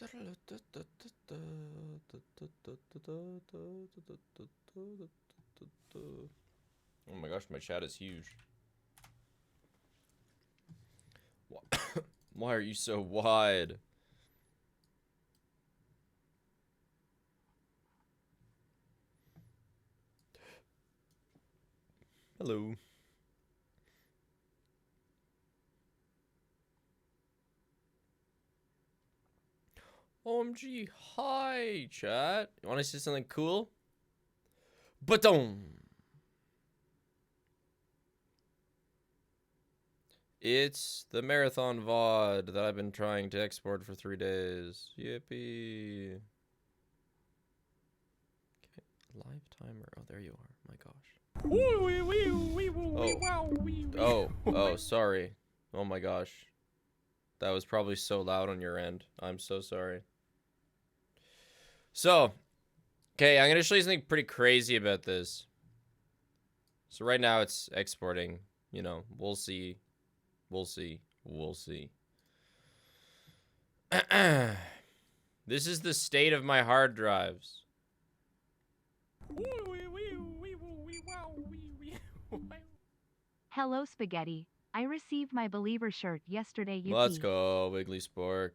Oh my gosh, my chat is huge. Why are you so wide? Hello. OMG, hi, chat. You want to see something cool? Ba-dum. It's the marathon VOD that I've been trying to export for 3 days. Yippee. Okay, live timer. Oh, there you are. My gosh. Oh, sorry. Oh my gosh. That was probably so loud on your end. I'm so sorry. So, okay, I'm going to show you something pretty crazy about this. So right now it's exporting. You know, we'll see. We'll see. We'll see. This is the state of my hard drives. Hello, Spaghetti. I received my Believer shirt yesterday. Let's go, Wiggly Spork.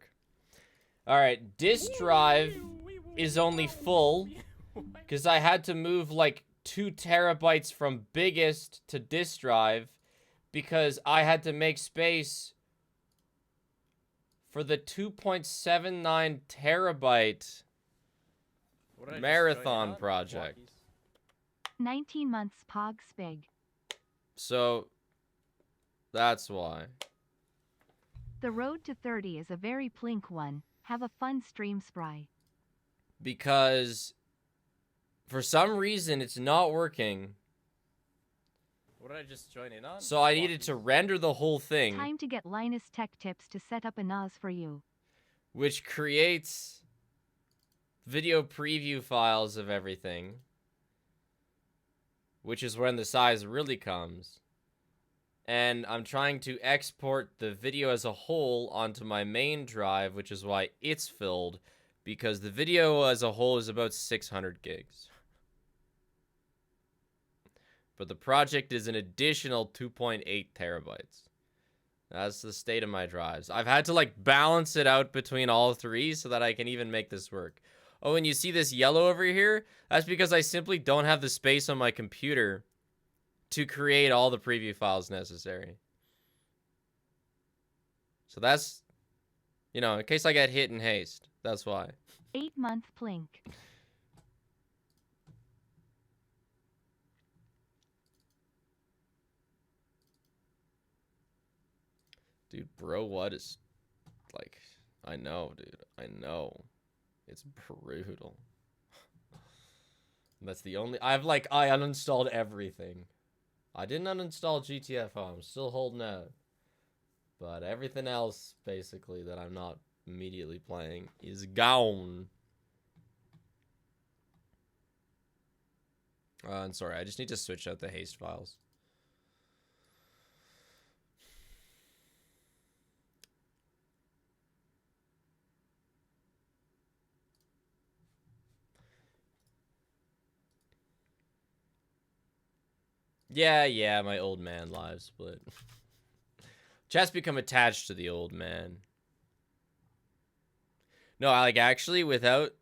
Alright, disk drive is only full because I had to move like 2 terabytes from biggest to disk drive because I had to make space for the 2.79 terabyte marathon project. 19 months Pog Spig. So, that's why. The road to 30 is a very plink one. Have a fun stream spry. Because for some reason it's not working. What did I just join in on? So I needed to render the whole thing. Time to get Linus Tech Tips to set up a NAS for you. Which creates video preview files of everything. Which is when the size really comes. And I'm trying to export the video as a whole onto my main drive, which is why it's filled. Because the video as a whole is about 600 gigs. But the project is an additional 2.8 terabytes. That's the state of my drives. I've had to like balance it out between all three so that I can even make this work. Oh, and you see this yellow over here? That's because I simply don't have the space on my computer to create all the preview files necessary. So that's, you know, in case I get hit in Haste. That's why. 8-month plink. Dude, bro, what is, like, I know, dude. I know. It's brutal. That's the only, I uninstalled everything. I didn't uninstall GTFO. I'm still holding out. But everything else, basically, that I'm not immediately playing is gone. I'm sorry. I just need to switch out the haste files. Yeah, my old man live split. Chat's become attached to the old man. No, like actually without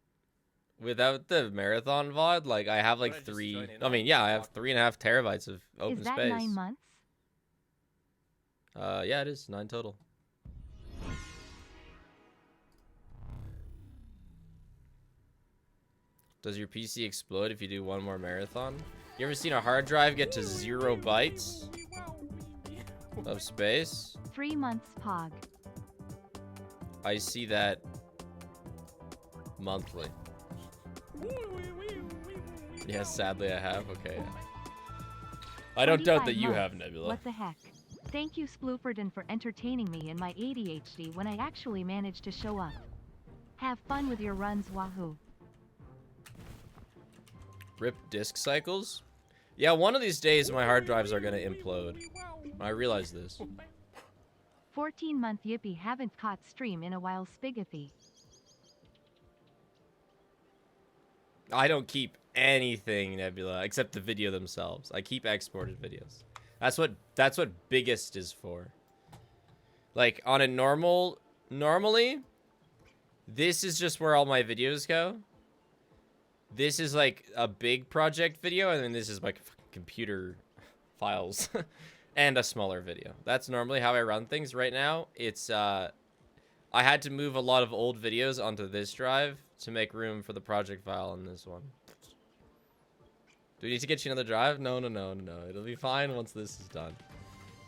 the marathon VOD, like I have like I have 3.5 terabytes of open Is that space. 9 months? Yeah, it is 9 total. Does your PC explode if you do one more marathon? You ever seen a hard drive get to 0 bytes of space? 3 months Pog. I see that monthly. Yes, sadly I have. Okay. I don't doubt that you have, Nebula. What the heck? Thank you, Splooperdon, for entertaining me in my ADHD when I actually managed to show up. Have fun with your runs, wahoo. Rip disk cycles? Yeah, one of these days my hard drives are gonna implode. I realize this. 14-month yippee, haven't caught stream in a while, Spigothy. I don't keep anything Nebula except the video themselves. I keep exported videos. That's what biggest is for. Like on a normally, this is just where all my videos go. This is like a big project video, and then this is my computer files and a smaller video. That's normally how I run things. Right now, it's I had to move a lot of old videos onto this drive to make room for the project file on this one. Do we need to get you another drive? No. It'll be fine once this is done.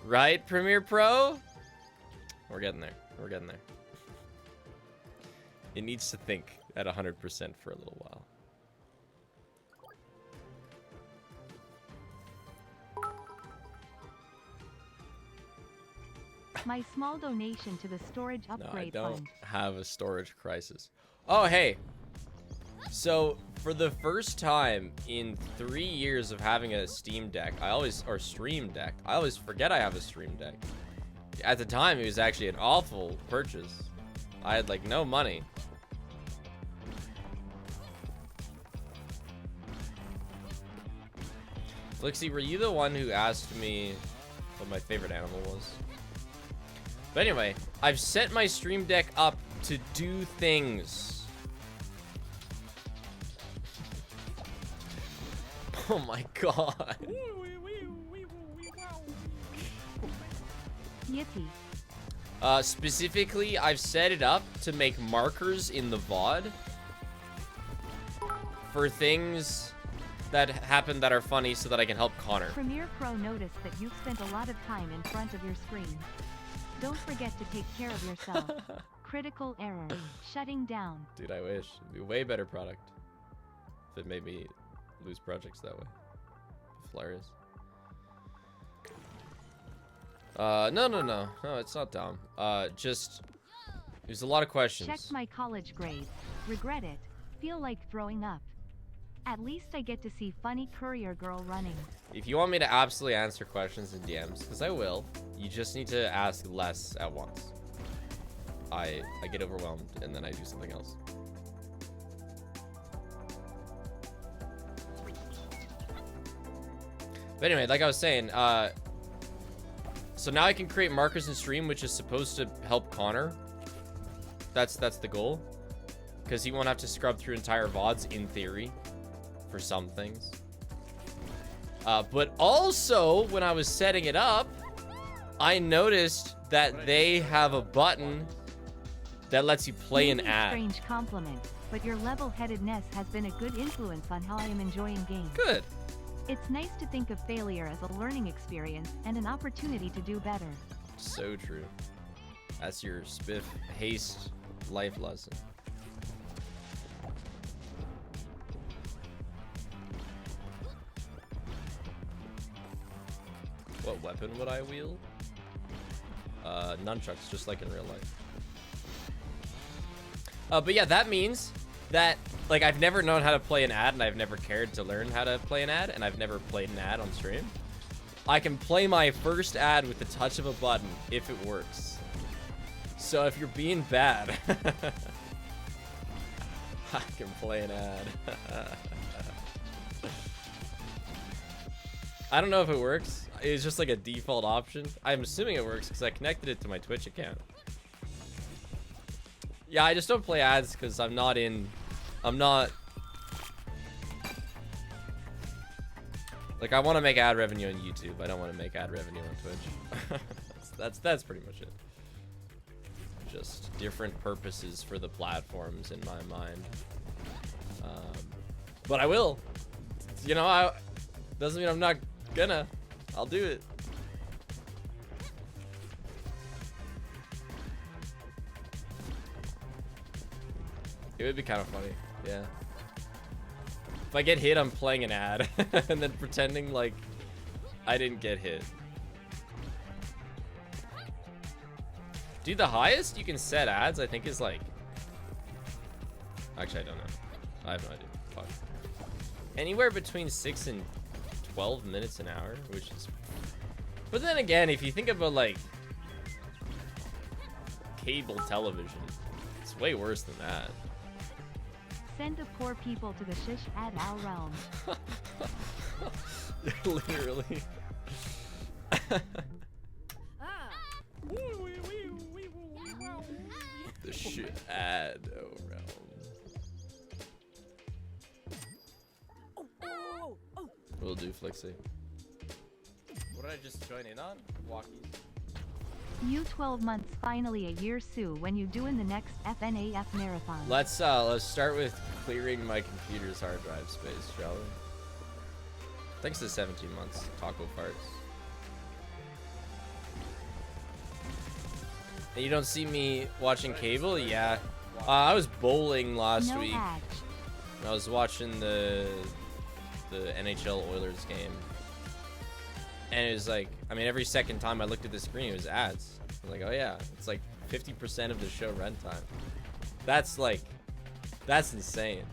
Right, Premiere Pro? We're getting there. We're getting there. It needs to think at 100% for a little while. My small donation to the storage No, I upgrade don't fund. have a storage crisis. Oh, hey. So, for the first time in 3 years of having a Steam Deck, or Stream Deck, I always forget I have a Stream Deck. At the time, it was actually an awful purchase. I had, like, no money. Flixie, were you the one who asked me what my favorite animal was? But anyway, I've set my Stream Deck up to do things. Oh my god. Yippee. Specifically, I've set it up to make markers in the VOD for things that happen that are funny so that I can help Connor. Premiere Pro noticed that you've spent a lot of time in front of your screen. Don't forget to take care of yourself. Critical error. Shutting down. Dude, I wish. It'd be a way better product if it made me lose projects that way. Hilarious. No, it's not dumb. Just there's a lot of questions. Checked my college grades. Regret it. Feel like throwing up. At least I get to see funny courier girl running. If you want me to absolutely answer questions in DMs, because I will, you just need to ask less at once. I get overwhelmed and then I do something else. But anyway, like I was saying, so now I can create markers in stream, which is supposed to help Connor. That's the goal, because he won't have to scrub through entire VODs in theory for some things. But also, when I was setting it up, I noticed that they have a button that lets you play an Maybe a ad. strange compliment, but your level-headedness has been a good influence on how I am enjoying games. Good. It's nice to think of failure as a learning experience and an opportunity to do better. So true. That's your Spiff Haste life lesson. What weapon would I wield? Nunchucks, just like in real life. But yeah, that means that, like, I've never known how to play an ad, and I've never cared to learn how to play an ad, and I've never played an ad on stream. I can play my first ad with the touch of a button if it works. So if you're being bad, I can play an ad. I don't know if it works. It's just like a default option. I'm assuming it works because I connected it to my Twitch account. Yeah, I just don't play ads because I'm not. Like, I want to make ad revenue on YouTube. I don't want to make ad revenue on Twitch. that's pretty much it. Just different purposes for the platforms in my mind. But I will. You know, doesn't mean I'm not gonna. I'll do it. It would be kind of funny, yeah. If I get hit, I'm playing an ad and then pretending like I didn't get hit. Dude, the highest you can set ads, I think, is like... Actually, I don't know. I have no idea. Fuck. Anywhere between 6 and 12 minutes an hour, which is... But then again, if you think about, like, cable television, it's way worse than that. Send the poor people to the shish ad al realm. Literally. The shit ad realm. Will do, Flixie. What did I just join in on? Walkies. You 12 months finally a year Sue when you doing the next FNAF marathon. Let's start with clearing my computer's hard drive space, shall we? Thanks to 17 months, Taco Parts. And you don't see me watching cable? Yeah. I was bowling last week. Hatch. I was watching the NHL Oilers game. And it was like, I mean, every second time I looked at the screen, it was ads. I was like, oh yeah, it's like 50% of the show runtime. That's like, that's insane.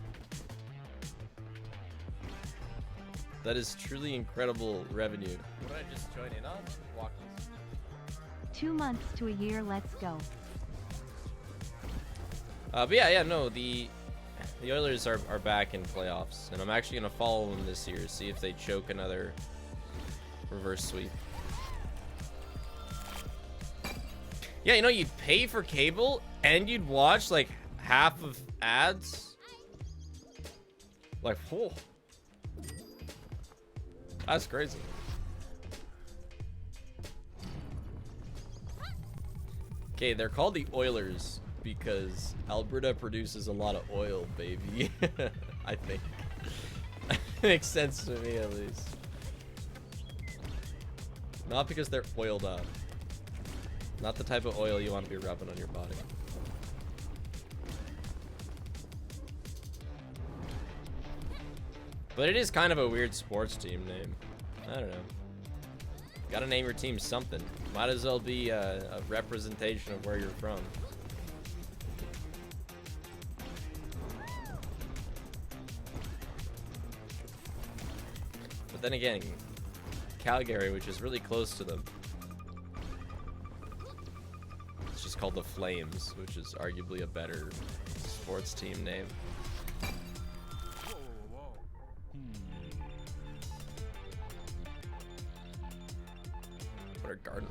That is truly incredible revenue. What did I just join in on? Walkies. 2 months to a year, let's go. But yeah, no, the Oilers are back in playoffs, and I'm actually gonna follow them this year, see if they choke another reverse sweep. Yeah, you know, you'd pay for cable and you'd watch like half of ads. Like, whoa. That's crazy. Okay, they're called the Oilers because Alberta produces a lot of oil, baby. I think. Makes sense to me, at least. Not because they're oiled up. Not the type of oil you want to be rubbing on your body. But it is kind of a weird sports team name. I don't know. Gotta name your team something. Might as well be a representation of where you're from. But then again, Calgary, which is really close to them, it's just called the Flames, which is arguably a better sports team name. What are garden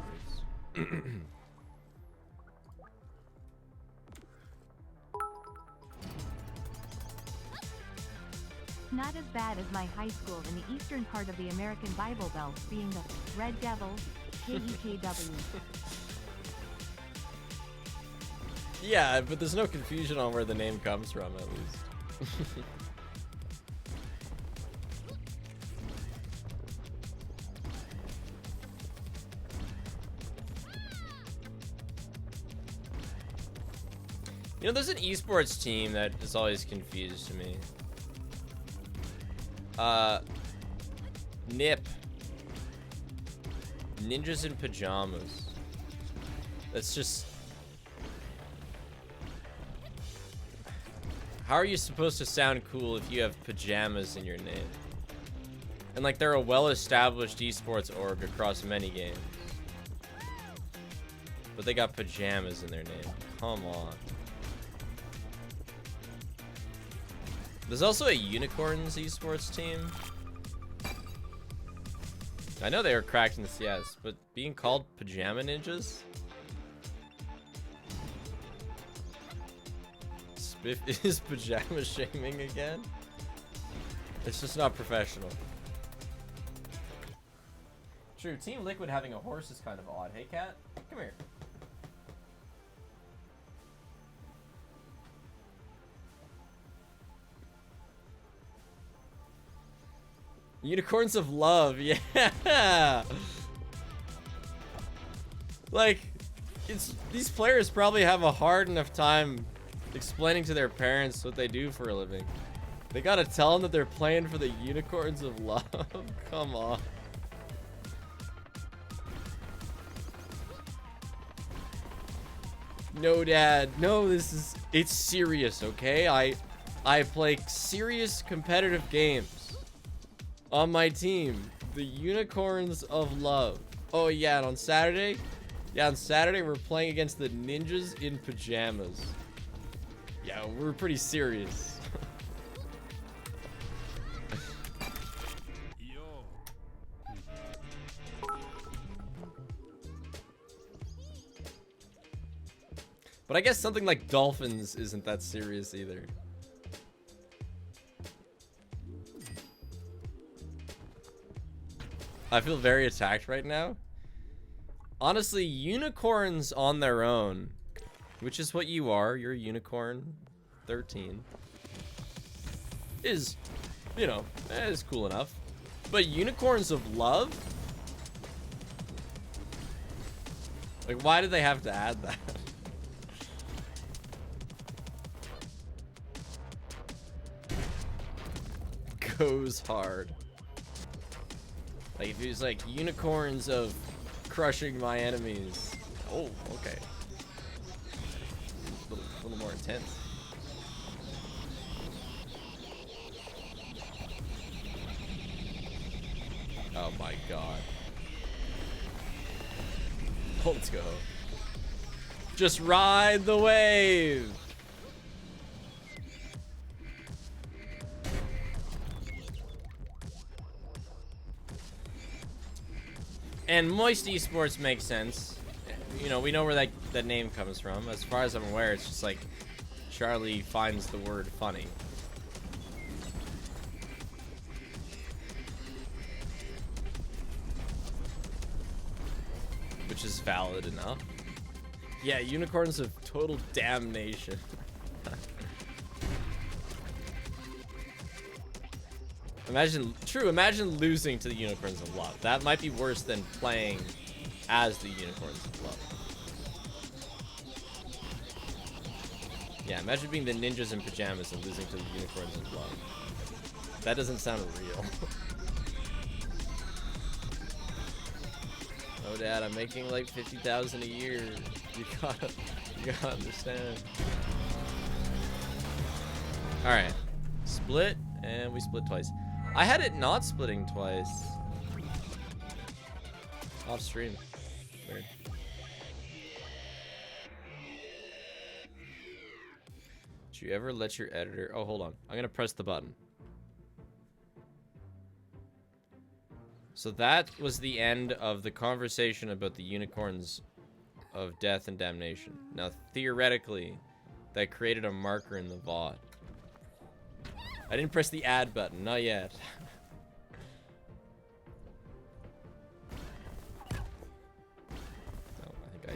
roots? Not as bad as my high school in the eastern part of the American Bible Belt, being the Red Devils, KEKW. Yeah, but there's no confusion on where the name comes from, at least. You know, there's an esports team that is always confused to me. NIP. Ninjas in Pajamas. That's just... How are you supposed to sound cool if you have pajamas in your name? And like, they're a well-established esports org across many games. But they got pajamas in their name. Come on. There's also a Unicorns esports team. I know they were cracked in CS, but being called Pajama Ninjas? Spiff is pajama shaming again? It's just not professional. True, Team Liquid having a horse is kind of odd. Hey, cat, come here. Unicorns of Love, yeah. Like, these players probably have a hard enough time explaining to their parents what they do for a living. They gotta tell them that they're playing for the Unicorns of Love. Come on. No, Dad. No, it's serious, okay? I play serious competitive games. On my team, the Unicorns of Love. Oh yeah, and on Saturday? Yeah, on Saturday we're playing against the Ninjas in Pajamas. Yeah, we're pretty serious. But I guess something like dolphins isn't that serious either. I feel very attacked right now. Honestly, unicorns on their own, which is what you are, you're a unicorn 13, is, you know, is cool enough. But unicorns of love? Like, why did they have to add that? Goes hard. Like, if he was like, unicorns of crushing my enemies. Oh, okay. A little more intense. Oh my god. Let's go. Just ride the wave. And Moist Esports makes sense. You know, we know where that name comes from. As far as I'm aware, it's just like Charlie finds the word funny. Which is valid enough. Yeah, unicorns of total damnation. Imagine losing to the unicorns of love. That might be worse than playing as the unicorns of love. Yeah, imagine being the ninjas in pajamas and losing to the unicorns of love. That doesn't sound real. Oh, Dad, I'm making like 50,000 a year. You gotta understand. All right, split, and we split twice. I had it not splitting twice. Off stream. Weird. Did you ever let your editor... Oh, hold on. I'm gonna press the button. So that was the end of the conversation about the unicorns of death and damnation. Now, theoretically, that created a marker in the VOD. I didn't press the add button, not yet. Oh, I think I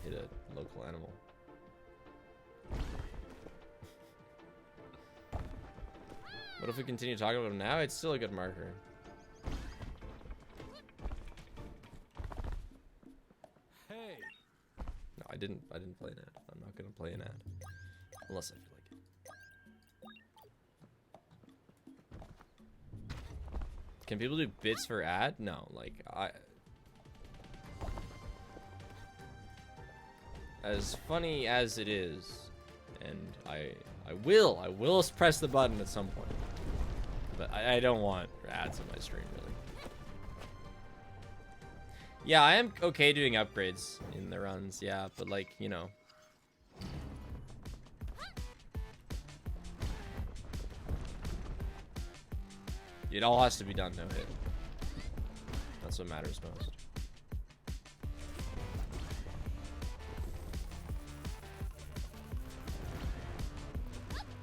hit a local animal. What if we continue talking about him now? It's still a good marker. Hey. No, I didn't play an ad. I'm not gonna play an ad. Unless I feel like it. Can people do bits for ad? No, like as funny as it is, and I will press the button at some point, but I don't want ads on my stream really. Yeah, I am okay doing upgrades in the runs, yeah, but like, you know. It all has to be done no hit. That's what matters most.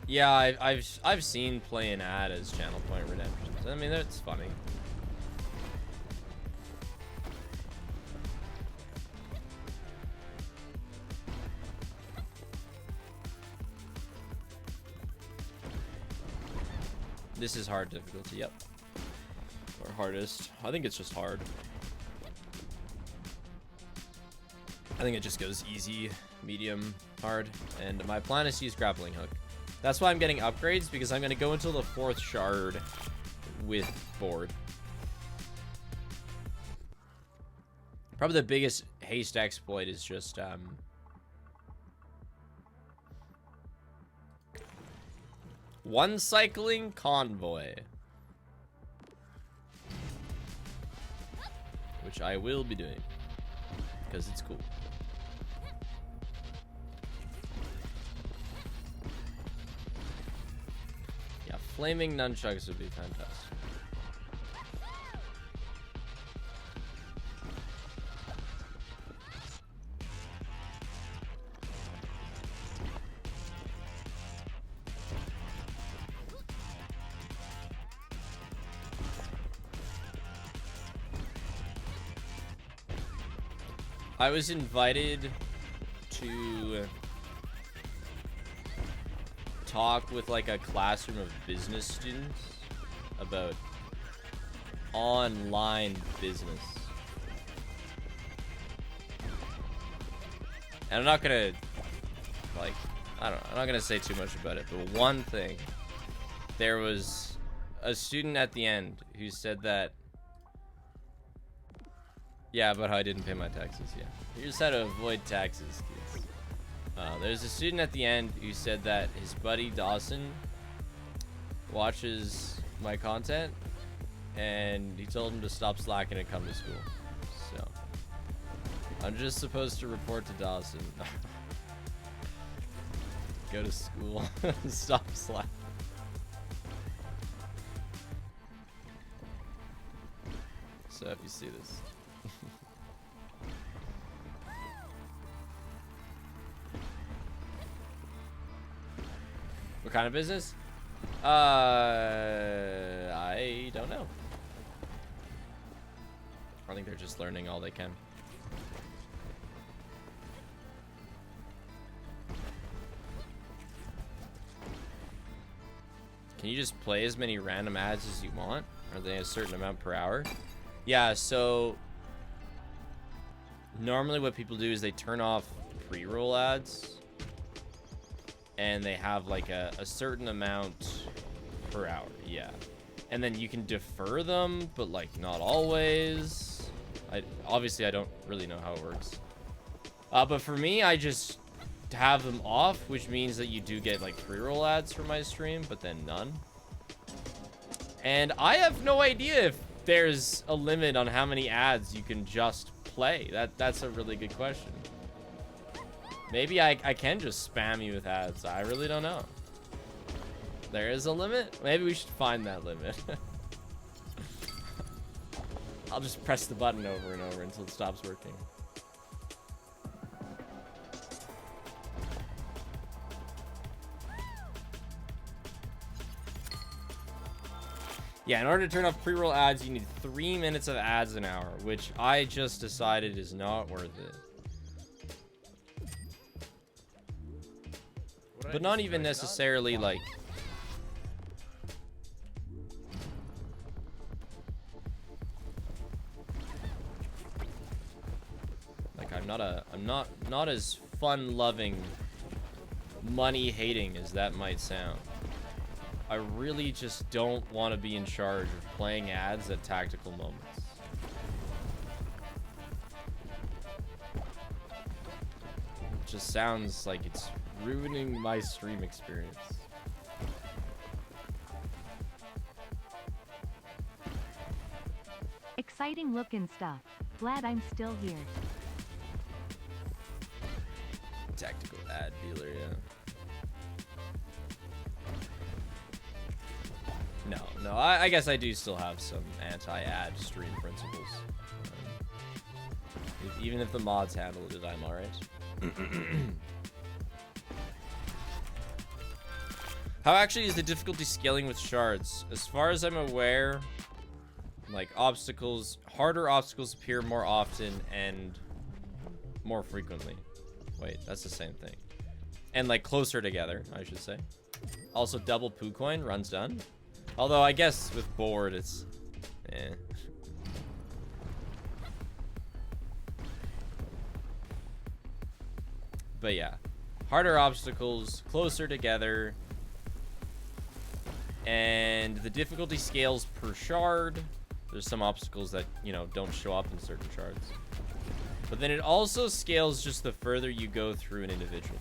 Yeah, I've seen play an ad as channel point redemptions. I mean, that's funny. This is hard difficulty, yep. Or hardest. I think it's just hard. I think it just goes easy, medium, hard. And my plan is to use grappling hook. That's why I'm getting upgrades, because I'm going to go until the 4th shard with board. Probably the biggest haste exploit is just one cycling convoy, which I will be doing because it's cool. Yeah, flaming nunchucks would be fantastic. I was invited to talk with like a classroom of business students about online business. And I'm not gonna, like, I don't know, I'm not gonna say too much about it, but one thing, there was a student at the end who said that, yeah, about how I didn't pay my taxes, yeah. Here's how to avoid taxes, kids. There's a student at the end who said that his buddy Dawson watches my content, and he told him to stop slacking and come to school. So, I'm just supposed to report to Dawson. Go to school. Stop slacking. So if you see this. What kind of business? I don't know. I think they're just learning all they can. Can you just play as many random ads as you want? Are they a certain amount per hour? Yeah, so normally what people do is they turn off pre-roll ads, and they have like a certain amount per hour, yeah. And then you can defer them, but like not always. Obviously I don't really know how it works. But for me, I just have them off, which means that you do get like pre-roll ads for my stream, but then none. And I have no idea if there's a limit on how many ads you can just play. That's a really good question. Maybe I can just spam you with ads. I really don't know. There is a limit? Maybe we should find that limit. I'll just press the button over and over until it stops working. Yeah, in order to turn off pre-roll ads, you need 3 minutes of ads an hour, which I just decided is not worth it. But not even necessarily like... Like I'm not as fun-loving, money-hating as that might sound. I really just don't want to be in charge of playing ads at tactical moments. It just sounds like it's ruining my stream experience. Exciting looking stuff. Glad I'm still here. Tactical ad dealer, yeah. No, I guess I do still have some anti-ad stream principles. Even if the mods handled it, I'm alright. How actually is the difficulty scaling with shards? As far as I'm aware, like harder obstacles appear more often and more frequently. Wait, that's the same thing. And like closer together, I should say. Also, double poo coin runs done. Although I guess with board, it's eh. But yeah, harder obstacles, closer together, and the difficulty scales per shard. There's some obstacles that, you know, don't show up in certain shards. But then it also scales just the further you go through an individual.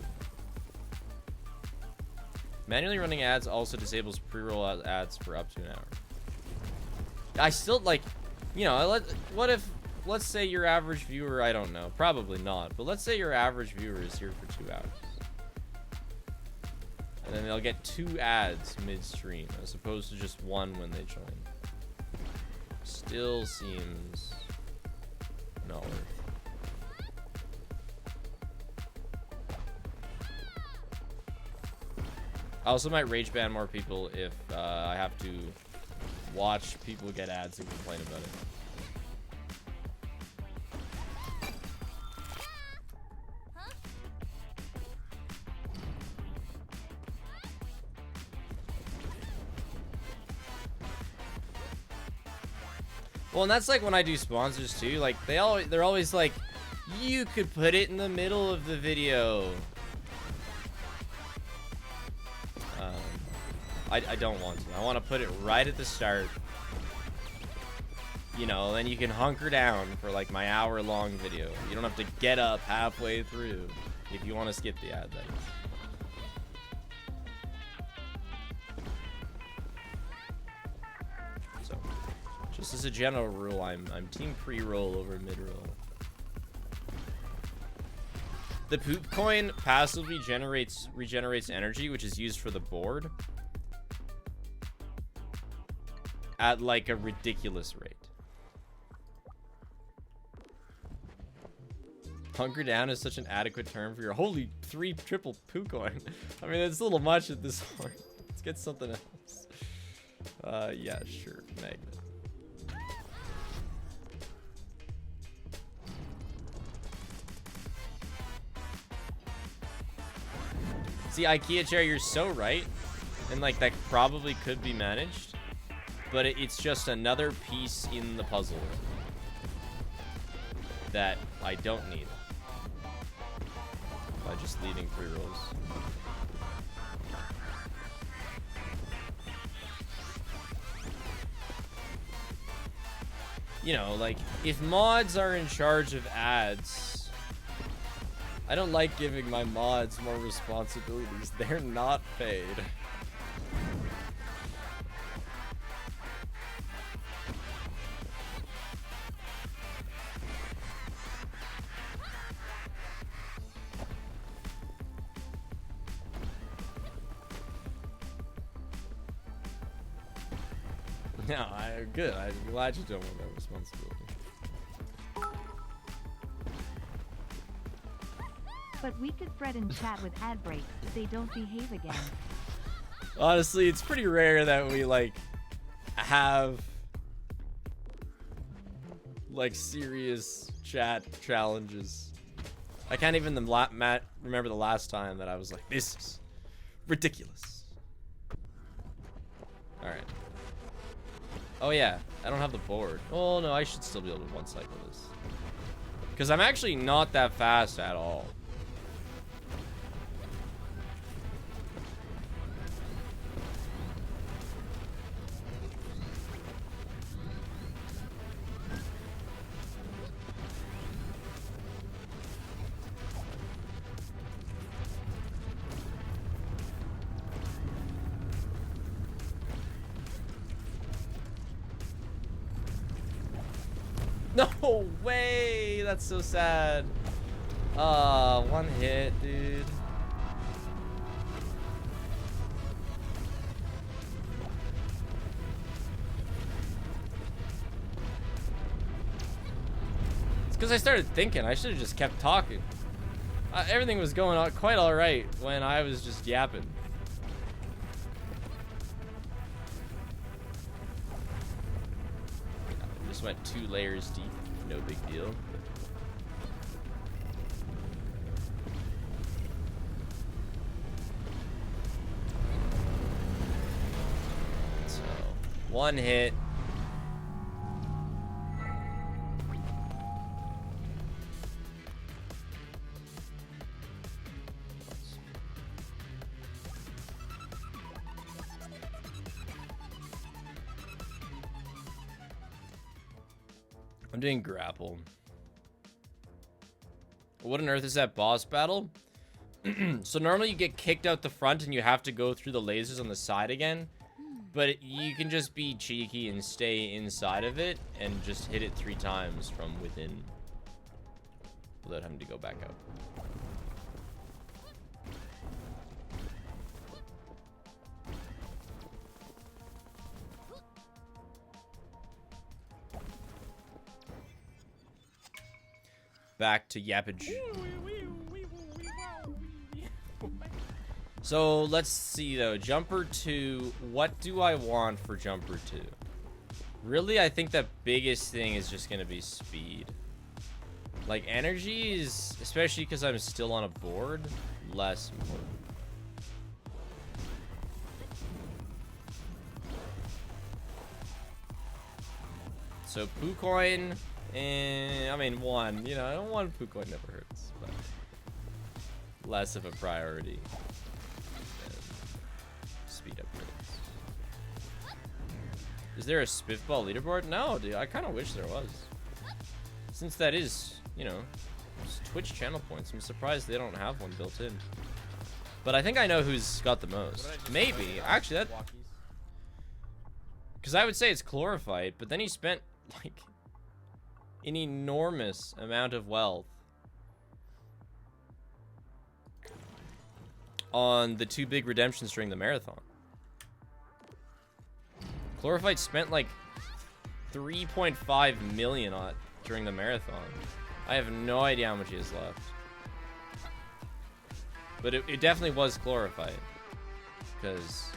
Manually running ads also disables pre-roll ads for up to an hour. I still, like, you know, what if, let's say your average viewer, I don't know, probably not, but let's say your average viewer is here for 2 hours. And then they'll get 2 ads mid-stream, as opposed to just 1 when they join. Still seems not worth it. I also might rage ban more people if I have to watch people get ads and complain about it. Well, and that's like when I do sponsors too. Like they're always like, you could put it in the middle of the video. I don't want to. I want to put it right at the start. You know, then you can hunker down for like my hour-long video. You don't have to get up halfway through if you want to skip the ad. That is. So, just as a general rule, I'm team pre-roll over mid-roll. The poop coin passively regenerates energy, which is used for the board at like a ridiculous rate. Hunker down is such an adequate term for your holy 3 triple poo coin. I mean, it's a little much at this point. Let's get something else. Yeah, sure, magnet. See, IKEA chair, you're so right. And like that probably could be managed. But it's just another piece in the puzzle that I don't need by just leaving 3 rolls. You know, like, if mods are in charge of ads, I don't like giving my mods more responsibilities. They're not paid. No, good. I'm glad you don't want that responsibility. But we could fret and chat with ad breaks if they don't behave again. Honestly, it's pretty rare that we like have like serious chat challenges. I can't even remember the last time that I was like, this is ridiculous. All right. Oh yeah, I don't have the board. Oh no, I should still be able to one cycle this. Because I'm actually not that fast at all. No way! That's so sad. One hit, dude. It's because I started thinking. I should have just kept talking. Everything was going on quite all right when I was just yapping. Just went 2 layers deep. No big deal. So, 1 hit. I'm doing grapple. What on earth is that boss battle? So normally you get kicked out the front and you have to go through the lasers on the side again. But you can just be cheeky and stay inside of it and just hit it 3 times from within without having to go back out. Back to yappage. So let's see though, jumper 2, what do I want for jumper 2? Really, I think the biggest thing is just gonna be speed. Like energy is, especially because I'm still on a board, less important. So poo coin, I mean one. You know, one poo coin never hurts, but less of a priority than speed upgrades. Is there a Spiffball leaderboard? No, dude. I kind of wish there was. Since that is, you know, Twitch channel points, I'm surprised they don't have one built in. But I think I know who's got the most. Maybe. Actually, that... Because I would say it's Chlorophyte, but then he spent, like, an enormous amount of wealth on the 2 big redemptions during the marathon. Chlorophyte spent, like, 3.5 million on it during the marathon. I have no idea how much he has left. But it definitely was Chlorophyte. Because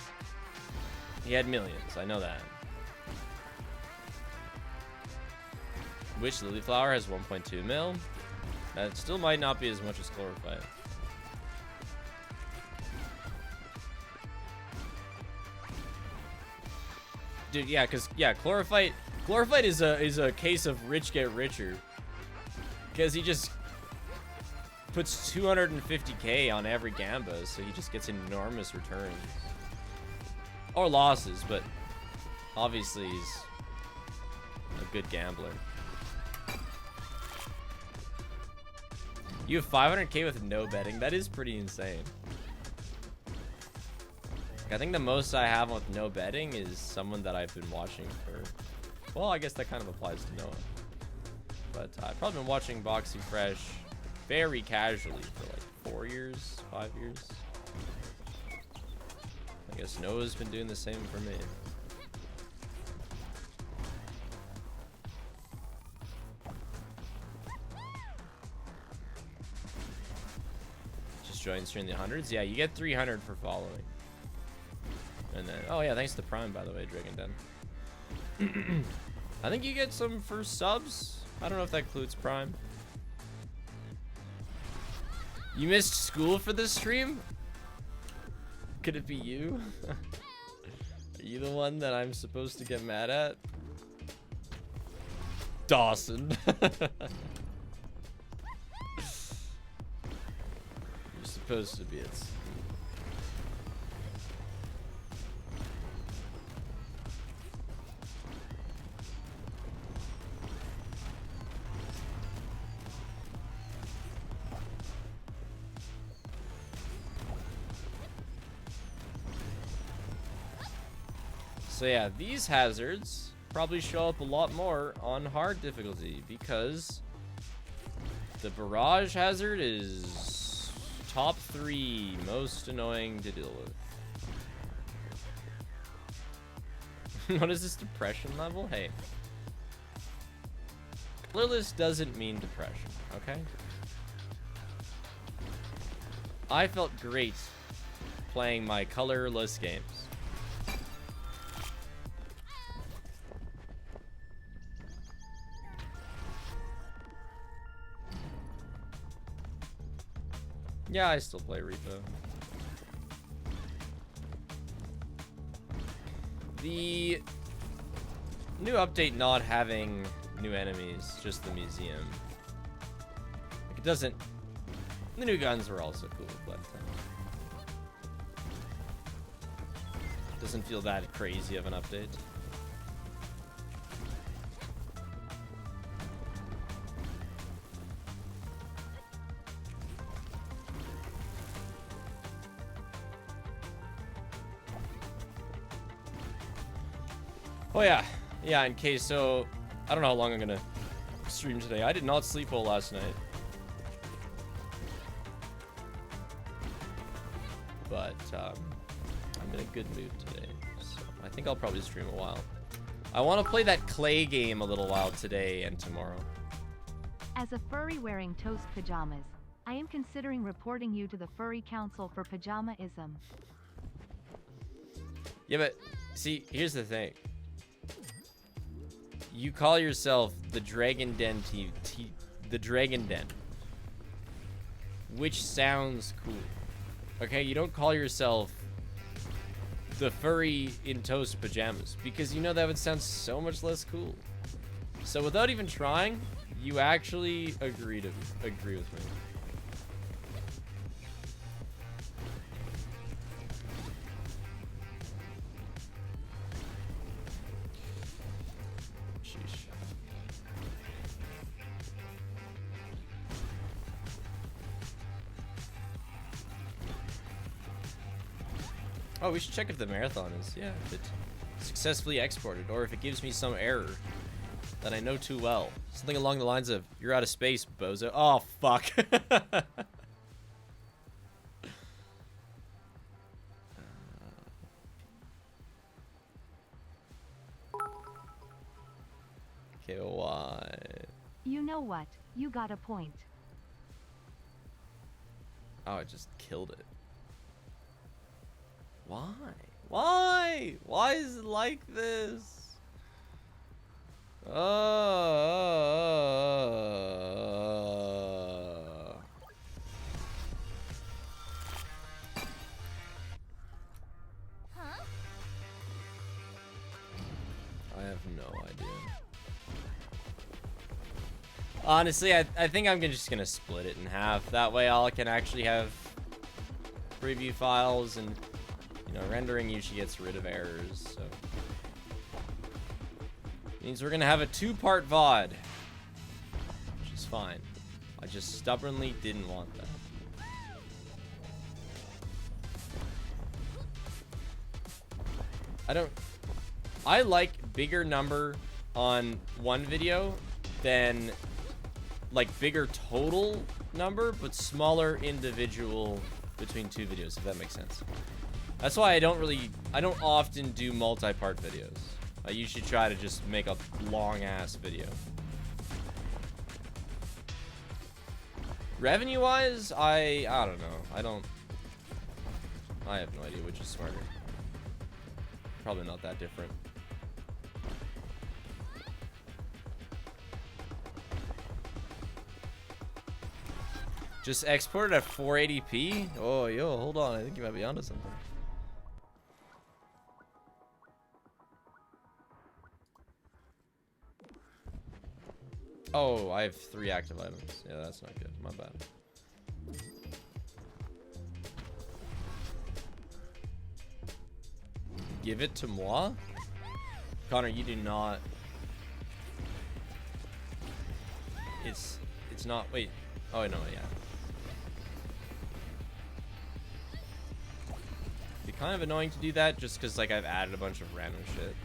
he had millions. I know that. Which Lilyflower has 1.2 mil. That still might not be as much as Chlorophyte. Dude, yeah, because, yeah, Chlorophyte is a case of rich get richer. Because he just puts 250k on every Gamba, so he just gets enormous returns. Or losses, but obviously he's a good gambler. You have 500k with no betting? That is pretty insane. I think the most I have with no betting is someone that I've been watching for... Well, I guess that kind of applies to Noah. But I've probably been watching Boxy Fresh very casually for like 4 years, 5 years. I guess Noah's been doing the same for me. Just join stream the hundreds? Yeah, you get 300 for following. And then, oh yeah, thanks to Prime, by the way, Dragon Den. I think you get some for subs. I don't know if that includes Prime. You missed school for this stream? Could it be you? Are you the one that I'm supposed to get mad at? Dawson. You're supposed to be at school. So yeah, these hazards probably show up a lot more on hard difficulty because the barrage hazard is top 3 most annoying to deal with. What is this depression level? Hey. Colorless doesn't mean depression, okay? I felt great playing my colorless games. Yeah, I still play Repo. The new update not having new enemies, just the museum. Like, it doesn't... The new guns were also cool, but... doesn't feel that crazy of an update. Oh yeah, yeah, in case, so, I don't know how long I'm gonna stream today. I did not sleep well last night. But, I'm in a good mood today, so I think I'll probably stream a while. I want to play that clay game a little while today and tomorrow. As a furry wearing toast pajamas, I am considering reporting you to the Furry Council for Pajamaism. Yeah, but, see, here's the thing. You call yourself the Dragon Den the Dragon Den, which sounds cool. Okay, you don't call yourself the furry in toast pajamas because you know that would sound so much less cool. So without even trying, you actually agree with me. Sheesh. Oh, we should check if the marathon is, yeah, if it successfully exported, or if it gives me some error that I know too well. Something along the lines of, you're out of space, bozo. Oh, fuck. Okay, why? You know what? You got a point. Oh, I just killed it. Why? Why? Why is it like this? I have no idea. Honestly, I think I'm just gonna split it in half. That way I can actually have preview files, and you know, rendering usually gets rid of errors, so means we're gonna have a 2-part VOD, which is fine. I just stubbornly didn't want that. I like bigger number on one video than like bigger total number, but smaller individual between two videos, if that makes sense. That's why I don't often do multi-part videos. I usually try to just make a long-ass video. Revenue-wise, I don't know. I have no idea which is smarter. Probably not that different. Just export it at 480p? Oh, yo, hold on. I think you might be onto something. Oh, I have 3 active items. Yeah, that's not good. My bad. Give it to moi? Connor, you do not. It's not. Wait. Oh, no, yeah. It'd be kind of annoying to do that just because, like, I've added a bunch of random shit.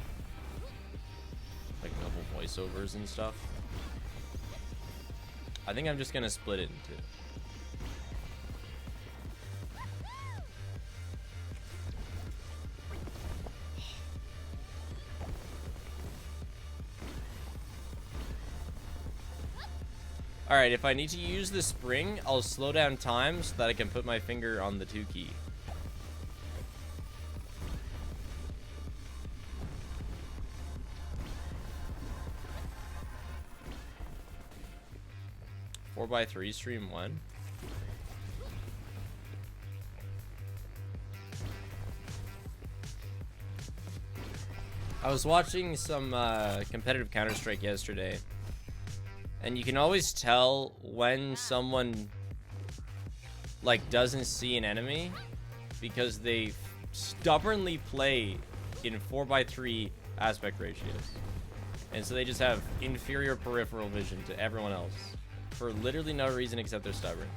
Like, novel voiceovers and stuff. I think I'm just gonna split it in 2. Alright, if I need to use the spring, I'll slow down time so that I can put my finger on the 2 key. Four by 3 stream 1. I was watching some competitive Counter-Strike yesterday, and you can always tell when someone like doesn't see an enemy because they stubbornly play in 4x3 aspect ratios, and so they just have inferior peripheral vision to everyone else for literally no reason except they're stubborn.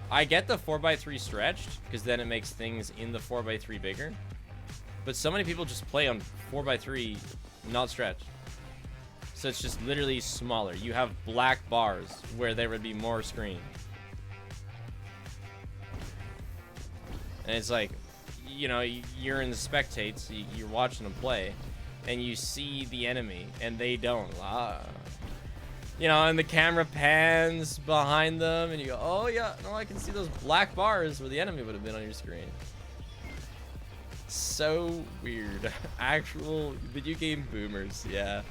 I get the 4x3 stretched because then it makes things in the 4x3 bigger, but so many people just play on 4x3 not stretched. So it's just literally smaller. You have black bars where there would be more screen. And it's like, you know, you're in the spectates, you're watching them play, and you see the enemy, and they don't. You know, and the camera pans behind them, and you go, oh yeah, no, I can see those black bars where the enemy would have been on your screen. So weird. Actual video game boomers, yeah.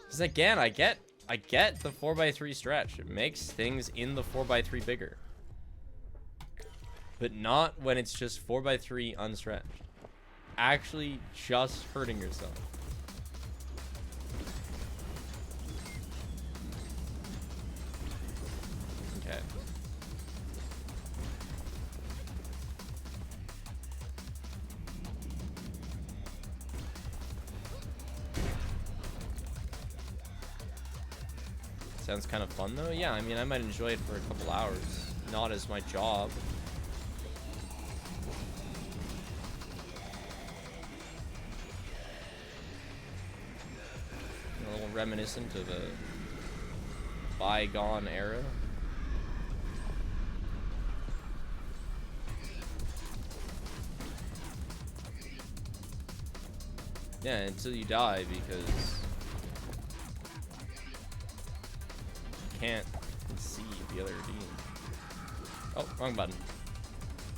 Because again, I get the 4x3 stretch. It makes things in the 4x3 bigger. But not when it's just 4x3 unstretched. Actually just hurting yourself. Okay. Sounds kind of fun though. Yeah, I mean, I might enjoy it for a couple hours. Not as my job. A little reminiscent of a bygone era. Yeah, until you die because you can't see the other team. Oh, wrong button.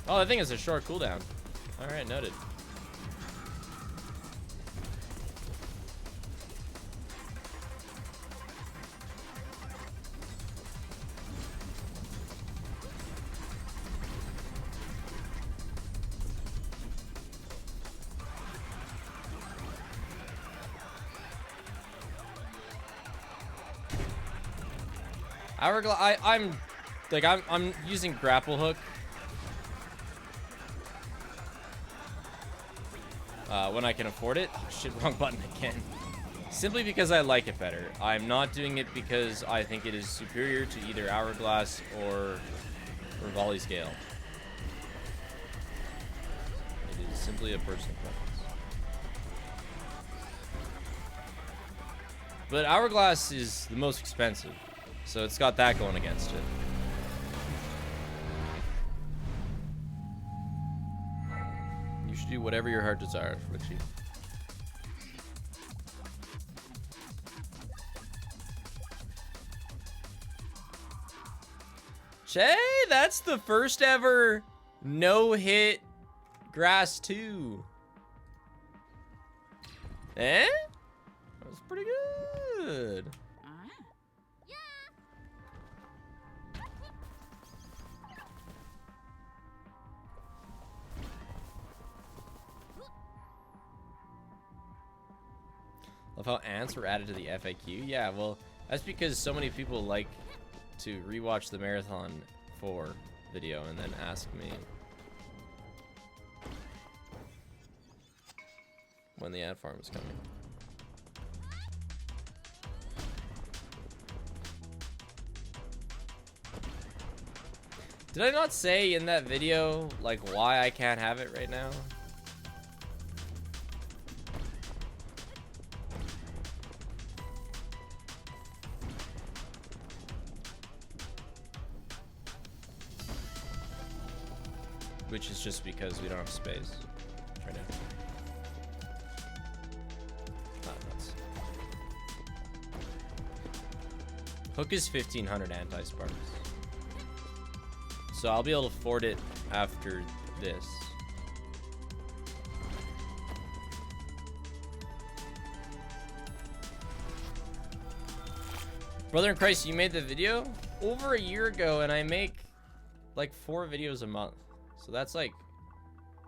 Oh, that thing is a short cooldown. Alright, noted. Hourglass, I'm using grapple hook. When I can afford it. Oh shit, wrong button again. Simply because I like it better. I'm not doing it because I think it is superior to either Hourglass or Volley Scale. It is simply a personal preference. But Hourglass is the most expensive, so it's got that going against it. You should do whatever your heart desires, Richie. Che, that's the first ever no-hit Grass 2. Eh? That was pretty good. Love how ants were added to the FAQ. Yeah, well, that's because so many people like to rewatch the Marathon 4 video and then ask me when the ad farm is coming. Did I not say in that video, like, why I can't have it right now? Which is just because we don't have space right now. Nuts. Hook is 1500 anti-sparks. So I'll be able to afford it after this. Brother in Christ, you made the video over a year ago, and I make like 4 videos a month. So that's like,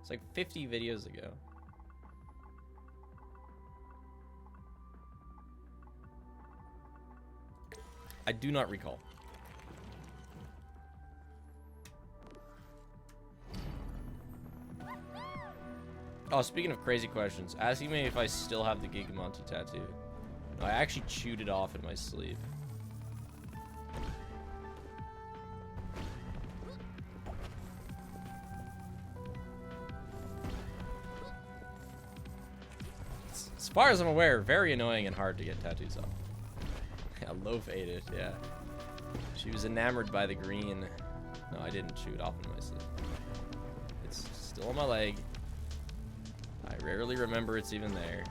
it's like 50 videos ago. I do not recall. Oh, speaking of crazy questions, asking me if I still have the Gigamonti tattoo. No, I actually chewed it off in my sleep. As far as I'm aware, very annoying and hard to get tattoos off. Yeah, Loaf ate it, yeah. She was enamored by the green. No, I didn't chew it off in my sleep. It's still on my leg. I rarely remember it's even there.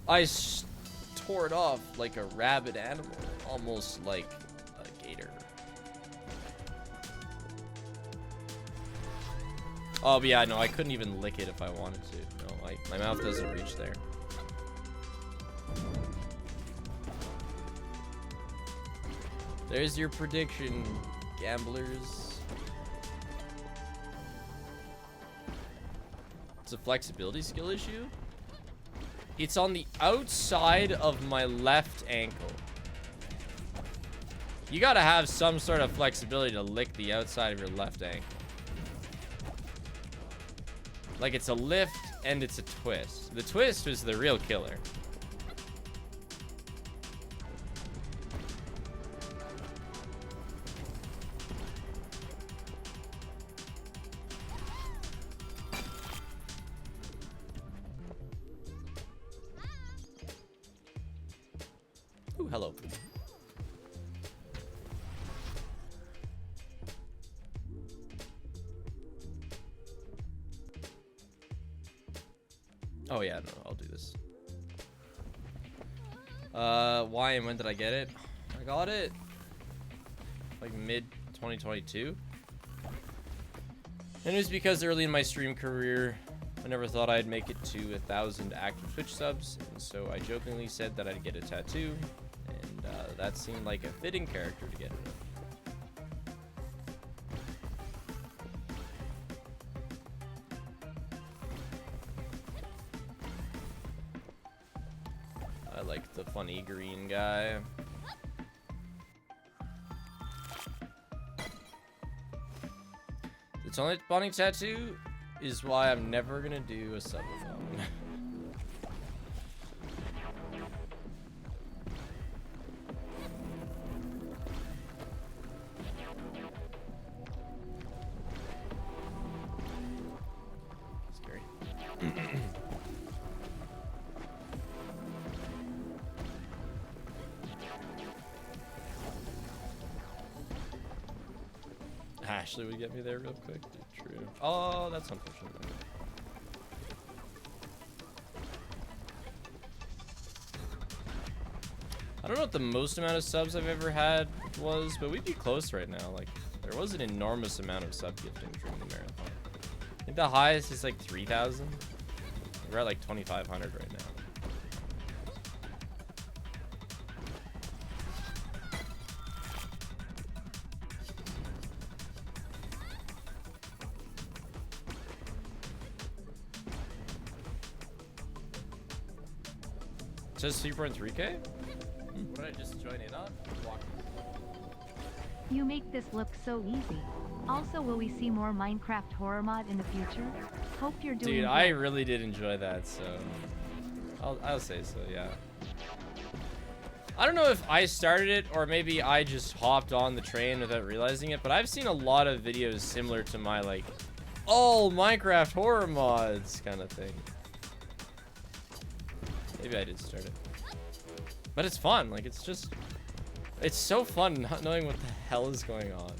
I tore it off like a rabid animal, almost like a gator. Oh, but yeah, no, I couldn't even lick it if I wanted to. No, my mouth doesn't reach there. There's your prediction, gamblers. It's a flexibility skill issue. It's on the outside of my left ankle. You gotta have some sort of flexibility to lick the outside of your left ankle. Like it's a lift and it's a twist. The twist was the real killer. Ooh, hello. Oh yeah, no, I'll do this. Why and when did I get it? I got it like mid 2022. And it was because early in my stream career, I never thought I'd make it to 1,000 active Twitch subs, and so I jokingly said that I'd get a tattoo, and that seemed like a fitting character to get it of. I like the funny green guy. The Tony Bonnie tattoo is why I'm never gonna do a subathon. Scary. Ashley would get me there real quick. True. Oh, that's unfortunate. I don't know what the most amount of subs I've ever had was, but we'd be close right now. Like, there was an enormous amount of sub gifting during the marathon. I think the highest is like 3,000. We're at like 2,500 right now. It says 3.3K? What did I just join in on? You make this look so easy. Also, will we see more Minecraft horror mod in the future? Hope you're doing Dude, good. I really did enjoy that, so I'll say so, yeah. I don't know if I started it or maybe I just hopped on the train without realizing it, but I've seen a lot of videos similar to my like all Minecraft horror mods kind of thing. Maybe I did start it. But it's fun, like it's so fun not knowing what the hell is going on.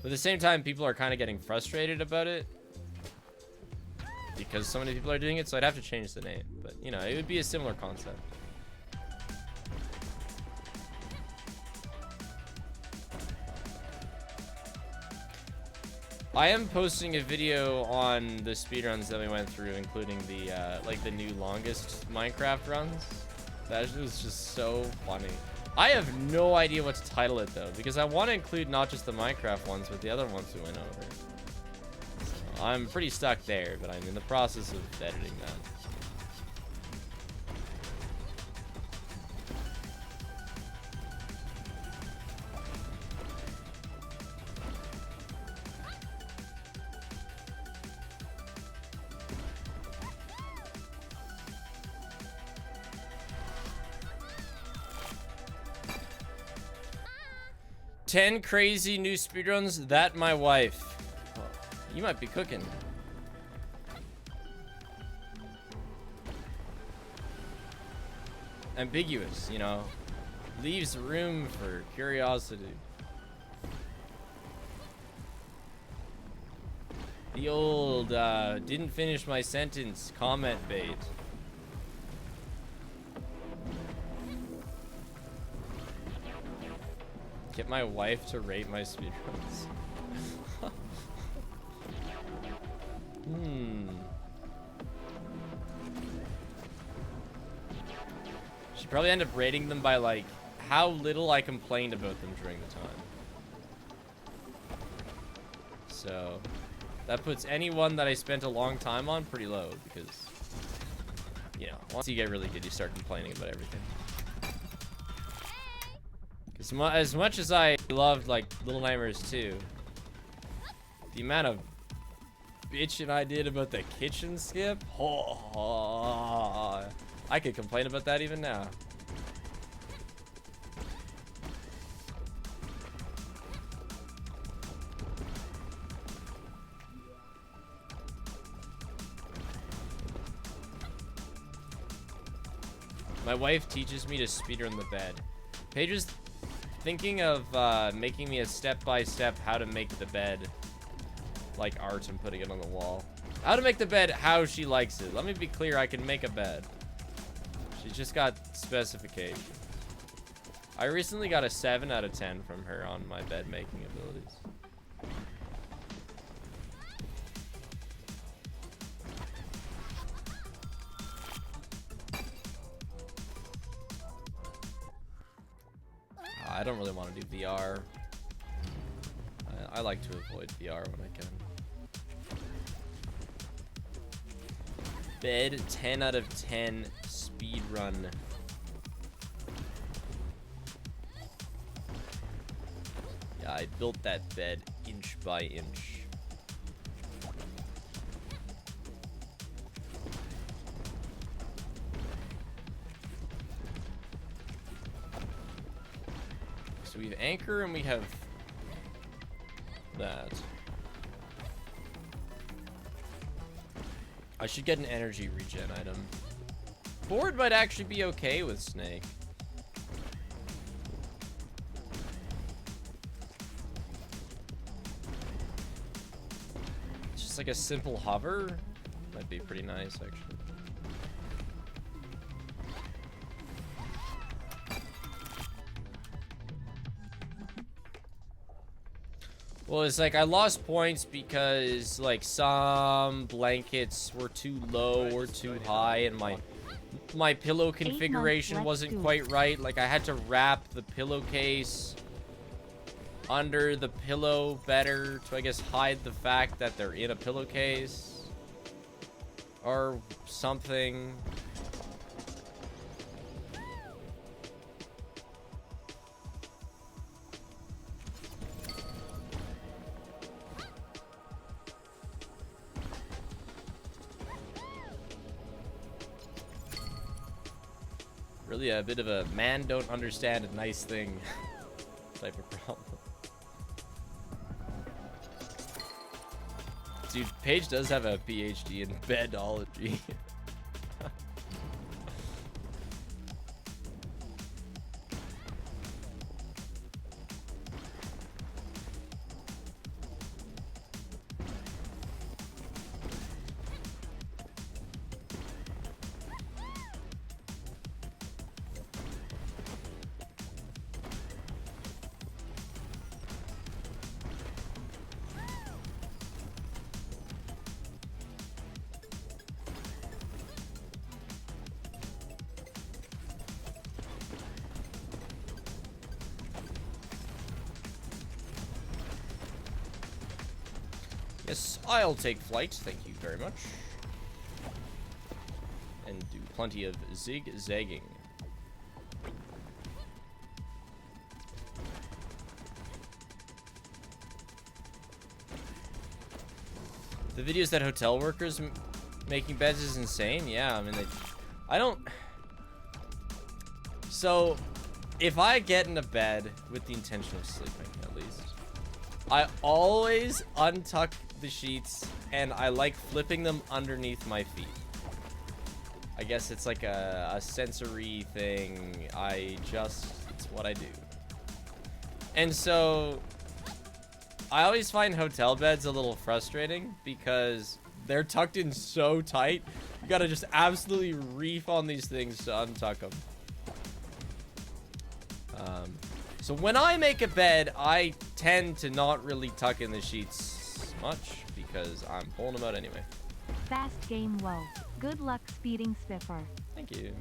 But at the same time, people are kind of getting frustrated about it because so many people are doing it, so I'd have to change the name. But, you know, it would be a similar concept. I am posting a video on the speedruns that we went through, including the, like the new longest Minecraft runs. That was just so funny. I have no idea what to title it though, because I want to include not just the Minecraft ones, but the other ones we went over. So I'm pretty stuck there, but I'm in the process of editing that. 10 crazy new speedruns. That my wife. Oh, you might be cooking. Ambiguous, you know. Leaves room for curiosity. The old, didn't finish my sentence comment bait. Get my wife to rate my speedruns. Should probably end up rating them by, like, how little I complained about them during the time. So, that puts anyone that I spent a long time on pretty low, because, you know, once you get really good, you start complaining about everything. Because as much as I loved, like, Little Nightmares 2, the amount of bitching I did about the kitchen skip, I could complain about that even now. My wife teaches me to speedrun the bed. Paige is thinking of making me a step-by-step how to make the bed, like art, and putting it on the wall. How to make the bed how she likes it. Let me be clear, I can make a bed. She's just got specification. I recently got a 7 out of 10 from her on my bed making abilities. I don't really want to do VR. I like to avoid VR when I can. Bed 10 out of 10 speed run. Yeah, I built that bed inch by inch. So we have anchor and we have that. I should get an energy regen item. Board might actually be okay with Snake. Just like a simple hover might be pretty nice, actually. Well, it's like I lost points because like some blankets were too low or too high, and my pillow configuration wasn't quite right. Like I had to wrap the pillowcase under the pillow better to, I guess, hide the fact that they're in a pillowcase or something. Really a bit of a man don't understand a nice thing type of problem. Dude, Paige does have a PhD in bedology. Yes, I'll take flight, thank you very much. And do plenty of zigzagging. The videos that hotel workers making beds is insane. Yeah, I mean, I don't... So, if I get in a bed with the intention of sleeping, at least, I always untuck the sheets and I like flipping them underneath my feet. I guess it's like a sensory thing. It's what I do. And so I always find hotel beds a little frustrating because they're tucked in so tight. You gotta just absolutely reef on these things to untuck them. So when I make a bed, I tend to not really tuck in the sheets much because I'm pulling them out anyway. Fast game low. Good luck speeding Spiffer. Thank you.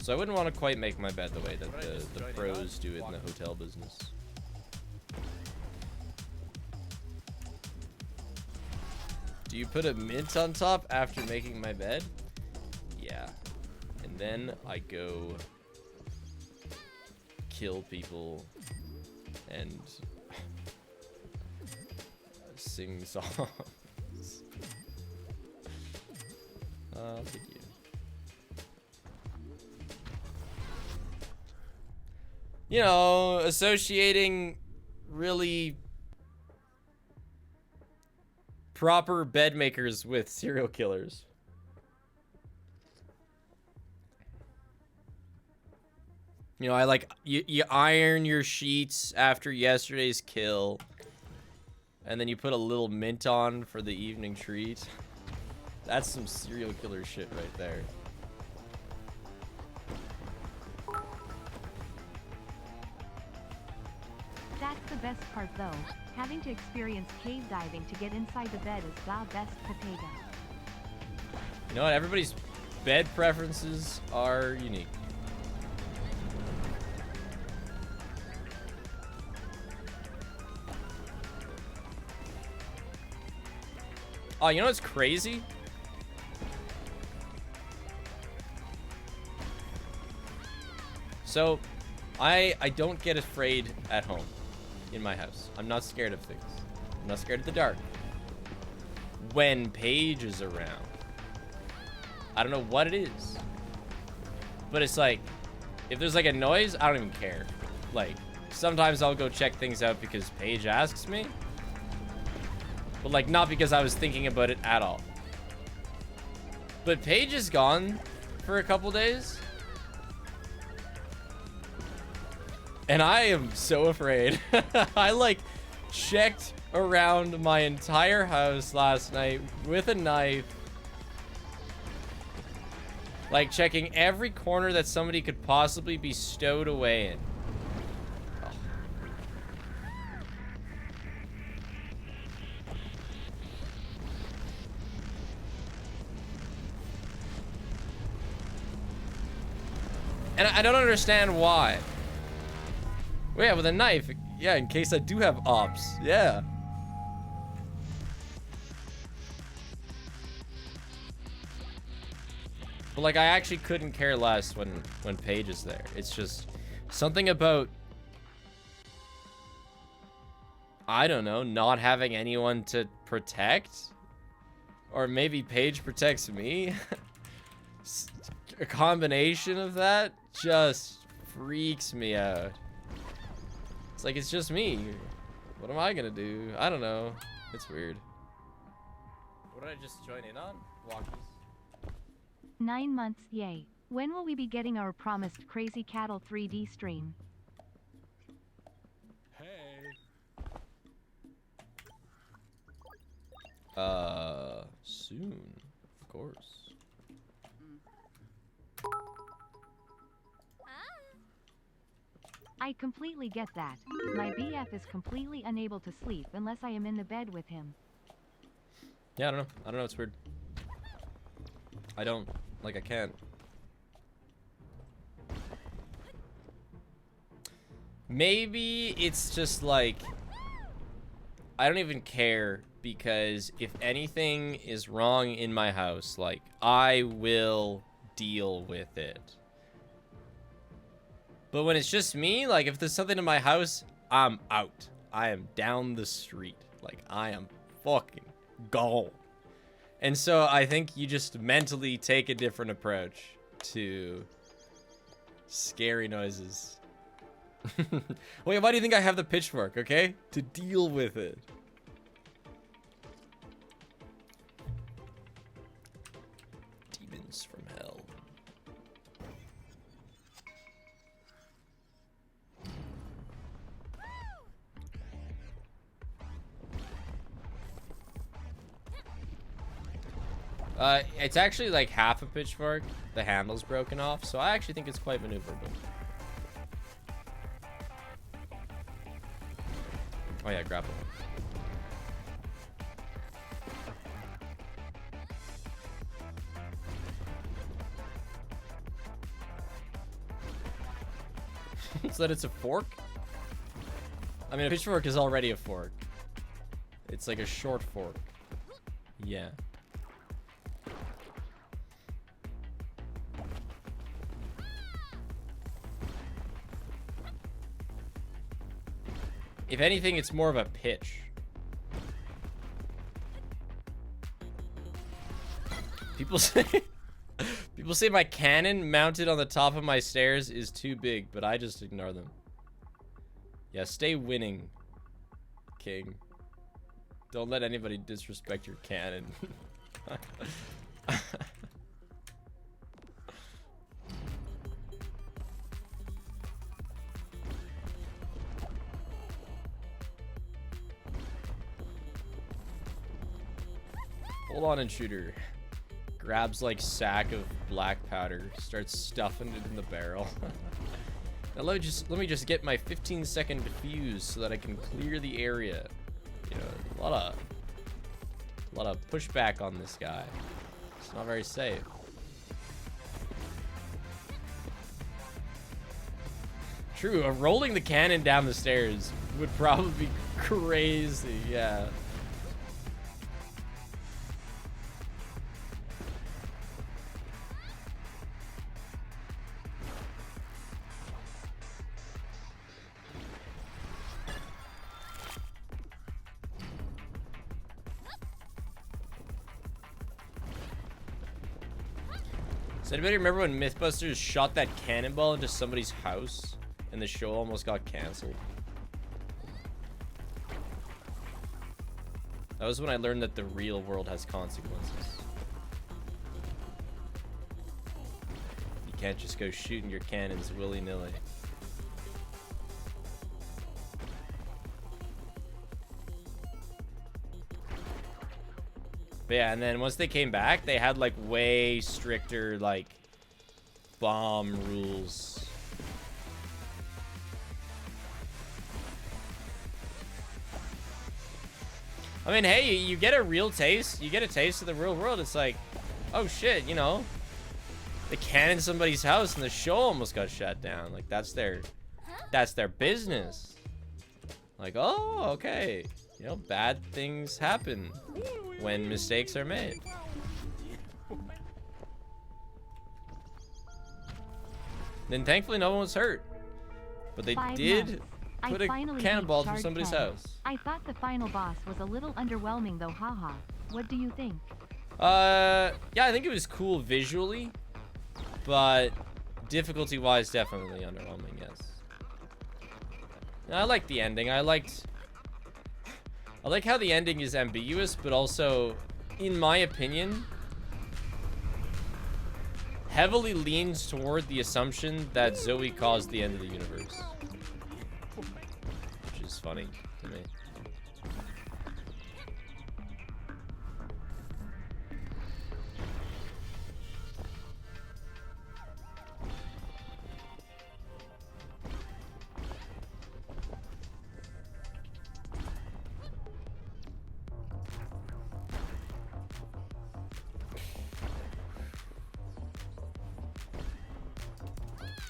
So I wouldn't want to quite make my bed the way that the pros do it in the hotel business. Do you put a mint on top after making my bed? Yeah. And then I go kill people and sing songs. I'll take you. You know, associating really proper bed makers with serial killers. You know, I like, you iron your sheets after yesterday's kill. And then you put a little mint on for the evening treat. That's some serial killer shit right there. That's the best part though. Having to experience cave diving to get inside the bed is the best potato. You know what? Everybody's bed preferences are unique. Oh, you know what's crazy? So, I don't get afraid at home in my house. I'm not scared of things. I'm not scared of the dark. When Paige is around, I don't know what it is, but it's like, if there's like a noise, I don't even care. Like, sometimes I'll go check things out because Paige asks me. But like, not because I was thinking about it at all. But Paige is gone for a couple days. And I am so afraid. I like checked around my entire house last night with a knife. Like checking every corner that somebody could possibly be stowed away in. And I don't understand why. Well, yeah, with a knife. Yeah, in case I do have ops. Yeah. But like, I actually couldn't care less when Paige is there. It's just something about, I don't know, not having anyone to protect. Or maybe Paige protects me. A combination of that just freaks me out. It's like, it's just me. What am I gonna do? I don't know. It's weird. What did I just join in on? Walkies. 9 months, yay. When will we be getting our promised Crazy Cattle 3D stream? Soon, of course. I completely get that. My BF is completely unable to sleep unless I am in the bed with him. Yeah, I don't know. I don't know. It's weird. I don't. Like, I can't. Maybe it's just like, I don't even care, because if anything is wrong in my house, like, I will deal with it. But when it's just me, like, if there's something in my house, I'm out. I am down the street. Like, I am fucking gone. And so I think you just mentally take a different approach to scary noises. Wait, why do you think I have the pitchfork, okay? To deal with it. Demons from hell. It's actually like half a pitchfork. The handle's broken off, so I actually think it's quite maneuverable. Oh yeah, grapple. so that it's a fork? I mean, a pitchfork is already a fork. It's like a short fork. Yeah. If anything, it's more of a pitch. People say my cannon mounted on the top of my stairs is too big, but I just ignore them. Yeah, stay winning, King. Don't let anybody disrespect your cannon. Hold on, intruder. Grabs like sack of black powder, starts stuffing it in the barrel. Now let me just get my 15-second defuse so that I can clear the area. You know, a lot of pushback on this guy. It's not very safe. True, rolling the cannon down the stairs would probably be crazy, yeah. Does anybody remember when Mythbusters shot that cannonball into somebody's house and the show almost got canceled? That was when I learned that the real world has consequences. You can't just go shooting your cannons willy-nilly. But yeah, and then once they came back, they had like way stricter like bomb rules. I mean, hey, you get a real taste. You get a taste of the real world. It's like, oh shit, you know, they cannoned somebody's house and the show almost got shut down. Like that's their business. Like, oh, okay. You know, bad things happen when mistakes are made. Then thankfully no one was hurt. But they did put a cannonball through somebody's house. I thought the final boss was a little underwhelming though, haha. What do you think? Yeah, I think it was cool visually, but difficulty-wise, definitely underwhelming, yes. I like the ending. I like how the ending is ambiguous, but also, in my opinion, heavily leans toward the assumption that Zoe caused the end of the universe. Which is funny to me.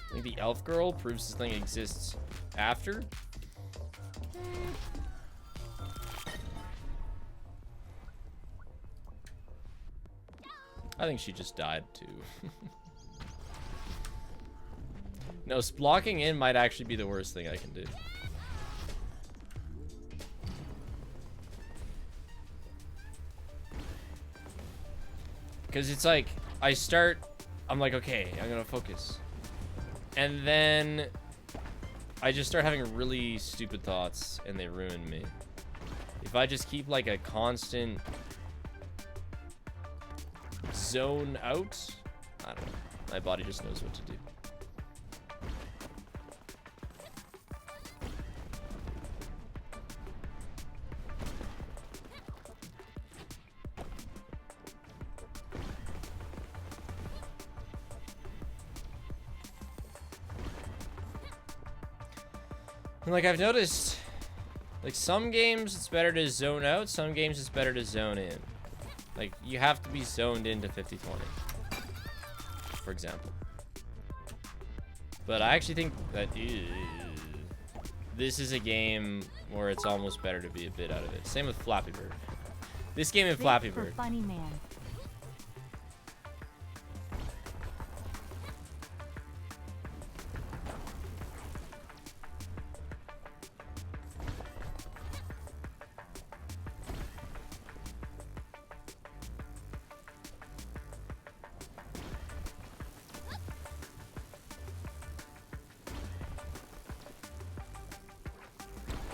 I think the elf girl proves this thing exists after. I think she just died too. No, blocking in might actually be the worst thing I can do. Because it's like, I'm like, okay, I'm gonna focus. And then I just start having really stupid thoughts and they ruin me. If I just keep like a constant zone out, I don't know. My body just knows what to do. And like I've noticed, like some games it's better to zone out, some games it's better to zone in. Like you have to be zoned into 50-20, for example. But I actually think that this is a game where it's almost better to be a bit out of it. Same with Flappy Bird. This game and Flappy Bird. Funny man.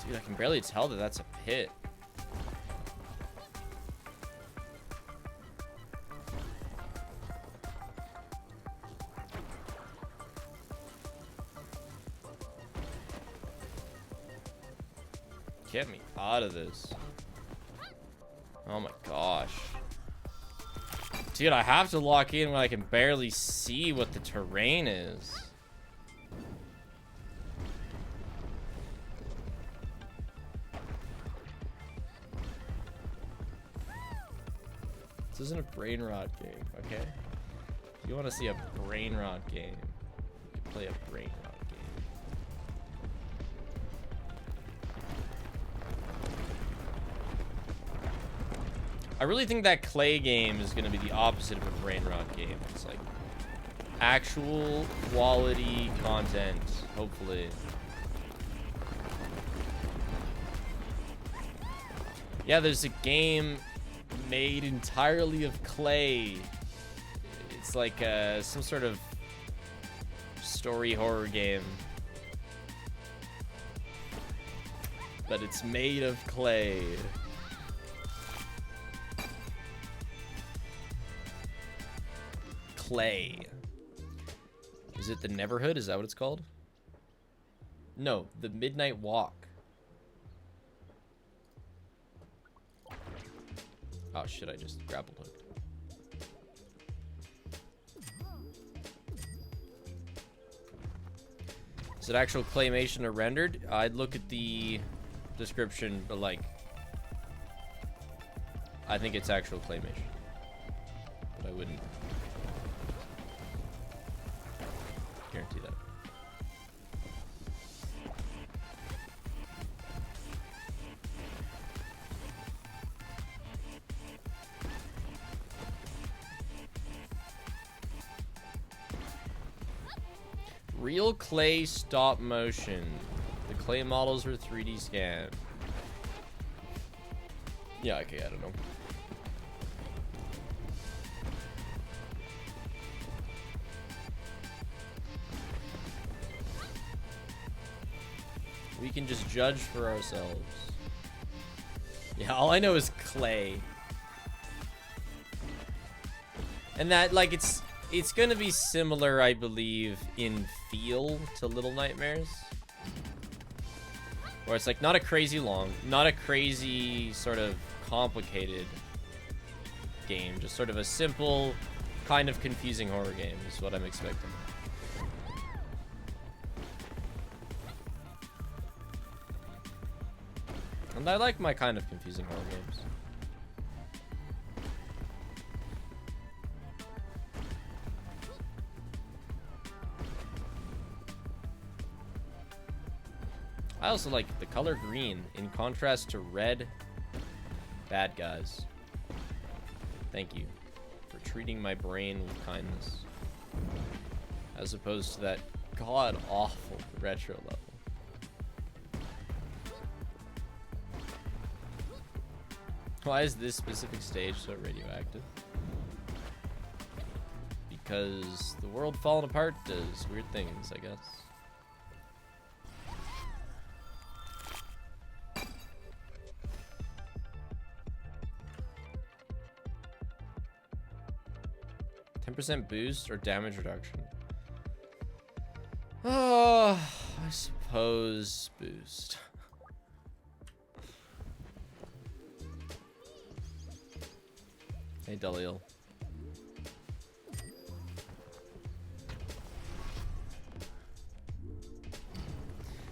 Dude, I can barely tell that that's a pit. Get me out of this. Oh my gosh. Dude, I have to lock in when I can barely see what the terrain is. This isn't a brain rot game, okay? If you want to see a brain rot game, you can play a brain rot game. I really think that clay game is going to be the opposite of a brain rot game. It's like actual quality content, hopefully. Yeah, there's a game made entirely of clay. It's like some sort of story horror game, but it's made of clay. Clay. Is it the Neverhood? Is that what it's called? No, the Midnight Walk. Oh shit, I just grapple hooked. Is it actual claymation or rendered? I'd look at the description, but like, I think it's actual claymation. But I wouldn't guarantee that. Real clay stop motion. The clay models were 3D scanned. Yeah, okay, I don't know. We can just judge for ourselves. Yeah, all I know is clay. And that, like, it's gonna be similar, I believe, in feel to Little Nightmares. Where it's like not a crazy long, not a crazy sort of complicated game. Just sort of a simple, kind of confusing horror game is what I'm expecting. And I like my kind of confusing horror games. I also like the color green in contrast to red bad guys. Thank you for treating my brain with kindness. As opposed to that god-awful retro level. Why is this specific stage so radioactive? Because the world falling apart does weird things, I guess. 10% boost or damage reduction? Oh, I suppose boost. Hey, Daliel.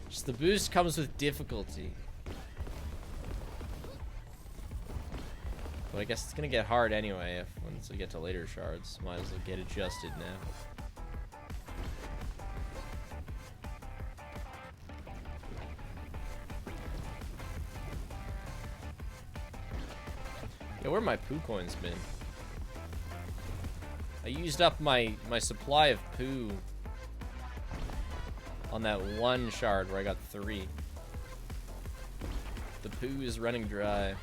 Just the boost comes with difficulty. But I guess it's gonna get hard anyway if once we get to later shards. Might as well get adjusted now. Yeah, where my poo coins been? I used up my supply of poo on that one shard where I got 3. The poo is running dry.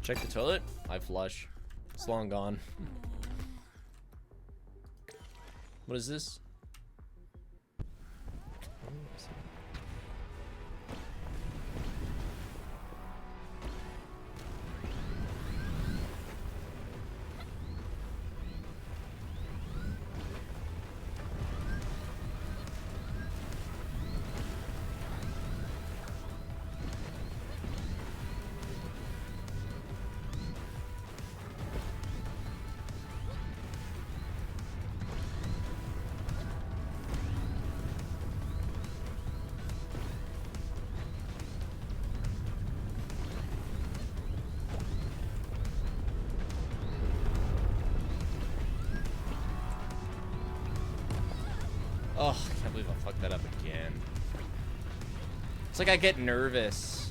Check the toilet. I flush. It's long gone. What is this? Oh, I can't believe I fucked that up again. It's like I get nervous.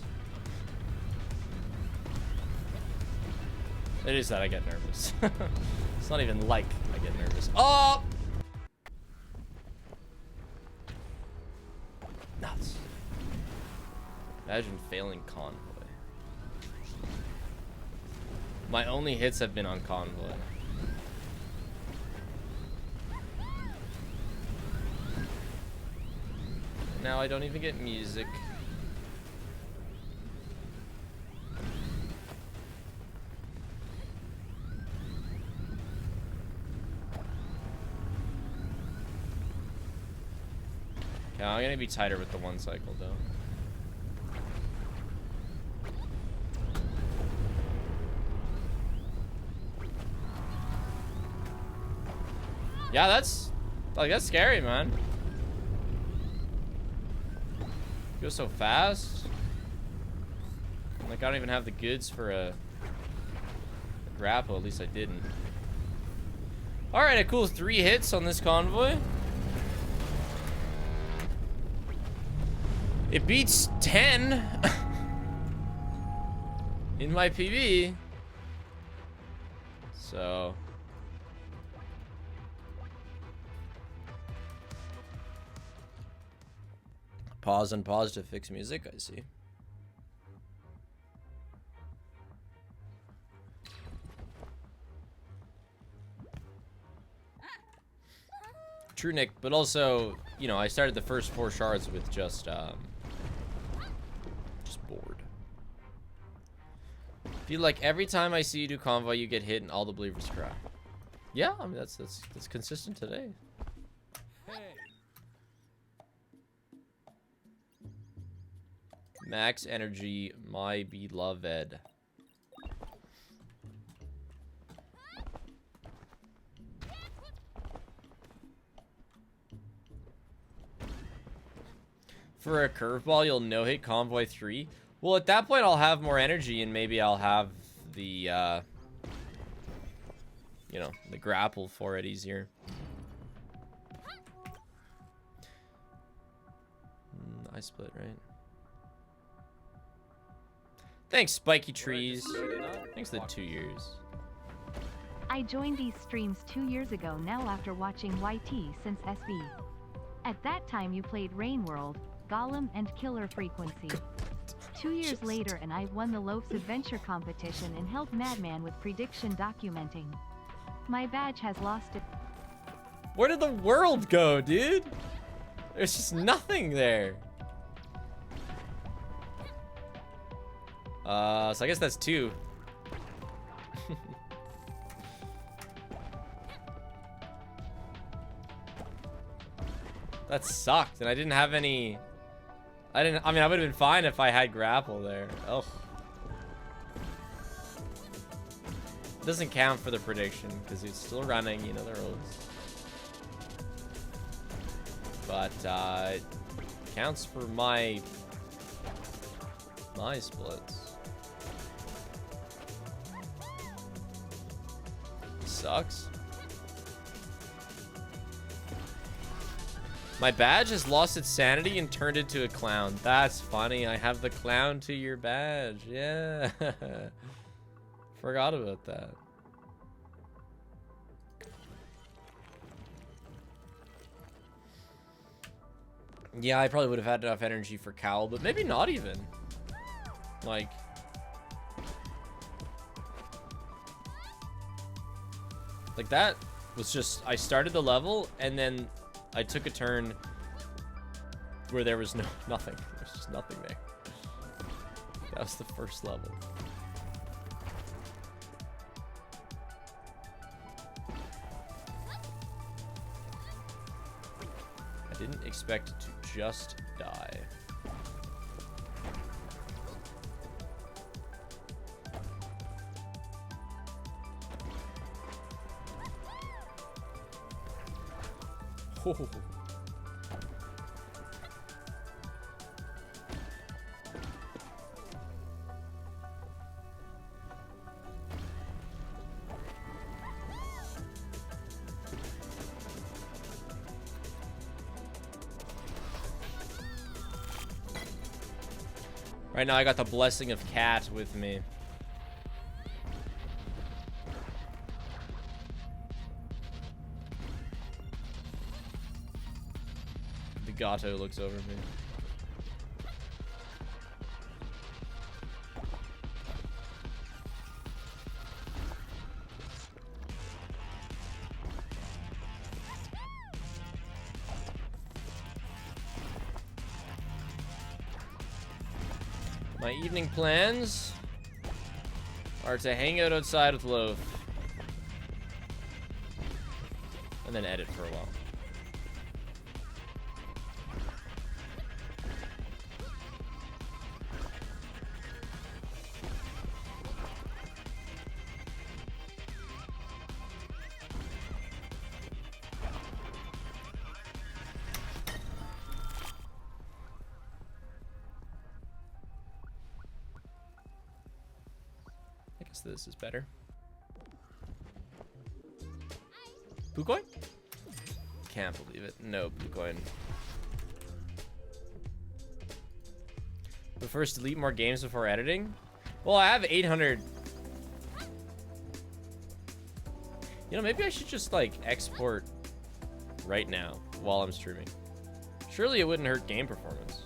It is that I get nervous. It's not even like I get nervous. Oh! Nuts. Imagine failing convoy. My only hits have been on convoy. Now I don't even get music. Okay, I'm gonna be tighter with the one cycle though. Yeah, that's scary, man. Goes so fast. Like I don't even have the goods for a grapple. At least I didn't. All right, a cool 3 hits on this convoy. It beats 10 in my PB. So. Pause and pause to fix music, I see. True, Nick, but also, you know, I started the first 4 shards with just bored. Feel like every time I see you do convoy, you get hit and all the believers cry. Yeah, I mean, that's consistent today. Max energy, my beloved. For a curveball, you'll no-hit convoy 3. Well, at that point, I'll have more energy, and maybe I'll have the, you know, the grapple for it easier. I split, right? Thanks, Spiky Trees. Thanks for the 2 years. I joined these streams 2 years ago now after watching YT since SB. At that time you played Rain World, Golem and Killer Frequency. 2 years later and I won the Loaf's Adventure competition and helped Madman with prediction documenting. My badge has lost it. Where did the world go, dude? There's just nothing there. So I guess that's 2. That sucked, and I didn't have any... I mean, I would have been fine if I had grapple there. Oh. It doesn't count for the prediction, because it's still running, you know the rules. But, it counts for my my splits. Sucks. My badge has lost its sanity and turned into a clown. That's funny. I have the clown to your badge. Yeah. Forgot about that. Yeah, I probably would have had enough energy for Cowl, but maybe not even. Like... Like that was just... I started the level, and then I took a turn where there was nothing. There's just nothing there. That was the first level. I didn't expect it to just die. Oh. Right now I got the blessing of Cat with me. The Gato looks over me. My evening plans are to hang out outside with Loaf and then edit for a while. This is better. Boocoin? Can't believe it. No Boocoin. But first, delete more games before editing? Well, I have 800. You know, maybe I should just, like, export right now while I'm streaming. Surely it wouldn't hurt game performance.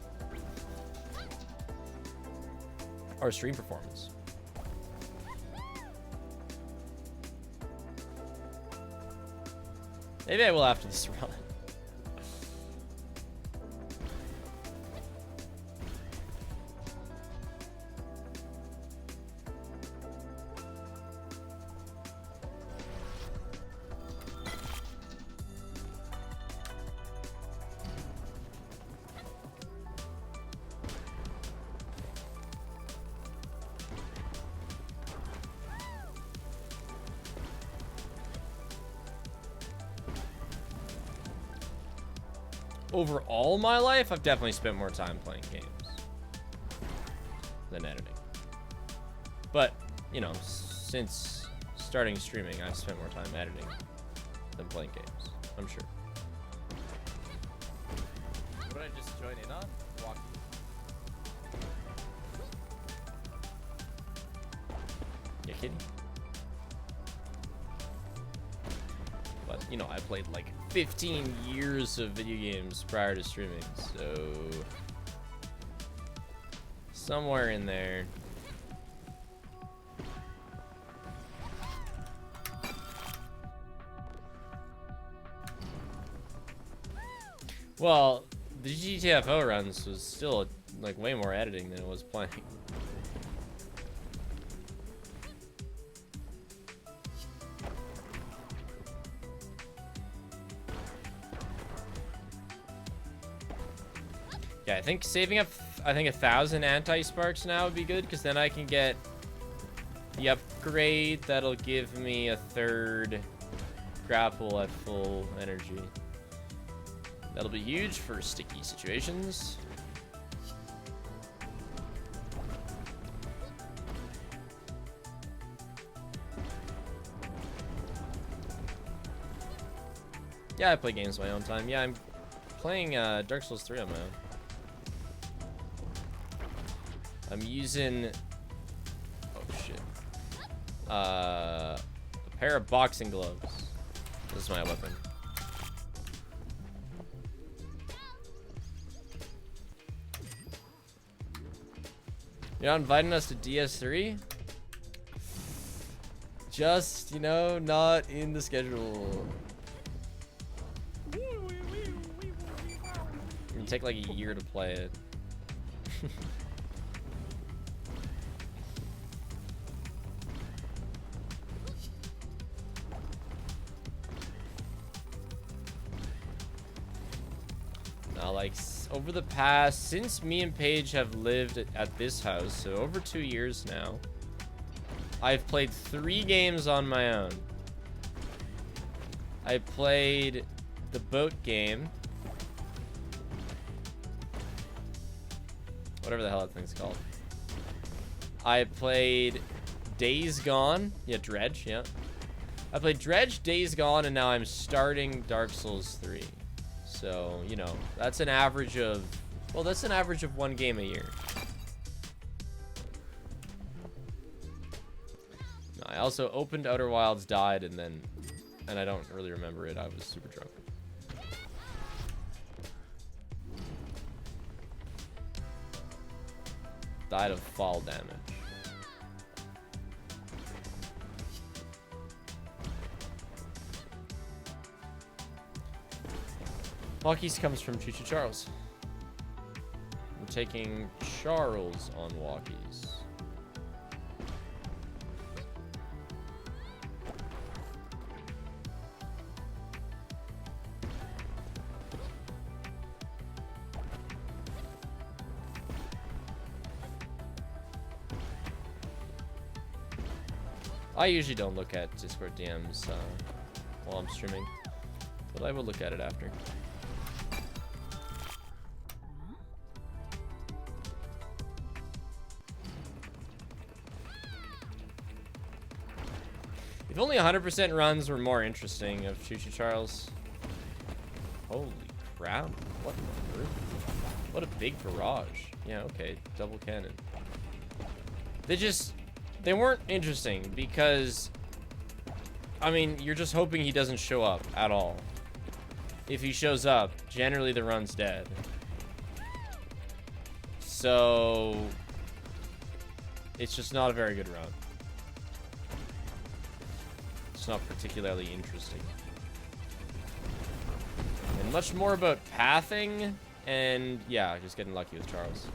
Or stream performance. Maybe I will after this run. Over all my life, I've definitely spent more time playing games than editing. But, you know, since starting streaming, I've spent more time editing than playing games, I'm sure. What did I just join in on? Walk. You kidding? But, you know, I played like 15 years of video games prior to streaming, so somewhere in there. Well, the GTFO runs was still like way more editing than it was playing. Yeah, I think saving up, I think 1,000 anti-sparks now would be good, because then I can get the upgrade that'll give me a third grapple at full energy. That'll be huge for sticky situations. Yeah, I play games my own time. Yeah, I'm playing Dark Souls 3 on my own. I'm using... Oh, shit. A pair of boxing gloves. This is my weapon. You're not inviting us to DS3? Just, you know, not in the schedule. It'll take like a year to play it. Now, like, over the past, since me and Paige have lived at this house, so over 2 years now, I've played 3 games on my own. I played the boat game. Whatever the hell that thing's called. I played Days Gone. Yeah, Dredge, yeah. I played Dredge, Days Gone, and now I'm starting Dark Souls 3. So, you know, that's an average of... Well, that's an average of 1 game a year. I also opened Outer Wilds, died, and then... And I don't really remember it. I was super drunk. Died of fall damage. Walkies comes from Choo Choo Charles. I'm taking Charles on walkies. I usually don't look at Discord DMs while I'm streaming, but I will look at it after. If only 100% runs were more interesting of Choo Choo Charles. Holy crap. What on earth? What a big barrage. Yeah, okay. Double cannon. They weren't interesting because, I mean, you're just hoping he doesn't show up at all. If he shows up, generally the run's dead. So, it's just not a very good run. It's not particularly interesting. And much more about pathing and, yeah, just getting lucky with Charles.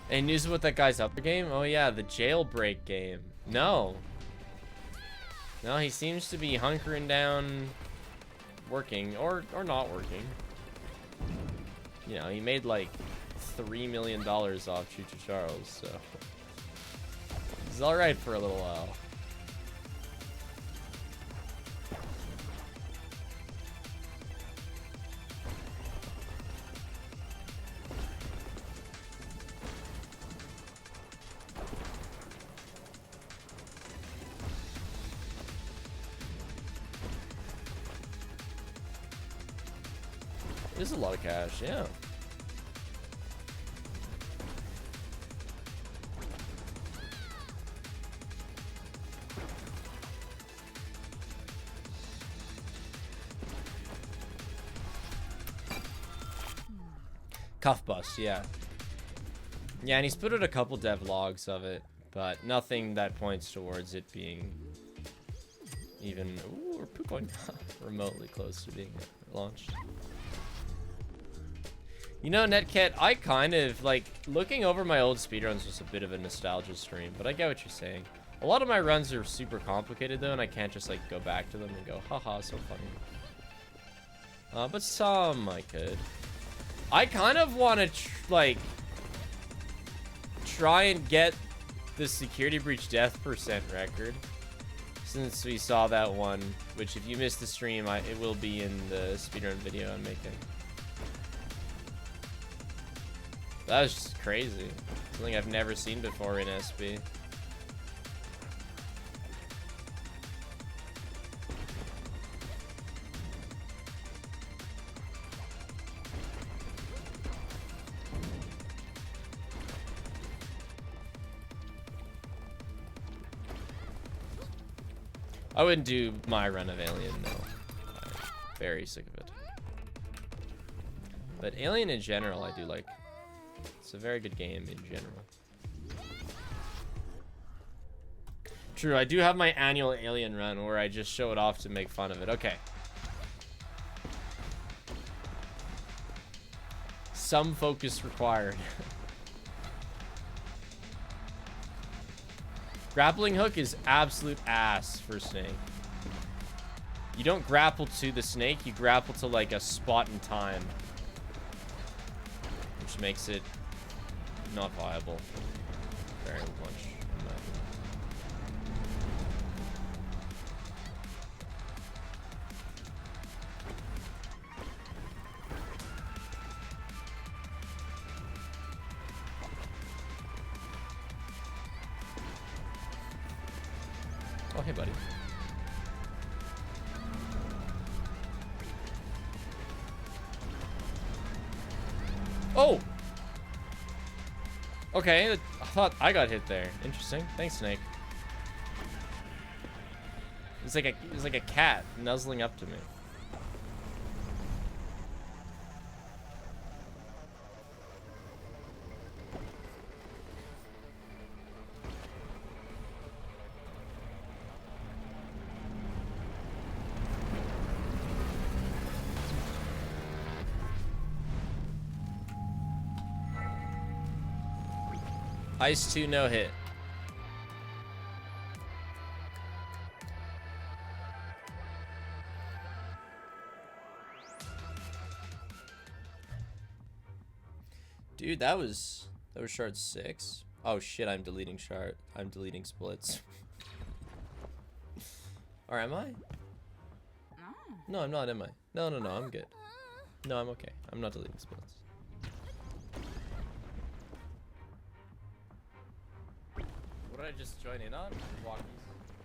Any news about that guy's upper game? Oh yeah, the jailbreak game. No. No, he seems to be hunkering down, working, or not working. You know, he made like $3 million off Choo Choo Charles, so he's alright for a little while. It is a lot of cash, yeah. Cuff bust, yeah. Yeah, and he's put out a couple devlogs of it, but nothing that points towards it being even or going remotely close to being launched. You know, Netcat, I kind of, like, looking over my old speedruns was a bit of a nostalgia stream, but I get what you're saying. A lot of my runs are super complicated, though, and I can't just, like, go back to them and go, haha, so funny. But some I could. I kind of want to, like, try and get the security breach death percent record. Since we saw that one, which if you missed the stream, it will be in the speedrun video I'm making. That was just crazy. Something I've never seen before in SB. I wouldn't do my run of Alien, no. I'm very sick of it. But Alien in general, I do like. It's a very good game in general. True, I do have my annual Alien run where I just show it off to make fun of it. Okay. Some focus required. Grappling hook is absolute ass for Snake. You don't grapple to the snake, you grapple to like a spot in time. Which makes it not viable very much. Oh, hey, buddy. Oh! Okay, I thought I got hit there. Interesting. Thanks, Snake. It's like a cat nuzzling up to me. Ice 2 no hit. Dude, that was shard 6. Oh shit, I'm deleting shard. I'm deleting splits. Or am I? No, I'm not, am I? No, I'm good. No, I'm okay. I'm not deleting splits. What did I just join in on? Walkies.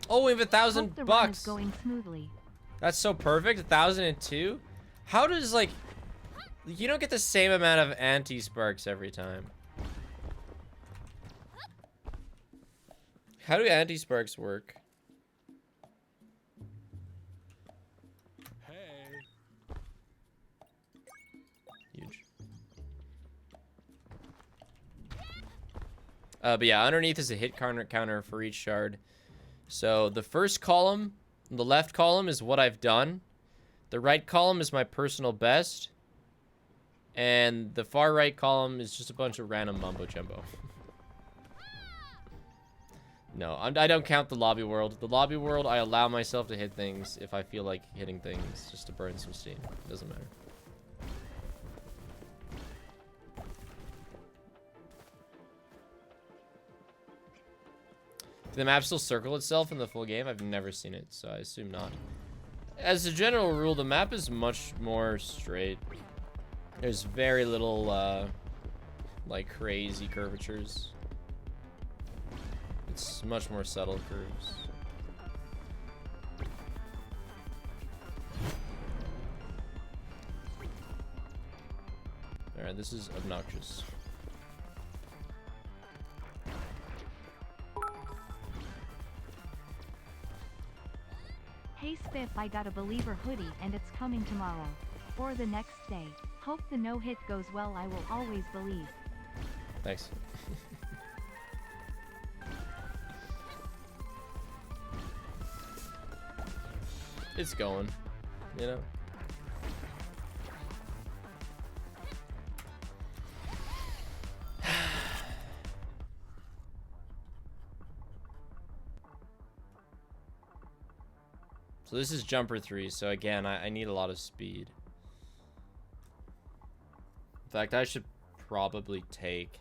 Oh, we have $1,000 Hope the run is bucks. going smoothly. That's so perfect. 1,002. How does like you don't get the same amount of anti-sparks every time? How do anti-sparks work? Hey. Huge. But yeah, underneath is a hit counter for each shard. So the first column, the left column is what I've done. The right column is my personal best. And the far right column is just a bunch of random mumbo jumbo. No, I don't count the lobby world. The lobby world, I allow myself to hit things if I feel like hitting things just to burn some steam. Doesn't matter. Did the map still circle itself in the full game? I've never seen it, so I assume not. As a general rule, the map is much more straight. There's very little, like, crazy curvatures. It's much more subtle curves. Alright, this is obnoxious. Hey Spiff, I got a Believer hoodie and it's coming tomorrow. Or the next day. Hope the no-hit goes well, I will always believe. Thanks. It's going, you know? So this is jumper 3, so again, I need a lot of speed. In fact, I should probably take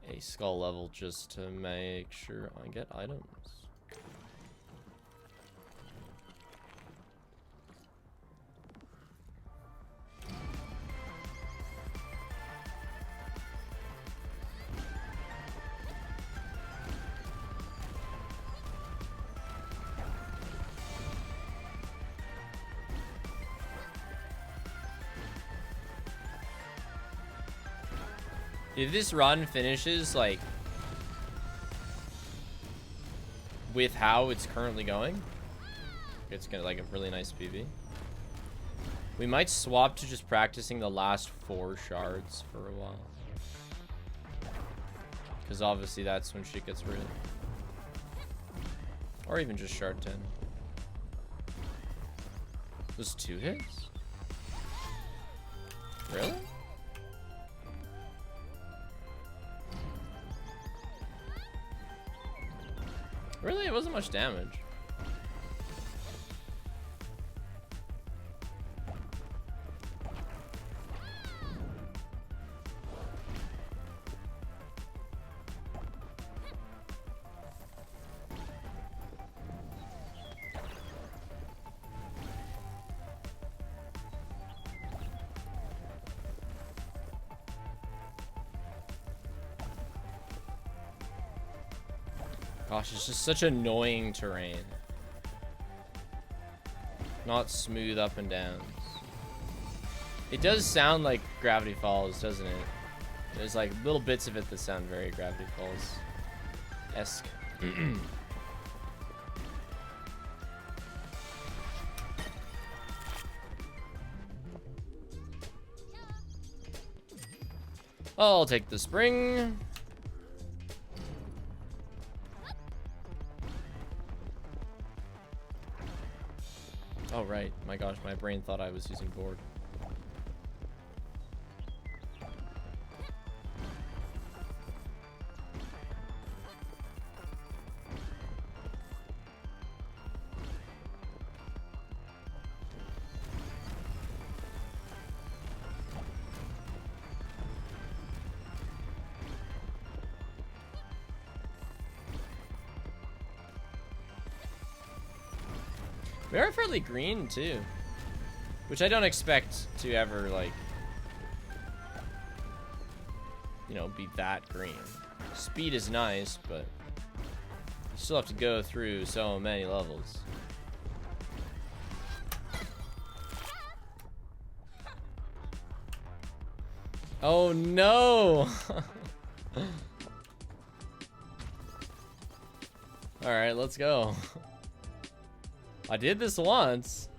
a skull level just to make sure I get items. If this run finishes, like, with how it's currently going, it's gonna, like, a really nice PV. We might swap to just practicing the last 4 shards for a while. Because obviously that's when shit gets real. Or even just shard 10. Those 2 hits? Really? Really? It wasn't much damage. Gosh, it's just such annoying terrain. Not smooth up and downs. It does sound like Gravity Falls, doesn't it? There's like little bits of it that sound very Gravity Falls-esque. I'll take the spring. Oh, right. My gosh, my brain thought I was using board. We are fairly green too, which I don't expect to ever, like, you know, be that green. Speed is nice, but you still have to go through so many levels. Oh no! Alright, let's go. I did this once.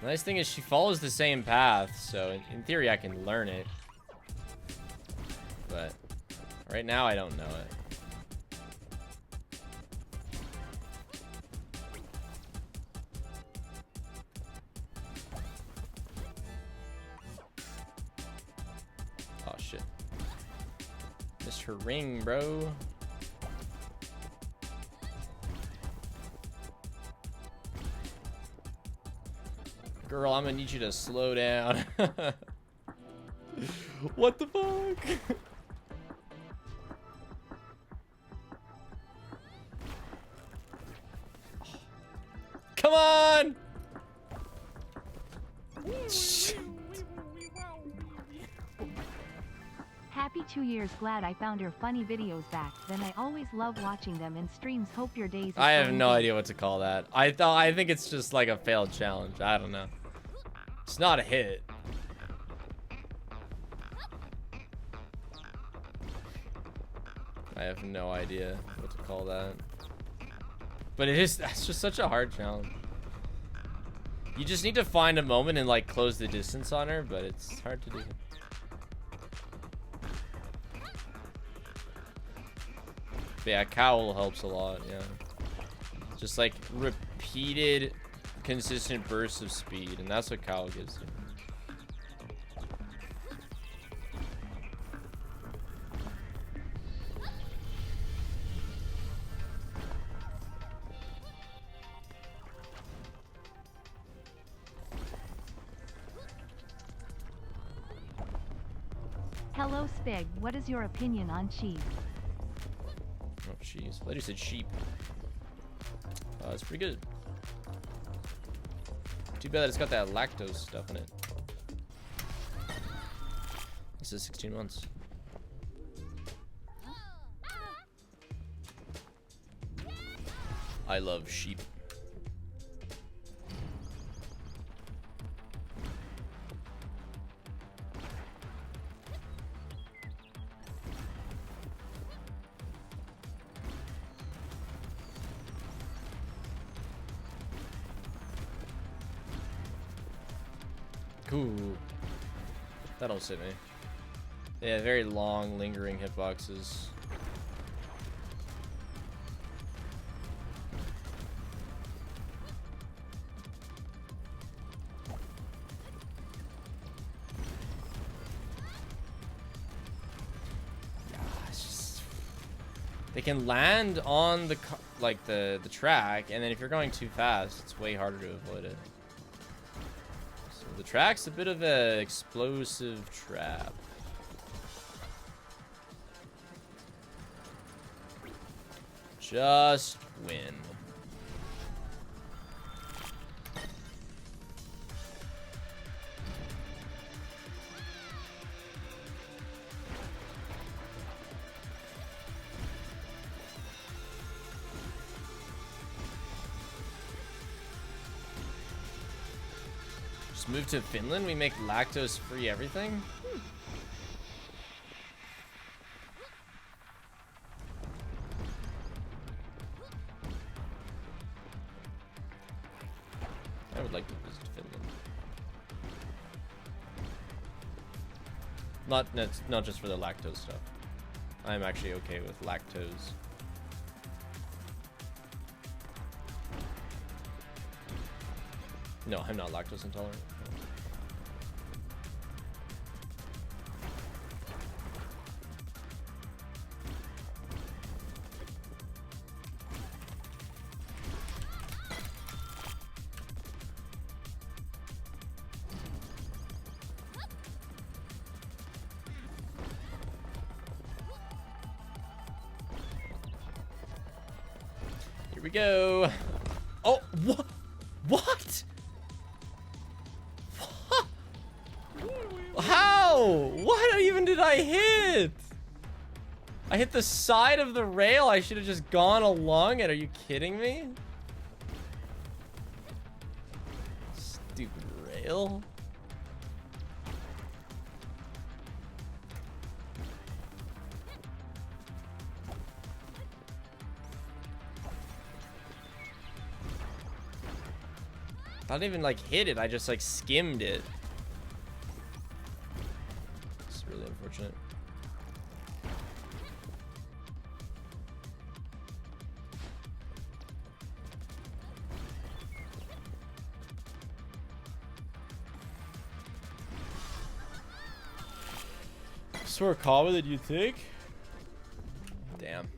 The nice thing is she follows the same path, so in theory I can learn it. But right now I don't know it. Oh shit. Missed her ring, bro. Girl, I'm gonna need you to slow down. What the fuck? Come on! Happy 2 years, glad I found your funny videos back. Then I always love watching them in streams. Hope your days. I have no idea what to call that. I think it's just like a failed challenge. I don't know. It's not a hit. I have no idea what to call that. But that's just such a hard challenge. You just need to find a moment and like close the distance on her, but it's hard to do. But yeah, cowl helps a lot, yeah. Just like repeated, consistent bursts of speed, and that's what cowl gives you. Hello Spig, what is your opinion on cheese? Oh, jeez. I thought you said sheep. It's pretty good. Too bad that it's got that lactose stuff in it. This is 16 months. I love sheep. Ooh. That'll sit me. Yeah, very long, lingering hitboxes. They can land on the the track, and then if you're going too fast, it's way harder to avoid it. So the track's a bit of an explosive trap. Just win. Just move to Finland, we make lactose-free everything? I would like to visit Finland. Not just for the lactose stuff. I'm actually okay with lactose. No, I'm not lactose intolerant. Here we go. Oh, what? What? How? What even did I hit? I hit the side of the rail. I should have just gone along it. Are you kidding me? Stupid rail. I didn't even like hit it. I just like skimmed it. It's really unfortunate. Sort of combo that you think? Damn.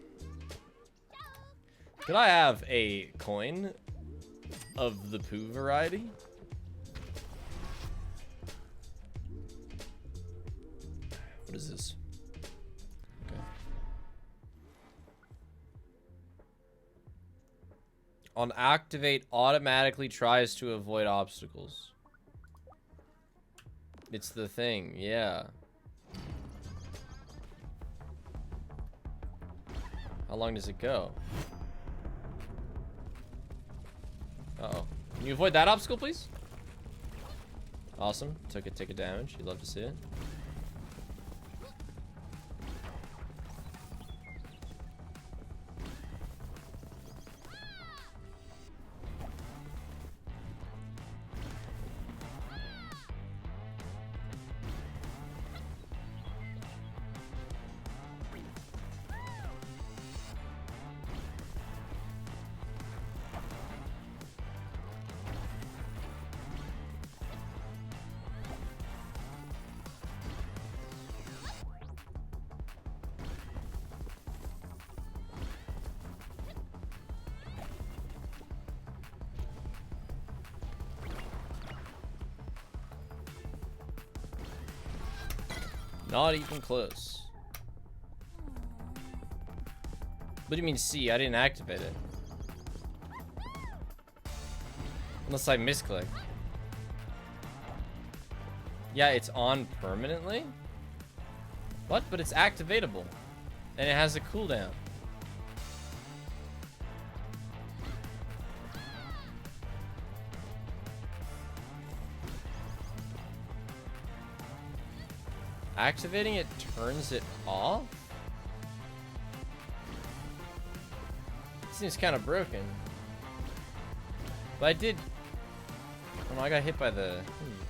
Could I have a coin of the poo variety? What is this? Okay. On activate, automatically tries to avoid obstacles. It's the thing, yeah. How long does it go? Uh-oh. Can you avoid that obstacle, please? Awesome. Took a tick of damage. You'd love to see it. Not even close. What do you mean C? I didn't activate it. Unless I misclicked. Yeah, it's on permanently? What? But it's activatable. And it has a cooldown. Activating it turns it off? Seems kind of broken. But I did... Oh no, I got hit by the...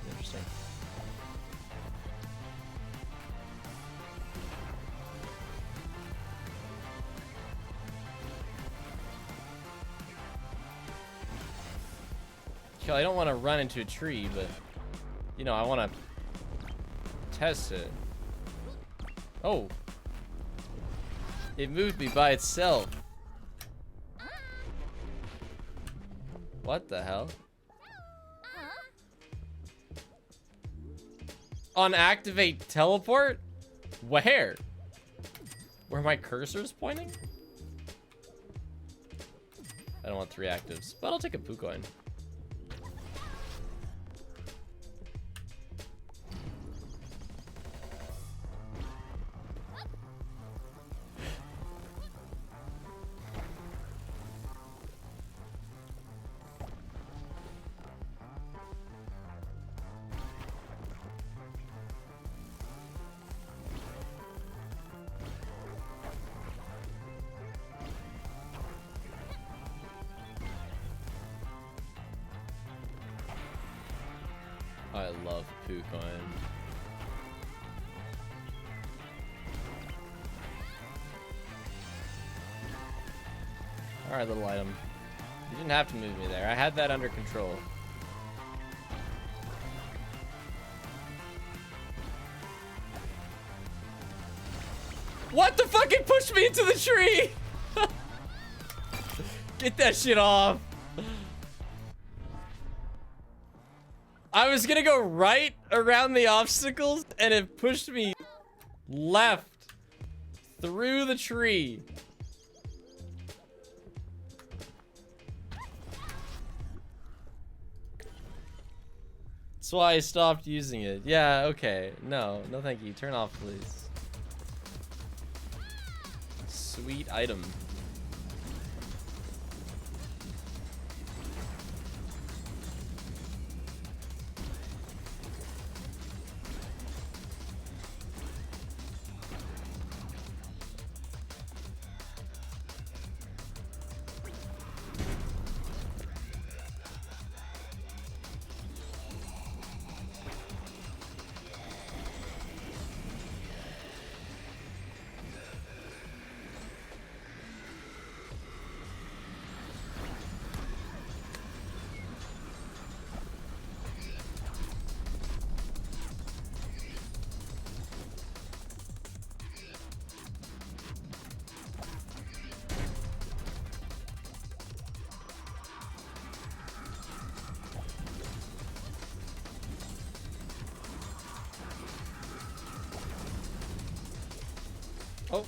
interesting. I don't want to run into a tree, but... You know, I want to... test it. Oh. It moved me by itself. What the hell? On activate teleport? Where? Where my cursor's pointing? I don't want 3 actives, but I'll take a poo coin. I love poo coin. Alright, little item. You didn't have to move me there. I had that under control. What the fuck? It pushed me into the tree! Get that shit off. I was gonna go right around the obstacles and it pushed me left through the tree. That's why I stopped using it. Yeah, okay. No thank you. Turn off, please. Sweet item. Oh.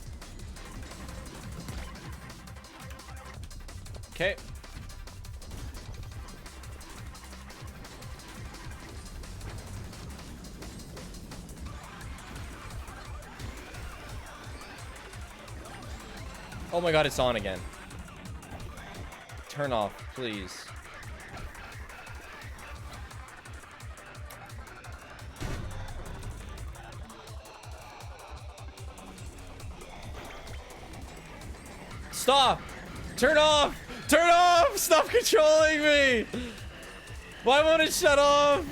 Okay. Oh my god, it's on again. Turn off, please. Stop! Turn off! Turn off! Stop controlling me! Why won't it shut off?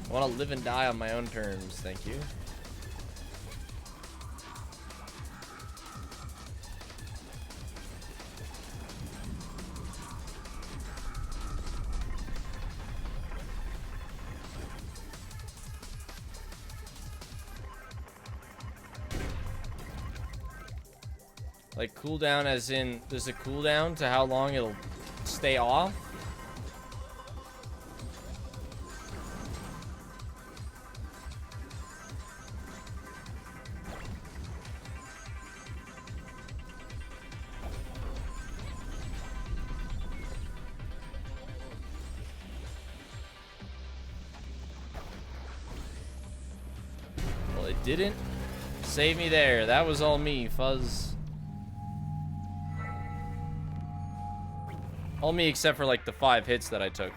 I want to live and die on my own terms, thank you. Like cooldown as in, there's a cooldown to how long it'll stay off? Well, it didn't save me there. That was all me, Fuzz. All me except for like the 5 hits that I took.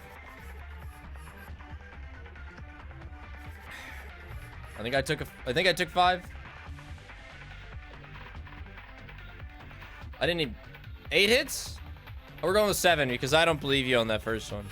I think I took 5. I didn't need 8 hits? Oh, we're going with 7 because I don't believe you on that first one.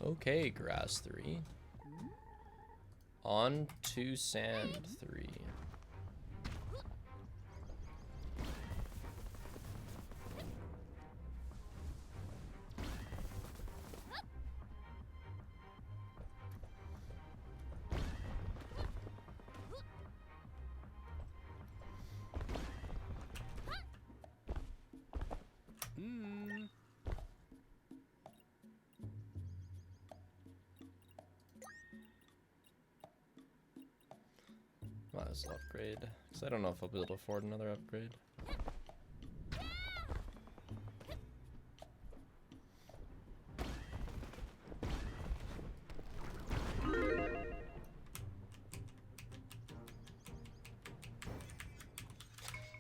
Okay, grass 3. On to sand 3. Might as well upgrade, because I don't know if I'll be able to afford another upgrade.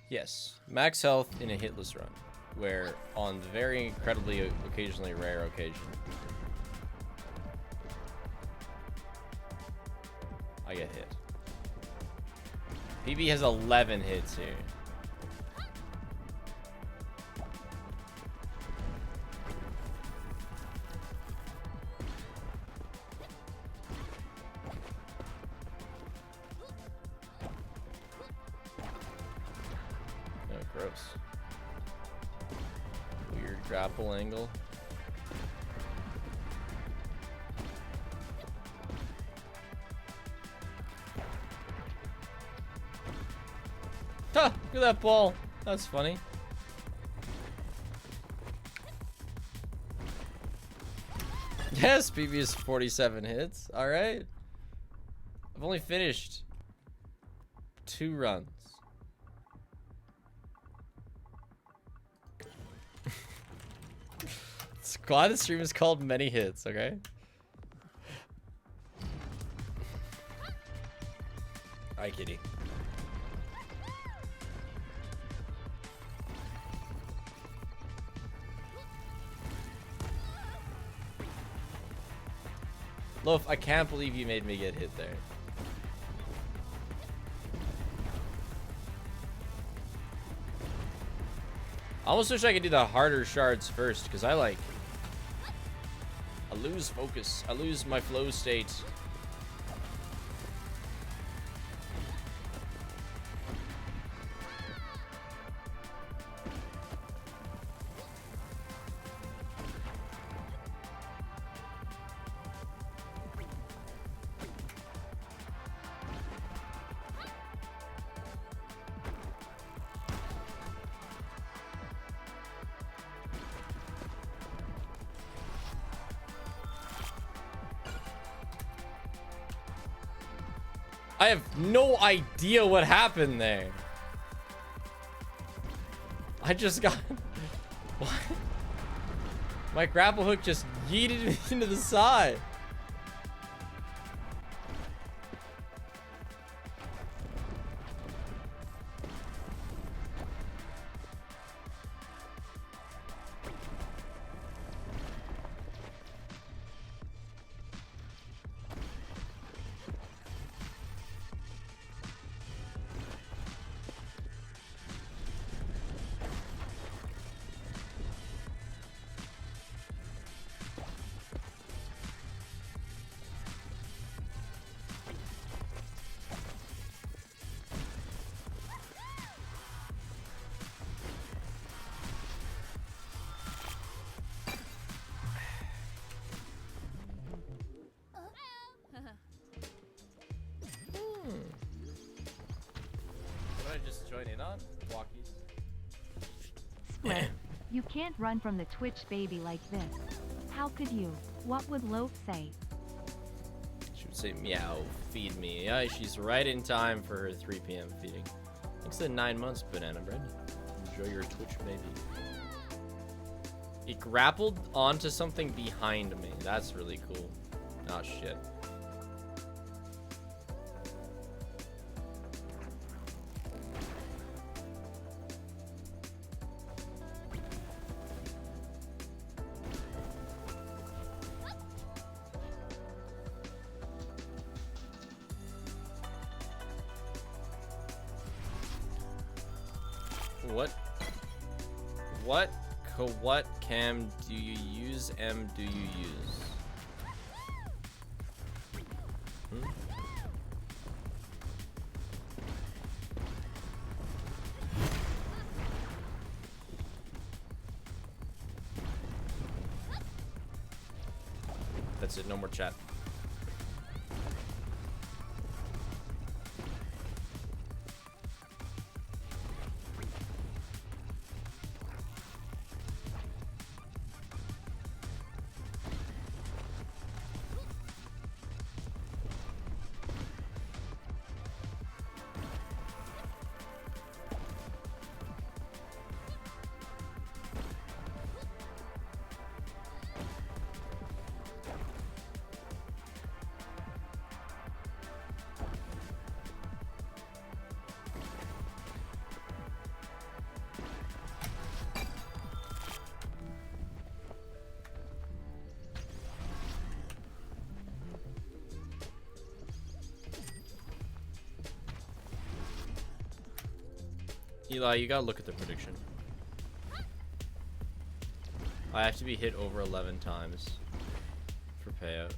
Yes, max health in a hitless run, where on the very incredibly occasionally rare occasion, I get hit. PB has 11 hits here. Oh, gross. Weird grapple angle. Huh, look at that ball. That's funny. Yes, PB is 47 hits. All right. I've only finished 2 runs. It's glad the stream is called Many Hits, okay? Hi, kitty. Loaf, I can't believe you made me get hit there. I almost wish I could do the harder shards first, because I lose focus. I lose my flow state. I have no idea what happened there. I just got... What? My grapple hook just yeeted me into the side. just join in on? Walkies. Split. You can't run from the Twitch baby like this. How could you? What would Loaf say? She would say, meow, feed me. Yeah, she's right in time for her 3 p.m. feeding. Thanks to 9 months, Banana Bread. Enjoy your Twitch baby. It grappled onto something behind me. That's really cool. Oh, shit. What cam do you use? M do you use? That's it, no more chat. Eli, you gotta look at the prediction. I have to be hit over 11 times for payout.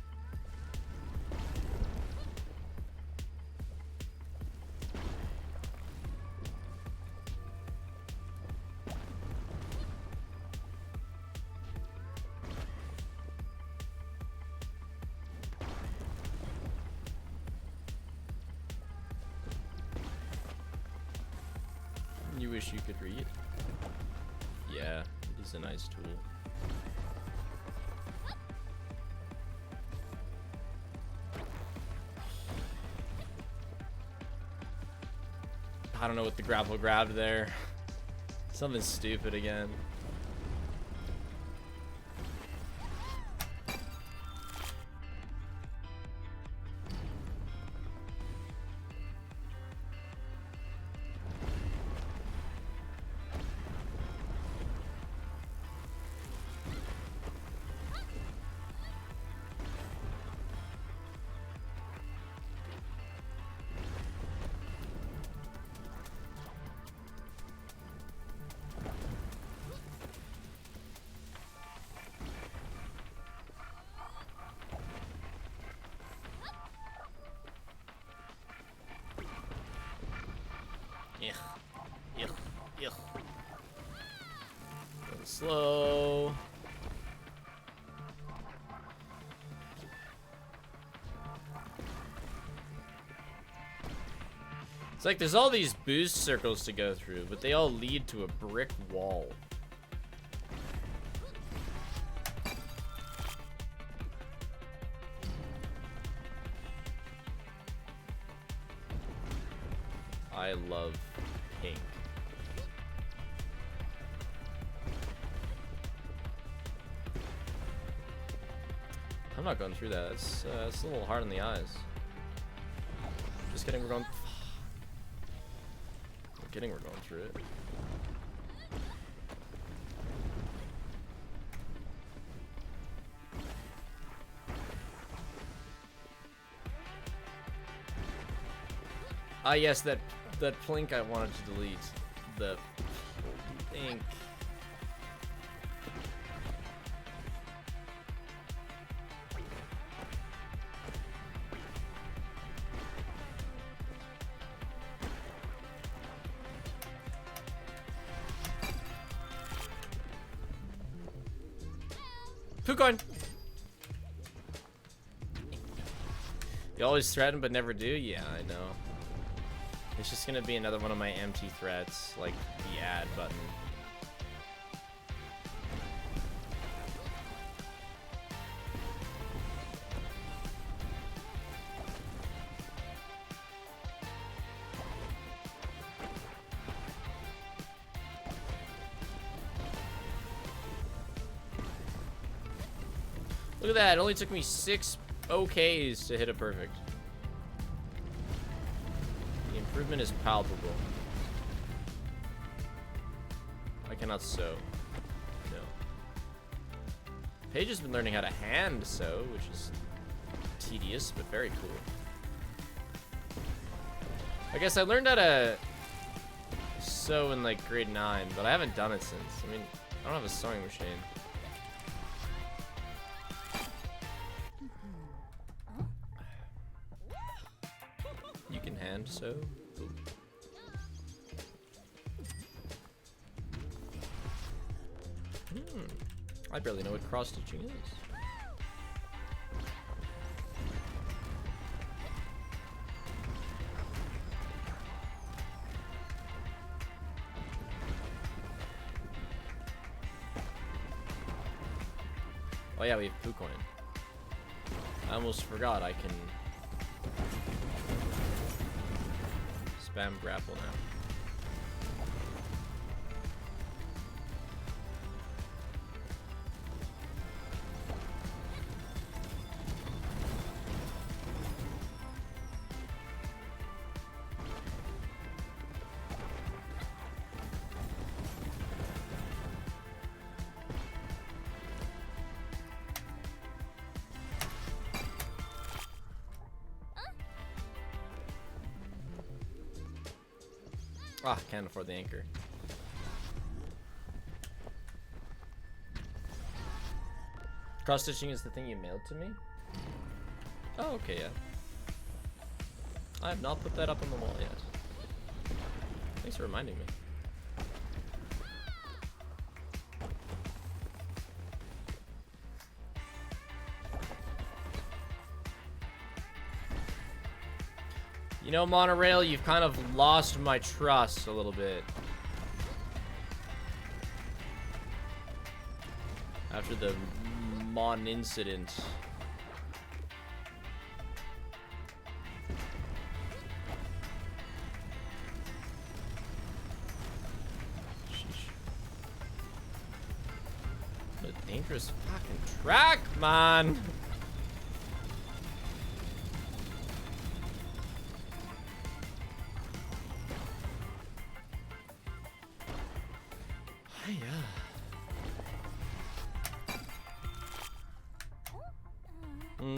You wish you could read? Yeah, it is a nice tool. I don't know what the grapple grabbed there. Something stupid again. Slow. It's like there's all these boost circles to go through, but they all lead to a brick wall. I love pink. I'm not going through that. It's a little hard on the eyes. Just kidding, we're going through it. Ah, yes, that plink I wanted to delete. The ink. Pucoin! You always threaten but never do? Yeah, I know. It's just gonna be another one of my empty threats, like the add button. Look at that, it only took me 6 OKs to hit a perfect. The improvement is palpable. I cannot sew. No. Paige has been learning how to hand sew, which is tedious, but very cool. I guess I learned how to sew in like grade 9, but I haven't done it since. I mean, I don't have a sewing machine. You can hand sew. Ooh. I barely know what cross stitching is. Oh yeah, we have Poo Coin. I almost forgot I can spam grapple now. Ah, can't afford the anchor. Cross stitching is the thing you mailed to me? Oh, okay, yeah. I have not put that up on the wall yet. Thanks for reminding me. You know, Monorail, you've kind of lost my trust a little bit. After the Mon incident. Sheesh. What a dangerous fucking track, man!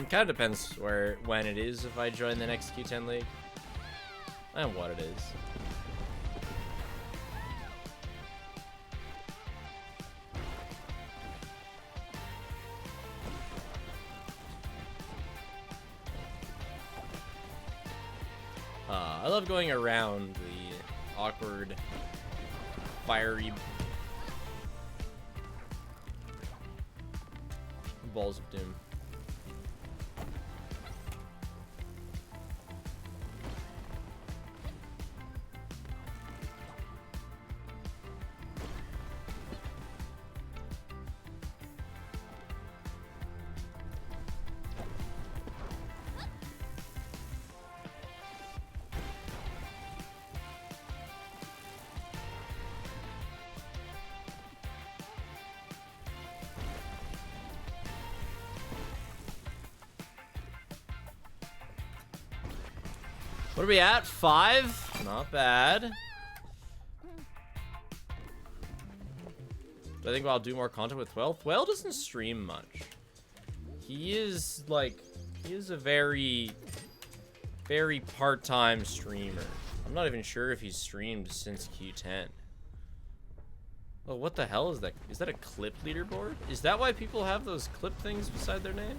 Kind of depends when it is if I join the next Q10 league and what it is. I love going around the awkward, fiery balls of doom. What are we at? 5? Not bad. Do I think I'll do more content with Twelve? Twelve doesn't stream much. He is a very, very part-time streamer. I'm not even sure if he's streamed since Q10. Oh, what the hell is that? Is that a clip leaderboard? Is that why people have those clip things beside their name?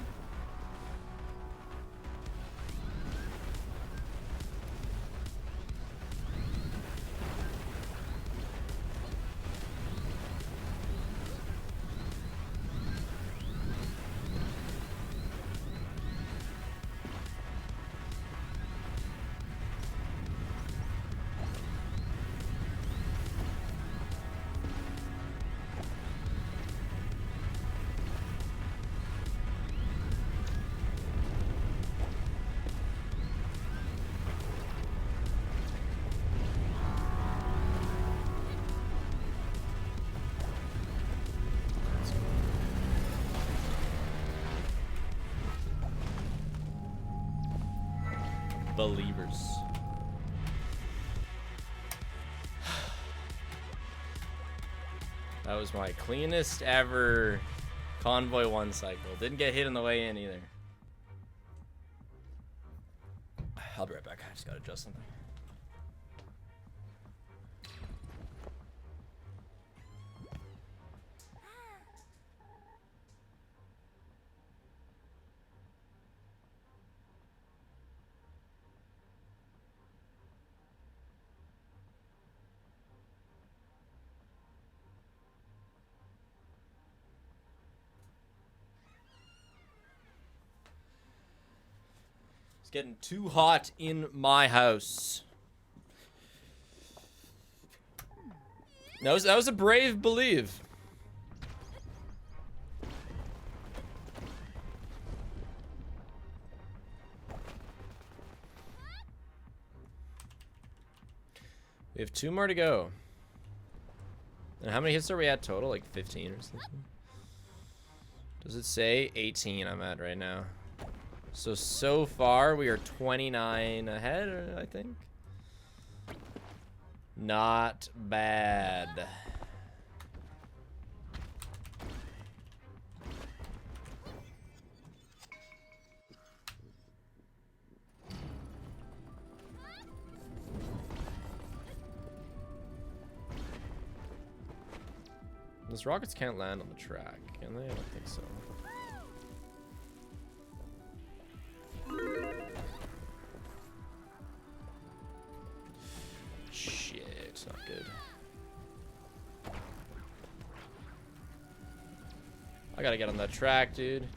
believers. That was my cleanest ever Convoy 1 cycle. Didn't get hit on the way in either. I'll be right back. I just gotta adjust something. It's getting too hot in my house. That was a brave believe. We have 2 more to go. And how many hits are we at total? Like 15 or something? Does it say 18 I'm at right now? So far we are 29 ahead, I think. Not bad. Those rockets can't land on the track, can they? I don't think so. Shit, it's not good. I gotta get on that track, dude.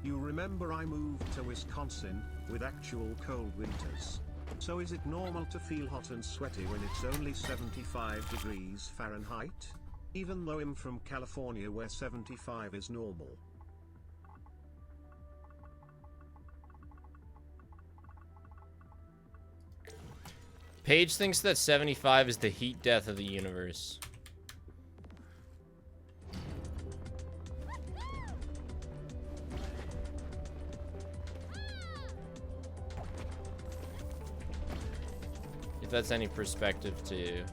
You remember I moved to Wisconsin, with actual cold winters. So is it normal to feel hot and sweaty when it's only 75 degrees Fahrenheit? Even though I'm from California where 75 is normal. Paige thinks that 75 is the heat death of the universe. If that's any perspective to you.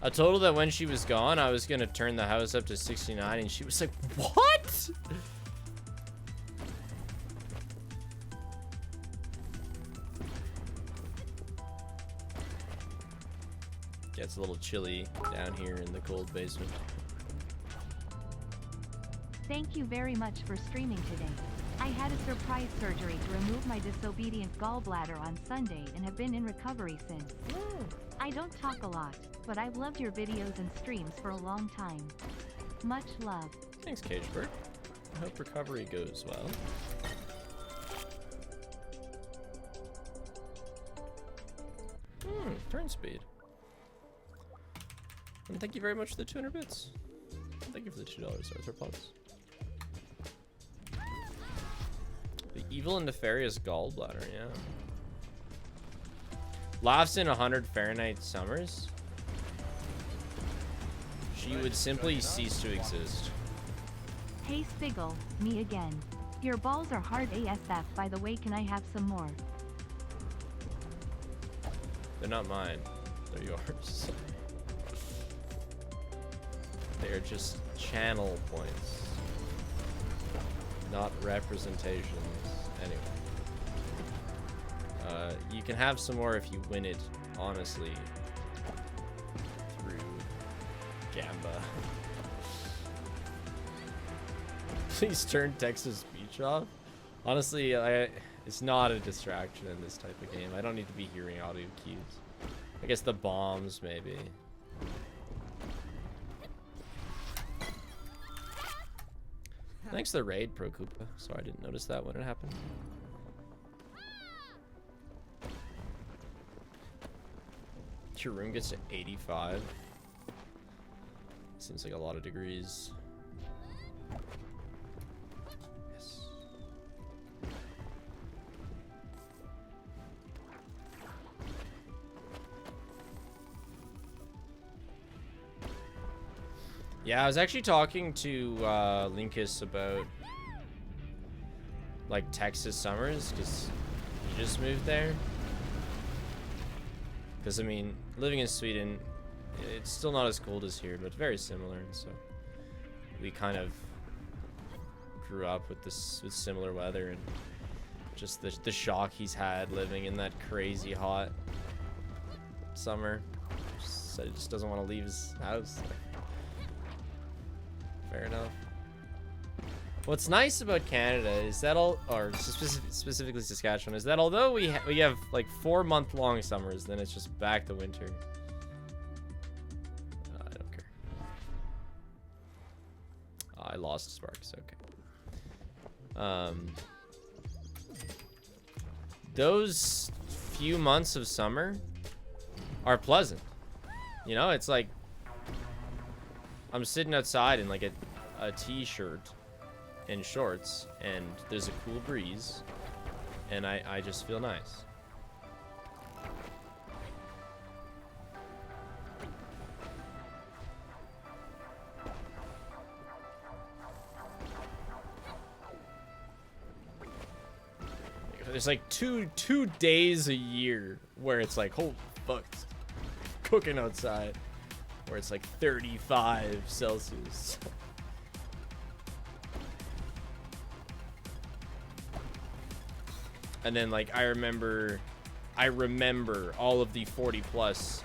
I told her that when she was gone, I was gonna turn the house up to 69, and she was like, what? Gets a little chilly down here in the cold basement. Thank you very much for streaming today. I had a surprise surgery to remove my disobedient gallbladder on Sunday and have been in recovery since. I don't talk a lot, but I've loved your videos and streams for a long time. Much love. Thanks, Cagebird. I hope recovery goes well. Turn speed. And thank you very much for the 200 bits. Thank you for the $2 arthropods. The evil and nefarious gallbladder, yeah. Laughs in 100 Fahrenheit summers. She would simply cease to exist. Hey Spiggle, me again. Your balls are hard ASF, by the way, can I have some more? They're not mine. They're yours. They are just channel points. Not representations. Anyway. You can have some more if you win it, honestly. Through Gamba. Please turn text-to-speech off. Honestly, it's not a distraction in this type of game. I don't need to be hearing audio cues. I guess the bombs, maybe. Thanks to the raid, Pro Koopa. Sorry, I didn't notice that when it happened. Your room gets to 85. Seems like a lot of degrees. Yes. Yeah, I was actually talking to Linkus about like Texas summers because he just moved there. Because I mean, living in Sweden, it's still not as cold as here, but very similar. And so we kind of grew up with similar weather and just the shock he's had living in that crazy hot summer. So he just doesn't want to leave his house. Fair enough. What's nice about Canada is that specifically Saskatchewan, is that although we have like 4-month-long summers, then it's just back to winter. I don't care. I lost Sparks. Okay. Those few months of summer are pleasant. You know, it's like I'm sitting outside in like a t-shirt and shorts, and there's a cool breeze, and I just feel nice. There's like two days a year where it's like, holy fuck, it's cooking outside, where it's like 35 Celsius. And then like I remember all of the 40+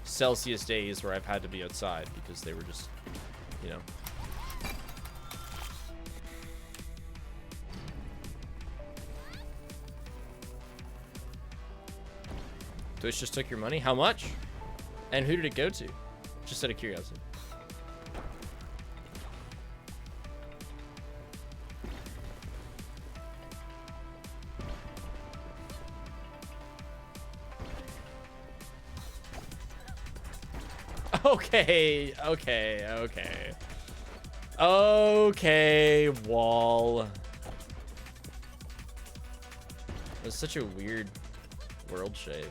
Celsius days where I've had to be outside because they were just, you know. Twitch just took your money? How much? And who did it go to? Just out of curiosity. Okay, wall. That's such a weird world shape.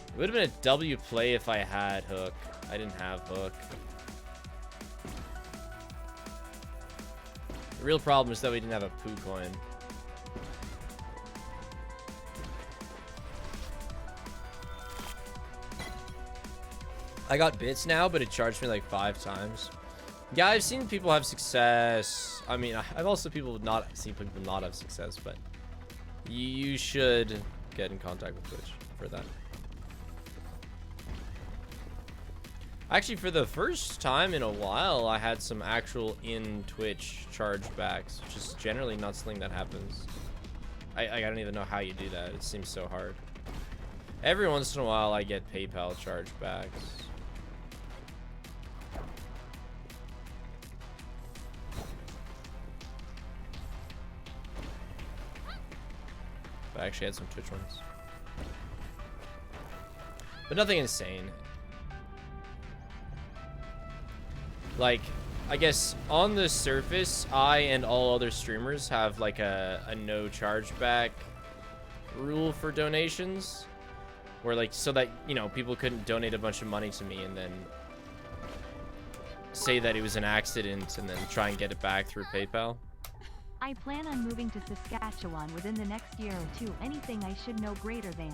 It would have been a W play if I had hook. I didn't have hook. The real problem is that we didn't have a poo coin. I got bits now, but it charged me like 5 times. Yeah, I've seen people have success. I mean, I've also seen people not have success, but you should get in contact with Twitch for that. Actually, for the first time in a while, I had some actual in-Twitch chargebacks, which is generally not something that happens. I don't even know how you do that. It seems so hard. Every once in a while, I get PayPal chargebacks. But I actually had some Twitch ones. But nothing insane. Like, I guess on the surface, I and all other streamers have like a no chargeback rule for donations, where like, so that, you know, people couldn't donate a bunch of money to me and then say that it was an accident and then try and get it back through PayPal. I plan on moving to Saskatchewan within the next year or two. Anything I should know greater than.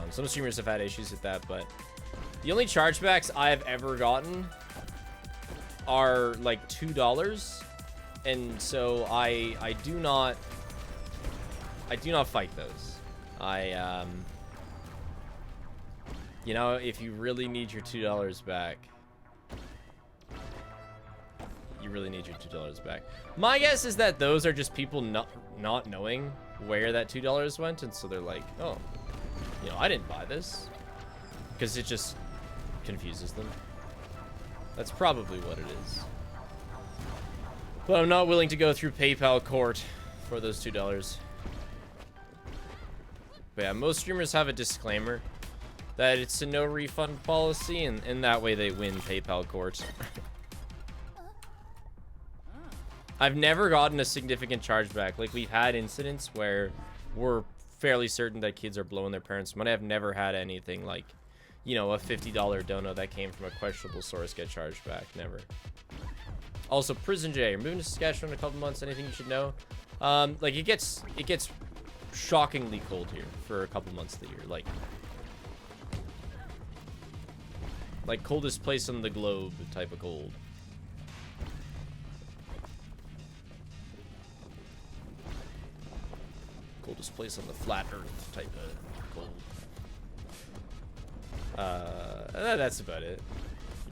Some streamers have had issues with that, but the only chargebacks I've ever gotten are like $2, and so I do not fight those. You know, if you really need your $2 back, you really need your $2 back. My guess is that those are just people not knowing where that $2 went, and so they're like, oh, you know, I didn't buy this, because it just confuses them. That's probably what it is. But I'm not willing to go through PayPal court for those $2. But yeah, most streamers have a disclaimer that it's a no refund policy, and that way they win PayPal court. I've never gotten a significant chargeback. Like, we've had incidents where we're fairly certain that kids are blowing their parents' money. I've never had anything like, you know, a $50 dono that came from a questionable source get charged back. Never. Also, Prison J, you're moving to Saskatchewan in a couple months. Anything you should know? Like, it gets shockingly cold here for a couple months of the year. Like coldest place on the globe type of cold. Coldest place on the flat earth type of cold. That's about it.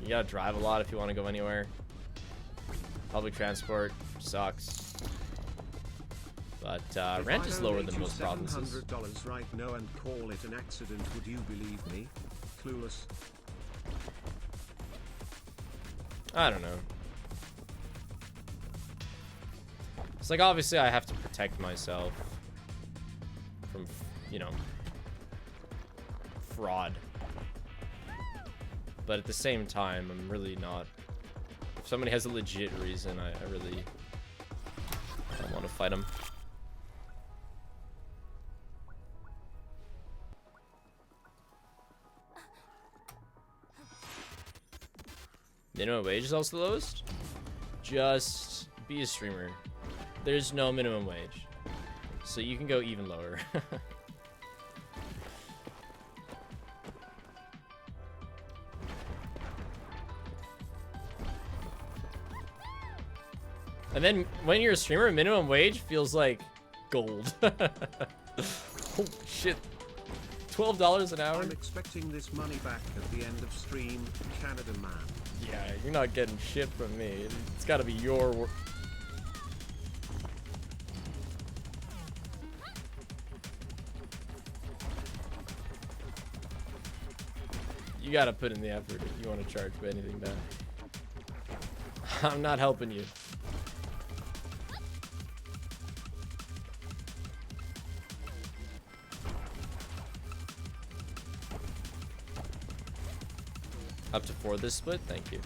You gotta drive a lot if you want to go anywhere. Public transport sucks. But rent is lower than most provinces. $700 right now and call it an accident. Would you believe me? Clueless. I don't know. It's like, obviously I have to protect myself from, you know, fraud. But at the same time, I'm really not. If somebody has a legit reason, I really don't want to fight them. Minimum wage is also the lowest? Just be a streamer. There's no minimum wage. So you can go even lower. And then when you're a streamer, minimum wage feels like gold. Holy shit. $12 an hour? I'm expecting this money back at the end of stream, Canada man. Yeah, you're not getting shit from me. It's gotta be your work. You gotta put in the effort if you want to charge for anything back. I'm not helping you. Up to 4 this split, thank you.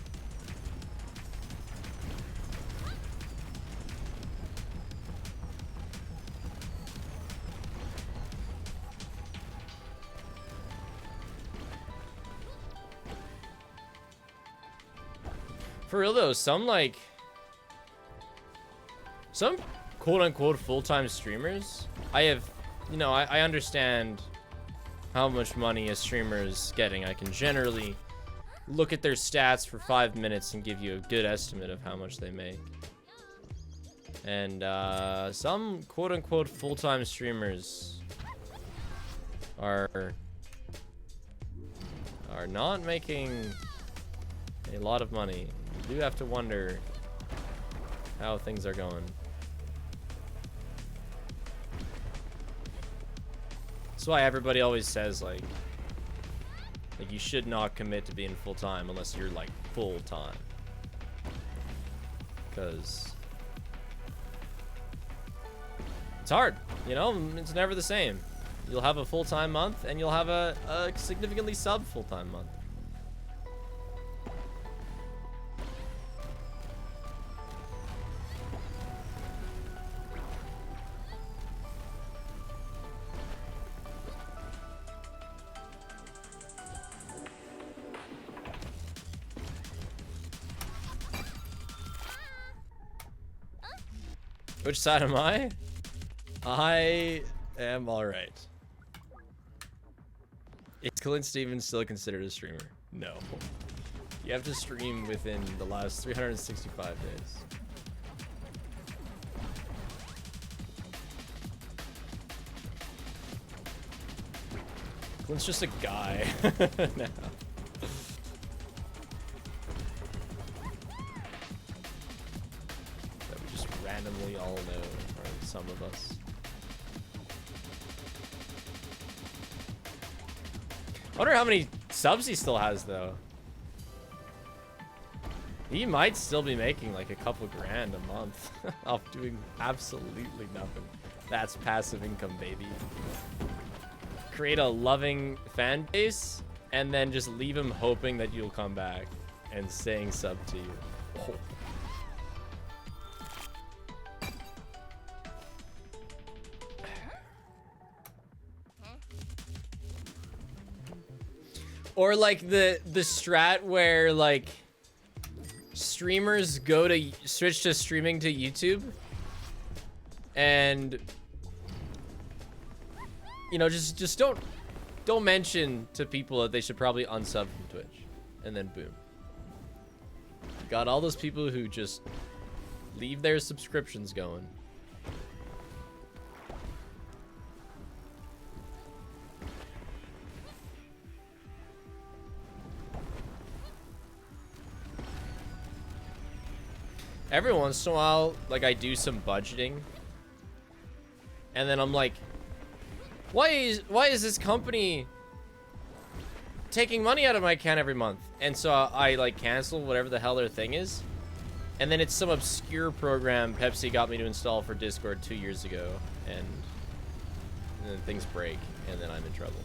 For real though, some quote-unquote full-time streamers, I understand how much money a streamer is getting. I can generally look at their stats for 5 minutes and give you a good estimate of how much they make. And some quote-unquote full-time streamers are not making a lot of money. You do have to wonder how things are going. That's why everybody always says like you should not commit to being full-time unless you're like full-time. Because it's hard, you know, it's never the same. You'll have a full-time month and you'll have a significantly sub-full-time month. Which side am I? I am alright. Is Clint Stevens still considered a streamer? No. You have to stream within the last 365 days. Clint's just a guy now. Randomly all know, or some of us. I wonder how many subs he still has though. He might still be making like a couple grand a month off doing absolutely nothing. That's passive income, baby. Create a loving fan base and then just leave him hoping that you'll come back and saying sub to you. Oh. Or like the strat where like streamers go to switch to streaming to YouTube and you know just don't mention to people that they should probably unsub from Twitch, and then boom, got all those people who just leave their subscriptions going. Every once in a while, like, I do some budgeting, and then I'm like, why is this company taking money out of my account every month? And so I like cancel whatever the hell their thing is, and then it's some obscure program Pepsi got me to install for Discord 2 years ago, and then things break, and then I'm in trouble.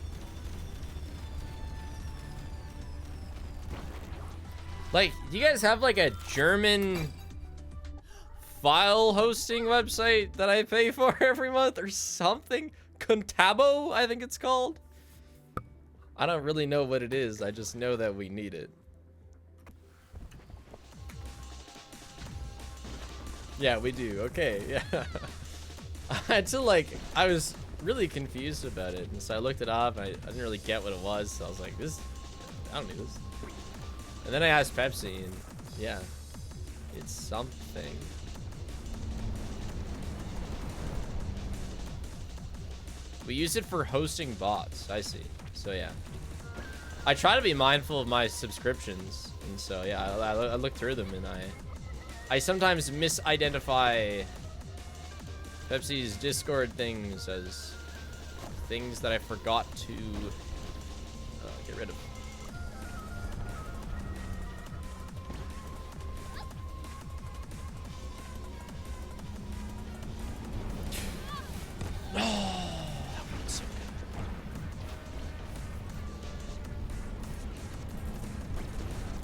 Like, do you guys have like a German file hosting website that I pay for every month or something? Contabo, I think it's called. I don't really know what it is. I just know that we need it. Yeah, we do. Okay, yeah. I had to like, I was really confused about it, and so I looked it up. I didn't really get what it was, so I was like, I don't need this. And then I asked Pepsi, and yeah, it's something. We use it for hosting bots. I see. So yeah, I try to be mindful of my subscriptions, and so yeah, I look through them, and I sometimes misidentify Pepsi's Discord things as things that I forgot to get rid of.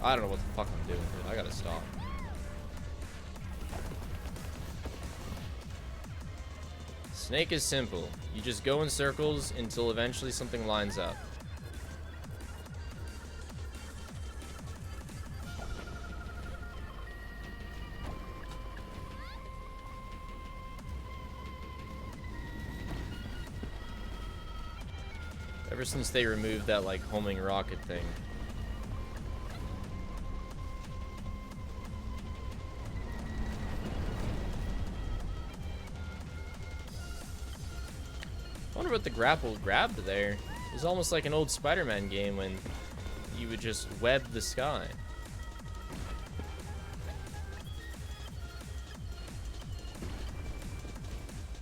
I don't know what the fuck I'm doing, dude. I gotta stop. Snake is simple. You just go in circles until eventually something lines up. Ever since they removed that, like, homing rocket thing. I wonder what the grapple grabbed there. It was almost like an old Spider-Man game when you would just web the sky.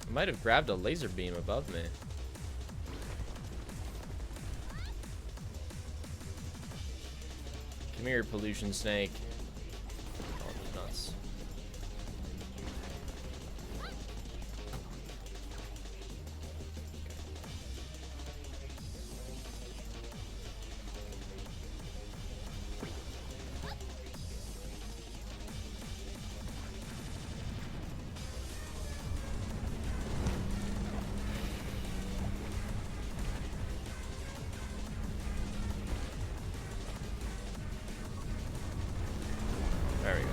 I might have grabbed a laser beam above me. Come here, pollution snake. Oh, nuts. There we go.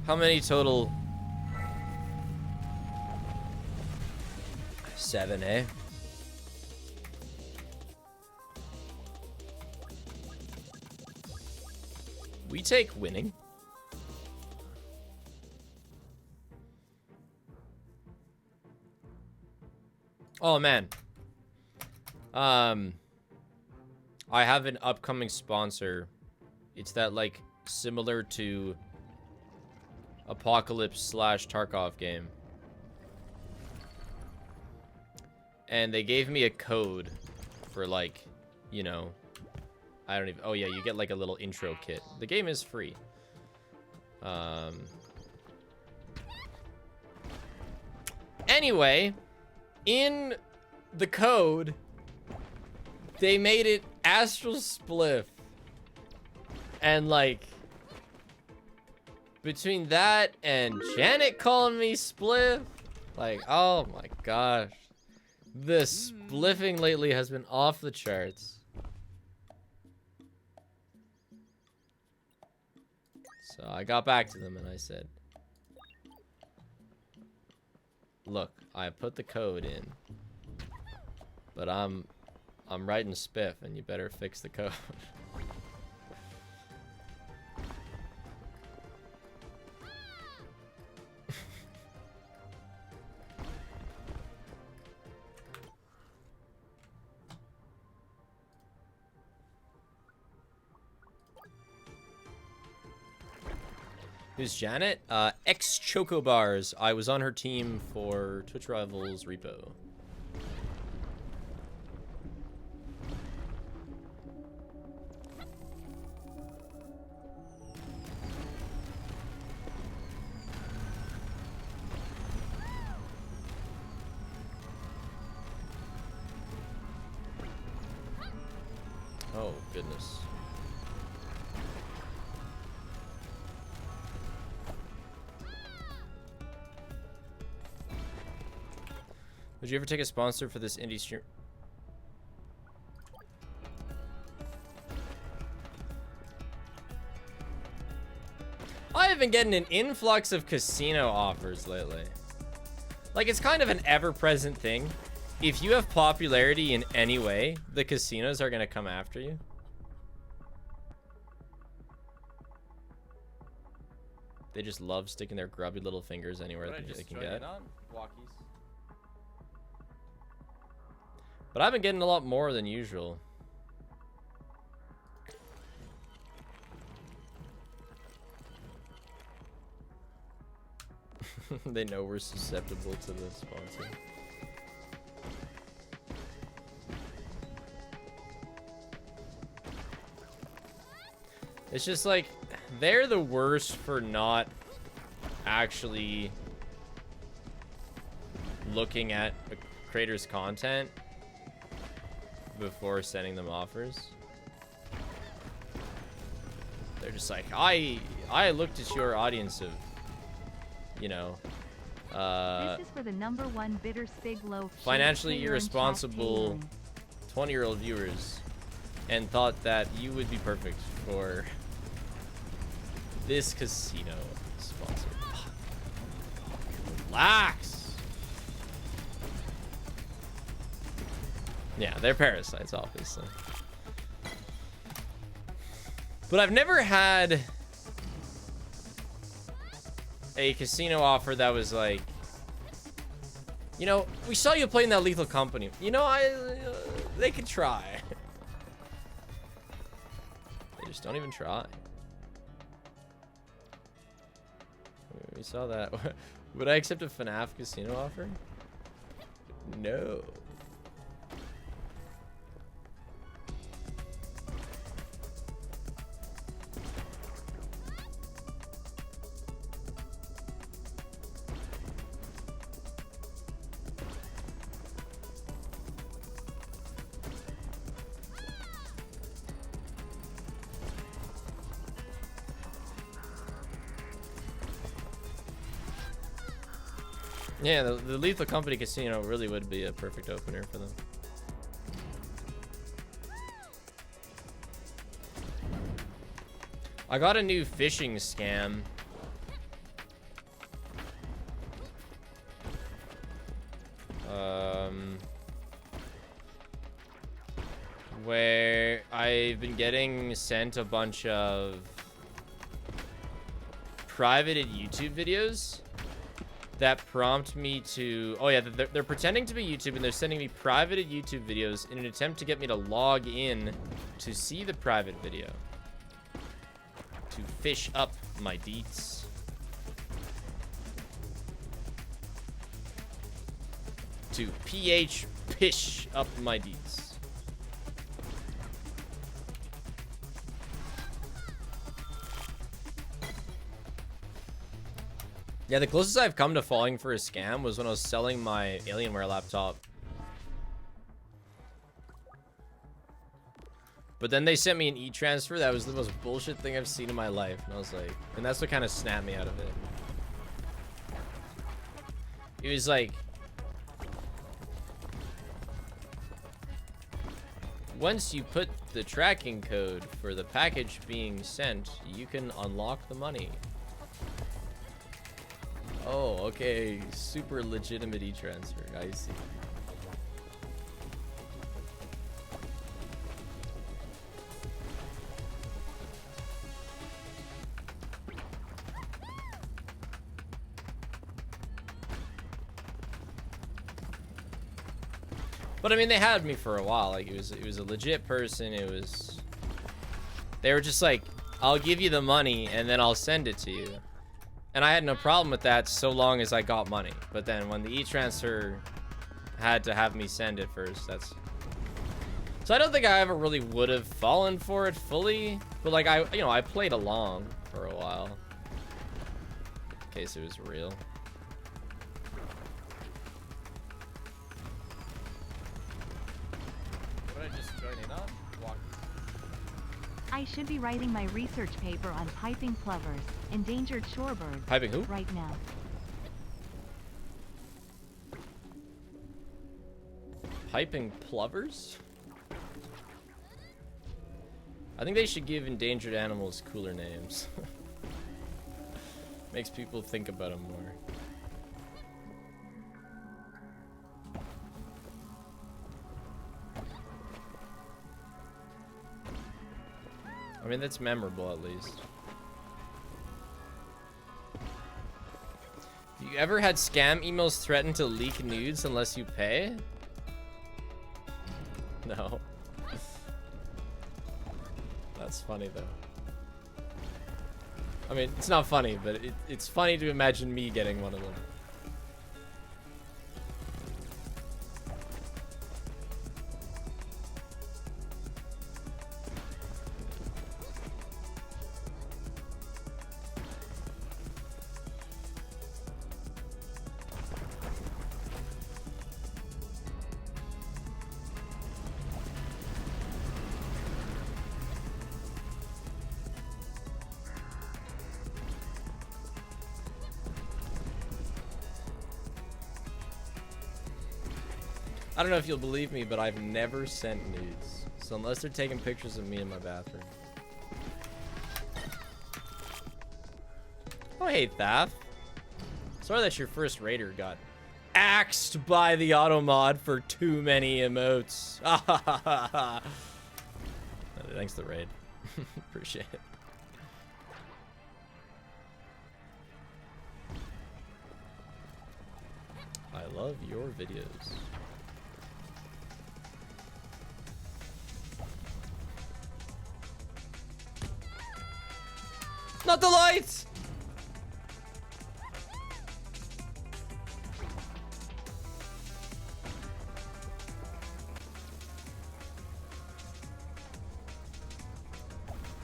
How many total? 7, eh? We take winning. Oh man. I have an upcoming sponsor. It's that, like, similar to Apocalypse / Tarkov game. And they gave me a code for, like, you know, I don't even, oh yeah, you get like a little intro kit. The game is free. Anyway, in the code, they made it Astral Spliff. And like, between that and Janet calling me Spliff, like, oh my gosh. The spliffing lately has been off the charts. So I got back to them and I said, look, I put the code in, but I'm writing spiff and you better fix the code. Who's Janet? Ex-Chocobars. I was on her team for Twitch Rivals Repo. Oh, goodness. Would you ever take a sponsor for this indie stream? I have been getting an influx of casino offers lately. Like, it's kind of an ever-present thing. If you have popularity in any way, the casinos are gonna come after you. They just love sticking their grubby little fingers anywhere they can get. Walkies. But I've been getting a lot more than usual. They know we're susceptible to the sponsor. It's just like, they're the worst for not actually looking at a creator's content before sending them offers. They're just like, I looked at your audience of, you know, This is for the #1 bitter spig loaf. financially irresponsible 20-year-old viewers, and thought that you would be perfect for this casino sponsor. Relax. Yeah, they're parasites, obviously. But I've never had a casino offer that was like, you know, we saw you playing that Lethal Company. You know, they could try. They just don't even try. We saw that. Would I accept a FNAF casino offer? No. Yeah, the Lethal Company casino really would be a perfect opener for them. I got a new phishing scam. Where I've been getting sent a bunch of privated YouTube videos that prompt me to, oh yeah, they're pretending to be YouTube and they're sending me privated YouTube videos in an attempt to get me to log in to see the private video, to fish up my deets. To pish up my deets. Yeah, the closest I've come to falling for a scam was when I was selling my Alienware laptop. But then they sent me an e-transfer that was the most bullshit thing I've seen in my life. And I was like, and that's what kind of snapped me out of it. It was like, once you put the tracking code for the package being sent, you can unlock the money. Oh, okay. Super legitimate e-transfer. I see. But I mean, they had me for a while. Like, it was a legit person. They were just like, I'll give you the money and then I'll send it to you. And I had no problem with that so long as I got money. But then when the e-transfer had to have me send it first, that's... So I don't think I ever really would have fallen for it fully. But like, I played along for a while. In case it was real. I should be writing my research paper on piping plovers, endangered shorebirds, Piping who? right now. Piping plovers? I think they should give endangered animals cooler names. Makes people think about them more. I mean, that's memorable at least. Have you ever had scam emails threaten to leak nudes unless you pay? No. That's funny though. I mean, it's not funny, but it's funny to imagine me getting one of them. I don't know if you'll believe me, but I've never sent nudes. So unless they're taking pictures of me in my bathroom. Oh, hey, Thaf. Sorry that your first raider got axed by the auto mod for too many emotes. Thanks to the raid. Appreciate it. I love your videos. Not the lights!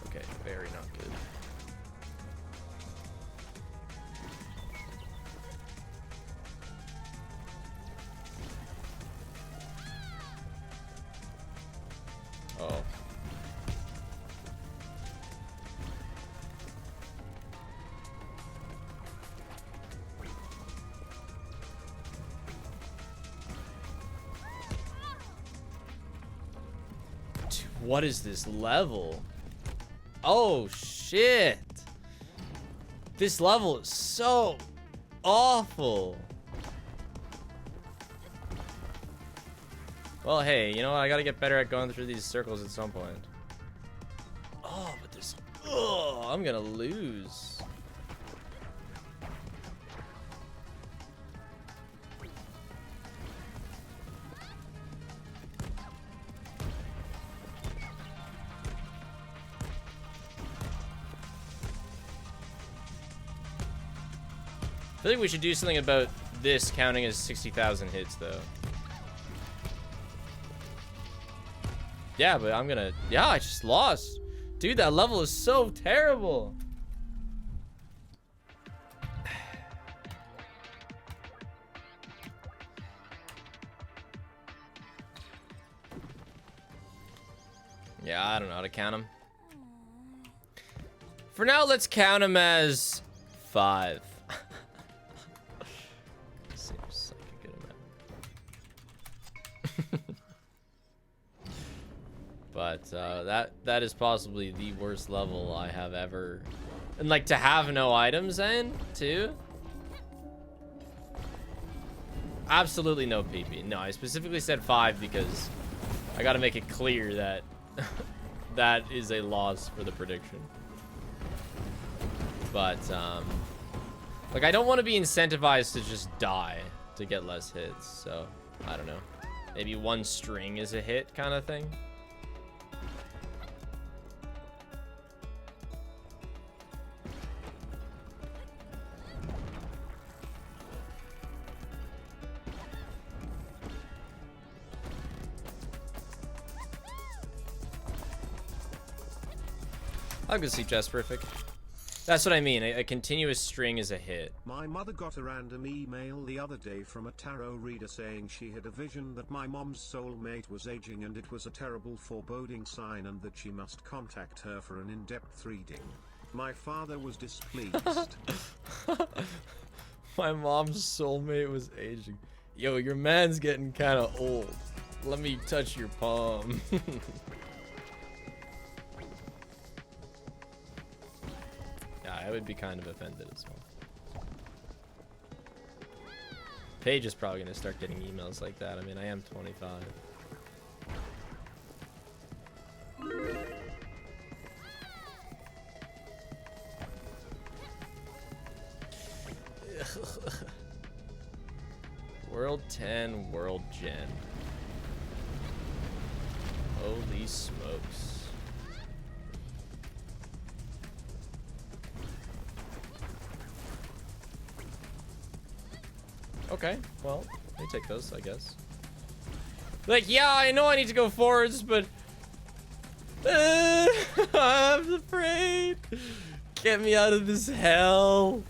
Okay, very not good. Oh. What is this level? Oh shit. This level is so awful. Well, hey, you know what? I gotta get better at going through these circles at some point. Oh, but this... Oh, I'm gonna lose. I think we should do something about this counting as 60,000 hits, though. Yeah, but I'm gonna... Yeah, I just lost. Dude, that level is so terrible. Yeah, I don't know how to count them. For now, let's count them as 5. Seems like a good amount. But that is possibly the worst level I have ever. And like to have no items in too. Absolutely no PP. No, I specifically said 5 because I gotta make it clear that that is a loss for the prediction. But like I don't want to be incentivized to just die to get less hits. So I don't know. Maybe 1 string is a hit kind of thing. I'm gonna see Jess perfect. That's what I mean. A continuous string is a hit. My mother got a random email the other day from a tarot reader saying she had a vision that my mom's soulmate was aging and it was a terrible foreboding sign and that she must contact her for an in-depth reading. My father was displeased. My mom's soulmate was aging. Yo, your man's getting kind of old. Let me touch your palm. I would be kind of offended as well. Paige is probably going to start getting emails like that. I mean, I am 25. World 10, World Gen. Holy smokes. Okay, well, let me take those, I guess. Like, yeah, I know I need to go forwards, but I'm afraid. Get me out of this hell.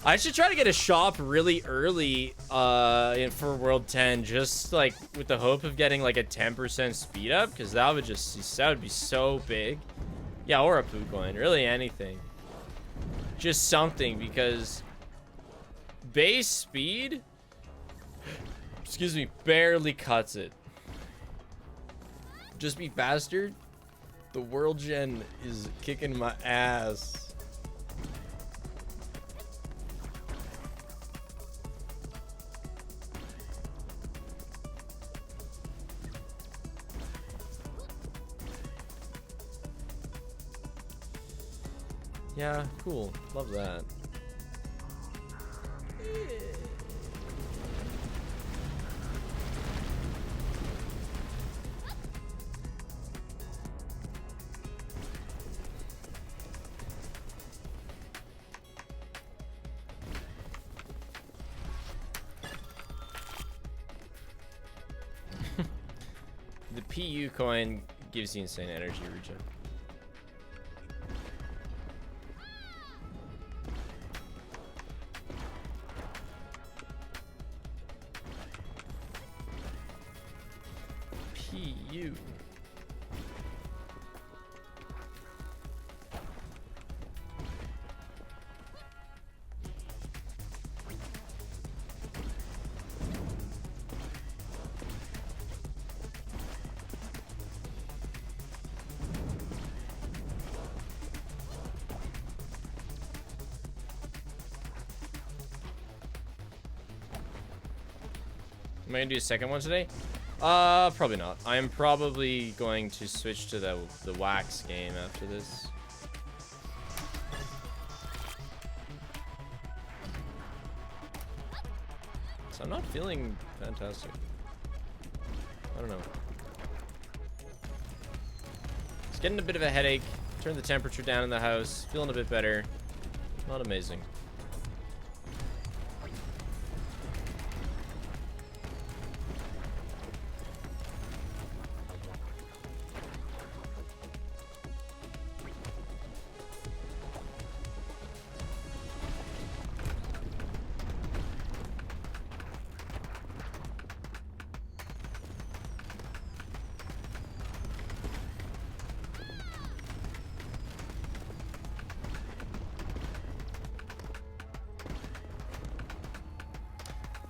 I should try to get a shop really early for World 10, just like with the hope of getting like a 10% speed up, because that would be so big. Yeah, or a poo coin, really anything. Just something, because base speed, excuse me, barely cuts it. Just be faster. The World Gen is kicking my ass. Yeah, cool. Love that. The PU coin gives you insane energy regen. PU. Am I gonna do a second one today? Probably not. I am probably going to switch to the wax game after this. So I'm not feeling fantastic. I don't know. It's getting a bit of a headache. Turned the temperature down in the house. Feeling a bit better. Not amazing.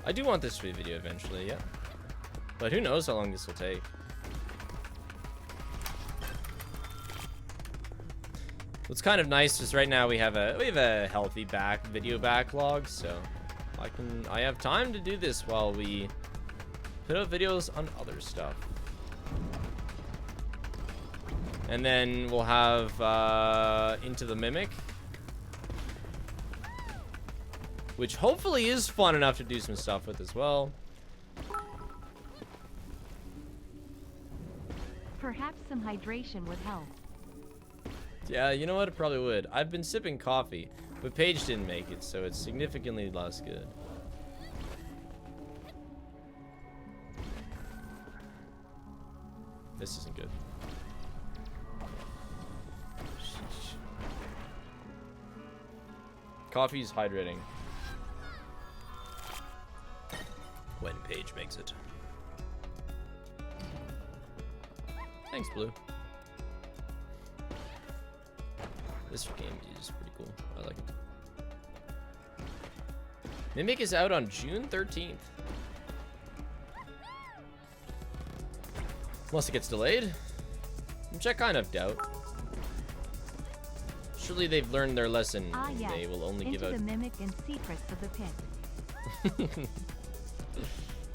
I do want this to be a video eventually, yeah. But who knows how long this will take. What's kind of nice is right now we have a healthy video backlog, so I have time to do this while we put out videos on other stuff. And then we'll have Into the Mimic, which hopefully is fun enough to do some stuff with as well. Perhaps some hydration would help. Yeah, you know what? It probably would. I've been sipping coffee, but Paige didn't make it, so it's significantly less good. This isn't good. Sheesh. Coffee's hydrating. When Paige makes it. Thanks, Blue. This game is pretty cool. I like it. Mimic is out on June 13th. Unless it gets delayed, which I kind of doubt. Surely they've learned their lesson. Ah, yes. They will only give Into out the Mimic and Secrets of the Pit.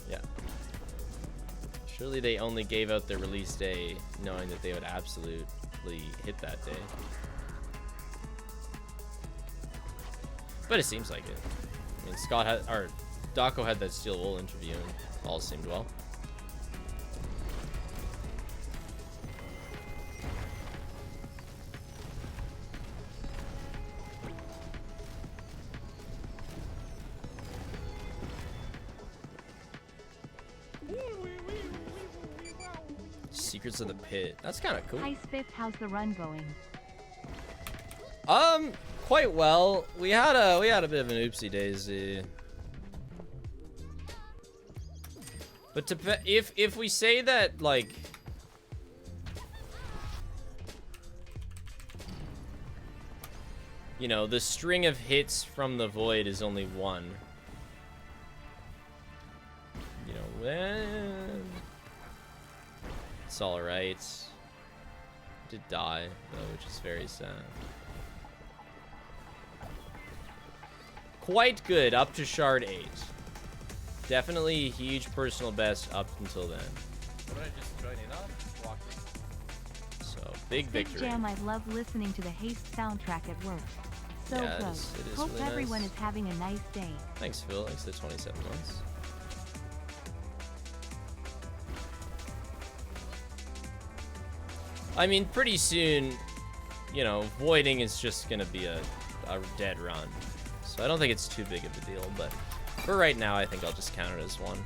Yeah. Surely they only gave out their release day knowing that they would absolutely hit that day. But it seems like it. I mean, Daco had that Steel Wool interview and all seemed well. Secrets of the Pit. That's kind of cool. Hi Spiff, how's the run going? Quite well. We had a bit of an oopsie daisy. But if we say that, like, you know, the string of hits from the void is only one, you know, then it's all right. Did die though, which is very sad. Quite good up to shard 8. Definitely a huge personal best up until then. What did I just join in on? Walking. So big Big victory. Jam, I love listening to the Haste soundtrack at work. So Yeah, close. it is Hope really everyone nice. is having a nice day. Thanks, Phil. Thanks for the 27 months. I mean, pretty soon, you know, voiding is just gonna be a dead run. So I don't think it's too big of a deal, but for right now, I think I'll just count it as one.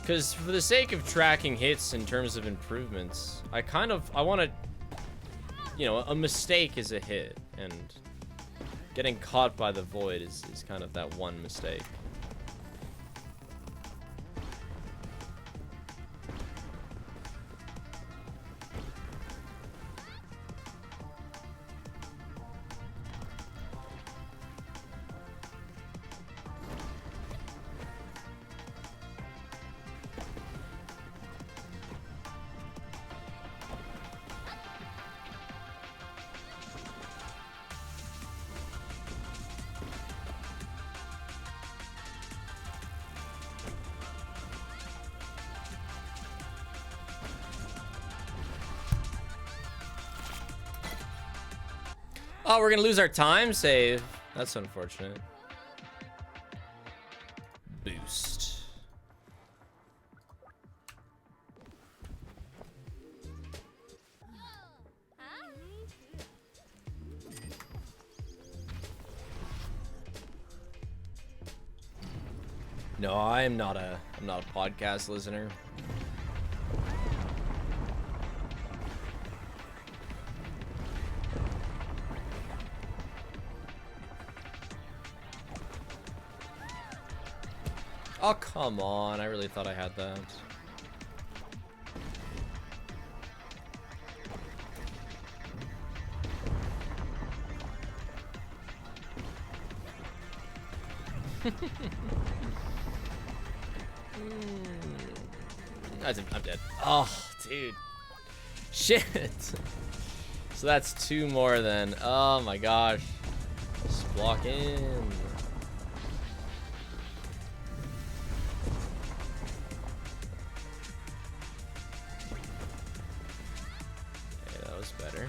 Because for the sake of tracking hits in terms of improvements, I want to, you know, a mistake is a hit, and getting caught by the void is kind of that one mistake. Oh, we're gonna lose our time save. That's unfortunate. Boost. No, I'm not a podcast listener. Oh, come on. I really thought I had that. I'm dead. Oh, dude. Shit. So that's 2 more then. Oh my gosh. Just block in. Okay, that was better.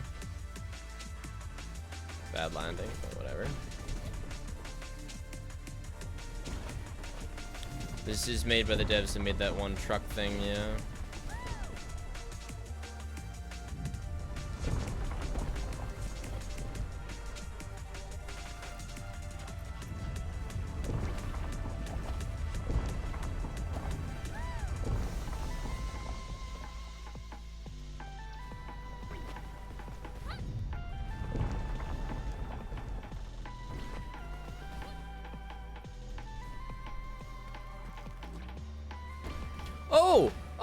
Bad landing, but whatever. This is made by the devs that made that one truck thing, yeah.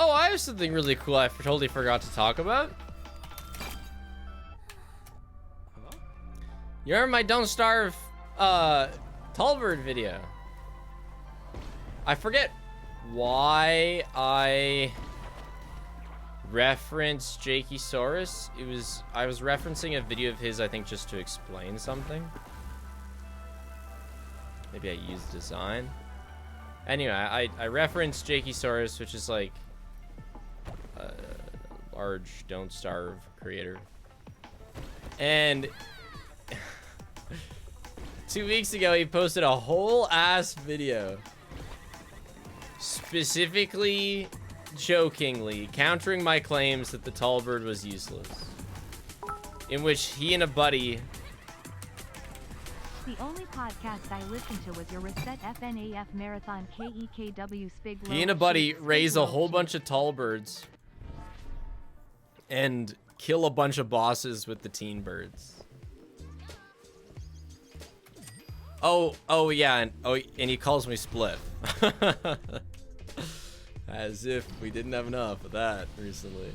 Oh, I have something really cool I totally forgot to talk about. You're in my Don't Starve Tallbird video. I forget why I referenced Jakey Saurus. I was referencing a video of his, I think, just to explain something. Maybe I used design. Anyway, I referenced Jakey Saurus, which is like a large Don't Starve creator. And 2 weeks ago, he posted a whole ass video specifically, jokingly, countering my claims that the Tallbird was useless. In which he and a buddy... The only podcast I listened to was your Reset FNAF Marathon KEKW Spig. He and a buddy raise a whole bunch of Tallbirds and kill a bunch of bosses with the teen birds. Oh yeah, and he calls me Spliff. As if we didn't have enough of that recently.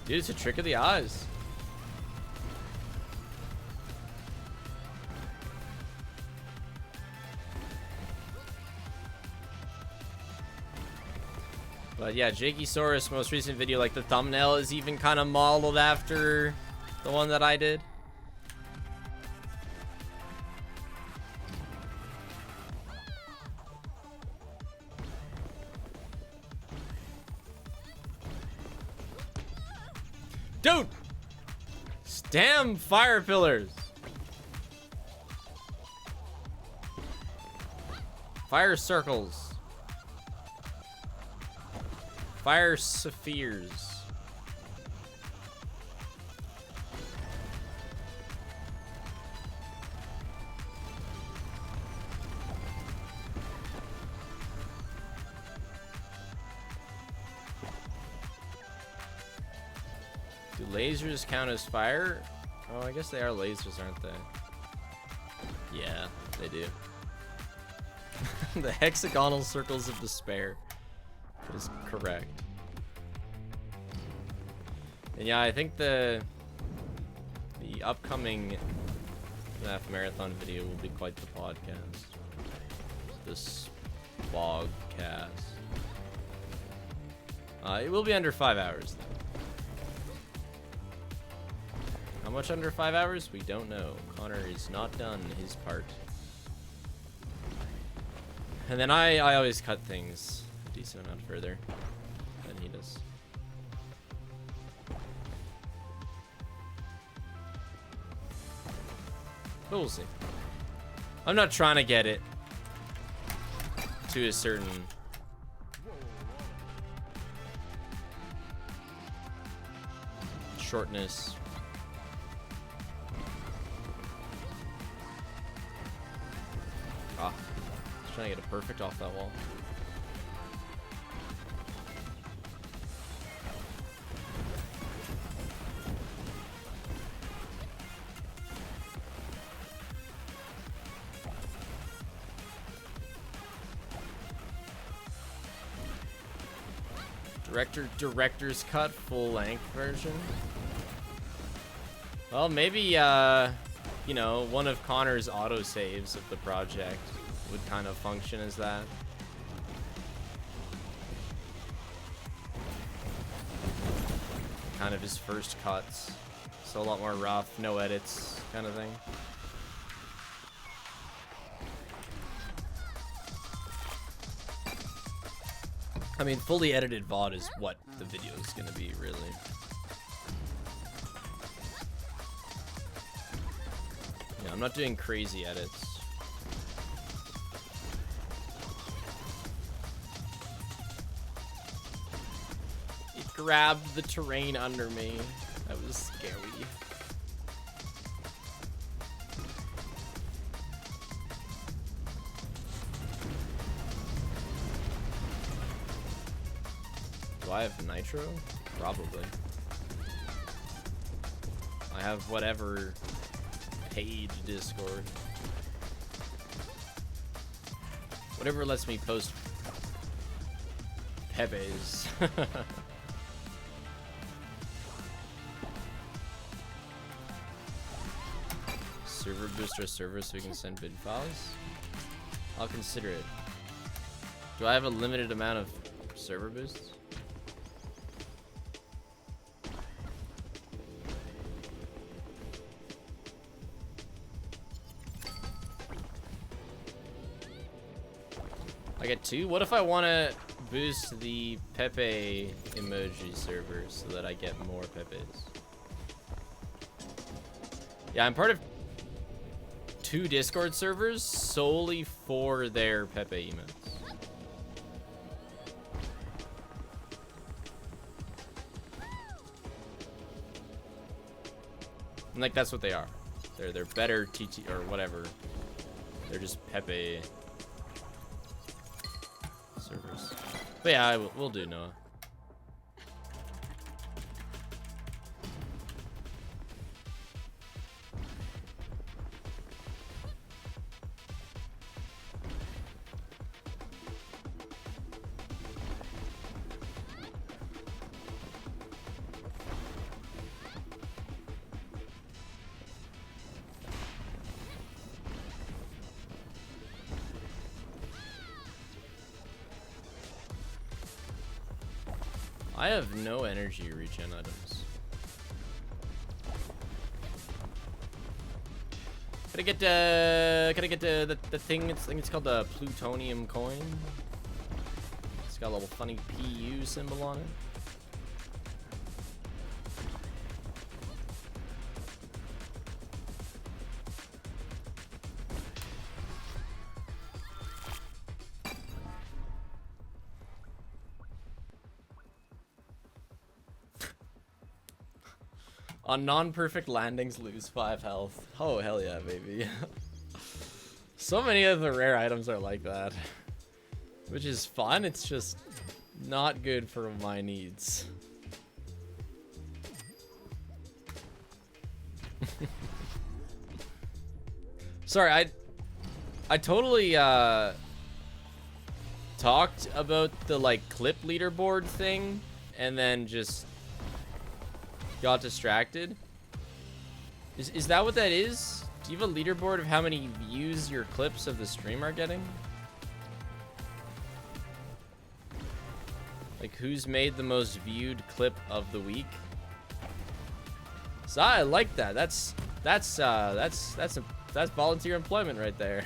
Dude, it's a trick of the eyes. But yeah, Jakey Saurus' most recent video, like the thumbnail is even kind of modeled after the one that I did. Dude! Damn fire pillars! Fire circles. Fire spheres. Do lasers count as fire? Oh, I guess they are lasers, aren't they? Yeah, they do. The hexagonal circles of despair is correct. And yeah, I think the upcoming FNAF marathon video will be quite the podcast. This vlogcast. It will be under 5 hours though. How much under 5 hours? We don't know. Connor is not done his part. And then I always cut things a decent amount further than he does. But we'll see. I'm not trying to get it to a certain shortness. Ah, just trying to get it perfect off that wall. Director's cut full length version. Well, maybe you know, one of Connor's autosaves of the project would kind of function as that. Kind of his first cuts. So a lot more rough, no edits kind of thing. I mean, fully edited VOD is what the video is gonna be, really. Yeah, I'm not doing crazy edits. It grabbed the terrain under me. That was scary. Do I have nitro? Probably. I have whatever page Discord. Whatever lets me post Pepe's. Server booster server so we can send bid files? I'll consider it. Do I have a limited amount of server boosts? I get 2? What if I want to boost the Pepe emoji server so that I get more Pepes? Yeah, I'm part of 2 Discord servers solely for their Pepe emotes. And like that's what they are. They're better TT or whatever. They're just Pepe servers. But yeah, we'll do Noah. I have no energy regen items. Can I get the thing? I think it's called the plutonium coin. It's got a little funny PU symbol on it. On non-perfect landings, lose 5 health. Oh, hell yeah, baby. So many of the rare items are like that. Which is fun, it's just not good for my needs. Sorry, I totally talked about the like clip leaderboard thing and then just got distracted. Is that what that is? Do you have a leaderboard of how many views your clips of the stream are getting? Like who's made the most viewed clip of the week? So I like that. That's volunteer employment right there.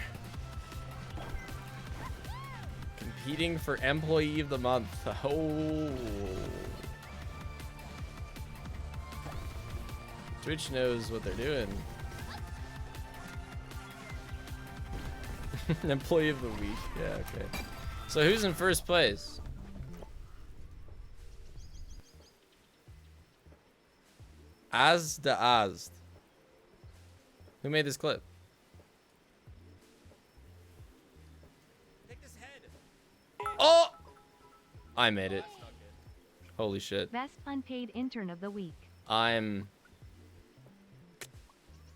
Competing for employee of the month. Oh. Twitch knows what they're doing. Employee of the week. Yeah, okay. So who's in first place? Azd. Who made this clip? Take this head. Oh! I made it. Holy shit. Best unpaid intern of the week. I'm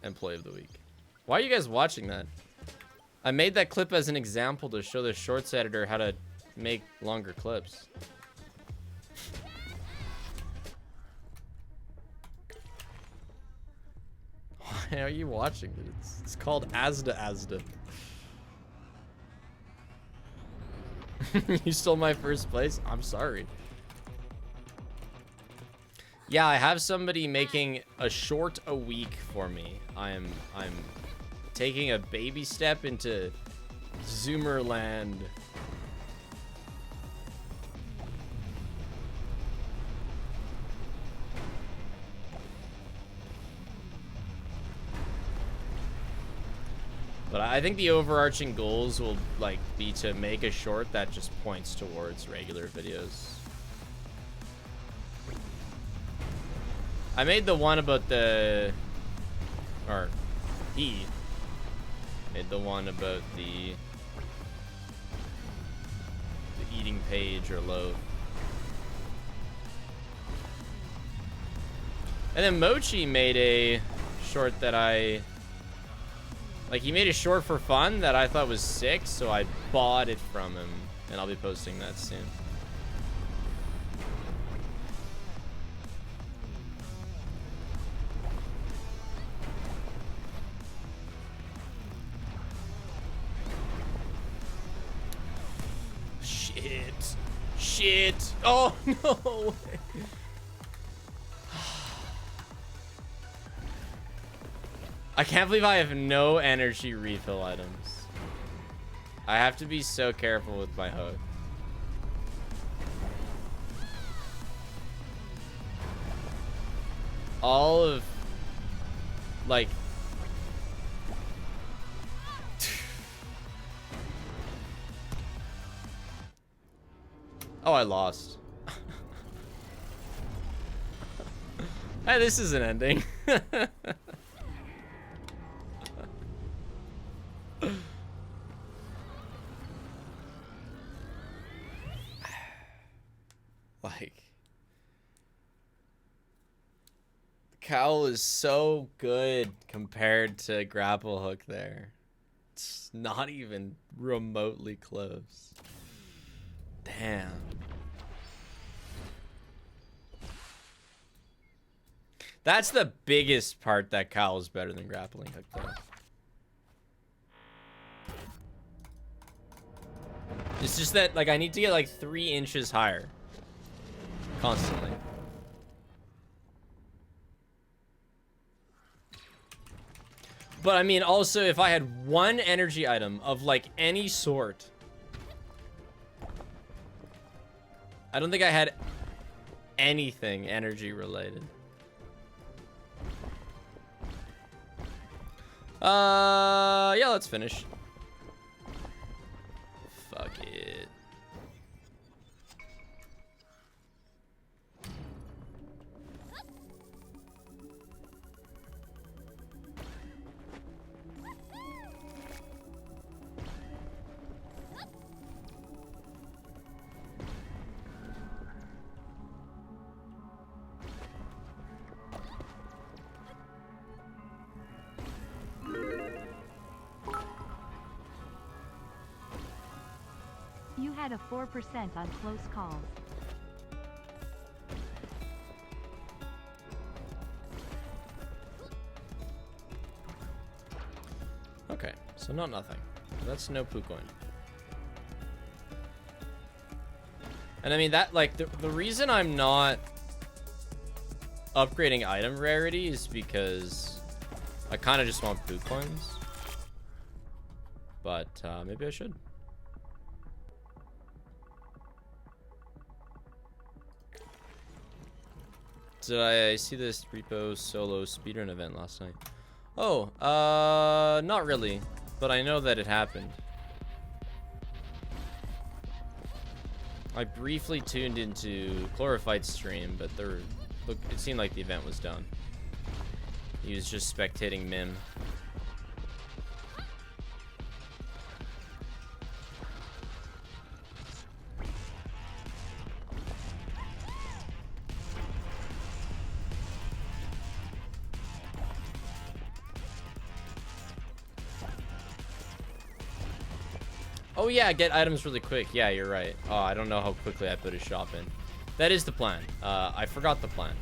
employee of the week. Why are you guys watching that? I made that clip as an example to show the shorts editor how to make longer clips. Why are you watching it? It's called Asda. You stole my first place? I'm sorry. Yeah, I have somebody making a short a week for me. I'm taking a baby step into Zoomerland. But I think the overarching goals will like be to make a short that just points towards regular videos. I made the one about the, or he made the one about the eating page or loaf. And then Mochi made a short that he made a short for fun that I thought was sick, so I bought it from him, and I'll be posting that soon. Shit. Oh, no way. I can't believe I have no energy refill items. I have to be so careful with my hook. All of, like... Oh, I lost. Hey, this is an ending. Like, the cowl is so good compared to grapple hook there. It's not even remotely close. Damn. That's the biggest part that cowl is better than grappling hook though. It's just that, like, I need to get like 3 inches higher. Constantly. But I mean, also, if I had one energy item of like any sort, I don't think I had anything energy related. Yeah, let's finish. Fuck it. You had a 4% on close calls. Okay, so not nothing. That's no poo coin. And I mean that, like, the reason I'm not upgrading item rarity is because I kind of just want poo coins. But maybe I should. Did I see this repo solo speedrun event last night? Oh, not really, but I know that it happened. I briefly tuned into Chlorophyte's stream, but it seemed like the event was done. He was just spectating Mim. Oh yeah, get items really quick. Yeah, you're right. Oh, I don't know how quickly I put a shop in. That is the plan. I forgot the plan.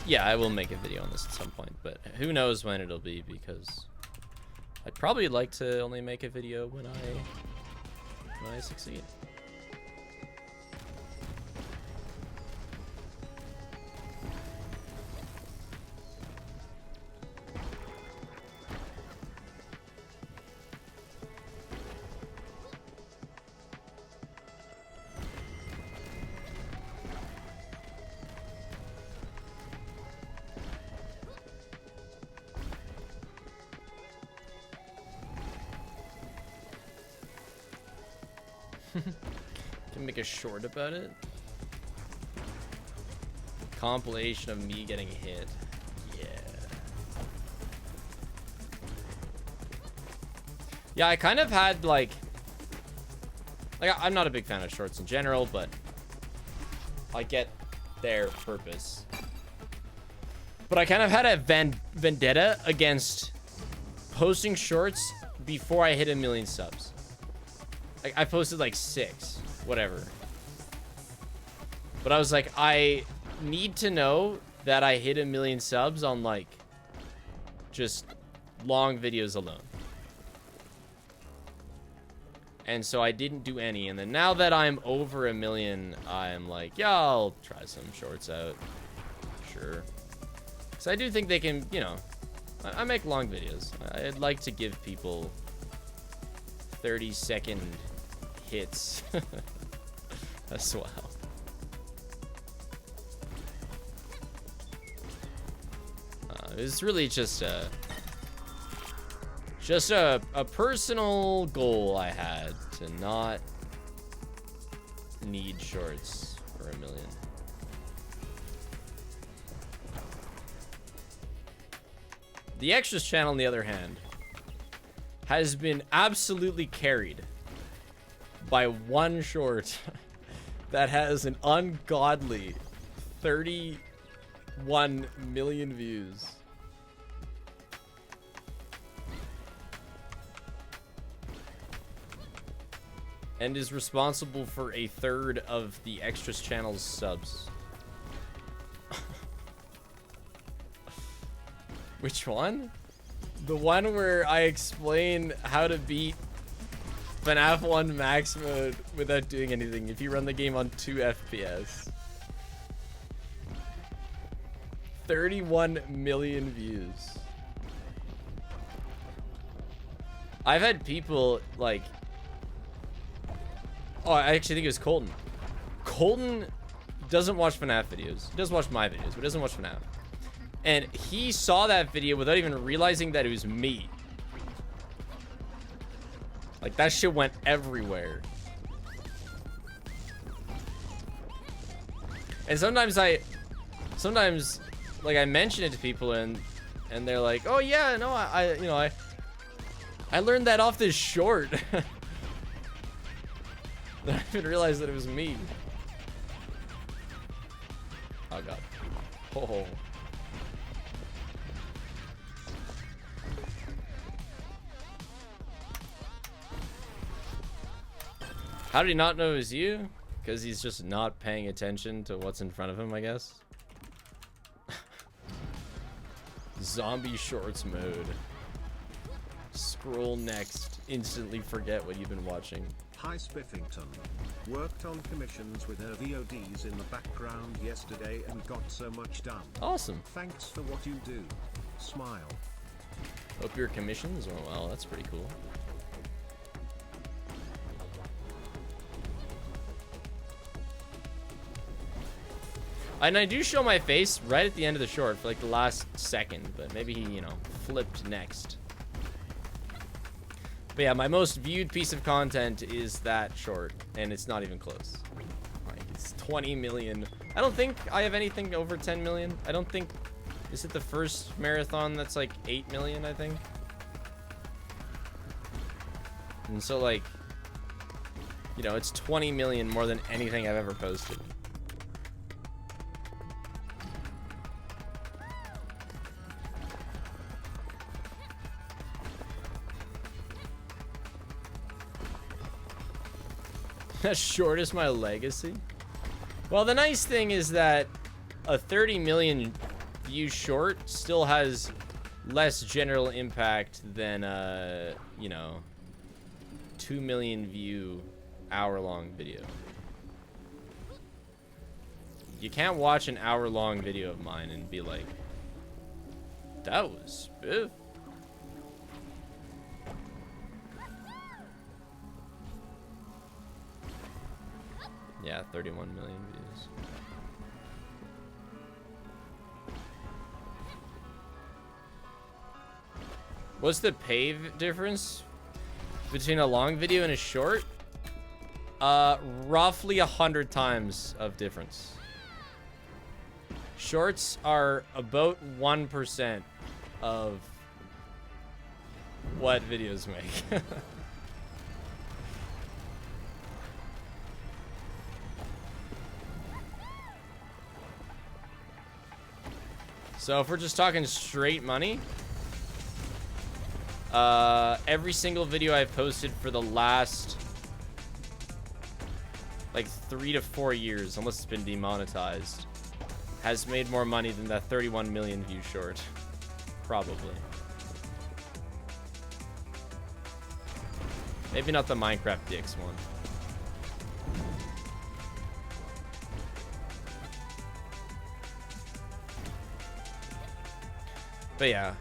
Yeah, I will make a video on this at some point, but who knows when it'll be, because I'd probably like to only make a video when I succeed. Can make a short about it. Compilation of me getting hit. Yeah. Yeah, I kind of had like I'm not a big fan of shorts in general, but I get their purpose. But I kind of had a vendetta against posting shorts before I hit 1 million subs. Like, I posted like 6, whatever. But I was like, I need to know that I hit 1 million subs on like just long videos alone. And so I didn't do any. And then now that I'm over 1 million, I'm like, yeah, I'll try some shorts out. Sure. Because I do think they can, you know, I make long videos. I'd like to give people 30-second hits as well. It's really just a personal goal I had to not need shorts for 1 million. The Extras channel, on the other hand, has been absolutely carried by one short that has an ungodly 31 million views. And is responsible for 1/3 of the Extras channel's subs. Which one? The one where I explain how to beat FNAF 1 max mode without doing anything if you run the game on 2 FPS. 31 million views. I've had people like... Oh, I actually think it was Colton. Colton doesn't watch FNAF videos. He does watch my videos, but doesn't watch FNAF. And he saw that video without even realizing that it was me. Like, that shit went everywhere. And sometimes like I mention it to people and they're like, oh yeah, no, I learned that off this short. I didn't even realize that it was me. Oh god. Oh. How did he not know it was you? Because he's just not paying attention to what's in front of him, I guess. Zombie shorts mode. Scroll next. Instantly forget what you've been watching. Hi Spiffington. Worked on commissions with her VODs in the background yesterday and got so much done. Awesome. Thanks for what you do. Smile. Hope your commissions went well. That's pretty cool. And I do show my face right at the end of the short for like the last second, but maybe he, you know, flipped next. But yeah, my most viewed piece of content is that short, and it's not even close. Like, it's 20 million. I don't think I have anything over 10 million. I don't think... Is it the first marathon that's like 8 million, I think? And so, like... You know, it's 20 million more than anything I've ever posted. As short as my legacy? Well, the nice thing is that a 30 million view short still has less general impact than, you know, 2 million view hour-long video. You can't watch an hour-long video of mine and be like, that was spiff. Yeah, 31 million views. What's the pay difference between a long video and a short? Roughly 100 times of difference. Shorts are about 1% of what videos make. So if we're just talking straight money, every single video I've posted for the last like 3 to 4 years, unless it's been demonetized, has made more money than that 31 million view short. Probably. Maybe not the Minecraft Dicks one. But yeah,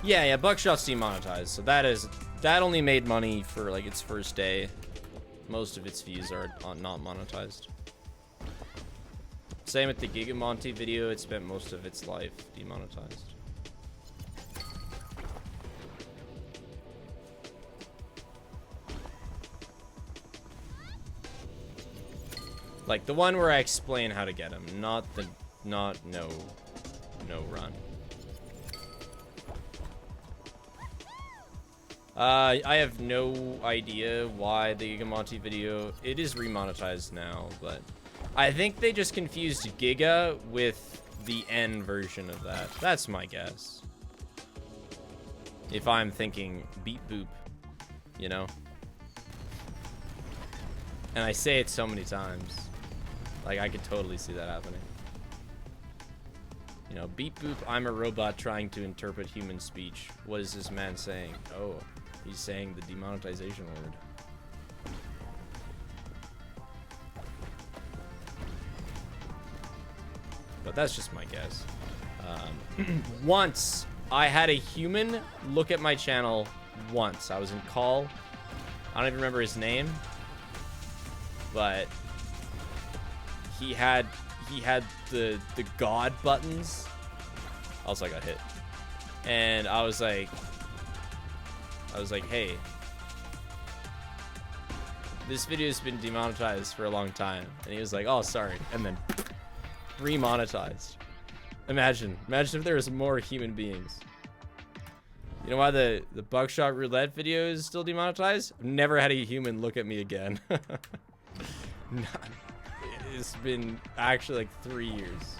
yeah, Buckshot's demonetized, so that only made money for like its first day. Most of its views are not monetized. Same with the Gigamonty video, it spent most of its life demonetized. Like the one where I explain how to get them, not no run. I have no idea why the Gigamonty video, it is remonetized now, but I think they just confused Giga with the N version of that. That's my guess. If I'm thinking beep boop, you know? And I say it so many times. Like, I could totally see that happening. You know, beep boop, I'm a robot trying to interpret human speech. What is this man saying? Oh, he's saying the demonetization word. But that's just my guess. Once, I had a human look at my channel once. I was in call. I don't even remember his name. But he had the God buttons. Also, I got hit. And I was like, hey, this video's been demonetized for a long time. And he was like, oh, sorry. And then remonetized. Imagine if there was more human beings. You know why the Buckshot Roulette video is still demonetized? I've never had a human look at me again. It's been actually like 3 years.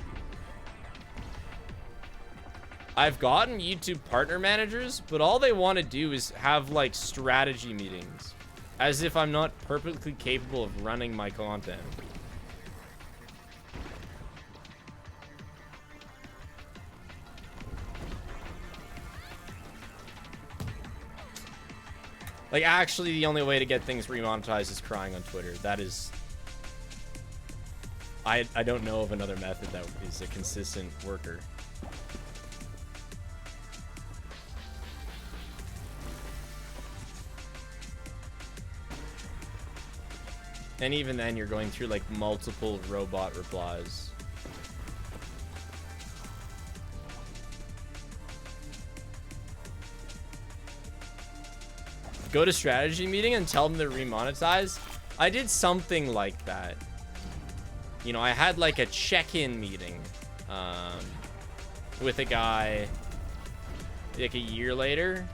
I've gotten YouTube partner managers, but all they want to do is have like strategy meetings, as if I'm not perfectly capable of running my content. Like, actually, the only way to get things remonetized is crying on Twitter. That is... I don't know of another method that is a consistent worker. And even then, you're going through, like, multiple robot replies. Go to strategy meeting and tell them to remonetize. I did something like that. You know, I had like a check-in meeting with a guy like a year later,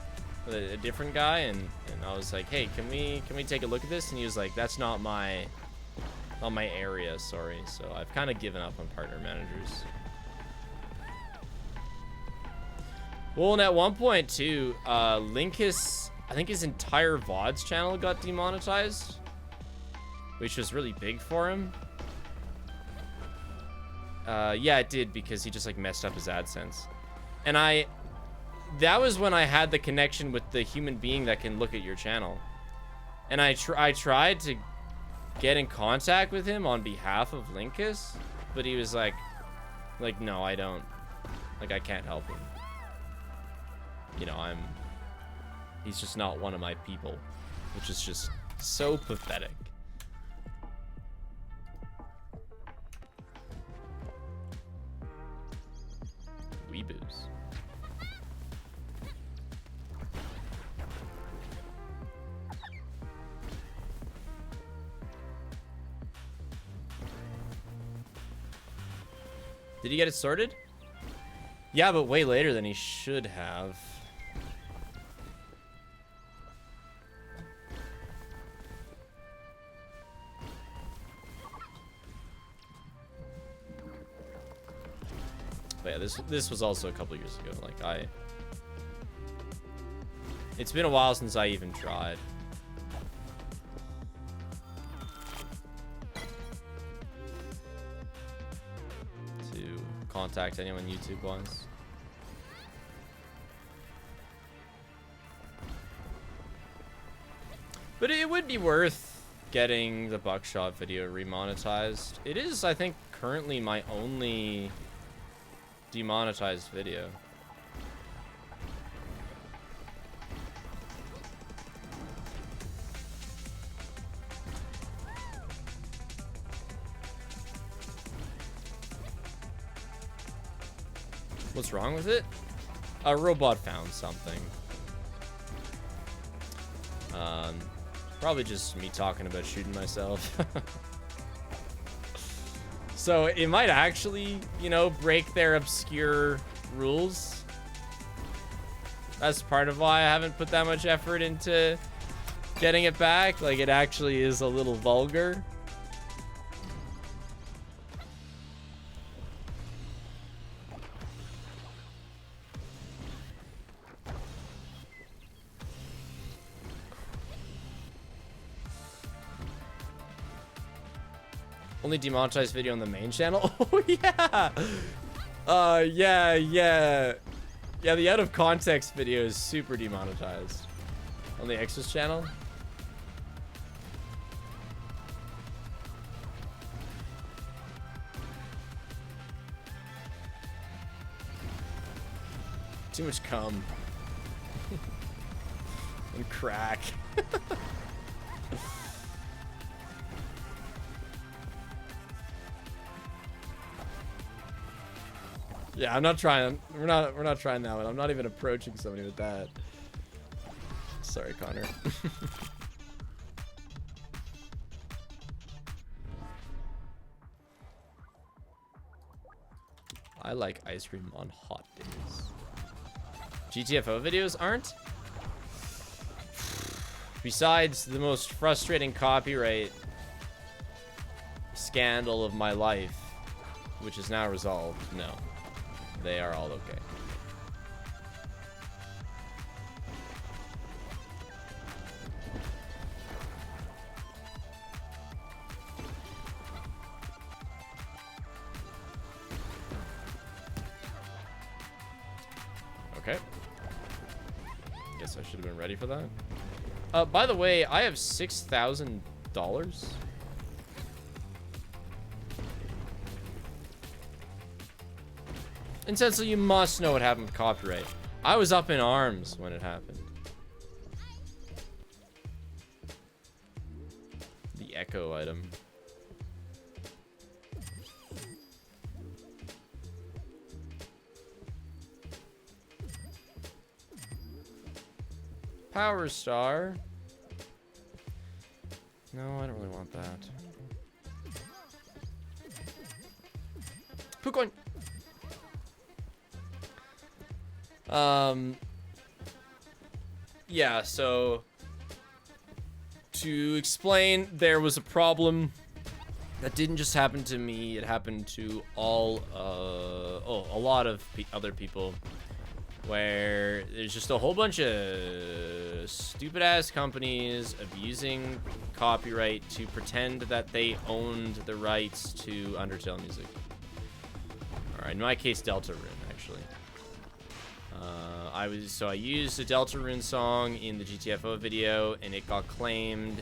with a different guy, and I was like, hey, can we take a look at this? And he was like, that's not my area, sorry. So I've kind of given up on partner managers. Well, and at one point too, Linkus, I think his entire VODs channel got demonetized. which was really big for him. Yeah, it did, because he just like messed up his AdSense. And that was when I had the connection with the human being that can look at your channel. And I tried to get in contact with him on behalf of Linkus, but he was like, no, I don't, like, I can't help him. You know, he's just not one of my people, which is just so pathetic. Weeboos. Did he get it sorted? Yeah, but way later than he should have. But yeah, this was also a couple years ago. Like, it's been a while since I even tried. To contact anyone YouTube wise. But it would be worth getting the buckshot video remonetized. It is, I think, currently my only demonetized video. What's wrong with it? A robot found something. Probably just me talking about shooting myself. So it might actually, you know, break their obscure rules. That's part of why I haven't put that much effort into getting it back. Like, it actually is a little vulgar. Only demonetized video on the main channel? Oh, yeah! Yeah, the out of context video is super demonetized. On the Extras channel? Too much cum. And crack. Yeah, I'm not trying. We're not trying that one. I'm not even approaching somebody with that. Sorry, Connor. I like ice cream on hot days. GTFO videos aren't? Besides the most frustrating copyright scandal of my life, which is now resolved, no. They are all okay. Okay. Guess I should have been ready for that. By the way, I have $6,000. And Cecil, you must know what happened with copyright. I was up in arms when it happened. The echo item. Power Star. No, I don't really want that. Poocoin. Yeah, so to explain, there was a problem that didn't just happen to me, it happened to a lot of other people, where there's just a whole bunch of stupid ass companies abusing copyright to pretend that they owned the rights to Undertale music. Alright, in my case, Deltarune, actually. I used a Deltarune song in the GTFO video, and it got claimed.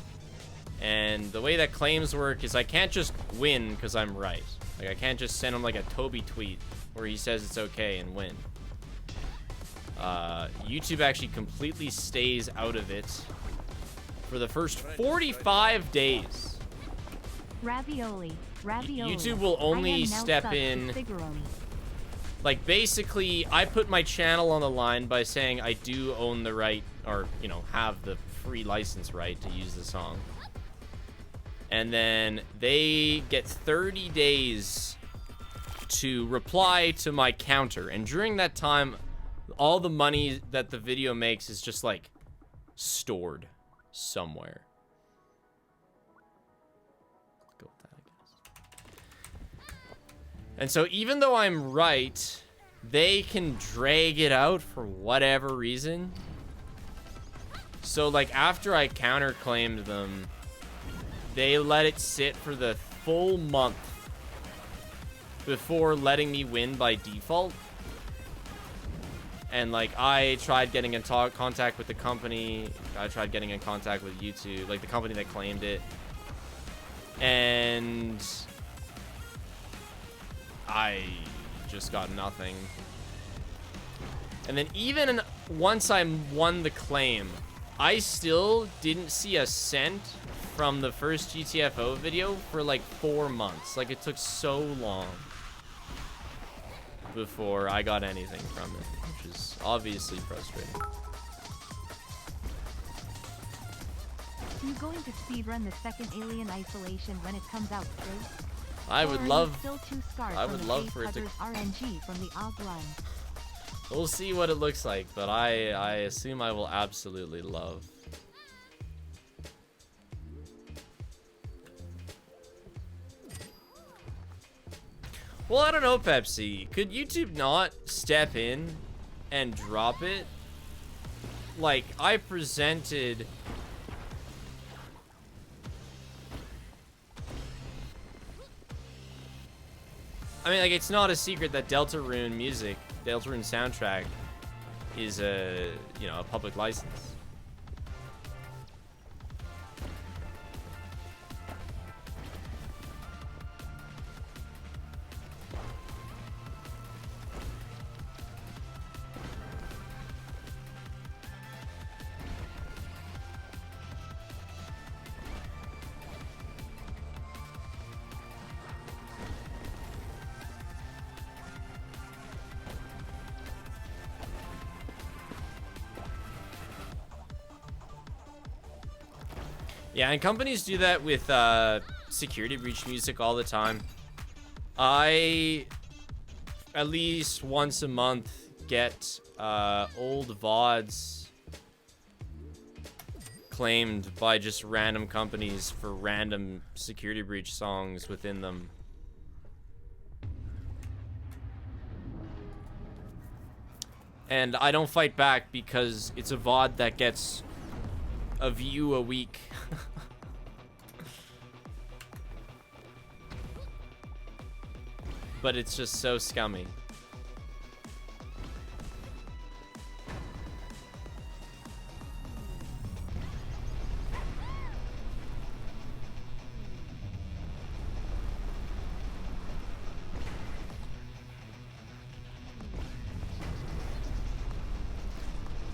And the way that claims work is I can't just win because I'm right. Like, I can't just send him like a Toby tweet where he says it's okay and win. YouTube actually completely stays out of it for the first 45 days. Ravioli. YouTube will only step in. Like, basically, I put my channel on the line by saying I do own the right, or, you know, have the free license right to use the song. And then they get 30 days to reply to my counter. And during that time, all the money that the video makes is just, like, stored somewhere. Go with that, I guess. And so even though I'm right, they can drag it out for whatever reason. So, like, after I counterclaimed them, they let it sit for the full month before letting me win by default. And, like, I tried getting in contact with the company. I tried getting in contact with YouTube, like, the company that claimed it. And I just got nothing. And then even once I won the claim, I still didn't see a cent from the first GTFO video for like 4 months. Like, it took so long before I got anything from it, which is obviously frustrating. You going to speedrun the second Alien Isolation when it comes out straight? I would love. Still too scarred I from would the love Face for it to. Huggers RNG from the Og run. We'll see what it looks like, but I assume I will absolutely love. Well, I don't know, Pepsi. Could YouTube not step in and drop it? Like, I presented... I mean, like, it's not a secret that Deltarune music, Deltarune soundtrack, is a, you know, a public license. Yeah, and companies do that with security breach music all the time. I, at least once a month, get old VODs claimed by just random companies for random security breach songs within them. And I don't fight back because it's a VOD that gets a view a week. But it's just so scummy.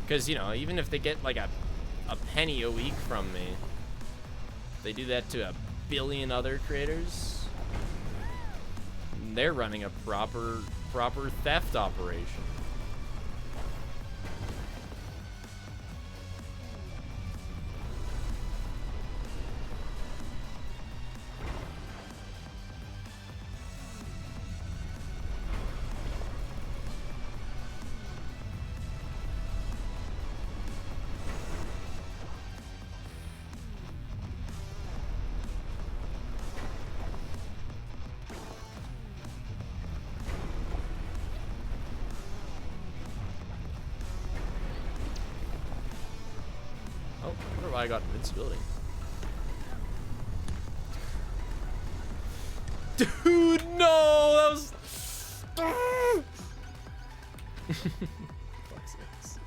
Because, you know, even if they get like a penny a week from me, they do that to a billion other creators. They're running a proper theft operation. I got invincibility. Dude, no, that was. Fuck's sakes.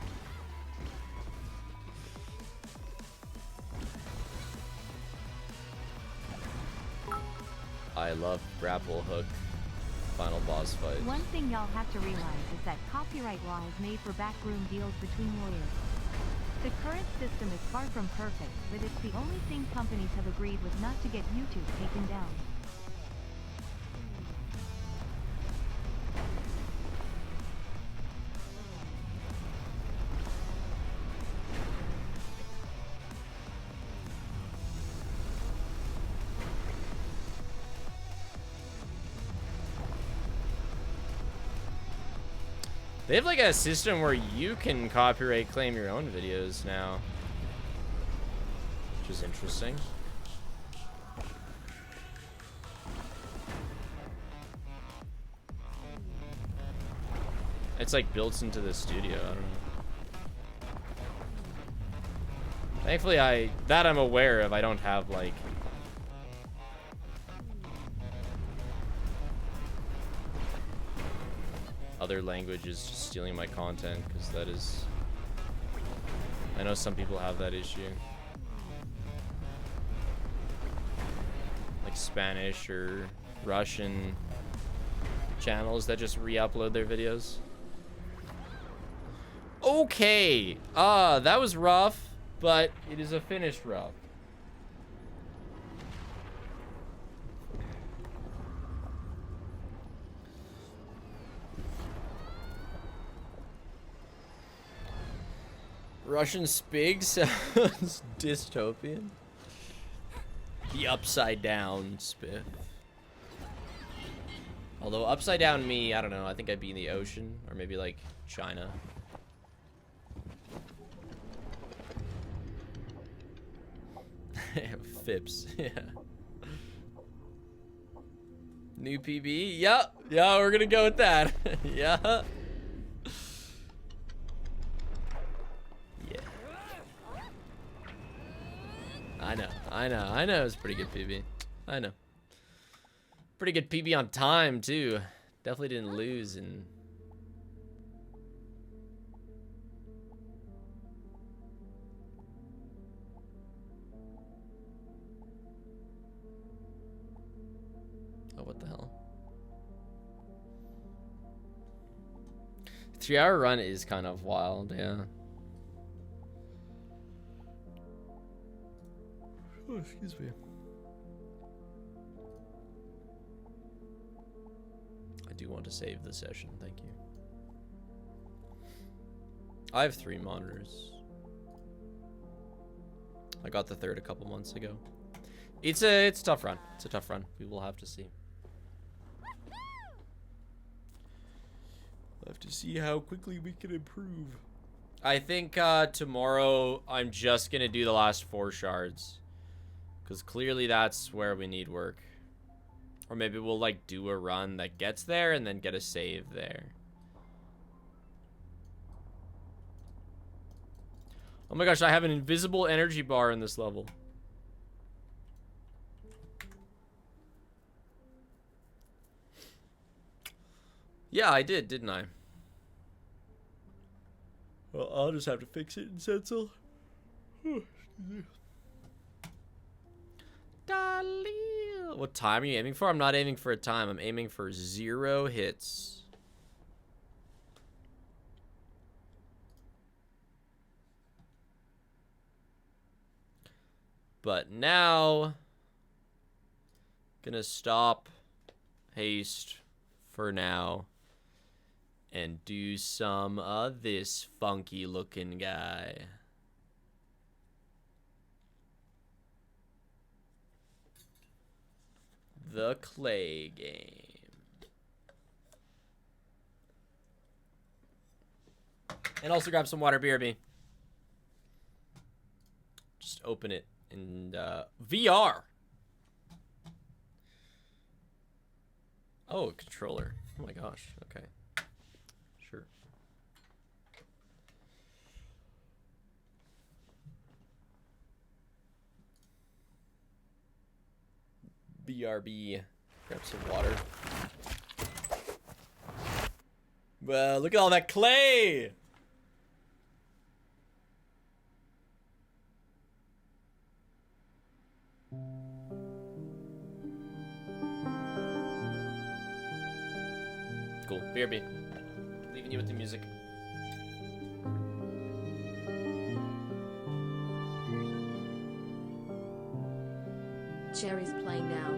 I love grapple hook final boss fight. One thing y'all have to realize is that copyright law is made for backroom deals between lawyers. The current system is far from perfect, but it's the only thing companies have agreed with not to get YouTube taken down. They have like a system where you can copyright claim your own videos now, which is interesting. It's like built into the studio. I don't know. Thankfully, I'm aware of. I don't have like other languages just stealing my content, because that is, I know some people have that issue, like Spanish or Russian channels that just re-upload their videos. Okay, that was rough, but it is a finished rough. Russian Spig sounds dystopian. The upside down spiff. Although upside down me, I don't know, I think I'd be in the ocean, or maybe like China. Fips, yeah. New PB, yeah, we're gonna go with that. Yeah. I know, it's pretty good PB. I know. Pretty good PB on time, too. Definitely didn't lose and... Oh, what the hell? 3-hour run is kind of wild, yeah. Oh, excuse me. I do want to save the session, thank you. I have 3 monitors. I got the 3rd a couple months ago. It's a tough run. It's a tough run. We will have to see. We'll have to see how quickly we can improve. I think tomorrow I'm just gonna do the last 4 shards. Because clearly that's where we need work. Or maybe we'll like do a run that gets there and then get a save there. Oh my gosh, I have an invisible energy bar in this level. Yeah, I did, didn't I? Well, I'll just have to fix it in Stencil. What time are you aiming for? I'm not aiming for a time. I'm aiming for 0 hits. But now, gonna stop Haste for now and do some of this funky looking guy. The clay game. And also grab some water, BRB. Just open it in VR. Oh, a controller. Oh my gosh. Okay. Sure. BRB. Grab some water. Well, look at all that clay! Cool. BRB. Leaving you with the music. Cherry's playing now.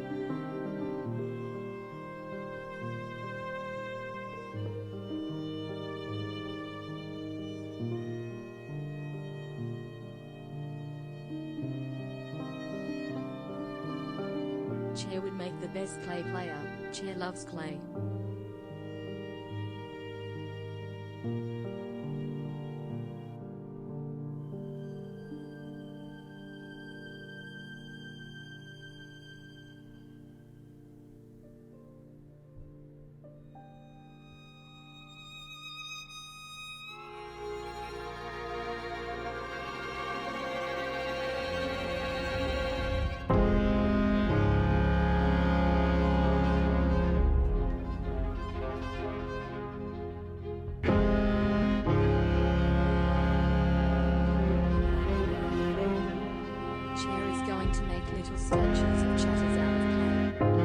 Chair would make the best clay player. Chair loves clay. Chair is going to make little statues of chatters out of clay.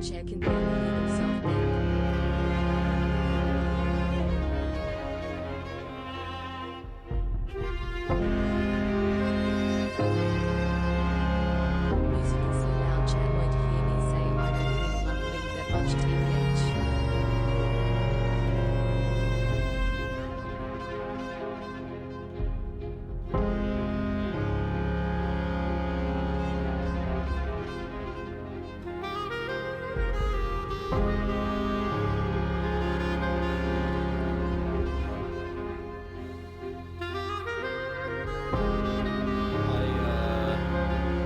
Chair can barely hear himself think. Chair can barely hear himself think. Music is so loud Chair won't hear me say I don't really love Link that much TBH.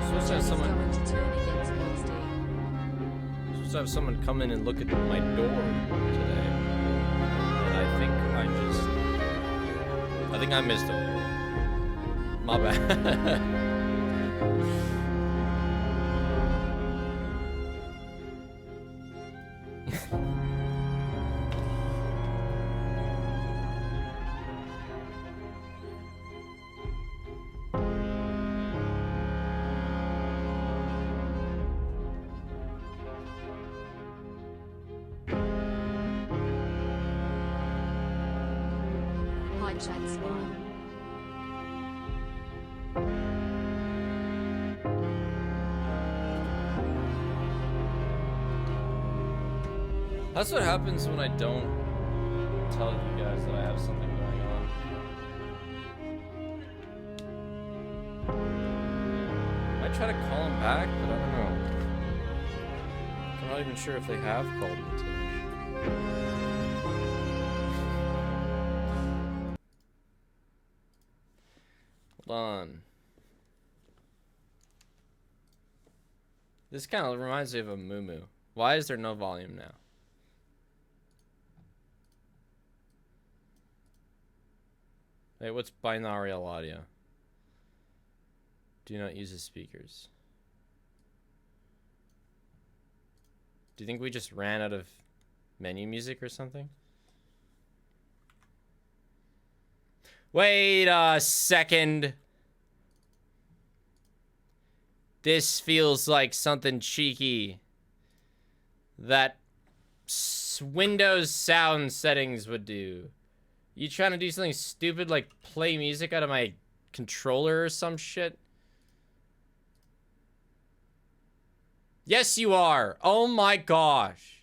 Supposed to Chair have is someone going to turn against Monster. supposed to have someone come in and look at my door today. And I think I missed him. My bad. Hi chat smile. That's what happens when I don't tell you guys that I have something going on. I might try to call him back, but I don't know. I'm not even sure if they have called me today. Hold on. This kind of reminds me of a moo. Why is there no volume now? Hey, what's binaural audio? Do not use the speakers. Do you think we just ran out of menu music or something? Wait a second. This feels like something cheeky that Windows sound settings would do. You trying to do something stupid like play music out of my controller or some shit? Yes, you are. Oh my gosh.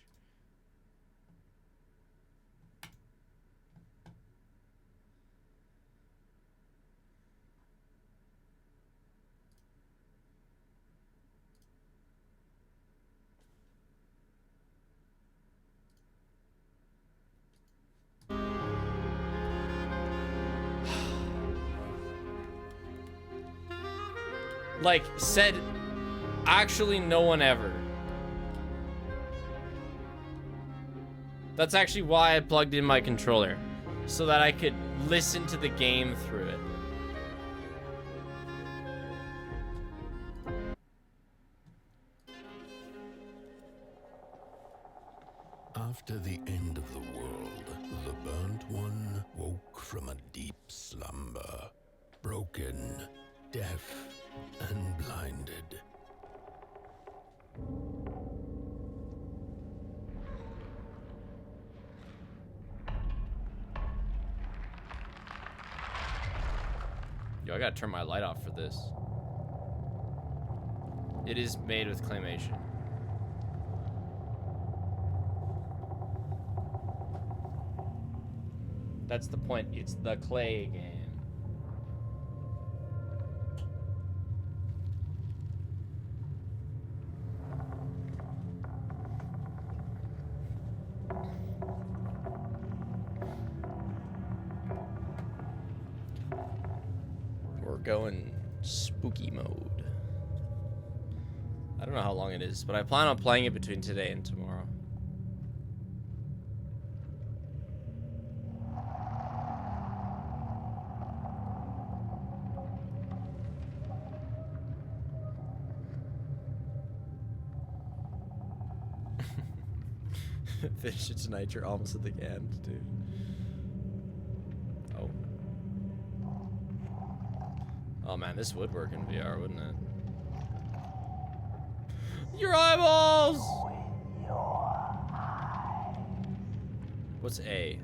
Like, said actually no one ever. That's actually why I plugged in my controller, so that I could listen to the game through it. After the end of the world, the burnt one woke from a deep slumber, broken, deaf, and blinded. Yo, I gotta turn my light off for this. It is made with claymation. That's the point. It's the clay game. We're going spooky mode. I don't know how long it is, but I plan on playing it between today and tomorrow. Finish it tonight, you're almost at the end, dude. Oh. Oh man, this would work in VR, wouldn't it? Your eyeballs! What's A?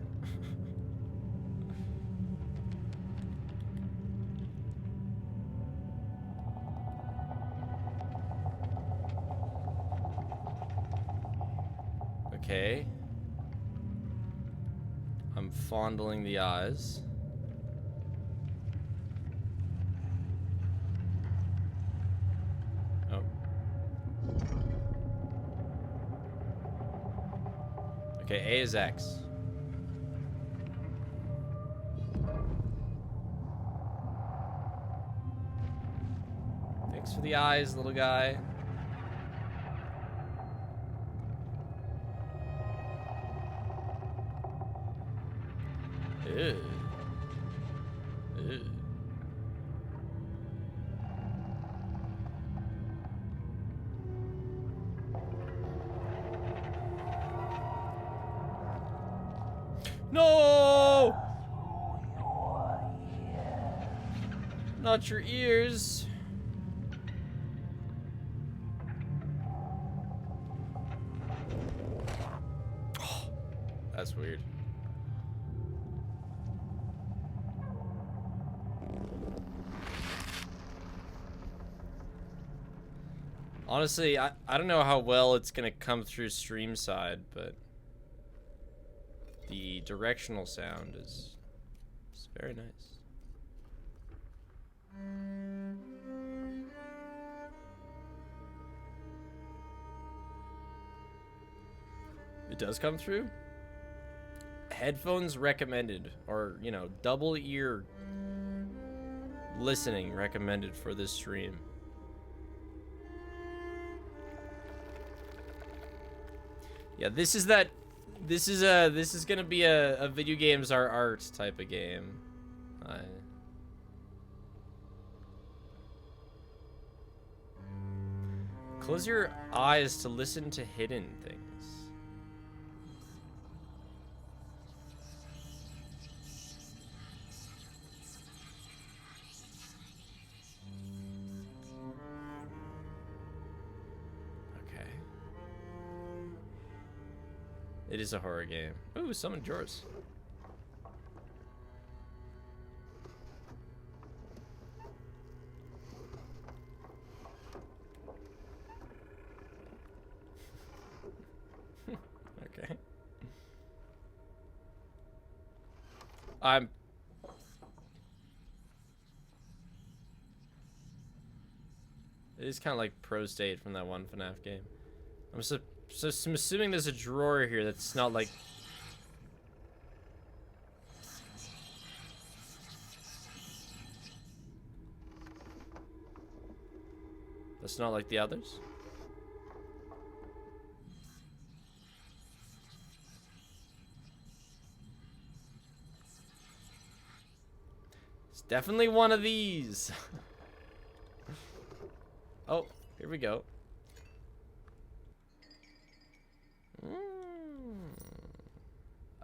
Okay. I'm fondling the eyes. Oh. Okay, A is X. Thanks for the eyes, little guy. Ew. Ew. No! Not your ears. That's weird. Honestly, I don't know how well it's gonna come through stream side, but the directional sound is very nice. It does come through? Headphones recommended, or, you know, double ear listening recommended for this stream. Yeah, this is gonna be a video games are art type of game. Close your eyes to listen to hidden things. It is a horror game. Ooh, summon drawers. Okay. It is kind of like Pro State from that one FNAF game. I'm assuming there's a drawer here that's not like... That's not like the others? It's definitely one of these. Oh, here we go.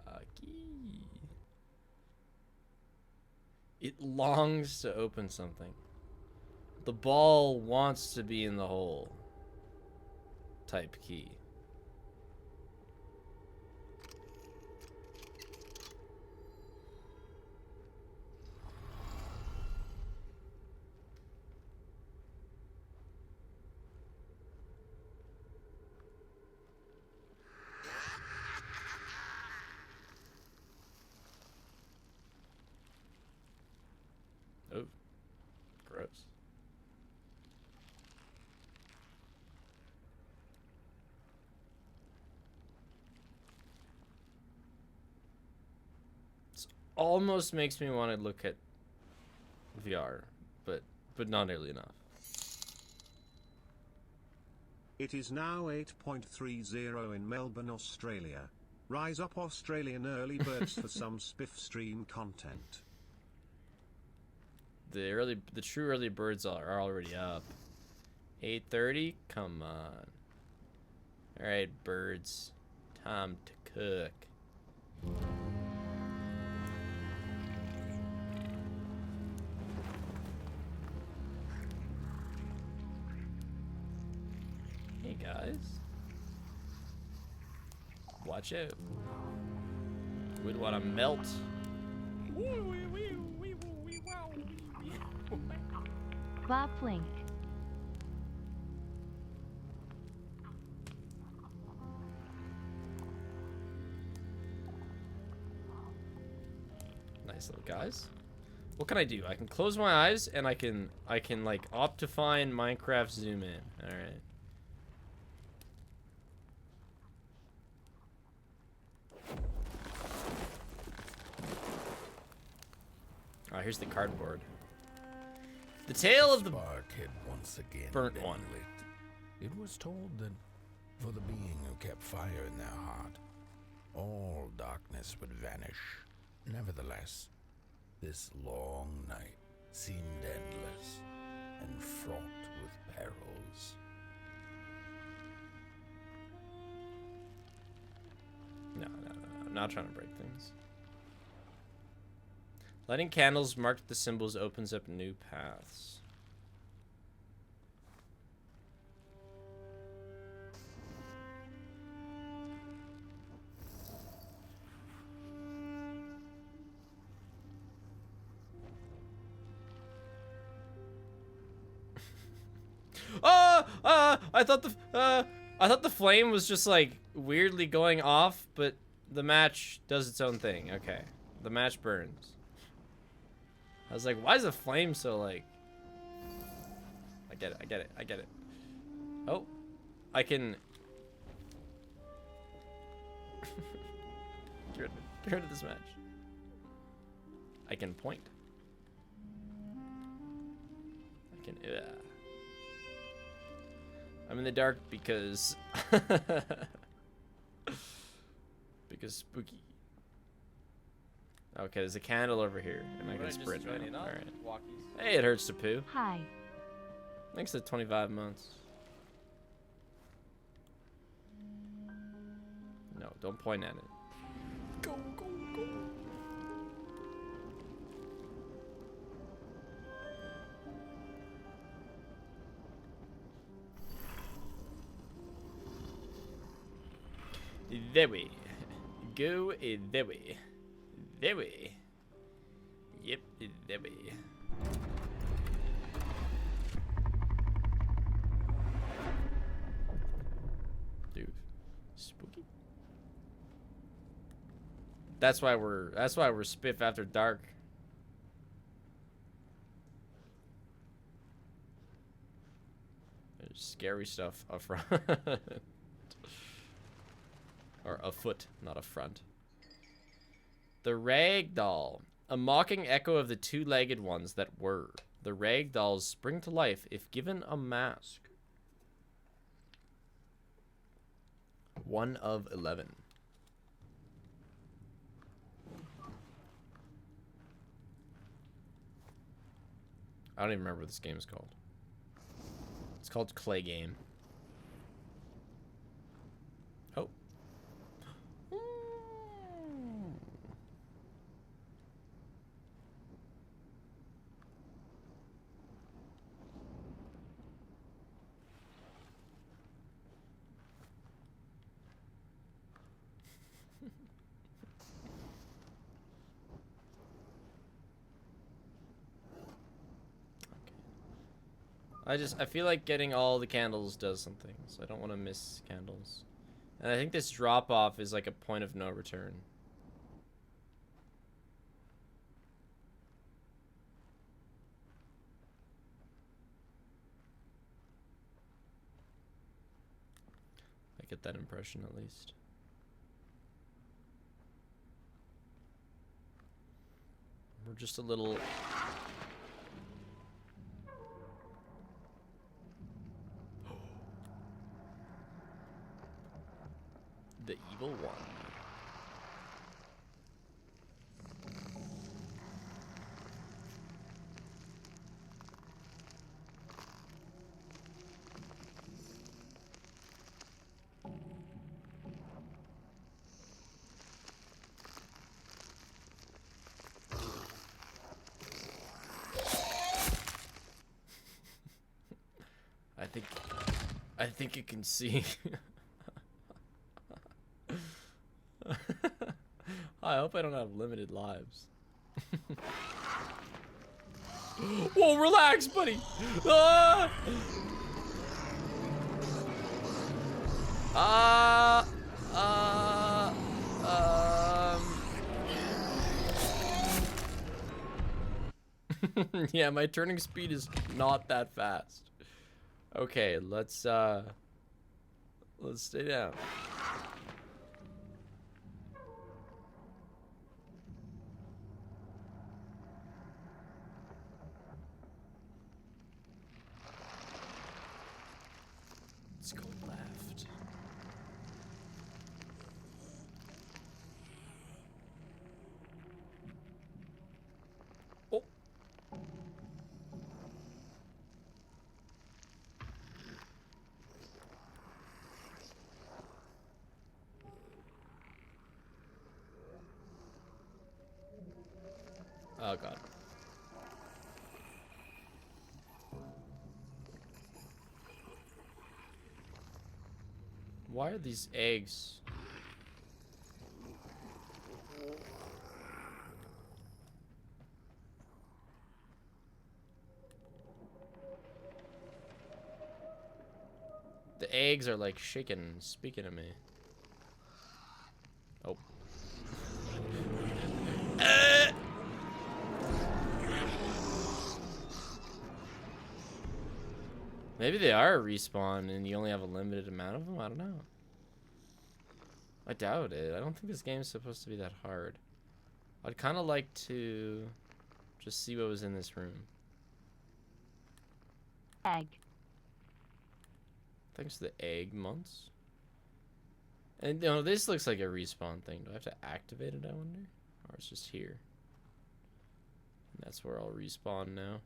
A key. It longs to open something. The ball wants to be in the hole. Type key. Oh, gross. This almost makes me want to look at VR, but not nearly enough. It is now 8.30 in Melbourne, Australia. Rise up, Australian early birds, for some spiff stream content. The true early birds are already up. 8:30? Come on. Alright, birds. Time to cook. Hey guys. Watch out. We'd want to melt. Bob Flink. Nice little guys. What can I do? I can close my eyes and I can like Optifine Minecraft zoom in. All right. Oh, here's the cardboard. The tale of the spark had once again burnt been one. lit. It was told that for the being who kept fire in their heart, all darkness would vanish. Nevertheless, this long night seemed endless and fraught with perils. No. I'm not trying to break things. Lighting candles marked the symbols opens up new paths. I thought the flame was just like weirdly going off, but the match does its own thing. Okay. The match burns. I was like, why is the flame so like... I get it. Oh, I can... Get rid of this match. I can point. I can... I'm in the dark because... because spooky. Okay, there's a candle over here, and I can sprint now. All right. Hey, it hurts to poo. Hi. Thanks to 25 months. No, don't point at it. Go. There we. go that way. That way. Yep, that way. Dude, spooky. That's why we're spiff after dark. There's scary stuff up front. Or afoot, not a front. The ragdoll. A mocking echo of the two-legged ones that were. The ragdolls spring to life if given a mask. 1 of 11. I don't even remember what this game is called. It's called Clay Game. Oh. I feel like getting all the candles does something, so I don't want to miss candles. And I think this drop off is like a point of no return. I get that impression at least. We're just a little... The evil one. I think you can see. I hope I don't have limited lives. Whoa, relax, buddy. Ah! Yeah, my turning speed is not that fast. Okay, let's stay down. Let's go left. Oh. Oh god. Why are these eggs? The eggs are like shaking, speaking to me. Oh. Maybe they are a respawn and you only have a limited amount of them? I don't know. I doubt it. I don't think this game's supposed to be that hard. I'd kind of like to just see what was in this room. Egg. Thanks to the egg months. And you know, this looks like a respawn thing. Do I have to activate it, I wonder? Or it's just here. And that's where I'll respawn now.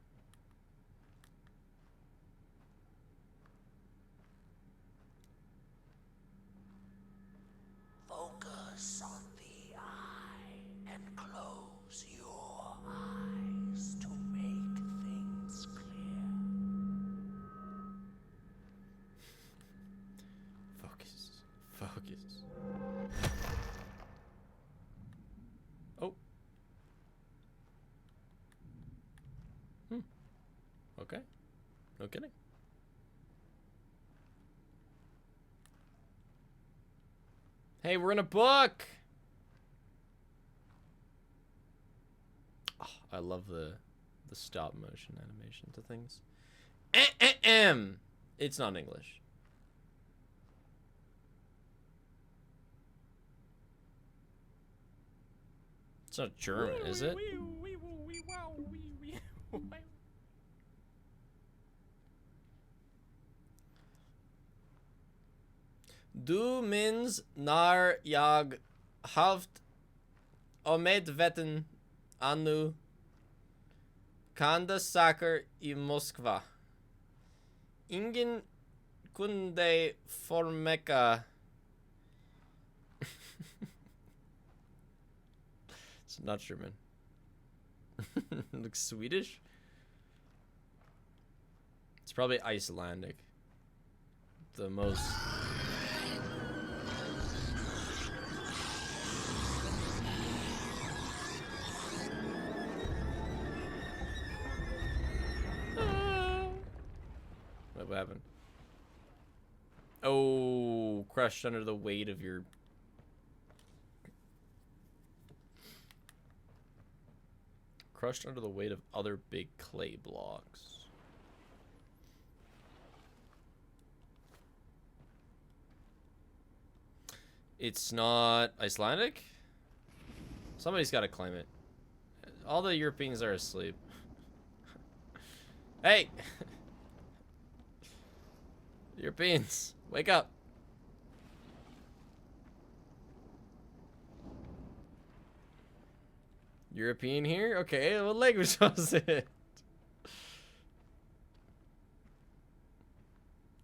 Focus on the eye and close your eyes to make things clear. Focus. Focus. Okay. No kidding. Hey, we're in a book! Oh, I love the stop motion animation to things. It's not English. It's not German, is it? Du mins nar jag haft omed vetten anu kanda saker I Moskva. Ingen kunde formeka. It's not German. It looks Swedish. It's probably Icelandic. The most. What happened? Oh, crushed under the weight of your. Crushed under the weight of other big clay blocks. It's not Icelandic? Somebody's got to claim it. All the Europeans are asleep. Hey! Europeans, wake up. European here? Okay, what language was it?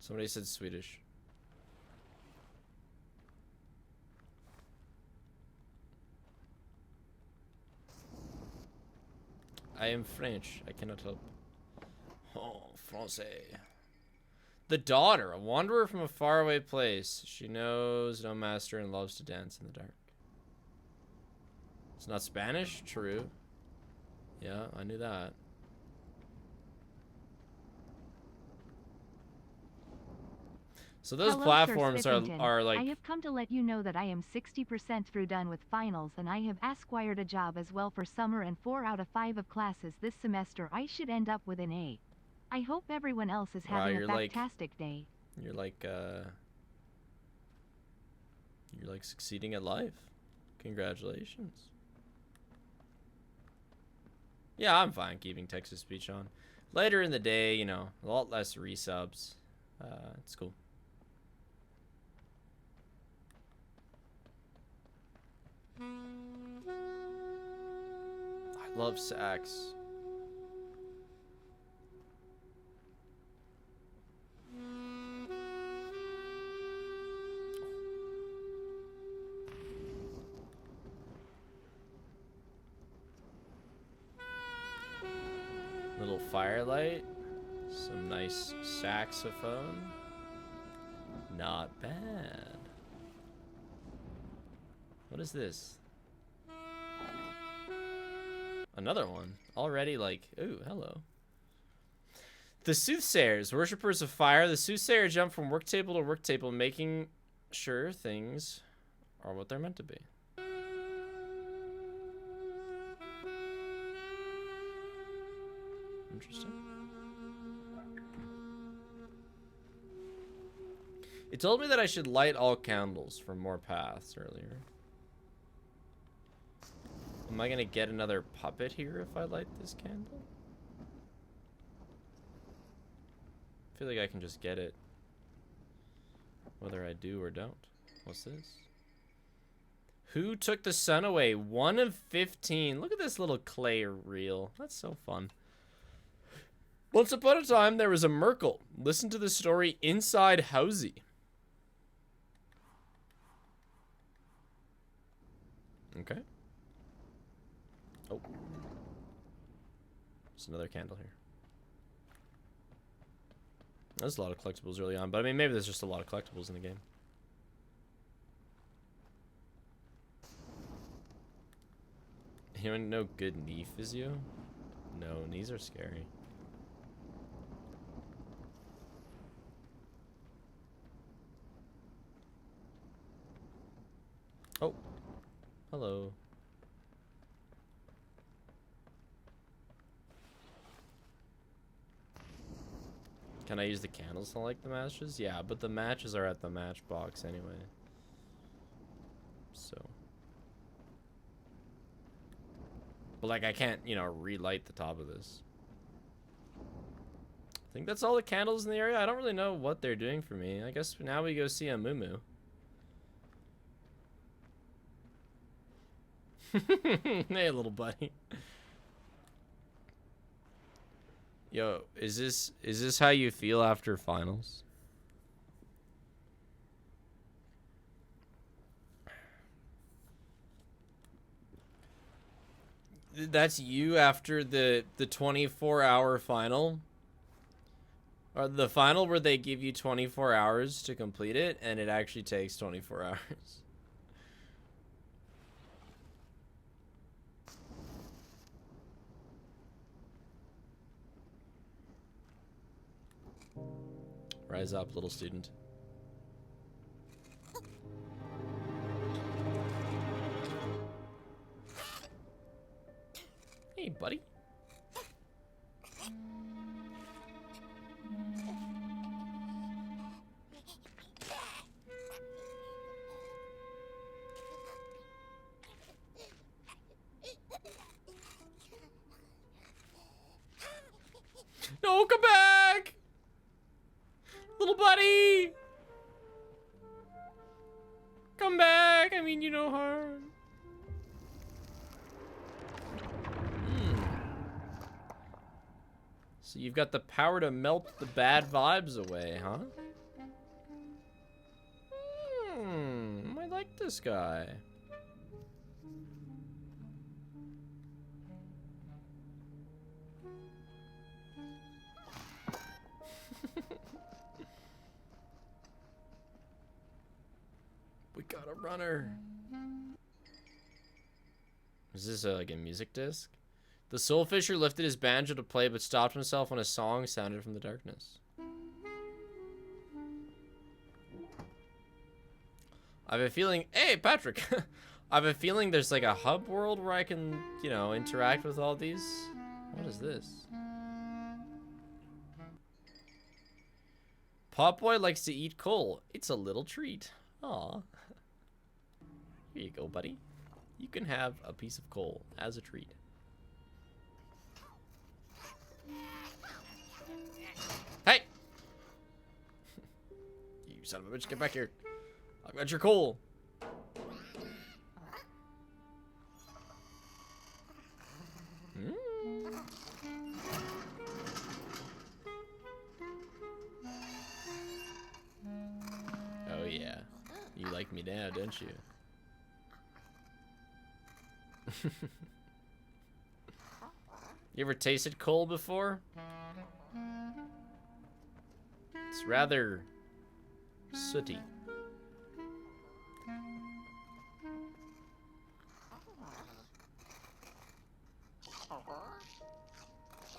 Somebody said Swedish. I am French. I cannot help. Oh, Francais. The daughter, a wanderer from a faraway place. She knows no master and loves to dance in the dark. It's not Spanish? True. Yeah, I knew that. So those Hello, platforms Sir Spiffington. are like... I have come to let you know that I am 60% through done with finals and I have acquired a job as well for summer and 4 out of 5 of classes this semester I should end up with an A. I hope everyone else is Wow, having a you're like- fantastic day. You're like succeeding at life. Congratulations. Yeah, I'm fine keeping text-to-speech on. Later in the day, you know, a lot less resubs. It's cool. I love sax. Little firelight. Some nice saxophone. Not bad. What is this? Another one. Already like, ooh, hello. The soothsayers, worshippers of fire. The soothsayer jump from work table to work table, making sure things are what they're meant to be. Interesting. It told me that I should light all candles for more paths earlier. Am I gonna get another puppet here if I light this candle? I feel like I can just get it whether I do or don't. What's this? Who took the sun away? 1 of 15. Look at this little clay reel. That's so fun. Once upon a time, there was a Merkel. Listen to the story inside Housey. Okay. Oh. There's another candle here. There's a lot of collectibles early on, but I mean, maybe there's just a lot of collectibles in the game. Anyone know good knee physio? No, knees are scary. Oh. Hello. Can I use the candles to light the matches? Yeah, but the matches are at the matchbox anyway. So. But like I can't, you know, relight the top of this. I think that's all the candles in the area. I don't really know what they're doing for me. I guess now we go see a moo. Hey, little buddy. Yo, is this how you feel after finals? That's you after the 24-hour final? Or the final where they give you 24 hours to complete it and it actually takes 24 hours. Rise up, little student. Hey, buddy. No, come back! Little buddy! Come back! I mean, you no harm. So you've got the power to melt the bad vibes away, huh? I like this guy. We got a runner. Is this like a music disc? The Soulfisher lifted his banjo to play but stopped himself when a song sounded from the darkness. I have a feeling... Hey, Patrick! I have a feeling there's like a hub world where I can, you know, interact with all these. What is this? Popboy likes to eat coal. It's a little treat. Aw. Here you go, buddy. You can have a piece of coal as a treat. Hey! You son of a bitch, get back here. I've got your coal. Oh yeah. You like me now, don't you? You ever tasted coal before? It's rather sooty.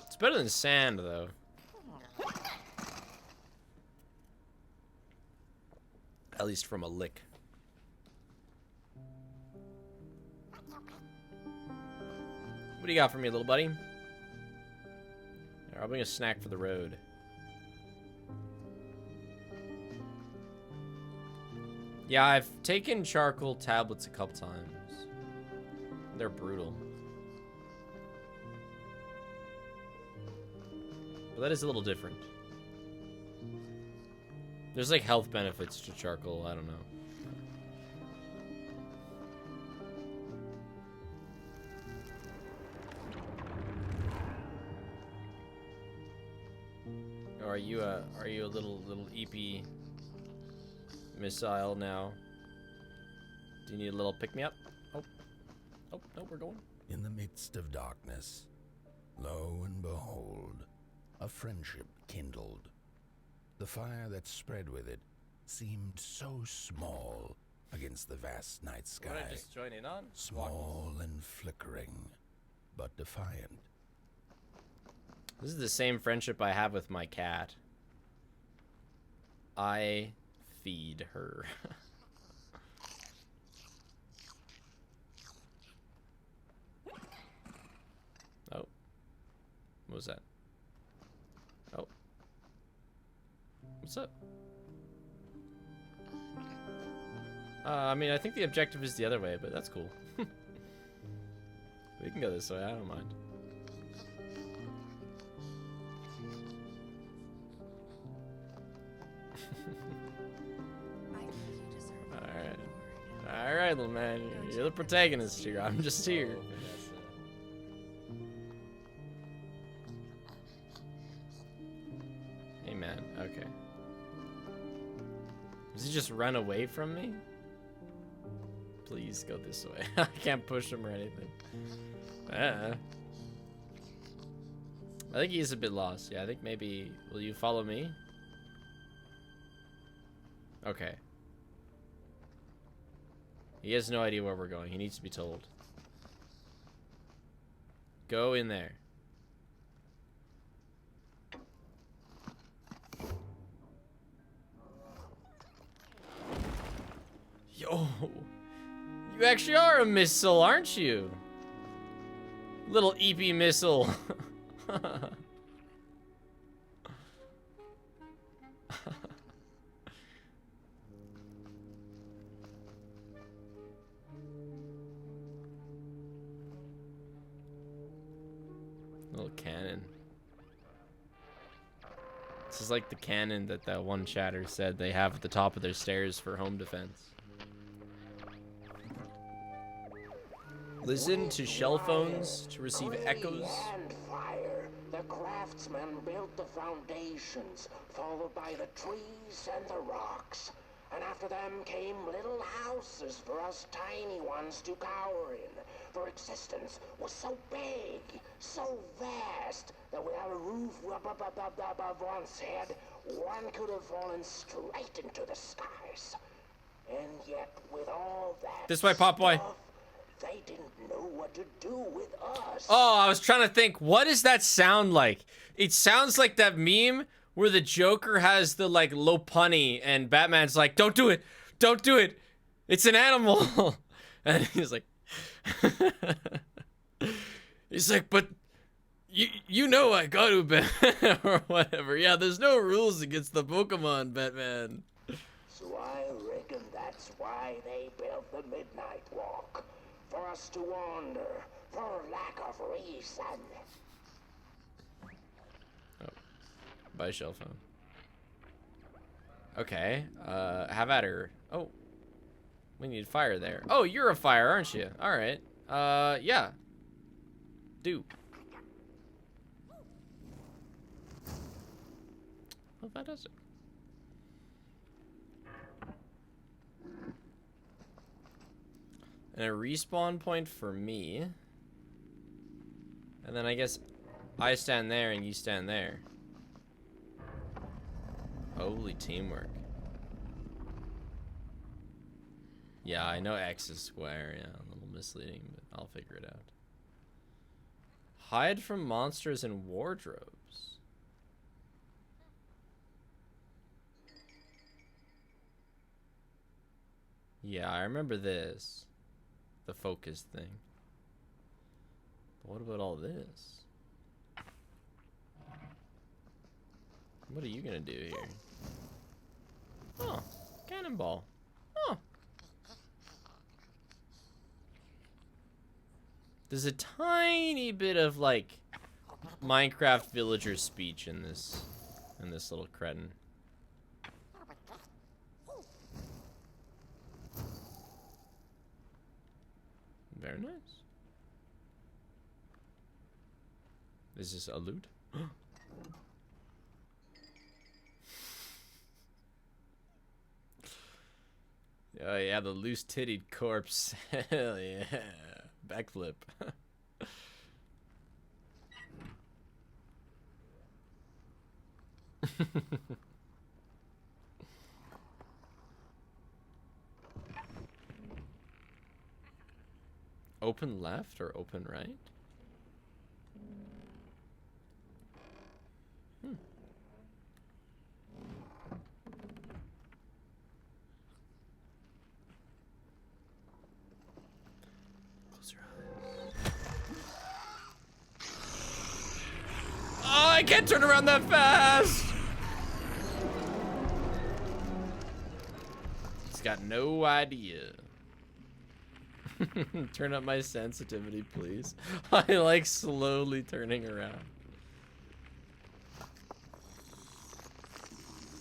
It's better than sand, though. At least from a lick. What do you got for me, little buddy? Here, I'll bring a snack for the road. Yeah, I've taken charcoal tablets a couple times. They're brutal. But that is a little different. There's like health benefits to charcoal, I don't know. Or are you a little EP missile now? Do you need a little pick-me-up? Oh, no, we're going. In the midst of darkness, lo and behold, a friendship kindled. The fire that spread with it seemed so small against the vast night sky. What did I just join in on? Small and flickering, but defiant. This is the same friendship I have with my cat. I feed her. What was that? Oh. What's up? I mean, I think the objective is the other way, but that's cool. We can go this way, I don't mind. Alright. Alright, little man. You're the protagonist here. I'm just here. Hey, man. Okay. Does he just run away from me? Please go this way. I can't push him or anything. I think he's a bit lost. Yeah, I think maybe... Will you follow me? Okay. He has no idea where we're going. He needs to be told. Go in there. Yo! You actually are a missile, aren't you? Little EP missile. Little cannon. This is like the cannon that one chatter said they have at the top of their stairs for home defense. Listen to shell phones to receive echoes. And fire. The craftsmen built the foundations, followed by the trees and the rocks. And after them came little houses for us tiny ones to cower in. For existence was so big, so vast, that without a roof above one's head, one could have fallen straight into the skies. And yet, with all that This way, Pop Boy. stuff, they didn't know what to do with us. Oh, I was trying to think, what does that sound like? It sounds like that meme where the Joker has the like low punny and Batman's like, don't do it, don't do it, it's an animal. And he's like, but you know I got to, Batman, or whatever. Yeah, there's no rules against the Pokemon, Batman. So I reckon that's why they built the Midnight Walk. For us to wander, for lack of reason. Bye, shell phone. Okay, have at her. Oh, we need fire there. Oh, you're a fire, aren't you? All right. Yeah. Do. Well, that does it. And a respawn point for me. And then I guess I stand there and you stand there. Holy teamwork. Yeah, I know X is square. Yeah, a little misleading, but I'll figure it out. Hide from monsters in wardrobes. Yeah, I remember this. The focus thing. But what about all this? What are you gonna do here? Oh, cannonball. Oh. There's a tiny bit of like Minecraft villager speech in this little cretin. Very nice. Is this a loot? Oh yeah, the loose-titted corpse. Hell yeah. Backflip. Open left or open right? Close your eyes. I can't turn around that fast. He's got no idea. Turn up my sensitivity, please. I like slowly turning around.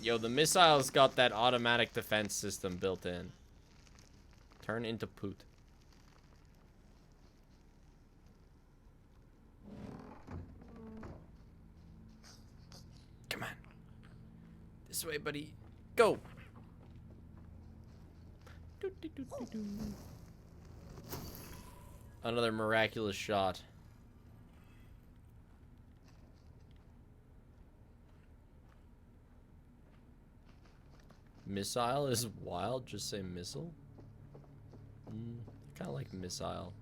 Yo, the missile's got that automatic defense system built in. Turn into poot. Come on. This way, buddy. Go. Another miraculous shot. Missile is wild. Just say missile. Kind of like missile.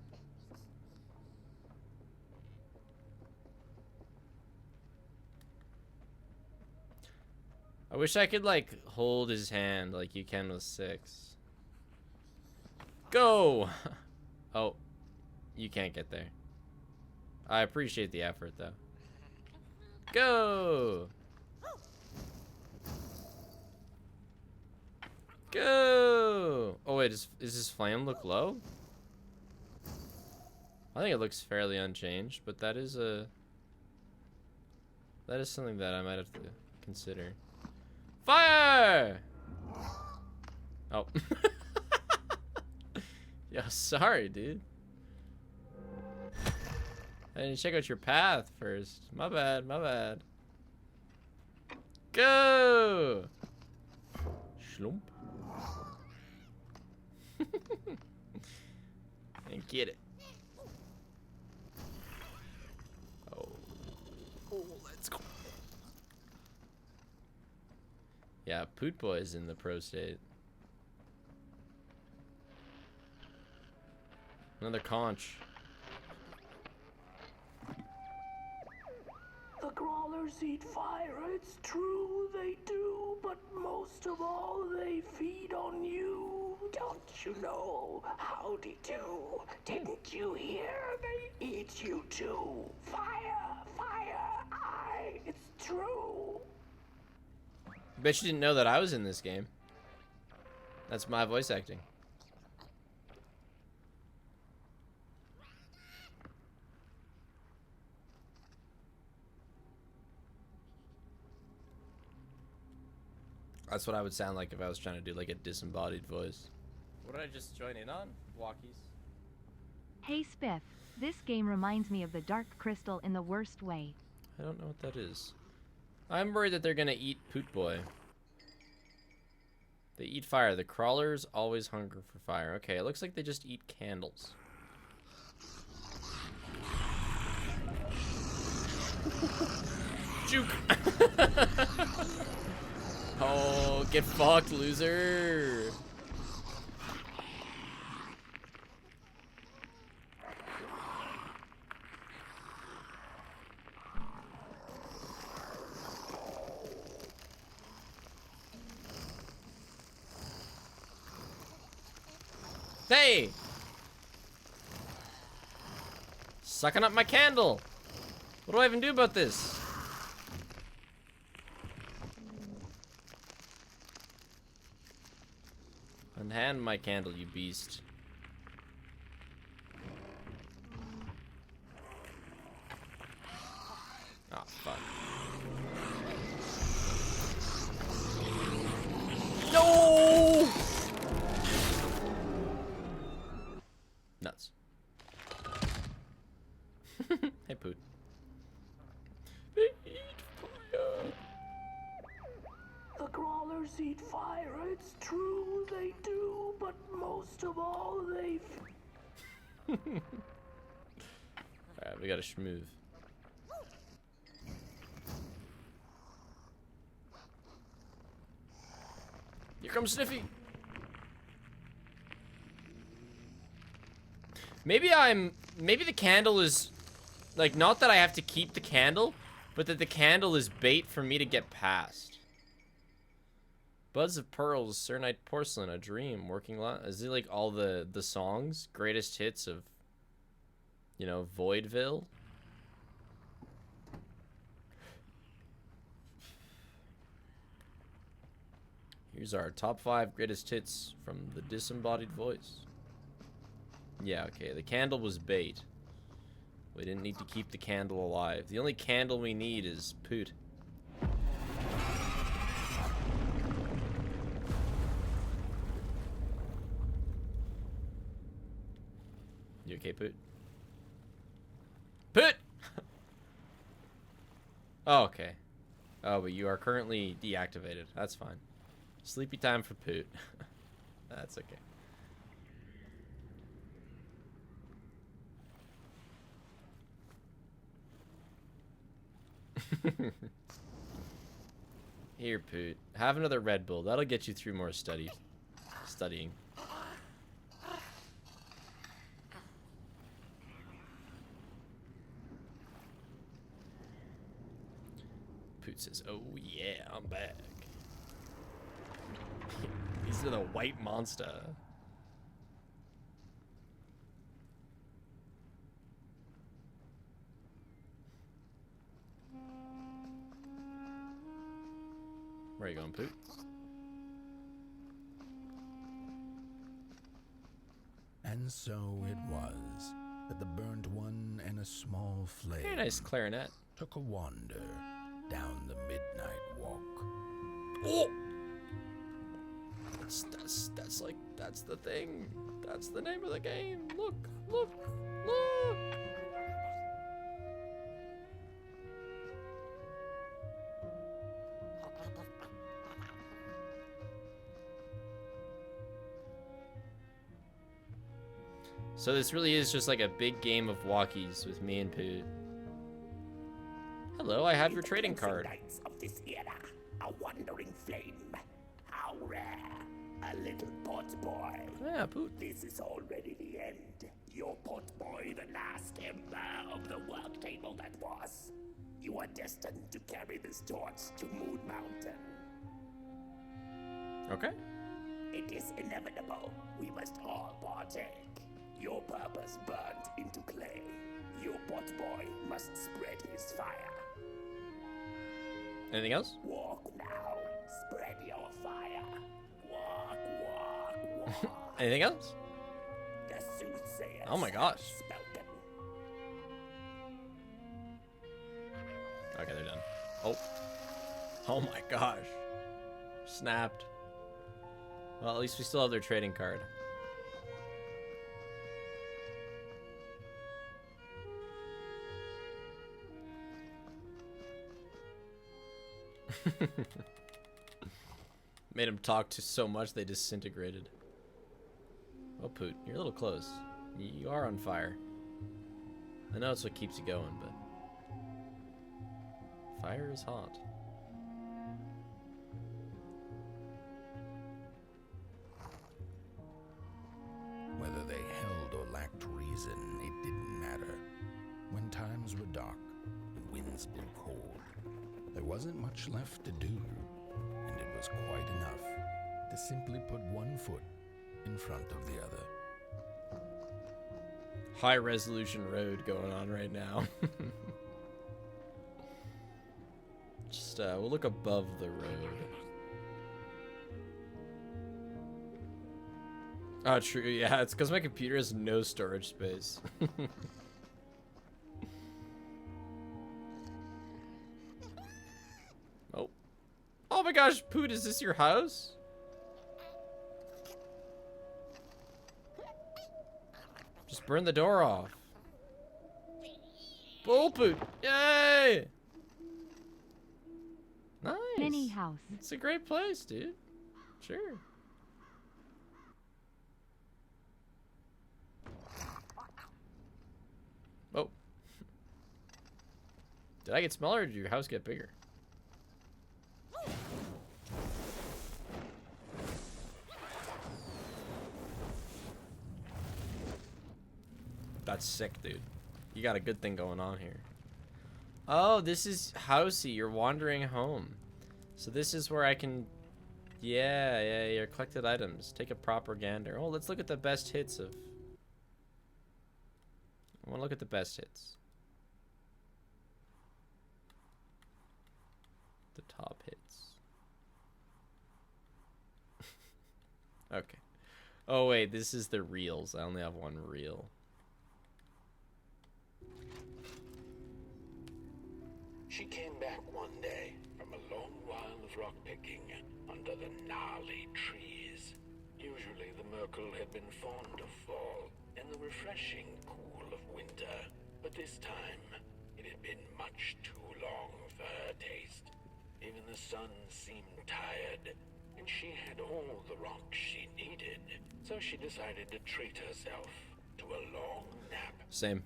I wish I could like hold his hand like you can with 6. Go! Oh, you can't get there. I appreciate the effort though. Go! Go! Oh wait, is his flame look low? I think it looks fairly unchanged, but that is something that I might have to consider. Fire! Oh. Yo, sorry, dude. I didn't check out your path first. My bad, my bad. Go! Schlump. And get it. Oh, let's go. Yeah, Poot Boy's in the pro state. Another conch. The crawlers eat fire, it's true they do, but most of all they feed on you. Don't you know? Howdy do. Didn't you hear? They eat you too. Fire, fire, aye, it's true. Bet you didn't know that I was in this game. That's my voice acting. That's what I would sound like if I was trying to do like a disembodied voice. What did I just join in on? Walkies. Hey Spiff, this game reminds me of the Dark Crystal in the worst way. I don't know what that is. I'm worried that they're gonna eat Poot Boy. They eat fire. The crawlers always hunger for fire. Okay, it looks like they just eat candles. Juke! Oh, get fucked, loser! Hey! Sucking up my candle! What do I even do about this? Unhand my candle, you beast. Oh, fuck. No! Nuts. Hey, Poot. They eat fire. The crawlers eat fire, it's true they do, but most of all they Alright, we gotta schmooze. Here comes Sniffy. Maybe the candle is, like, not that I have to keep the candle, but that the candle is bait for me to get past. Buds of Pearls, Cernite Porcelain, A Dream, Working Lot. Is it like all the songs? Greatest hits of, you know, Voidville? Here's our top 5 greatest hits from the disembodied voice. Yeah, okay, the candle was bait. We didn't need to keep the candle alive. The only candle we need is Poot. You okay, Poot? Poot! Oh, okay. Oh, but you are currently deactivated. That's fine. Sleepy time for Poot. That's okay. Here, Poot. Have another Red Bull. That'll get you through more studying. Poot says, "Oh yeah, I'm back." He's the white monster. Where are you going, Poot? And so it was that the burnt one and a small flame Very nice clarinet. took a wander down the midnight walk. Oh! That's the thing. That's the name of the game. Look, look, look! So this really is just like a big game of walkies with me and Poot. Hello, I have your trading card. Nights of this era, a wandering flame. How rare. A little pot boy. Yeah, Poot. This is already the end. Your pot boy, the last ember of the work table that was. You are destined to carry this torch to Moon Mountain. Okay. It is inevitable. We must all partake. Your purpose burnt into clay. Your pot boy must spread his fire. Anything else? Walk now. Spread your fire. Walk, walk, walk. Anything else? The soothsayers Oh my gosh. have spoken. Okay, they're done. Oh. Oh my gosh. Snapped. Well, at least we still have their trading card. Made them talk to so much they disintegrated. Oh, Poot, you're a little close. You are on fire. I know it's what keeps you going, but fire is hot. Whether they held or lacked reason, it didn't matter. When times were dark and winds blew cold, there wasn't much left to do, and it was quite enough to simply put one foot in front of the other. High resolution road going on right now. Just we'll look above the road. Oh, true. Yeah, it's because my computer has no storage space. Oh. Oh my gosh, Poot, is this your house? Just burn the door off. Bull Poot! Yay! Nice. Mini house. It's a great place, dude. Sure. Oh. Did I get smaller or did your house get bigger? That's sick, dude. You got a good thing going on here. Oh, this is Housey. You're wandering home. So this is where I can... Yeah, your collected items. Take a proper gander. Oh, let's look at the best hits of... I want to look at the best hits. The top hits. Okay. Oh wait, this is the reels. I only have one reel. She came back one day from a long while of rock picking under the gnarly trees. Usually the Merkel had been fond of fall and the refreshing cool of winter, but this time it had been much too long for her taste. Even the sun seemed tired, and she had all the rocks she needed, so she decided to treat herself to a long nap. Same.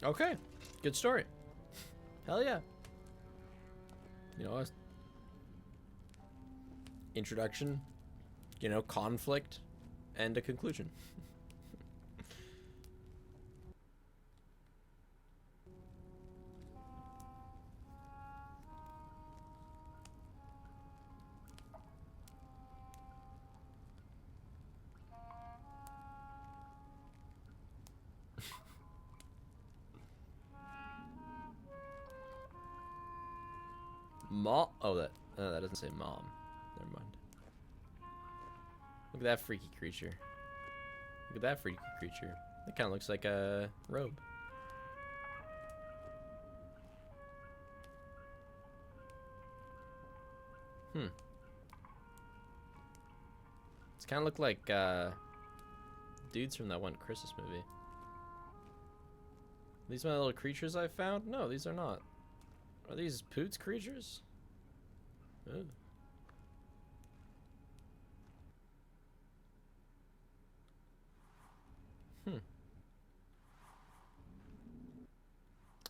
Okay, good story. Hell yeah. You know, introduction, you know, conflict, and a conclusion. Mom? Oh, that doesn't say mom. Never mind. Look at that freaky creature. Look at that freaky creature. That kind of looks like a robe. It's kind of look like dudes from that one Christmas movie. These my little creatures I found? No, these are not. Are these Poots creatures? Ooh.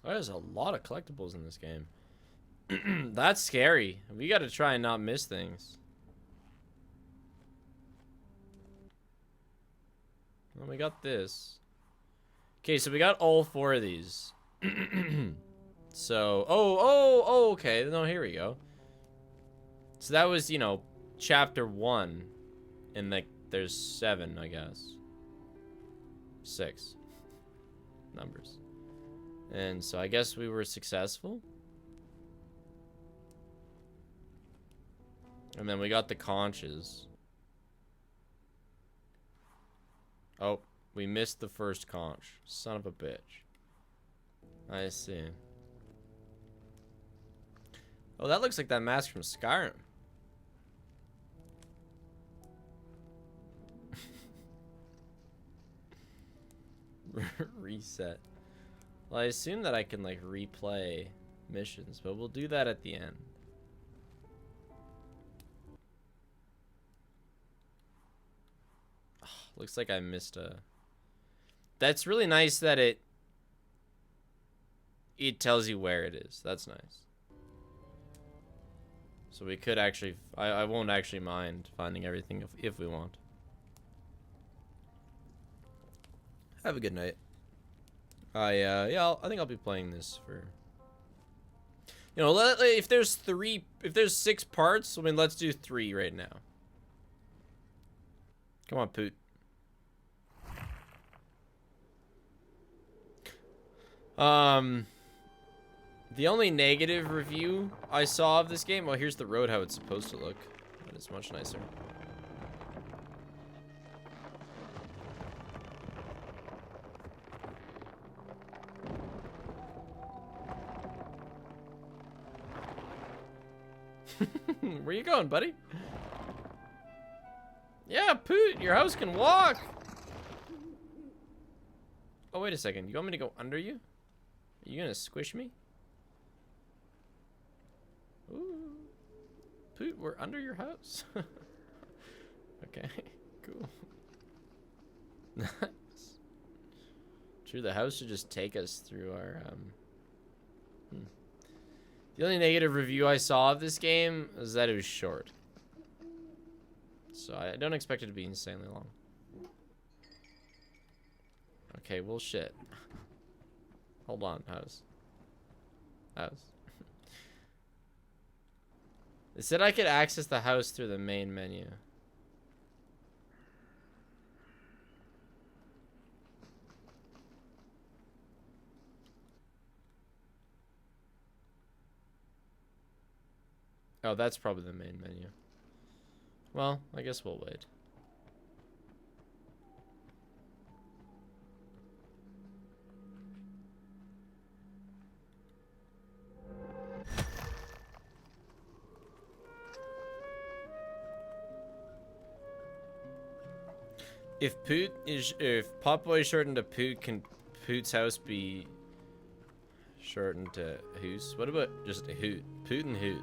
There's a lot of collectibles in this game. That's scary. We gotta try and not miss things. Well, we got this. Okay, so we got all 4 of these. So, oh, okay. No, here we go. So that was, you know, chapter 1. And, like, there's 7, I guess. 6. Numbers. And so I guess we were successful. And then we got the conches. Oh, we missed the first conch. Son of a bitch. I see. Oh, that looks like that mask from Skyrim. Reset. Well, I assume that I can, like, replay missions, but we'll do that at the end. Oh, looks like I missed a... That's really nice that it tells you where it is. That's nice. So we could actually... I won't actually mind finding everything if we want. Have a good night. Yeah, I think I'll be playing this for... You know, if there's 6 parts, I mean, let's do 3 right now. Come on, Poot. The only negative review I saw of this game... Well, here's the road, how it's supposed to look. That is much nicer. Where you going, buddy? Yeah, Poot, your house can walk. Oh, wait a second. You want me to go under you? Are you gonna squish me? Ooh. Poot, we're under your house. Okay, cool. Nice. True, the house should just take us through our, The only negative review I saw of this game is that it was short. So I don't expect it to be insanely long. Okay, well, shit. Hold on, house. It said I could access the house through the main menu. Oh, that's probably the main menu. Well, I guess we'll wait. If Potboy is shortened to Poot, can Poot's house be shortened to Hoos? What about just a Hoot? Poot and Hoot.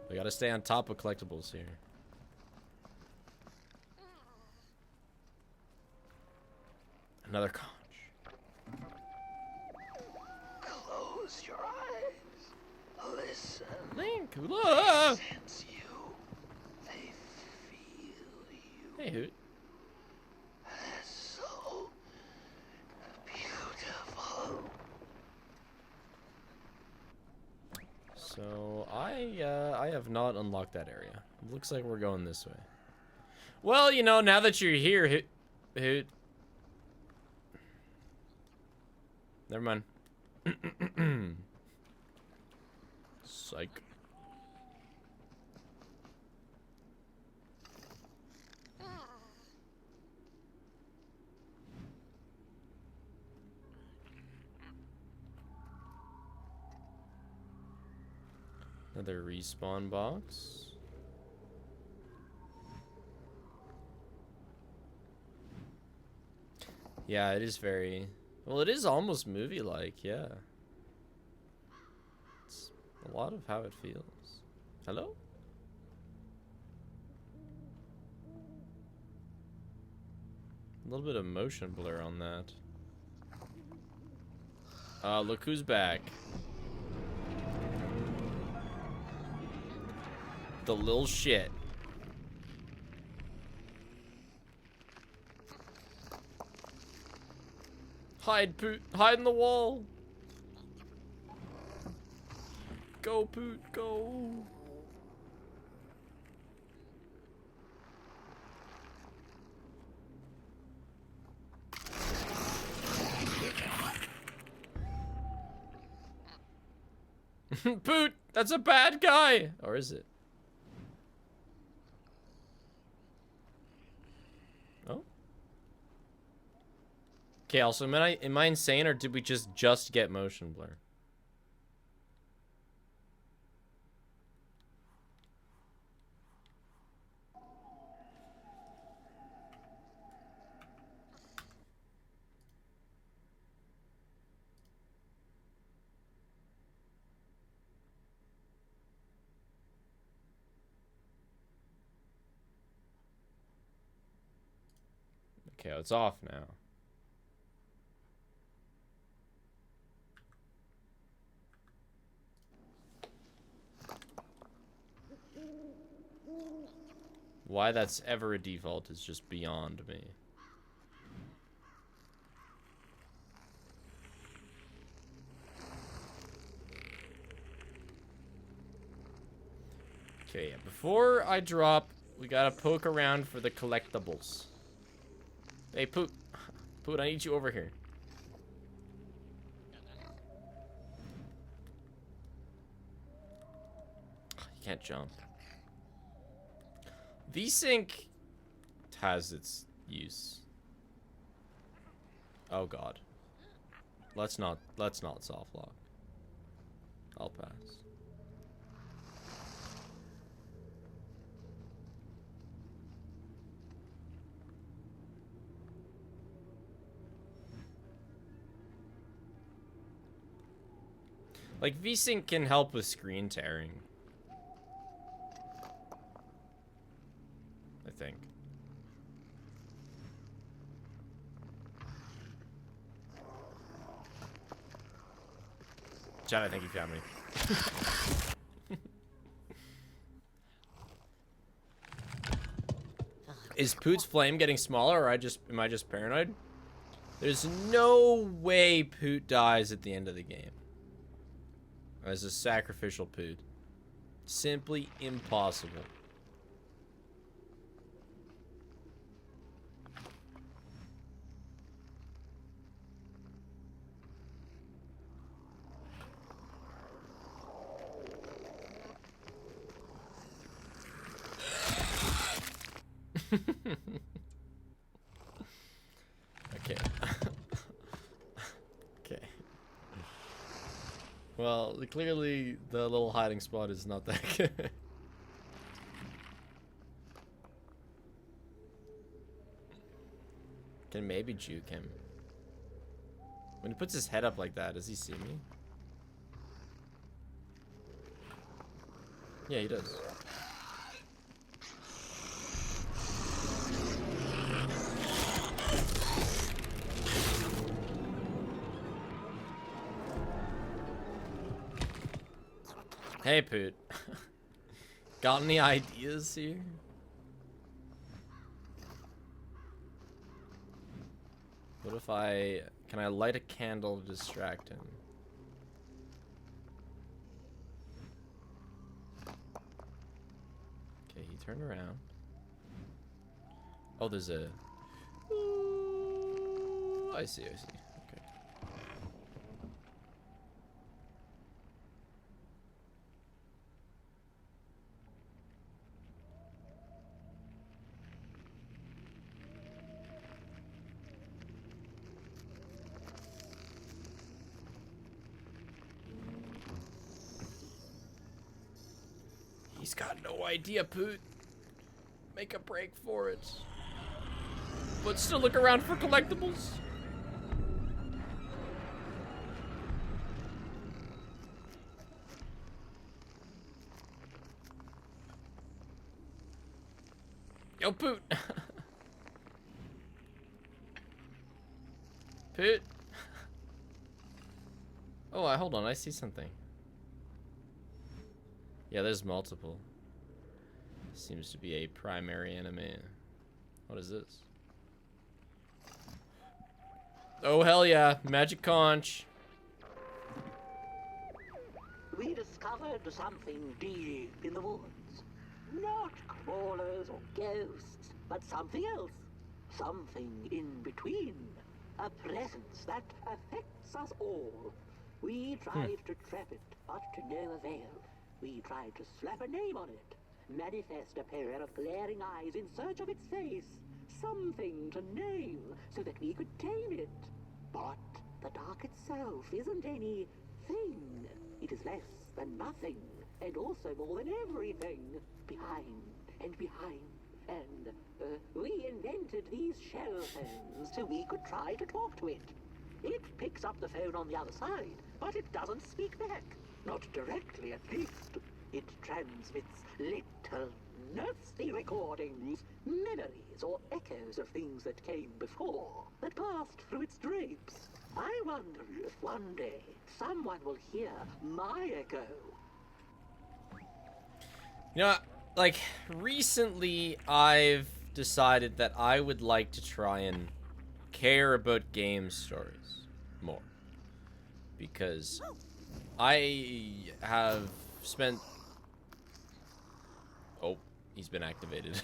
We gotta stay on top of collectibles here. Another conch. Close your eyes. Listen. Link, look. Sense you. They feel you. Hey, Hoot. So beautiful. So I have not unlocked that area. Looks like we're going this way. Well, you know, now that you're here, Hoot. Never mind. Psych. Another respawn box. Yeah, it is very... Well, it is almost movie-like, yeah. It's a lot of how it feels. Hello? A little bit of motion blur on that. Look who's back. The little shit. Hide, Poot. Hide in the wall. Go, Poot. Go. Poot, that's a bad guy. Or is it? Oh. Okay, also, am I insane, or did we just get motion blur? Okay, it's off now. Why that's ever a default is just beyond me. Okay, yeah, before I drop, we gotta poke around for the collectibles. Hey, Poot. Poot, I need you over here. You can't jump. V-Sync has its use. Oh god. Let's not soft lock. I'll pass. Like, V-Sync can help with screen tearing. I think. Chad, I think you found me. Is Poot's flame getting smaller, or am I just paranoid? There's no way Poot dies at the end of the game as a sacrificial Poot. Simply impossible. Okay. Okay. Well, clearly the little hiding spot is not that good. Can maybe juke him. When he puts his head up like that, does he see me? Yeah, he does. Hey, Poot. Got any ideas here? What if can I light a candle to distract him? Okay, he turned around. Oh, there's a... Ooh, I see. Okay. He's got no idea, Poot. Make a break for it. But still look around for collectibles. Yo, Poot. Poot. Oh, hold on. I see something. Yeah, there's multiple. Seems to be a primary enemy. What is this? Oh, hell yeah. Magic conch. We discovered something deep in the woods. Not crawlers or ghosts, but something else. Something in between. A presence that affects us all. We tried to trap it, but to no avail. We tried to slap a name on it, manifest a pair of glaring eyes in search of its face, something to name so that we could tame it. But the dark itself isn't any thing. It is less than nothing, and also more than everything. Behind and behind. And we invented these shell phones so we could try to talk to it. It picks up the phone on the other side, but it doesn't speak back. Not directly, at least. It transmits little, nasty recordings, memories or echoes of things that came before, that passed through its drapes. I wonder if one day someone will hear my echo. You know, like, recently I've decided that I would like to try and care about game stories more. Because I have spent... Oh, he's been activated.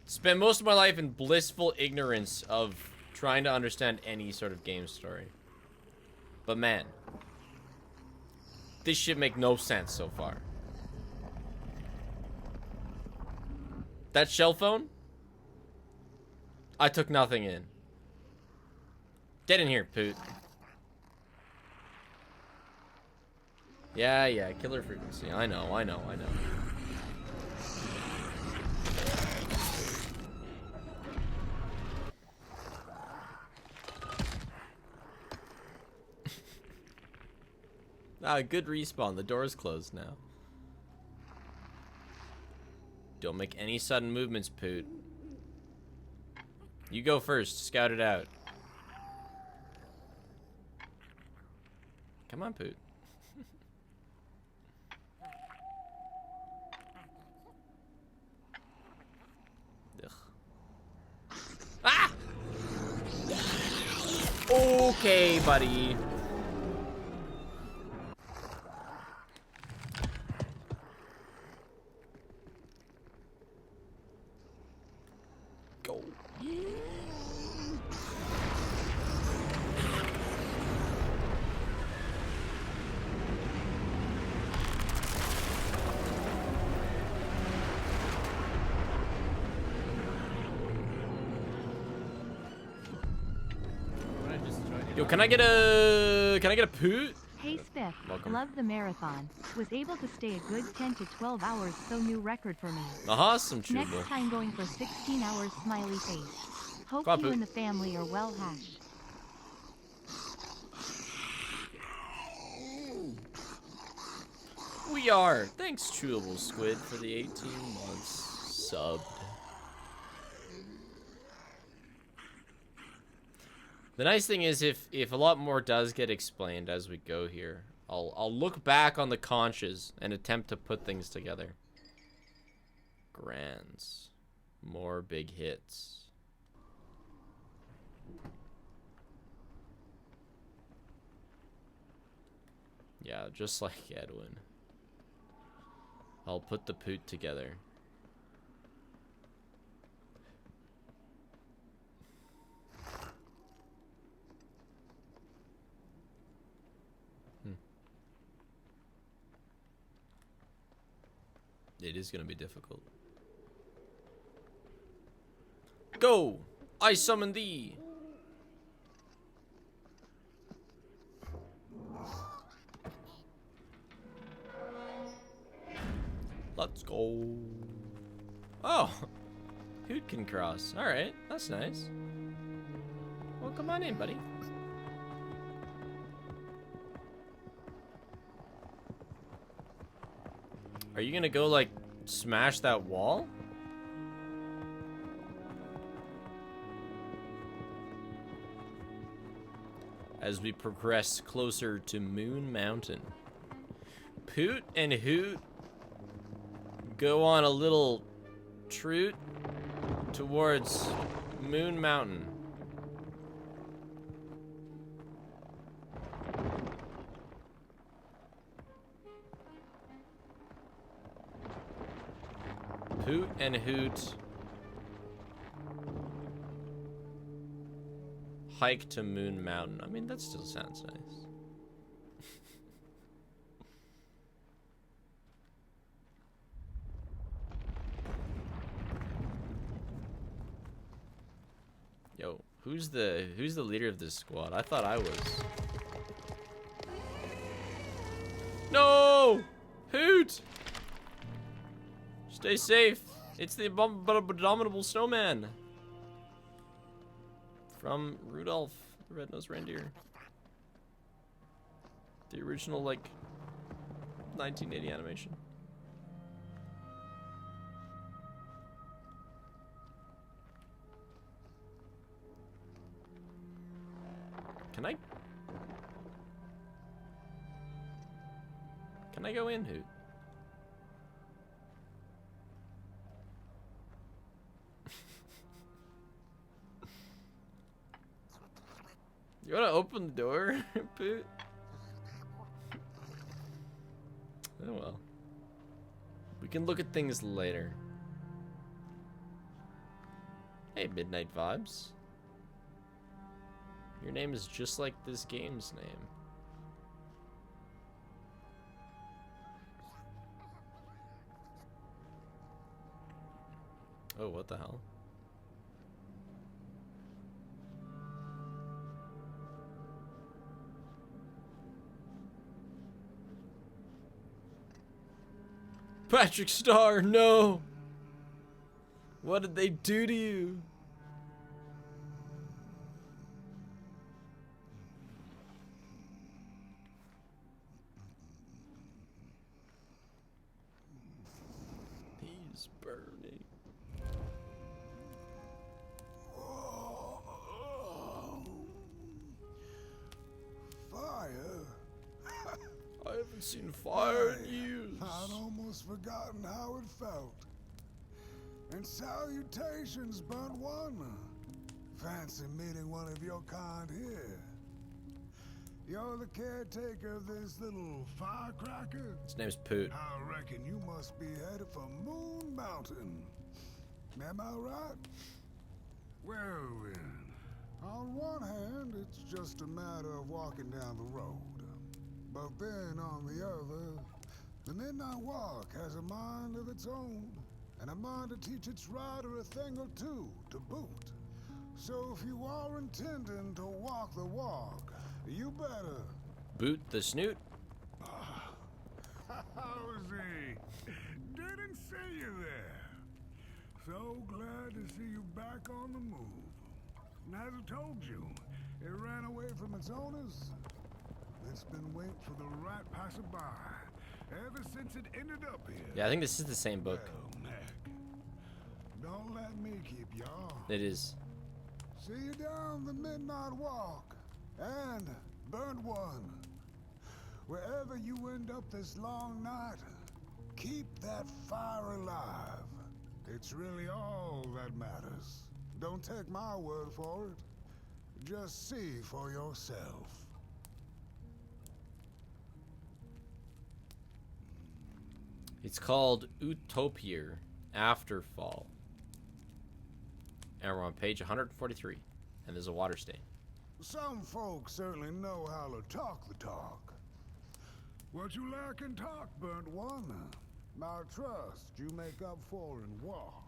Spent most of my life in blissful ignorance of trying to understand any sort of game story. But man, this shit make no sense so far. That shell phone? I took nothing in. Get in here, Poot. Yeah, killer frequency. I know. Good respawn. The door is closed now. Don't make any sudden movements, Poot. You go first. Scout it out. Come on, Poot. Ugh. Ah! Okay, buddy. Go. Yo, can I get a poot? Hey Spiff, Welcome. loved the marathon. Was able to stay a good 10 to 12 hours, so new record for me. Awesome, Next Chewable. time going for 16 hours, smiley face. Hope Come on, you Poot. and the family are well hashed. We are. Thanks, Chewable Squid, for the 18 months subbed. The nice thing is, if a lot more does get explained as we go here, I'll look back on the conches and attempt to put things together. Grands. More big hits. Yeah, just like Edwin. I'll put the poot together. It is gonna be difficult. Go! I summon thee! Let's go. Oh! Hoot can cross. Alright, that's nice. Well, come on in, buddy. Are you gonna go, like, smash that wall? As we progress closer to Moon Mountain. Poot and Hoot go on a little troot towards Moon Mountain. Poot and Hoot hike to Moon Mountain. I mean, that still sounds nice. Yo, who's the leader of this squad? I thought I was. No! Hoot! Stay safe. It's the abominable snowman. From Rudolph the Red-Nosed Reindeer. The original, like, 1980 animation. Can I go in, Hoot? You wanna open the door, Poot? Oh well. We can look at things later. Hey, Midnight Vibes. Your name is just like this game's name. Oh, what the hell? Patrick Star, no! What did they do to you? He's burning. Fire? I haven't seen fire in years. I'd almost forgotten how it felt. And salutations, burnt one. Fancy meeting one of your kind here. You're the caretaker of this little firecracker? His name's Poot. I reckon you must be headed for Moon Mountain. Am I right? Well then, on one hand, it's just a matter of walking down the road. But then on the other, the Midnight Walk has a mind of its own, and a mind to teach its rider a thing or two to boot. So if you are intending to walk the walk, you better... Boot the snoot. How's he? Didn't see you there. So glad to see you back on the move. And as I told you, it ran away from its owners. It's been waiting for the right passerby ever since it ended up here. Yeah, I think this is the same book. Well, Nick, don't let me keep y'all. It is. See you down the Midnight Walk and Burnt One. Wherever you end up this long night, keep that fire alive. It's really all that matters. Don't take my word for it. Just see for yourself. It's called Utopier Afterfall. And we're on page 143. And there's a water stain. Some folks certainly know how to talk the talk. What you lack in talk, Burnt One, I trust you make up for in walk.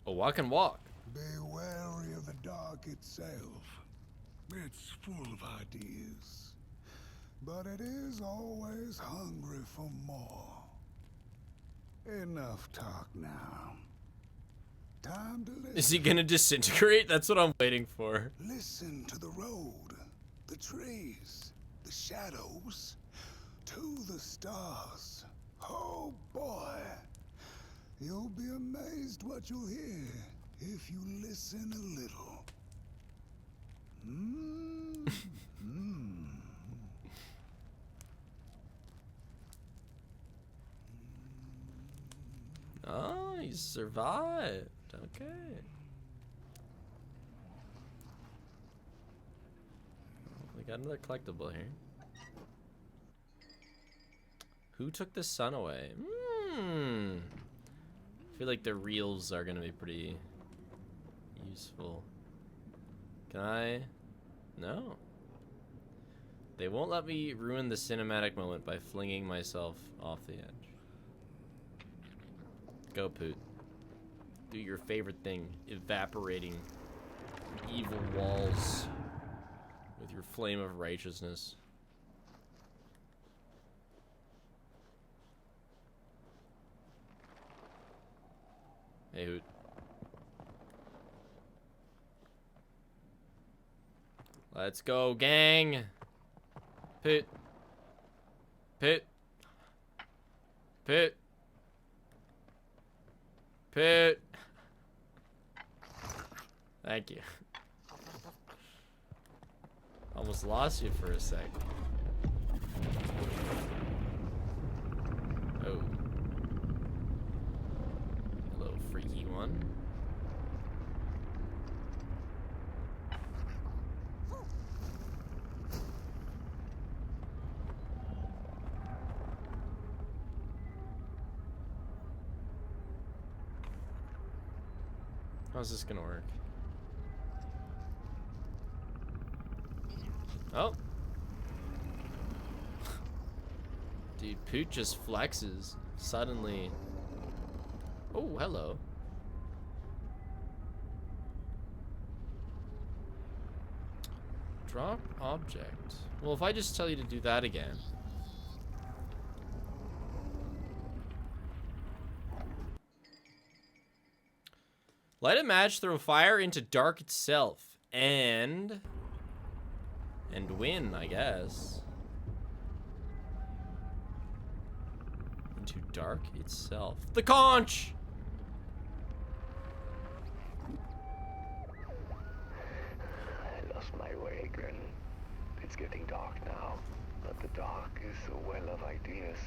A walk and walk. Be wary of the dark itself. It's full of ideas, but it is always hungry for more. Enough talk now. Time to listen. Is he gonna disintegrate? That's what I'm waiting for. Listen to the road, the trees, the shadows, to the stars. Oh boy, you'll be amazed what you'll hear if you listen a little. Oh, he survived. Okay. We got another collectible here. Who took the sun away? I feel like the reels are gonna be pretty useful. Can I? No. They won't let me ruin the cinematic moment by flinging myself off the edge. Go, Poot. Do your favorite thing, evaporating evil walls with your flame of righteousness. Hey, Hoot. Let's go, gang. Poot. Poot. Poot. Poot. Thank you. Almost lost you for a sec. Oh. A little freaky one. How's this gonna work? Oh. Dude, Poot just flexes suddenly. Oh, hello. Drop object. Well, if I just tell you to do that again. Light a match, throw fire into dark itself, and win, I guess. Into dark itself. The conch! I lost my way again. It's getting dark now, but the dark is a well of ideas.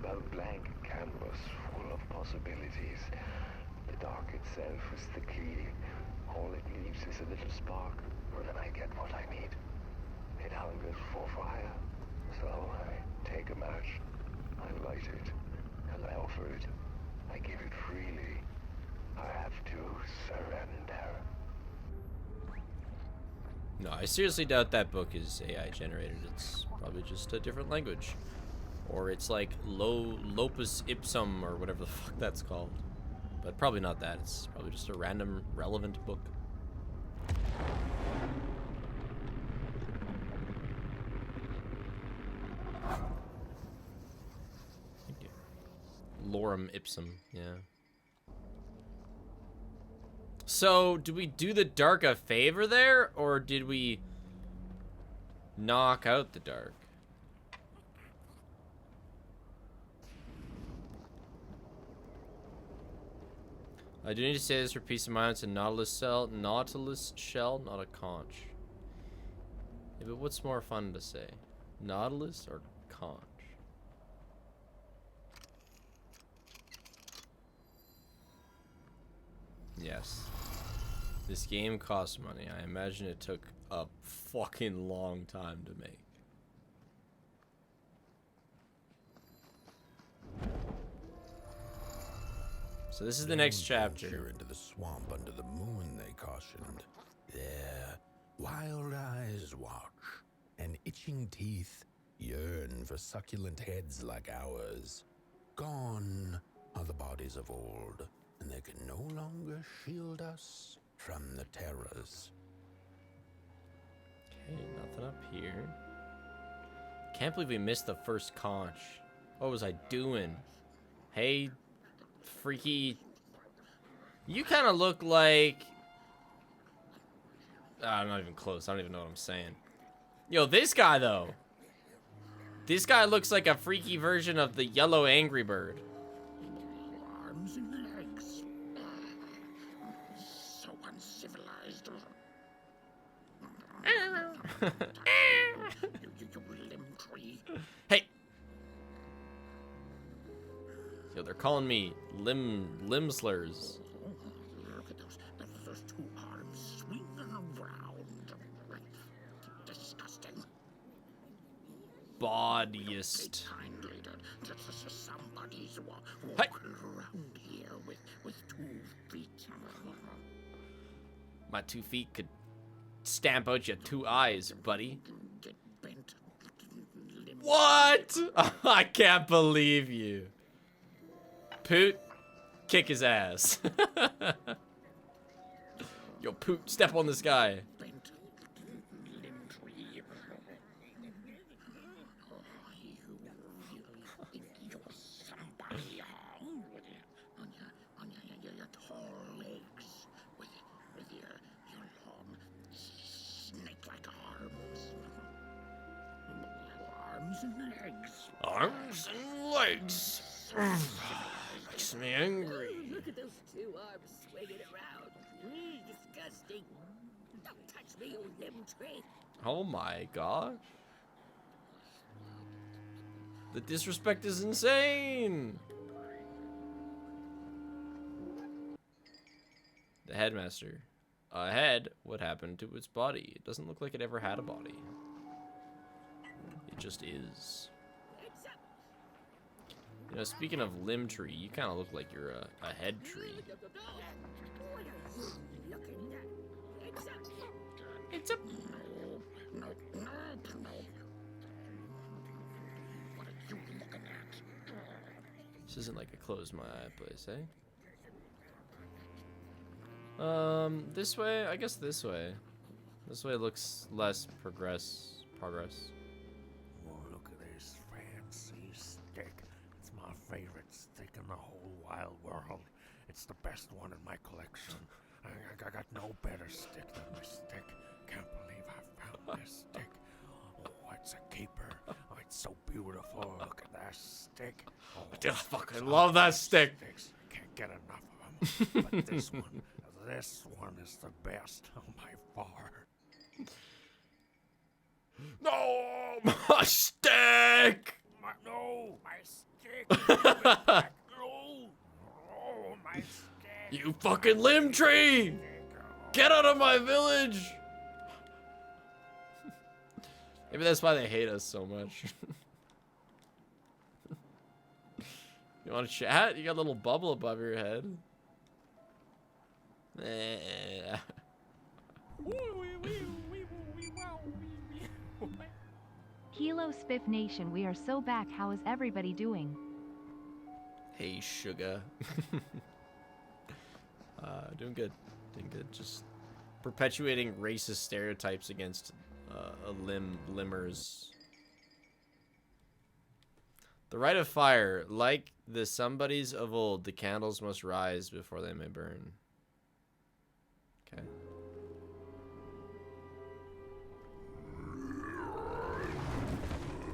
A blank canvas full of possibilities. The dark itself is the key. All it needs is a little spark, and then I get what I need. It hungers for fire. So I take a match, I light it, and I offer it. I give it freely. I have to surrender. No, I seriously doubt that book is AI generated. It's probably just a different language. Or it's like Lopus Ipsum or whatever the fuck that's called. But probably not that. It's probably just a random relevant book. Thank you. Lorem ipsum, yeah. So, did we do the dark a favor there, or did we knock out the dark? I do need to say this for peace of mind. It's a nautilus shell, not a conch. Yeah, but what's more fun to say? Nautilus or conch? Yes. This game costs money. I imagine it took a fucking long time to make. So this is the next chapter. Venture into the swamp under the moon, they cautioned. There, wild eyes watch, and itching teeth yearn for succulent heads like ours. Gone are the bodies of old, and they can no longer shield us from the terrors. Okay, nothing up here. Can't believe we missed the first conch. What was I doing? Hey, freaky. You kind of look like... I'm not even close. I don't even know what I'm saying. Yo, this guy, though. This guy looks like a freaky version of the yellow Angry Bird. Arms and legs. So uncivilized. you limb tree. Hey! Yo, they're calling me limb slurs. Look at those two arms swinging around. Disgusting. Bodyist. Kindly to somebody's walking Hey. around here with 2 feet. My 2 feet could stamp out your 2 eyes, buddy. Get bent. What? I can't believe you. Poot, kick his ass. Yo, Poot, step on this guy. Bent limb tree. You think you're somebody on your tall legs with your long snake-like arms. Arms and legs. Arms and legs. Makes me angry. Look at those 2 arms swinging around. Disgusting. Don't touch me, you limb tree. Oh my gosh. The disrespect is insane. The headmaster. Ahead, what happened to its body? It doesn't look like it ever had a body. It just is. You know, speaking of limb tree, you kind of look like you're a head tree. It's a... No. What are you looking at? This isn't like a close my eye place, eh? This way? I guess this way. This way looks less progress. Oh, look at this fancy stick. It's my favorite stick in the whole wild world. It's the best one in my collection. I got no better stick than this stick. Can't believe I found this stick. Oh, it's a keeper. Oh, it's so beautiful. Look at that stick. Oh, I fucking love that stick. Sticks. Can't get enough of them. But this one is the best by far. No, my stick! No, my stick! No, my stick! You fucking limb tree! Get out of my village! Maybe that's why they hate us so much. You want to chat? You got a little bubble above your head. Kilo Spiff Nation, we are so back. How is everybody doing? Hey, sugar. Doing good. Doing good. Just perpetuating racist stereotypes against limbers. The rite of fire, like the somebodies of old, the candles must rise before they may burn. Okay.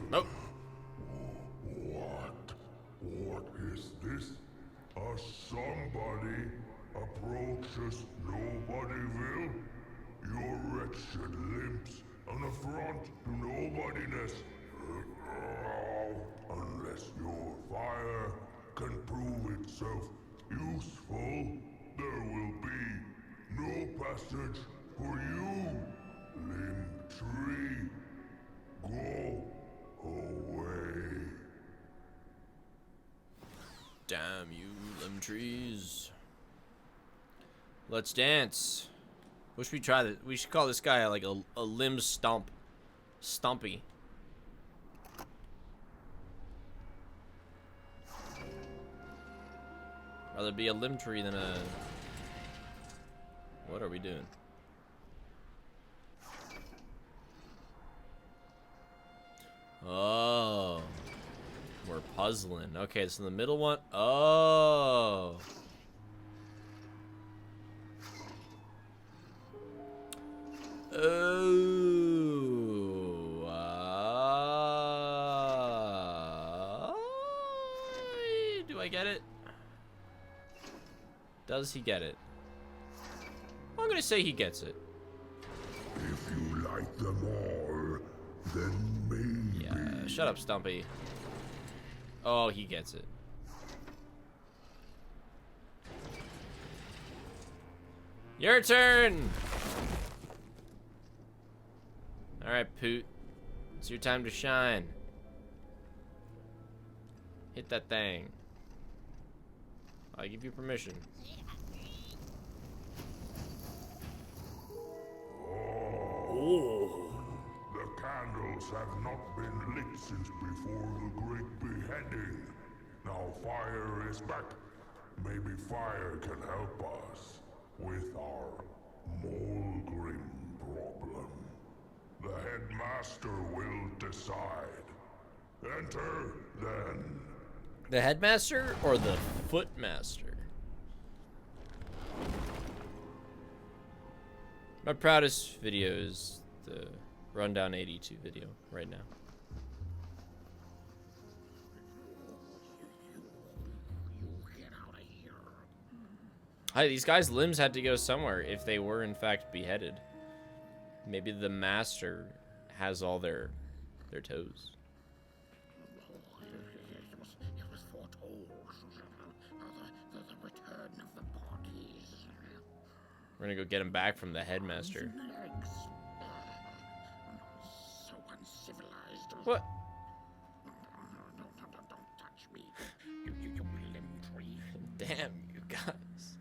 Nope. What is this? A somebody approaches Nobodyville? Your wretched limbs, an affront to nobodiness. Unless your fire can prove itself useful, there will be no passage for you, limb tree. Go away. Damn you, limb trees. Let's dance. What should we try this? We should call this guy like a limb stomp. Stumpy. Rather be a limb tree than a... What are we doing? Oh. We're puzzling. Okay, so the middle one... Oh. Oh. Do I get it? Does he get it? I'm gonna say he gets it. If you like them all, then maybe. Yeah, shut up, Stumpy. Oh, he gets it. Your turn! Alright, Poot. It's your time to shine. Hit that thing. I give you permission. Oh. The candles have not been lit since before the great beheading. Now fire is back. Maybe fire can help us with our Molgrim problem. The headmaster will decide. Enter, then. The headmaster or the footmaster? My proudest video is the Rundown 82 video right now. Hi, these guys' limbs had to go somewhere if they were in fact beheaded. Maybe the master has all their toes. It was foretold. The return of the bodies. We're gonna go get him back from the headmaster. So uncivilized. What? Don't touch me. You limb tree. Damn, you guys.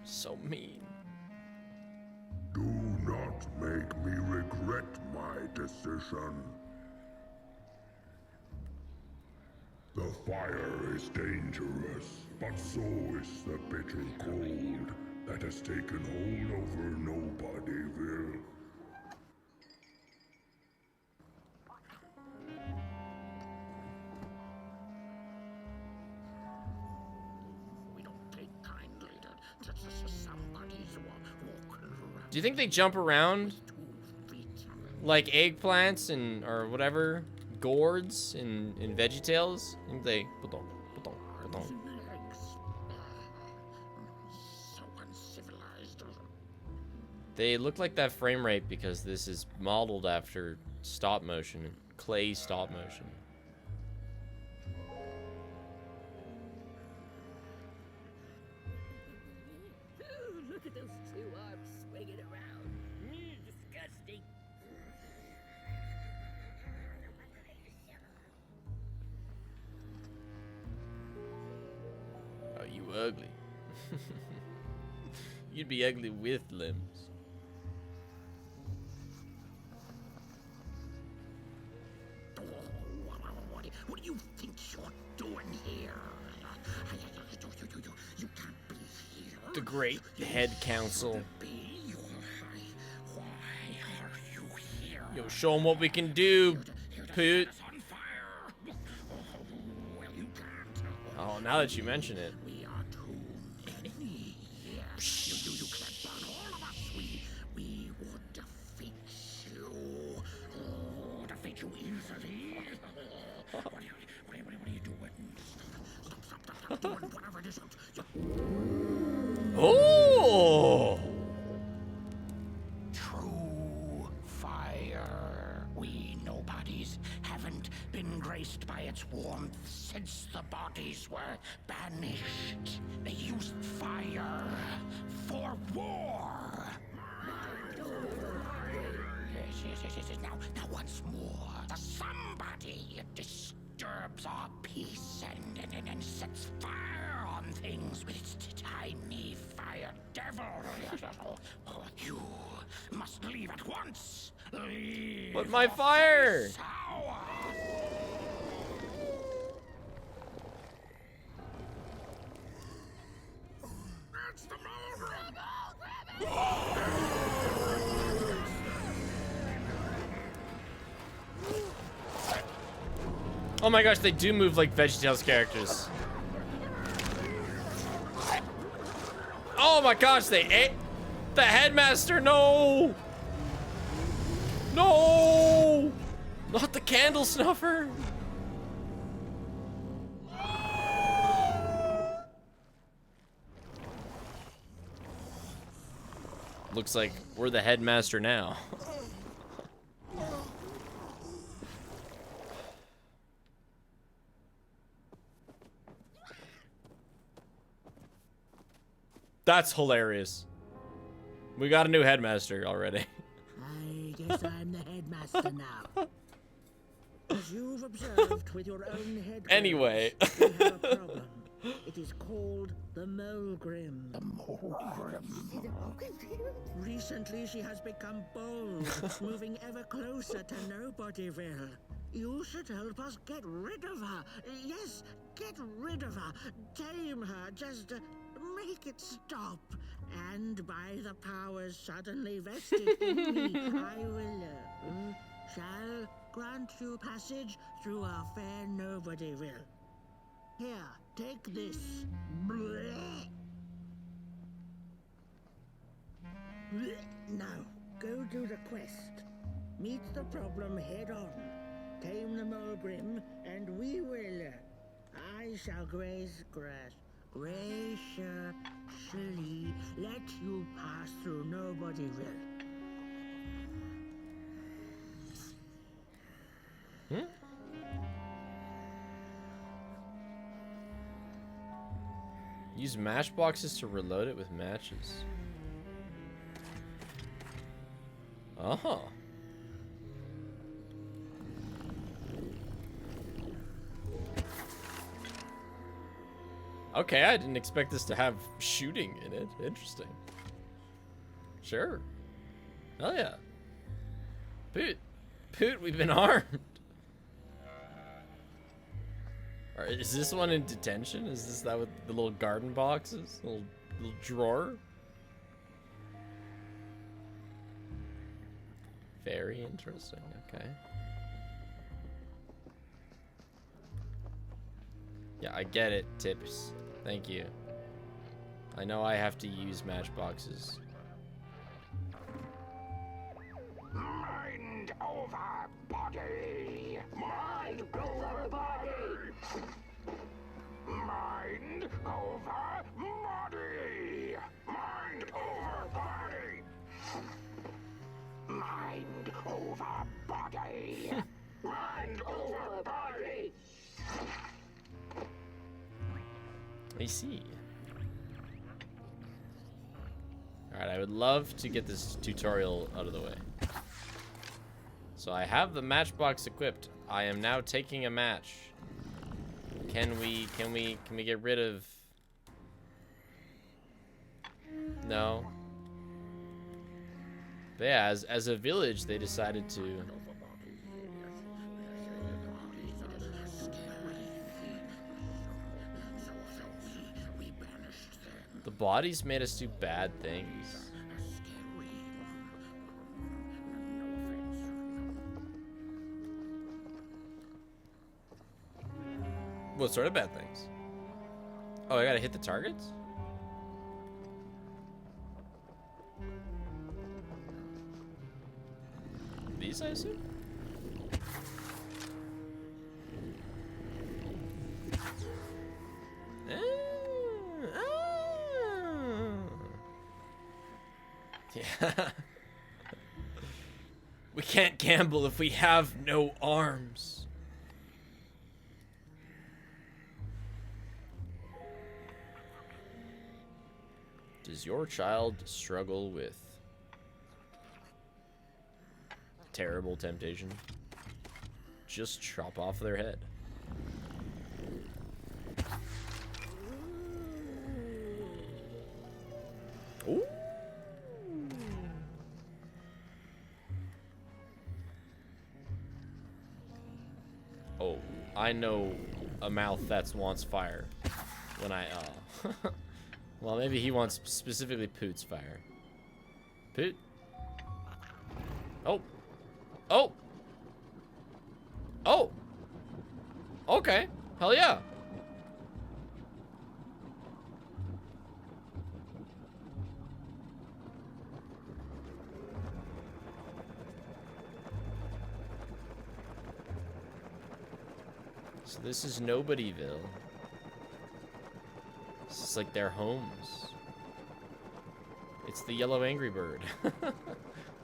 So mean. Do not make me regret my decision. The fire is dangerous, but so is the bitter cold that has taken hold over Nobodyville. We don't take kindly to somebody's walking around. Do you think they jump around like eggplants and or whatever gourds in VeggieTales? I think they So uncivilized. They look like that frame rate because this is modeled after stop motion, clay stop motion. Look at those two arms swinging around. Disgusting. Oh, you ugly. You'd be ugly with limbs. What do you think you're doing here? You can't be great head council. Yo, show them what we can do, Poot. Oh, now that you mention it. Oh! True fire. We nobodies haven't been graced by its warmth since the bodies were banished. They used fire for war. Yes. Now once more, the somebody disturbs our peace and sets fire on things with its tiny fire devil. You must leave at once. Leave. But my fire! That's the Oh my gosh, they do move like VeggieTales characters. Oh my gosh, they ate the headmaster. No! No! Not the candle snuffer. Looks like we're the headmaster now. That's hilarious. We got a new headmaster already. I guess I'm the headmaster now. As you've observed with your own head. Anyway. We have a problem. It is called the Molgrim. The Molgrim. Recently, she has become bold, moving ever closer to Nobodyville. You should help us get rid of her. Yes, get rid of her. Tame her. Just make it stop. And by the powers suddenly vested in me, I will, shall grant you passage through our fair Nobodyville. Here, take this. Blech. Now, go do the quest. Meet the problem head on. Tame the Molgrim, and we will. I shall graciously let you pass through Nobodyville. Use matchboxes to reload it with matches. Oh. Okay, I didn't expect this to have shooting in it. Interesting. Sure. Oh yeah. Poot, we've been armed. Alright, is this one in detention? Is this that with the little garden boxes? Little drawer? Very interesting, okay. Yeah, I get it, Tips. Thank you. I know I have to use matchboxes. Mind over body. Mind over body. Mind over body. Mind over body. Mind over body. Mind over body. I see. Alright, I would love to get this tutorial out of the way. So I have the matchbox equipped. I am now taking a match. Can we get rid of... No. But yeah, as a village, they decided to... The bodies made us do bad things. What sort of bad things? Oh, I gotta hit the targets? These, I assume? Yeah. We can't gamble if we have no arms. Does your child struggle with terrible temptation? Just chop off their head. Ooh. Oh, I know a mouth that wants fire. When I, well, maybe he wants specifically Poot's fire. Poot? Oh. Oh! Oh! Okay. Hell yeah. So this is Nobodyville. This is like their homes. It's the yellow angry bird.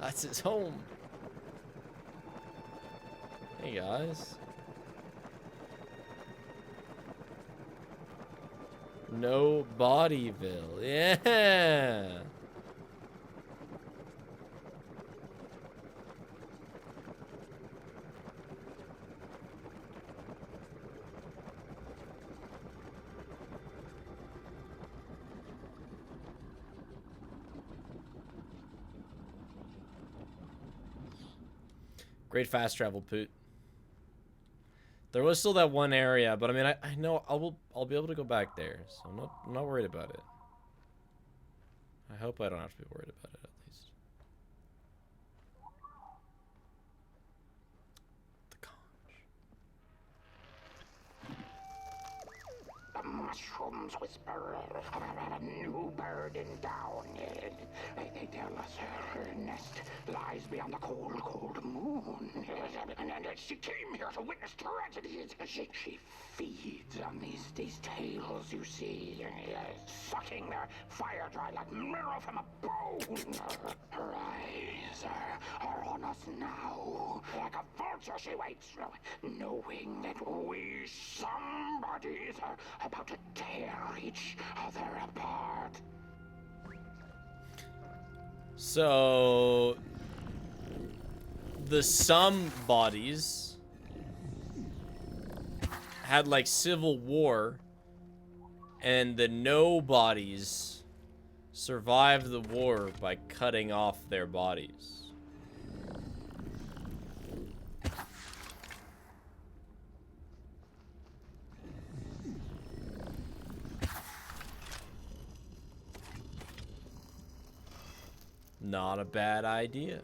That's his home. Hey guys. Nobodyville. Yeah. Great fast travel, Poot. There was still that one area, but I mean, I know I'll be able to go back there, so I'm not worried about it. I hope I don't have to be worried about it, at least. The mushrooms whisper of a new bird in down. They tell us her nest lies beyond the cold, cold moon. And she came here to witness tragedies. She feeds on these tales, you see, sucking their fire dry like marrow from a bone. Her eyes are on us now. Like a vulture she waits, knowing that we somebodies are about to tear each other apart. So the somebodies had like civil war, and the nobodies survived the war by cutting off their bodies. Not a bad idea.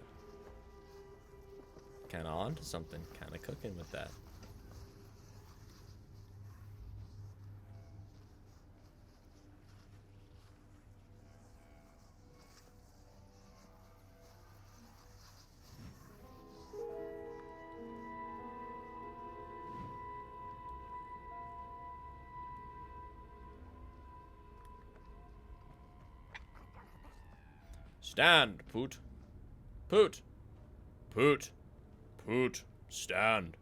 Kinda onto something. Kinda cooking with that. Stand, Poot. Poot. Poot. Poot. Stand.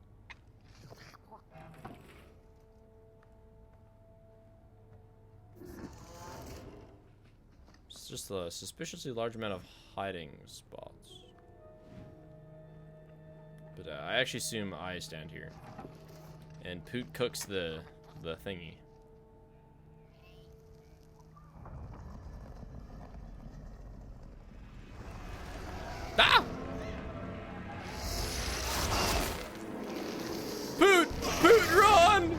It's just a suspiciously large amount of hiding spots. But I actually assume I stand here. And Poot cooks the thingy. Ah! Poot! Poot, run!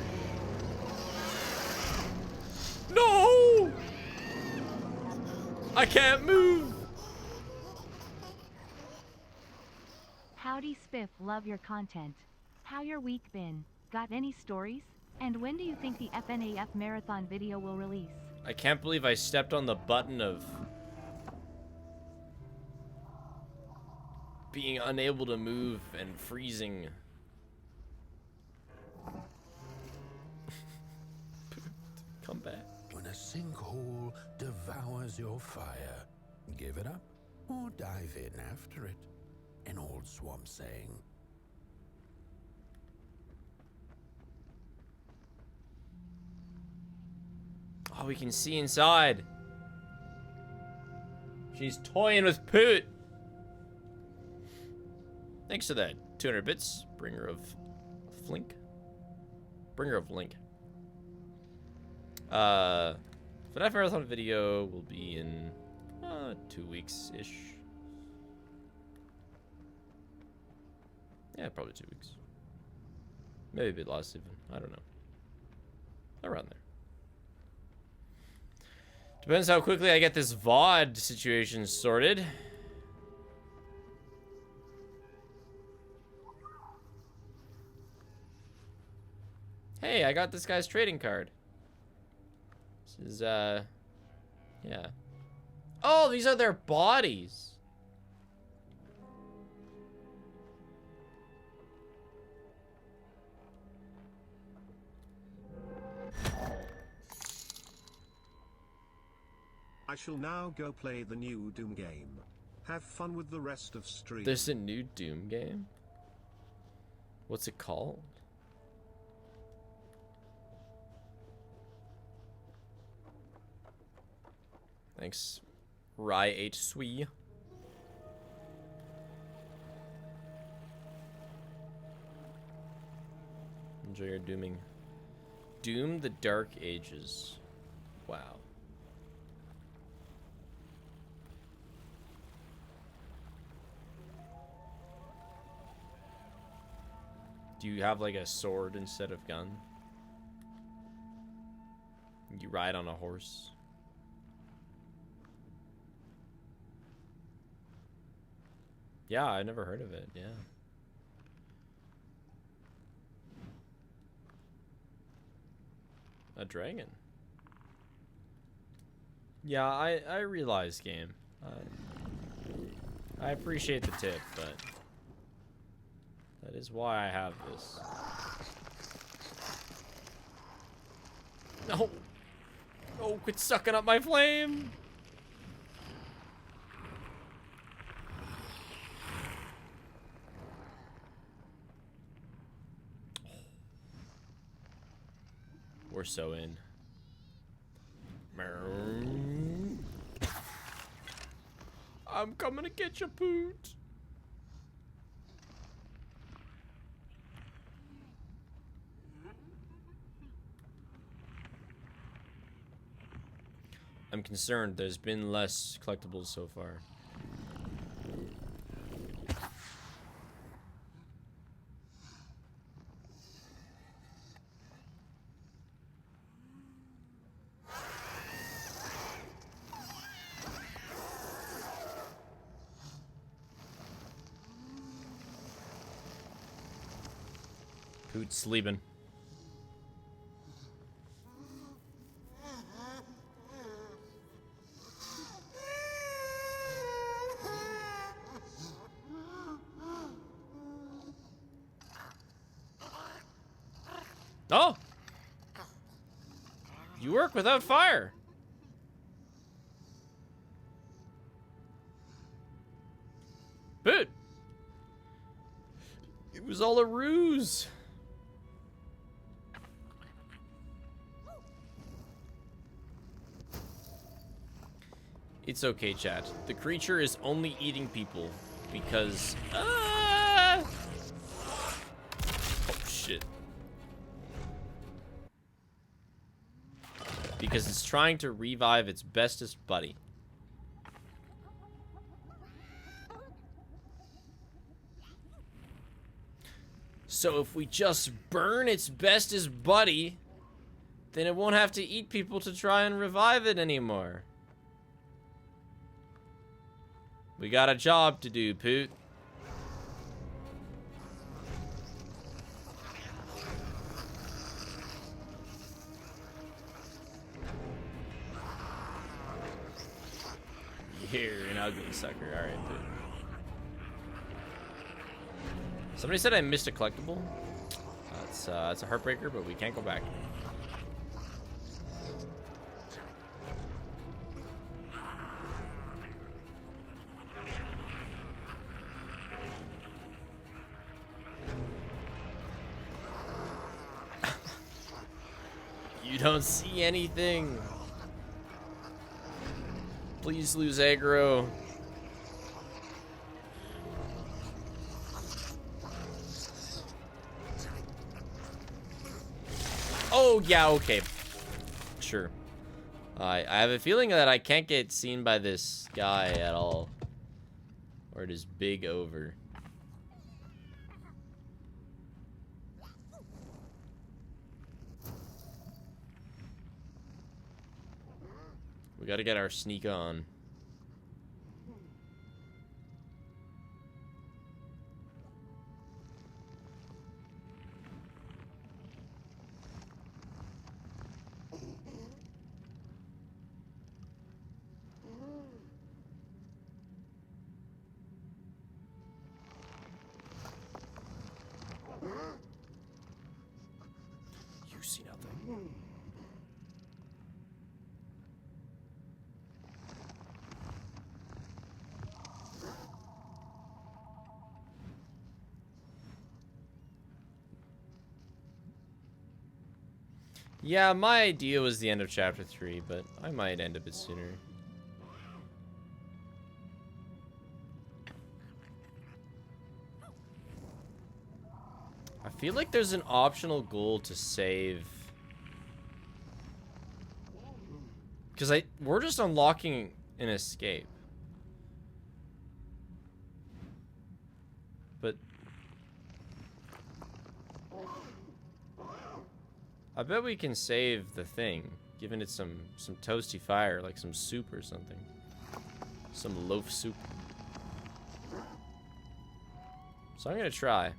No! can't move. Howdy Spiff, love your content. How your week been? Got any stories? And when do you think the FNAF marathon video will release? I can't believe I stepped on the button of being unable to move and freezing. Come back. When a sinkhole devours your fire, give it up or dive in after it. An old swamp saying. Oh, we can see inside. She's toying with Poot. Thanks for that 200 bits. Bringer of Flink. Bringer of Link. FNAF Marathon video will be in 2 weeks-ish. Yeah, probably 2 weeks. Maybe a bit less even. I don't know. Around there. Depends how quickly I get this VOD situation sorted. Hey, I got this guy's trading card. This is, yeah. Oh, these are their bodies. I shall now go play the new Doom game. Have fun with the rest of stream. There's a new Doom game? What's it called? Thanks, Rye H. Swee. Enjoy your dooming. Doom the Dark Ages. Wow. Do you have like a sword instead of gun? You ride on a horse? Yeah, I never heard of it, yeah. A dragon? Yeah, I realize, game. I appreciate the tip, but that is why I have this. No! No, quit sucking up my flame! We're so in. I'm coming to get you, Poot. I'm concerned there's been less collectibles so far. Poot's sleeping. Oh! You work without fire. Poot! It was all a ruse. It's okay, chat. The creature is only eating people because... Oh, shit. Because it's trying to revive its bestest buddy. So if we just burn its bestest buddy, then it won't have to eat people to try and revive it anymore. We got a job to do, Poot. You're an ugly sucker. Alright, Poot. Somebody said I missed a collectible. That's a heartbreaker, but we can't go back. You don't see anything. Please lose aggro. Oh, yeah, okay. Sure. I have a feeling that I can't get seen by this guy at all. Or it is big over. We gotta get our sneak on. You see nothing. Yeah, my idea was the end of chapter 3, but I might end a bit sooner. I feel like there's an optional goal to save. Because we're just unlocking an escape. But I bet we can save the thing, giving it some toasty fire, like some soup or something. Some loaf soup. So I'm gonna try.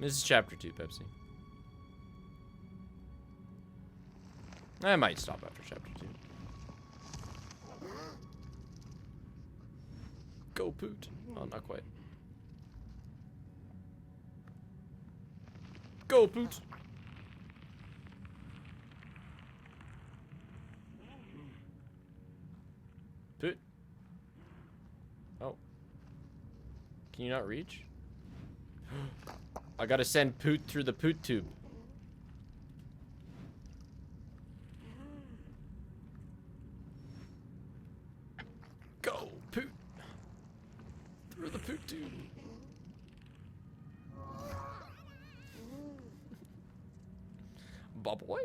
This is chapter 2, Pepsi. I might stop after chapter 2. Go, Poot. Oh, not quite. Go, Poot. Poot. Oh. Can you not reach? I gotta send Poot through the Poot tube. Go, Poot. Through the Poot tube. Ba-boy?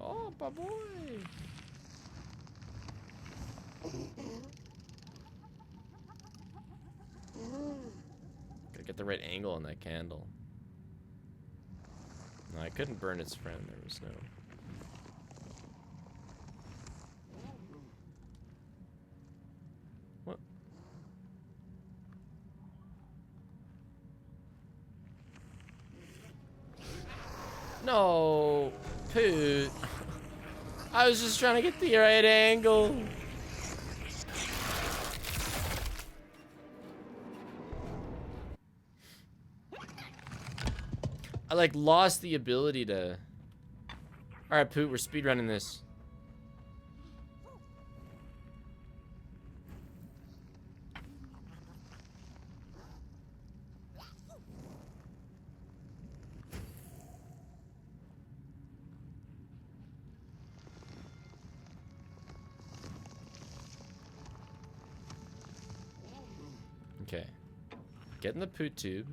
Oh, ba-boy. Gotta get the right angle on that candle. No, I couldn't burn its friend. There was no... What? No, Poot. I was just trying to get the right angle. I like lost the ability to... Alright, Poot, we're speedrunning this. Okay. Get in the Poot tube.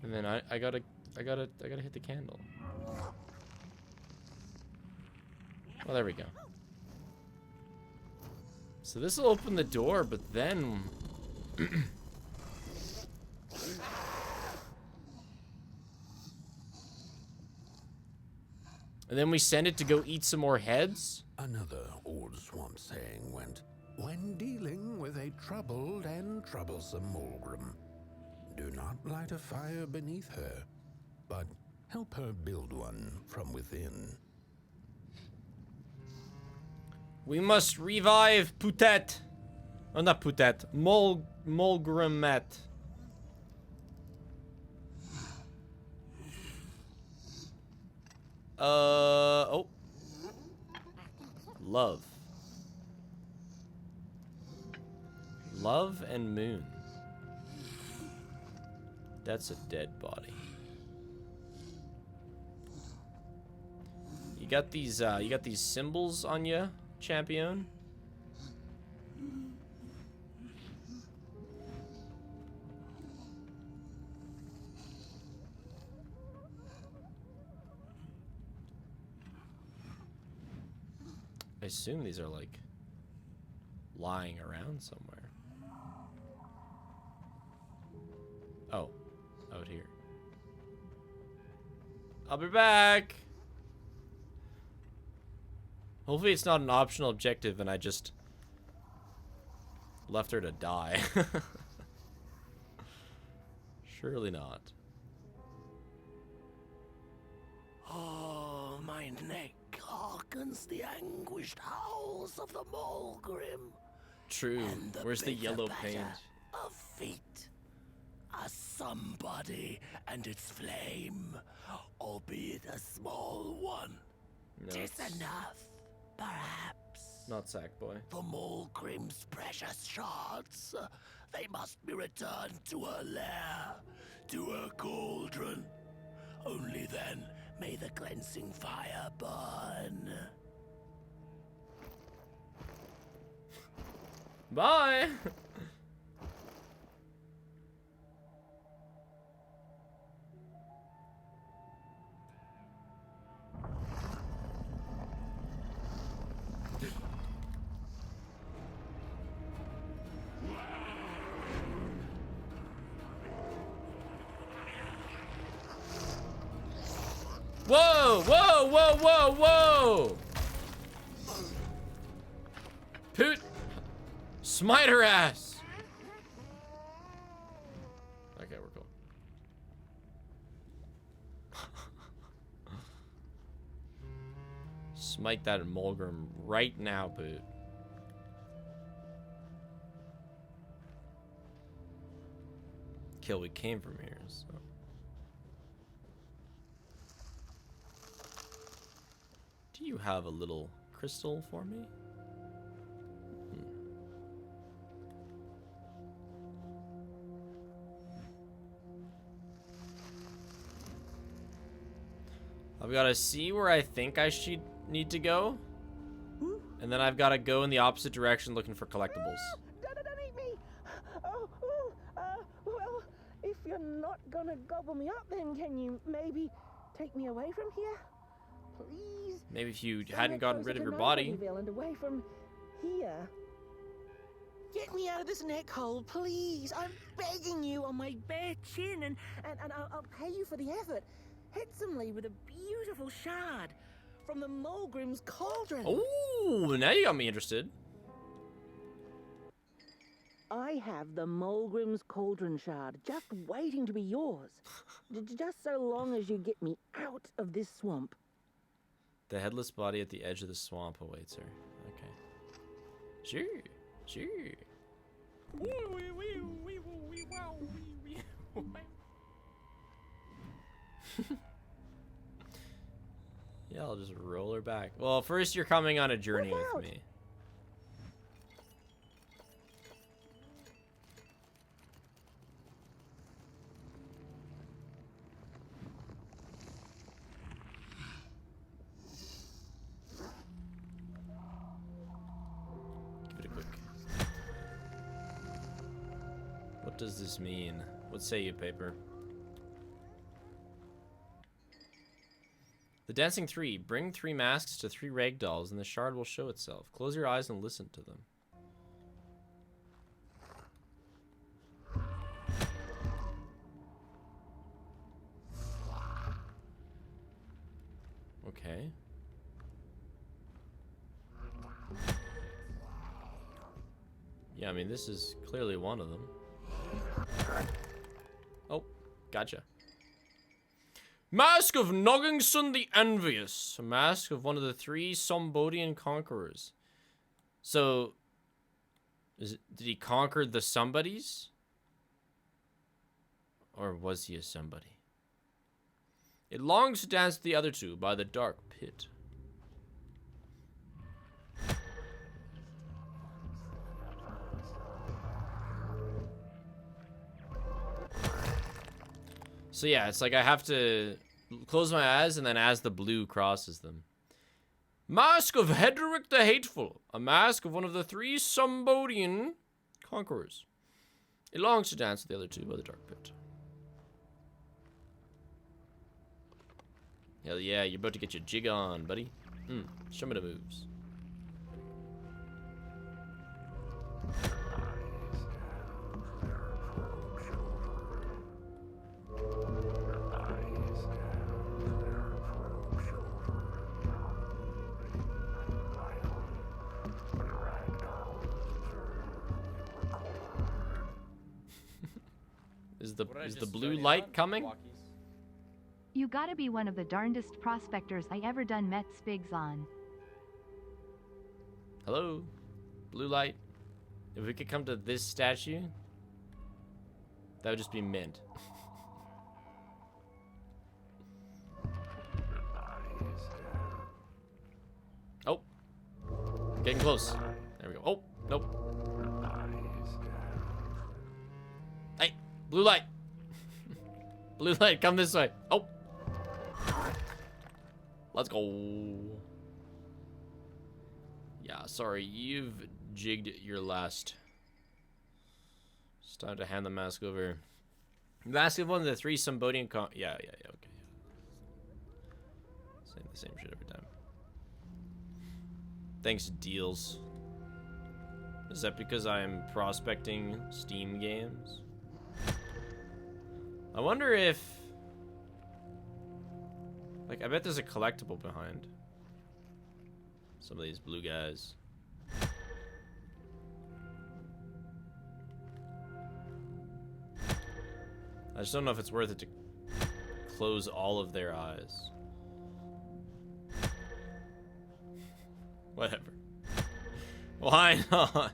And then I gotta hit the candle. Well, there we go. So this will open the door, but then... And then we send it to go eat some more heads? Another old swamp saying went, when dealing with a troubled and troublesome Mulgrim. Do not light a fire beneath her, but help her build one from within. We must revive Putet. Oh, not Putet. Mulgrimet. Oh. Love. Love and moon. That's a dead body. You got these symbols on you, champion? I assume these are like lying around somewhere. Oh, out here. I'll be back. Hopefully it's not an optional objective and I just left her to die. Surely not. Oh, my neck hearkens the anguished howls of the Mulgrim. True. Where's the bitter yellow patter paint? of feet. A somebody and its flame, albeit a small one. No, Tis it's enough, perhaps. not Sackboy. The Mulgrim's precious shards, they must be returned to her lair, to her cauldron. Only then may the cleansing fire burn. Bye. Whoa, whoa, whoa, whoa, whoa! Poot! Smite her ass! Okay, we're cool. Smite that Mulgrim right now, Poot. Kill, we came from here, so. Do you have a little crystal for me? I've got to see where I think I should need to go. And then I've got to go in the opposite direction looking for collectibles. Don't eat me! Well, if you're not gonna gobble me up, then can you maybe take me away from here? Please? Maybe if you Somewhere hadn't gotten closer rid of to your body. Nobodyville and away from here. Get me out of this neck hole, please. I'm begging you on my bare chin, and I'll pay you for the effort. Handsomely with a beautiful shard from the Mulgrim's cauldron. Oh, now you got me interested. I have the Mulgrim's cauldron shard just waiting to be yours. Just so long as you get me out of this swamp. The headless body at the edge of the swamp awaits her. Okay. Sure. Sure. Yeah, I'll just roll her back. Well, first you're coming on a journey with me. Give it a quick. What does this mean? What say you, paper? The Dancing Three. Bring 3 masks to 3 rag dolls and the shard will show itself. Close your eyes and listen to them. Okay. Yeah, I mean, this is clearly one of them. Oh, gotcha. Mask of Noggingson the Envious. A mask of one of the 3 Sombodian conquerors. So, did he conquer the somebodies? Or was he a somebody? It longs to dance with the other 2 by the dark pit. So yeah, it's like I have to close my eyes and then as the blue crosses them. Mask of Hedrick the Hateful. A mask of one of the 3 Sombodian conquerors. It longs to dance with the other 2 by the dark pit. Hell yeah, you're about to get your jig on, buddy. Show me the moves. Is the blue light coming? You gotta be one of the darndest prospectors I ever done met Spigs on. Hello? Blue light. If we could come to this statue, that would just be mint. Oh. Getting close. There we go. Oh, nope. Hey, blue light. Blue light, come this way. Oh. Let's go. Yeah, sorry, you've jigged your last. It's time to hand the mask over. Mask of one of the 3 Sombodian yeah, okay. Saying the same shit every time. Thanks, deals. Is that because I'm prospecting Steam games? I wonder if... Like, I bet there's a collectible behind some of these blue guys. I just don't know if it's worth it to close all of their eyes. Whatever. Why not?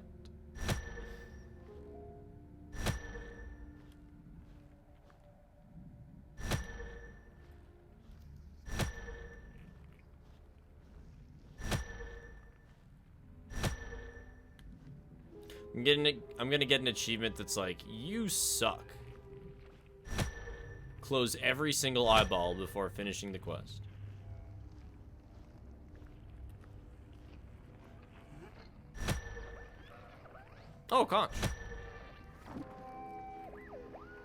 I'm gonna get an achievement that's like, you suck. Close every single eyeball before finishing the quest. Oh, conch.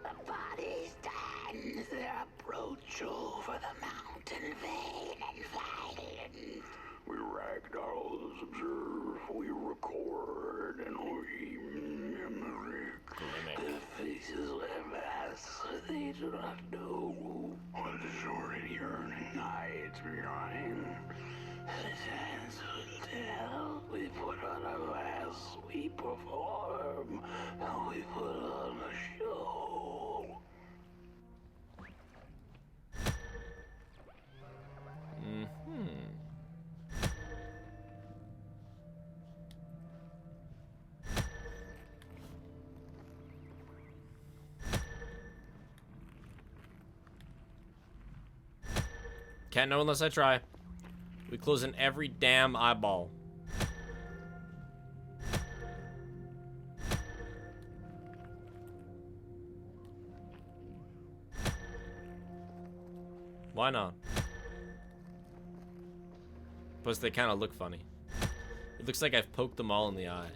The body stands their approach over the mountain vain and violent. We ragdolls observe, we record, and we mimic. Their faces laugh masks they do not know. What is already yearning hides behind. His hands will tell. We put on a mask, we perform, and we put on a show. Can't know unless I try. We close in every damn eyeball. Why not? Plus, they kind of look funny. It looks like I've poked them all in the eye.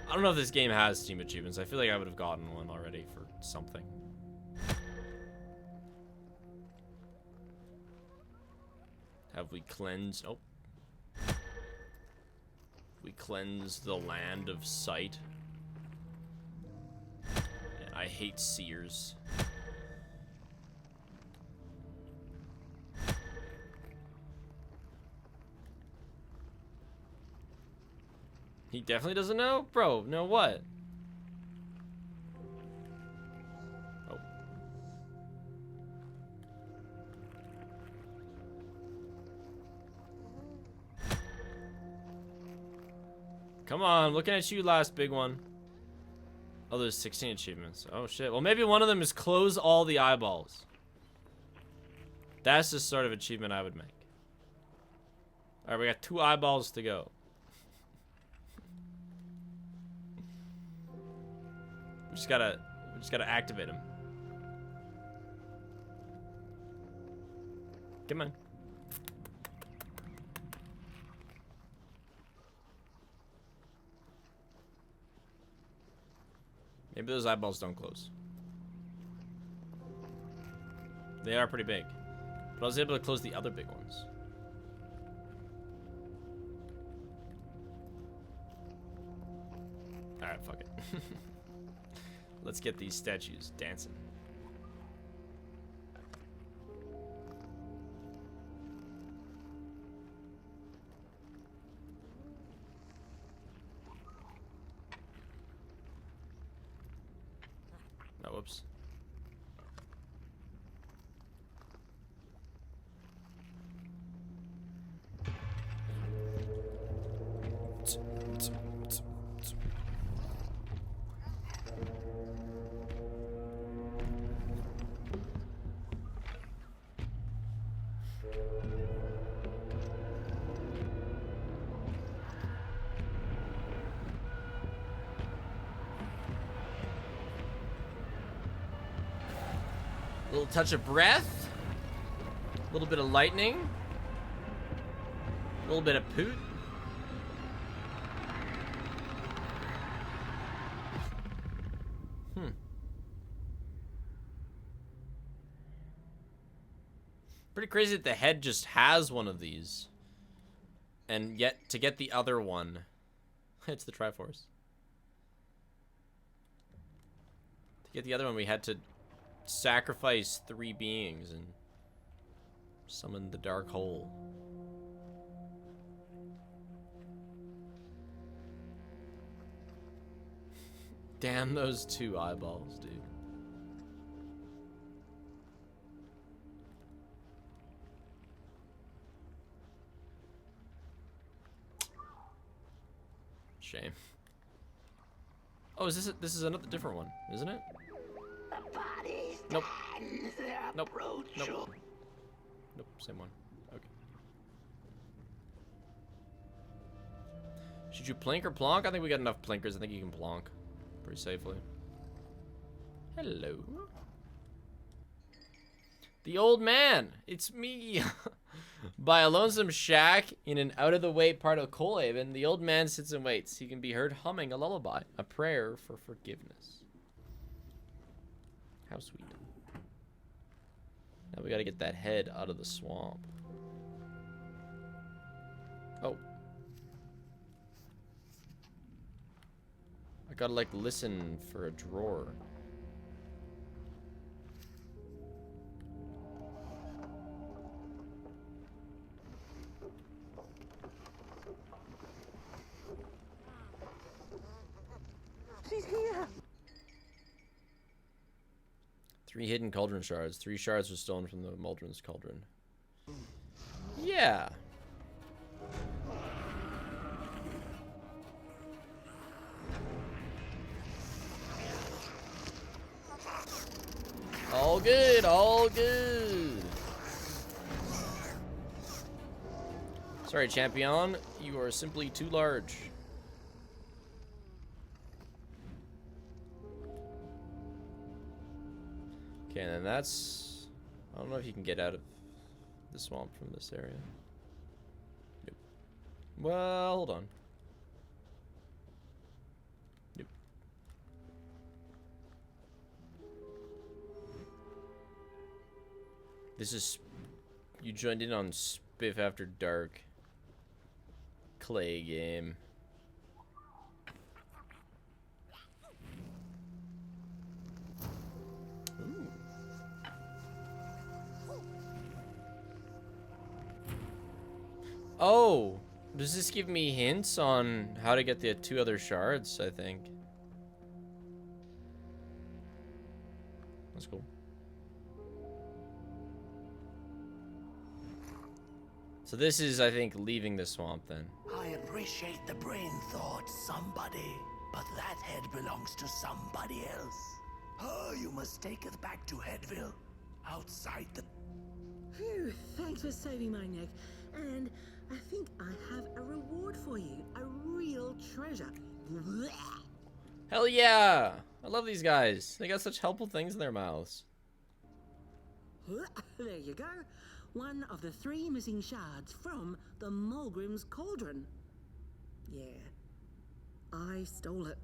I don't know if this game has Steam achievements. I feel like I would have gotten one already for something. Have we cleansed? Oh. We cleanse the land of sight. I hate seers. He definitely doesn't know? Bro, know what? Oh. Come on, looking at you, last big one. Oh, there's 16 achievements. Oh, shit. Well, maybe one of them is close all the eyeballs. That's the sort of achievement I would make. Alright, we got 2 eyeballs to go. We just gotta activate him. Come on. Maybe those eyeballs don't close. They are pretty big. But I was able to close the other big ones. Alright, fuck it. Let's get these statues dancing. No, whoops. A little touch of breath. A little bit of lightning. A little bit of poot. Pretty crazy that the head just has one of these. And yet, to get the other one, it's the Triforce. To get the other one, we had to sacrifice 3 beings and summon the dark hole. Damn those 2 eyeballs, dude. Shame. Oh, is this is another different one, isn't it? Nope. Nope. Nope. Nope, same one. Okay. Should you plink or plonk? I think we got enough plinkers. I think you can plonk pretty safely. Hello. The old man. It's me. By a lonesome shack in an out-of-the-way part of Coalhaven, the old man sits and waits. He can be heard humming a lullaby, a prayer for forgiveness. How sweet. Now we gotta get that head out of the swamp. Oh. I gotta, like, listen for a drawer. She's here. 3 hidden cauldron shards. 3 shards were stolen from the Muldrin's cauldron. Yeah. All good, all good. Sorry, champion. You are simply too large. Okay, and then that's... I don't know if you can get out of the swamp from this area. Nope. Well, hold on. Nope. This is... You joined in on Spiff After Dark. Clay game. Oh, does this give me hints on how to get the 2 other shards, I think? That's cool. So this is, I think, leaving the swamp then. I appreciate the brain thought, somebody, but that head belongs to somebody else. Oh, you must take it back to Headville, outside the... Phew, thanks for saving my neck. And I think I have a reward for you. A real treasure. Hell yeah! I love these guys. They got such helpful things in their mouths. There you go. One of the 3 missing shards from the Mulgrim's Cauldron. Yeah, I stole it.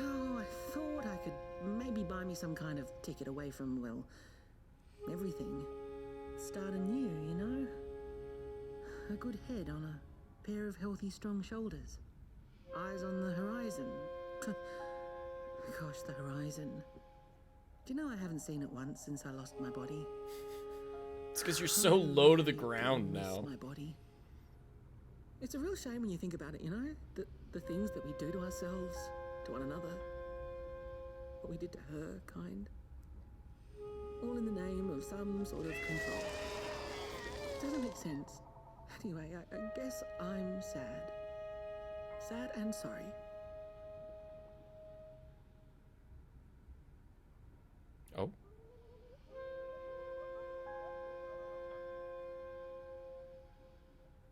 Oh, I thought I could maybe buy me some kind of ticket away from, well, everything. Start anew, you know? A good head on a pair of healthy, strong shoulders. Eyes on the horizon. Gosh, the horizon. Do you know I haven't seen it once since I lost my body? It's because you're so low to the ground now. My body. It's a real shame when you think about it, you know? The things that we do to ourselves, to one another. What we did to her, kind. All in the name of some sort of control. Doesn't make sense. Anyway, I guess I'm sad. Sad and sorry. Oh.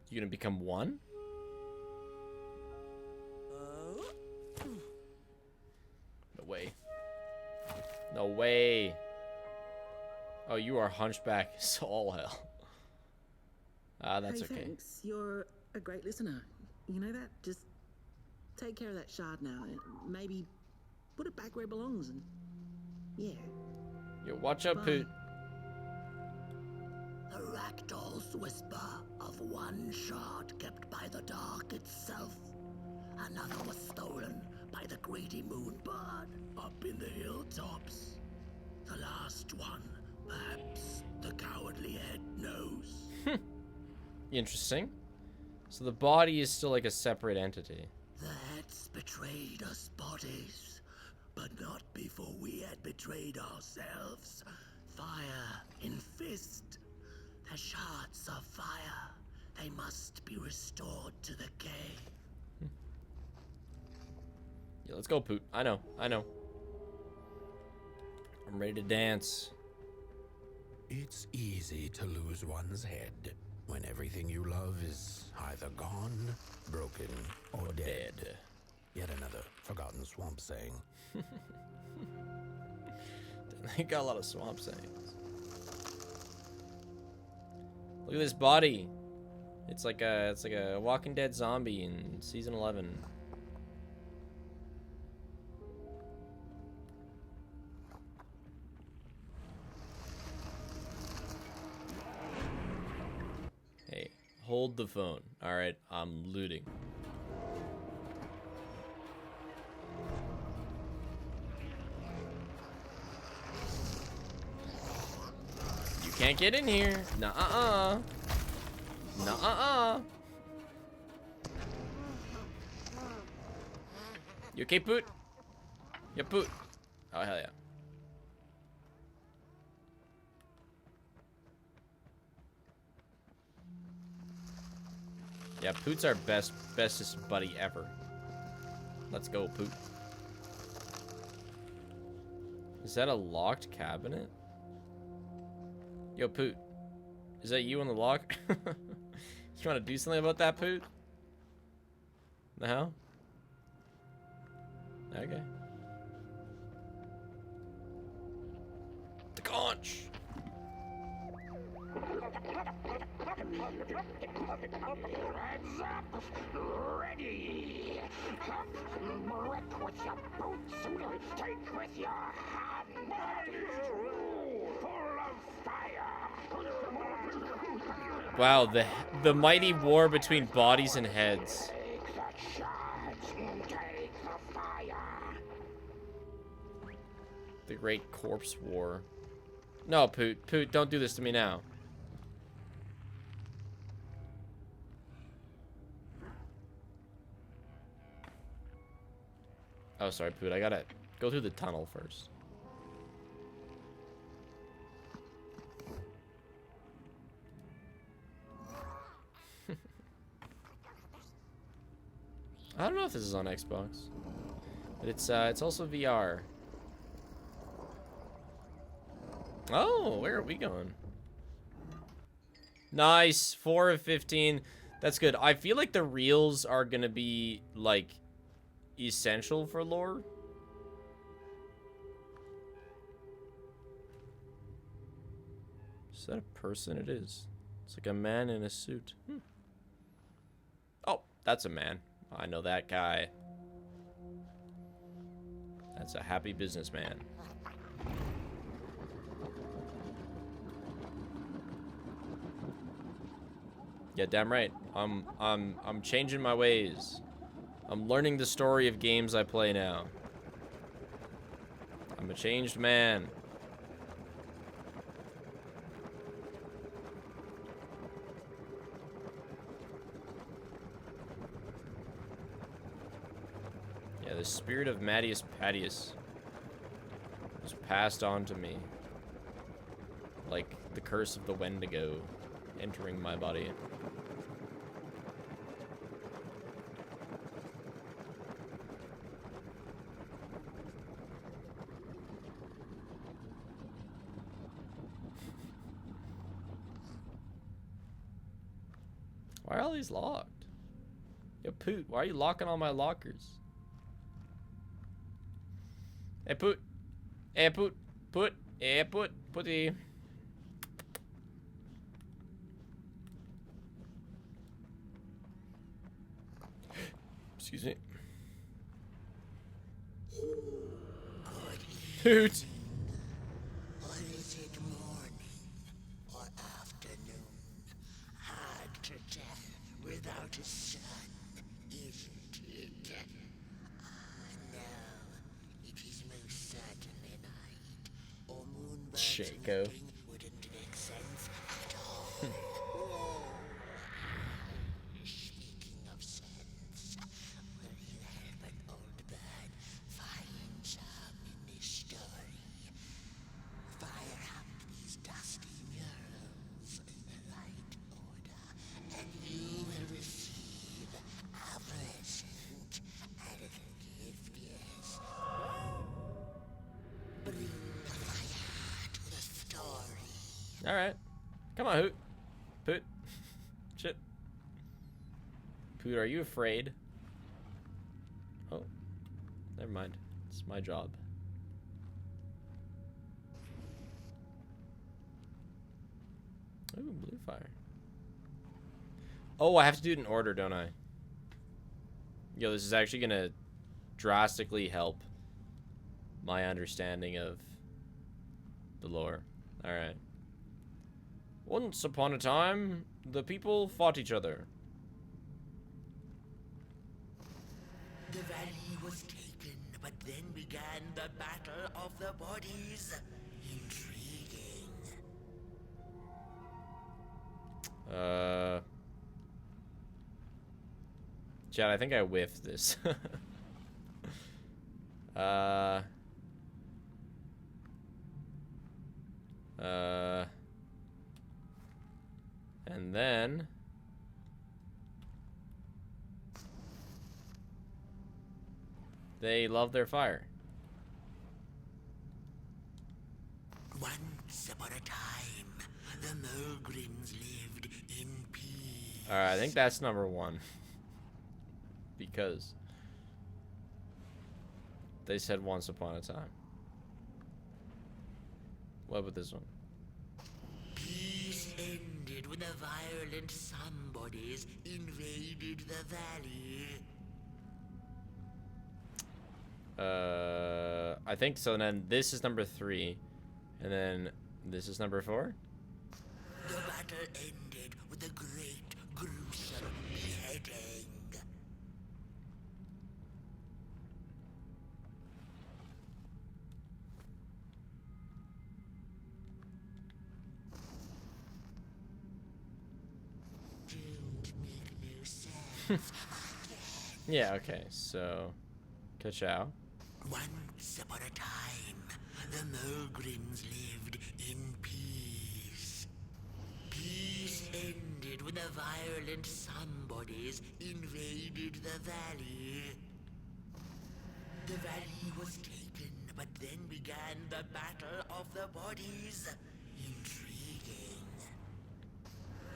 You gonna become one? No way. No way. Oh, you are hunchback as all hell. Ah, that's hey, okay. Thanks. You're a great listener. You know that? Just take care of that shard now and maybe put it back where it belongs and yeah. Yo, watch out, Poot. The ragdoll's whisper of one shard kept by the dark itself. Another was stolen by the greedy moonbird up in the hilltops. The last one, perhaps the cowardly head knows. Interesting. So the body is still like a separate entity. The heads betrayed us bodies, but not before we had betrayed ourselves. Fire in fist. The shards of fire. They must be restored to the cave. Yeah, let's go, Poot. I know. I'm ready to dance. It's easy to lose one's head when everything you love is either gone, broken, or dead. Yet another forgotten swamp saying. They got a lot of swamp sayings. Look at this body. It's like a Walking Dead zombie in season 11. Hey, hold the phone. All right, I'm looting. You can't get in here. Nuh-uh. Nuh-uh. You okay, Poot? Yeah, Poot. Oh, hell yeah. Yeah, Poot's our bestest buddy ever. Let's go, Poot. Is that a locked cabinet? Yo, Poot. Is that you on the lock? You want to do something about that, Poot? No? Okay. The conch! Heads up! Ready! Break with your boots, take with your hand! Full of fire! Wow, the mighty war between bodies and heads. Take the shards, take the fire! The Great Corpse War. No, Poot. Poot, don't do this to me now. Oh, sorry, Poot. I gotta go through the tunnel first. I don't know if this is on Xbox, but it's also VR. Oh, where are we going? Nice, 4 of 15. That's good. I feel like the reels are gonna be like essential for lore. Is that a person? It is. It's like a man in a suit. Oh, that's a man. I know that guy. That's a happy businessman. Yeah, damn right. I'm changing my ways. I'm learning the story of games I play now. I'm a changed man. Yeah, the spirit of Mattius Patius was passed on to me. Like the curse of the Wendigo entering my body. Why are all these locked? Yo, Poot, why are you locking all my lockers? Hey, Poot. Hey, Poot. Poot. Hey, Poot. Pooty. Excuse me. Poot. Or is it morning or afternoon? Hard to tell without a sun, isn't it? No, it is most certainly night. Or moonbirds Shaco. milking wouldn't make sense at all. Speaking of sense, will you help an old bird find some in this story? Fire up these dusty murals in the right order, and you will receive a present. A little gift, yes. Bring the fire to the story. Alright. Come on, Hoot. Poot. Shit. Poot, are you afraid? Oh. Never mind. It's my job. Ooh, blue fire. Oh, I have to do it in order, don't I? Yo, this is actually gonna drastically help my understanding of the lore. Alright. Once upon a time, the people fought each other. The valley was taken, but then began the battle of the bodies. Intriguing. Chad, I think I whiffed this. And then they love their fire. Once upon a time, the Mulgrins lived in peace. Alright, I think that's number 1. Because they said once upon a time. What about this one? Peace ended when the violent somebodies invaded the valley. I think so. And then this is number 3. And then this is number 4. The battle ended with a great, gruesome beheading. Don't make no sense. Yeah, okay. So, ka-chow. Once upon a time, the Mulgrims lived in peace. Peace ended when the violent somebodies invaded the valley. The valley was taken, but then began the Battle of the Bodies. Intriguing.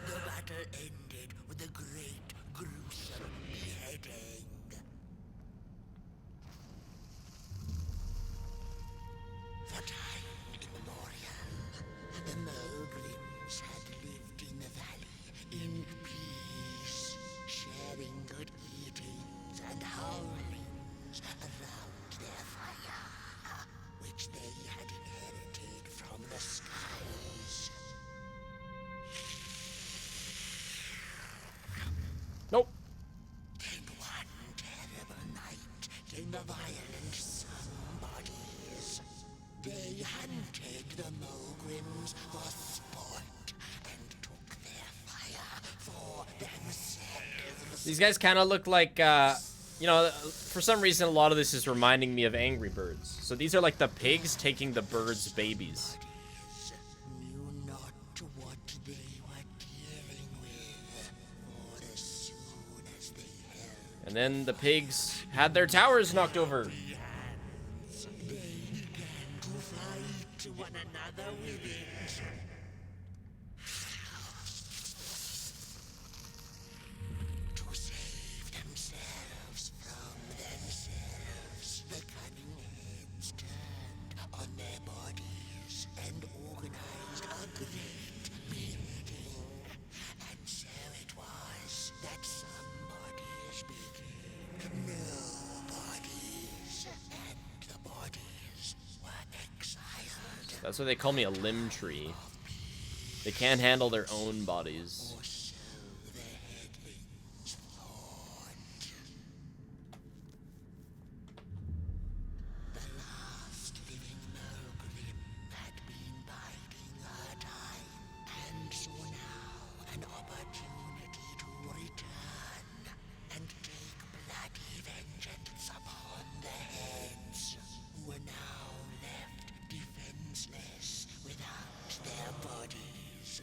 The battle ended with a great, gruesome beheading. For time immemorial, the Mulgrims had lived in the valley in peace, sharing good eatings and howlings around their fire, which they had inherited from the skies. Nope. Then one terrible night came the violent somebodies. They hunted the Mulgrims for sport and took their fire for themselves. These guys kind of look like, you know, for some reason, a lot of this is reminding me of Angry Birds. So these are like the pigs taking the birds' babies. Knew not what they were dealing with, for as soon as they held And then the pigs had their towers knocked over. hands, they began to fight one another with it. To save themselves from themselves, the cunning heads turned on their bodies and organized a great meeting. And so it was that somebodies became nobodies, and the bodies were exiled. That's why they call me a limb tree. They can't handle their own bodies. Or so the headlings thought. The last living Mulgrim had been biding her time, and saw now an opportunity to return and take bloody vengeance upon the heads, who were now left defenseless without their bodies.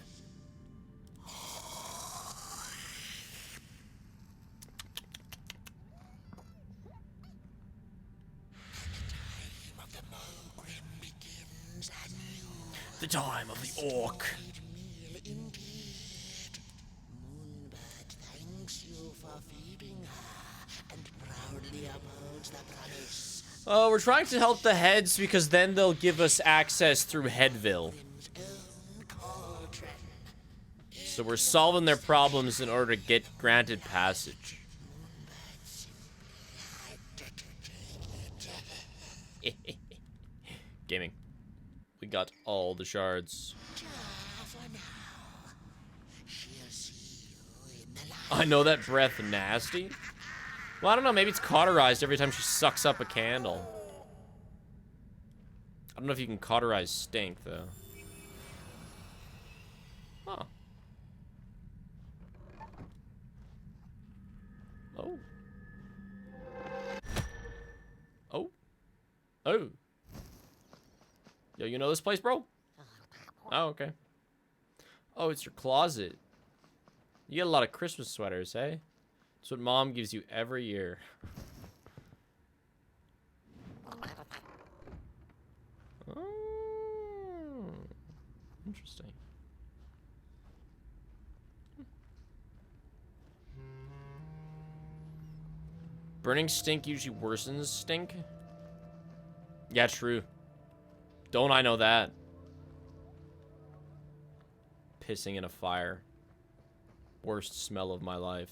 Time of the Mulgrim begins anew. The time of the orc. Great meal indeed. Moonbird thanks you for feeding her and proudly upholds the promise. Oh, we're trying to help the heads because then they'll give us access through Headville. Grim's own cauldron. So we're solving their problems in order to get granted passage. Moonbird simply had to take it. Gaming. We got all the shards. For now, she'll see you in the light. I know that breath nasty. Well, I don't know. Maybe it's cauterized every time she sucks up a candle. I don't know if you can cauterize stink, though. Huh. Oh. Oh. Oh. Yo, you know this place, bro? Oh, okay. Oh, it's your closet. You get a lot of Christmas sweaters, hey? That's what Mom gives you every year. Oh, interesting. Burning stink usually worsens stink? Yeah, true. Don't I know that? Pissing in a fire. Worst smell of my life.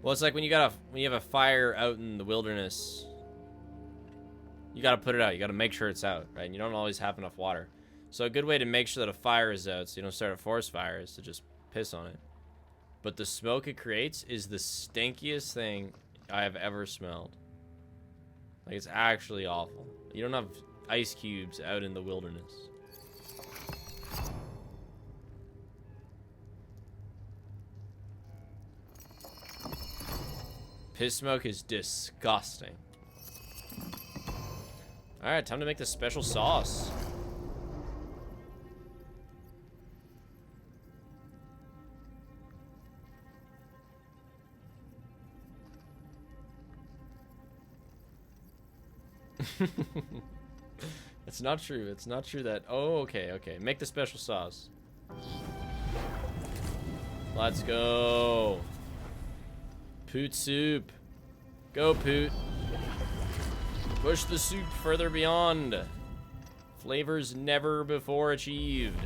Well, it's like when you have a fire out in the wilderness, you gotta put it out. You gotta make sure it's out, right? And you don't always have enough water. So a good way to make sure that a fire is out so you don't start a forest fire is to just piss on it. But the smoke it creates is the stinkiest thing I have ever smelled. Like, it's actually awful. You don't have ice cubes out in the wilderness. Piss smoke is disgusting. Alright, time to make the special sauce. It's not true. It's not true that... Oh, okay, okay. Make the special sauce. Let's go. Poot soup. Go, Poot. Push the soup further beyond. Flavors never before achieved.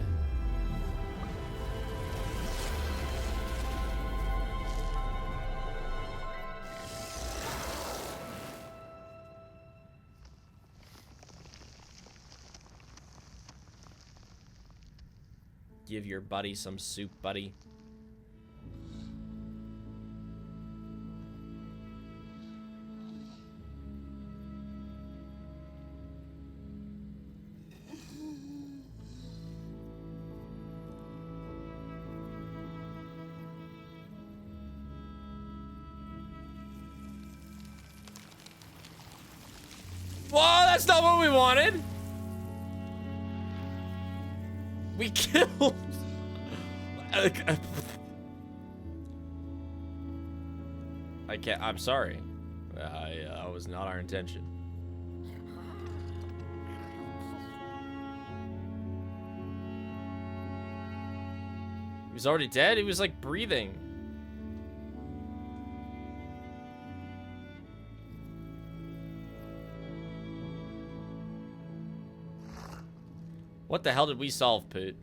Give your buddy some soup, buddy. Whoa, that's not what we wanted. We killed. I can't. I'm sorry. I was not our intention. He was already dead. He was like breathing. What the hell did we solve, Poot?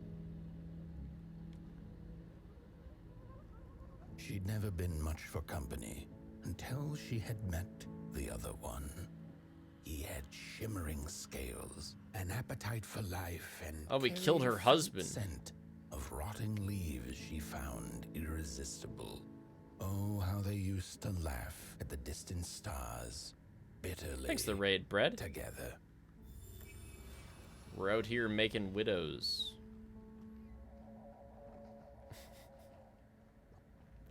She'd never been much for company until she had met the other one. He had shimmering scales, an appetite for life, and oh, we killed her husband. Scent of rotting leaves she found irresistible. Oh, how they used to laugh at the distant stars, bitterly. Thanks, the raid bread. Together. We're out here making widows.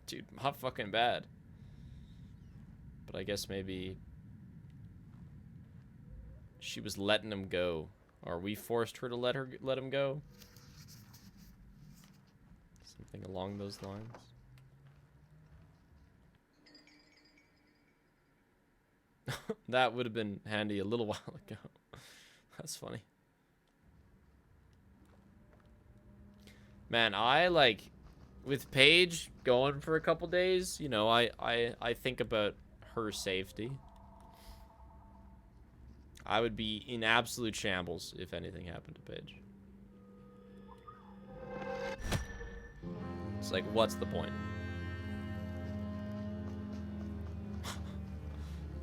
Dude, not fucking bad. But I guess maybe she was letting him go, or we forced her to let him go. Something along those lines. That would have been handy a little while ago. That's funny. Man, I like with Paige going for a couple days, you know, I think about her safety. I would be in absolute shambles if anything happened to Paige. It's like, what's the point?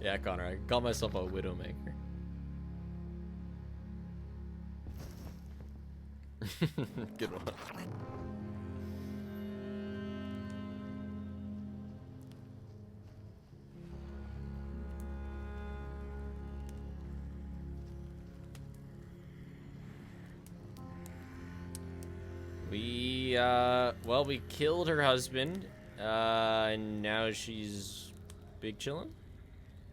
Yeah, Connor, I got myself a Widowmaker. Good one. Well, we killed her husband, and now she's big chillin'.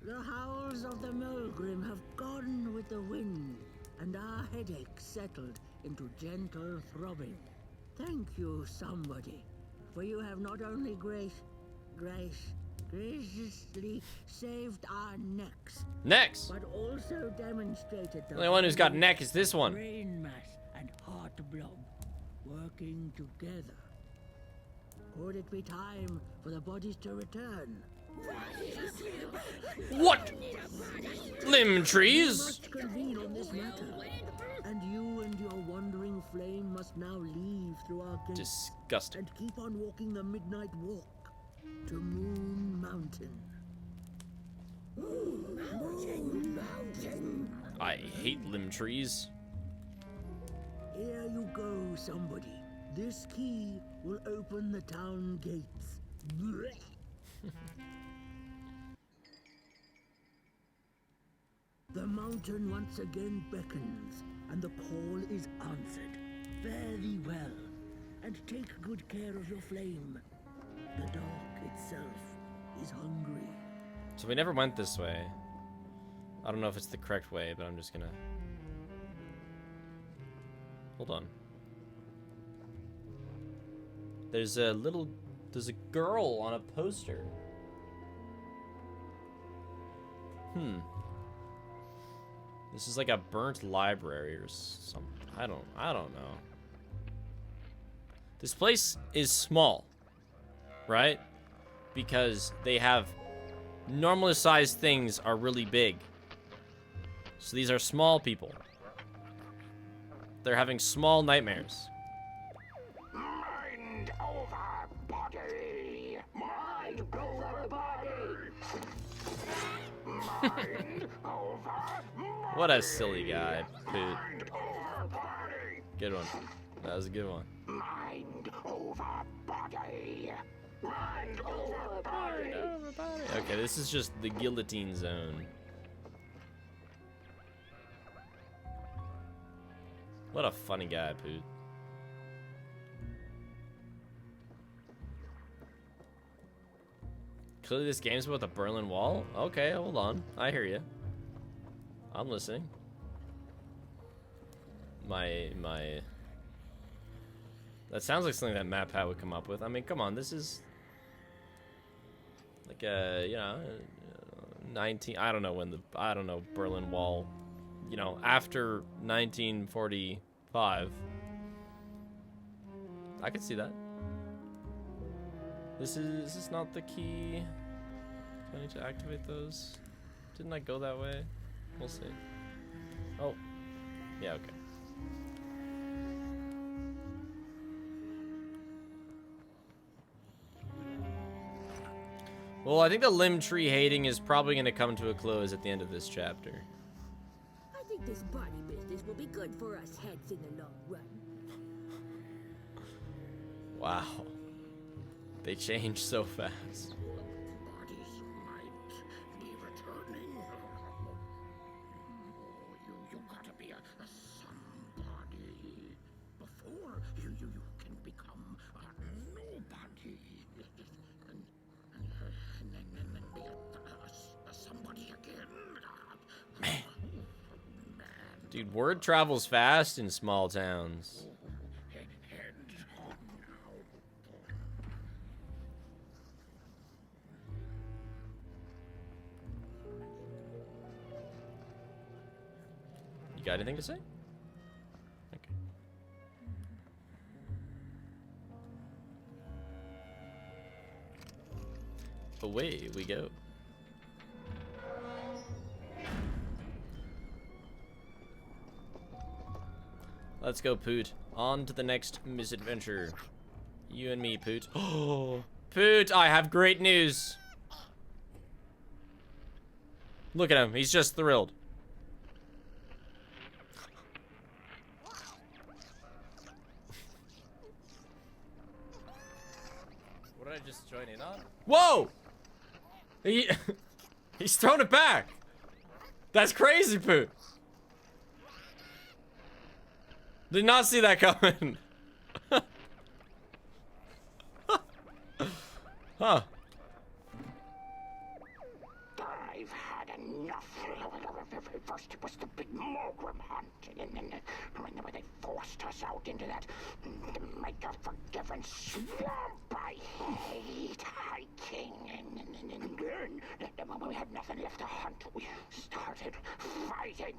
The howls of the Mulgrim have gone with the wind, and our headaches settled into gentle throbbing. Thank you, somebody, for you have not only graciously saved our necks. Necks? But also demonstrated the only one who's got neck is this one. Brain mass and heart blob working together. Could it be time for the bodies to return? What? Limb trees? We must convene on this matter, and you and your wandering flame must now leave through our gates. Disgusting. And keep on walking the midnight walk to Moon Mountain. Moon Mountain. I hate limb trees. Here you go, somebody. This key will open the town gates. The mountain once again beckons, and the call is answered. Fare thee well, and take good care of your flame. The dark itself is hungry. So we never went this way. I don't know if it's the correct way, but I'm just gonna... Hold on. There's a girl on a poster. This is like a burnt library or something. I don't know. This place is small, right? Because they have normal sized things are really big. So these are small people. They're having small nightmares. Mind over body. Mind over body. Mind over. What a silly guy, Poot. Good one. That was a good one. Mind over body. Mind over body. Okay, this is just the guillotine zone. What a funny guy, Poot. Clearly this game's about the Berlin Wall? Okay, hold on. I hear you. I'm listening. That sounds like something that Matt Pat would come up with. I mean, come on, this is like a, you know, 19, I don't know, Berlin Wall, you know, after 1945. I could see that. Is this not the key? Do I need to activate those? Didn't I go that way? We'll see. Oh. Yeah, okay. Well, I think the limb tree hating is probably going to come to a close at the end of this chapter. I think this body business will be good for us heads in the long run. Wow. They change so fast. Bodies might be returning. You gotta be a somebody before you can become a nobody. And then be a somebody again. Dude, word travels fast in small towns. You got anything to say? Okay. Away we go. Let's go, Poot. On to the next misadventure. You and me, Poot. Oh, Poot, I have great news. Look at him. He's just thrilled. What did I just join in on? Whoa! He's thrown it back. That's crazy, Poot. Did not see that coming. Huh. I've had enough. First it was the big Mogrim hunt, and then when they forced us out into that make-a-forgiven swamp. I hate hiking. And then when we had nothing left to hunt, we started fighting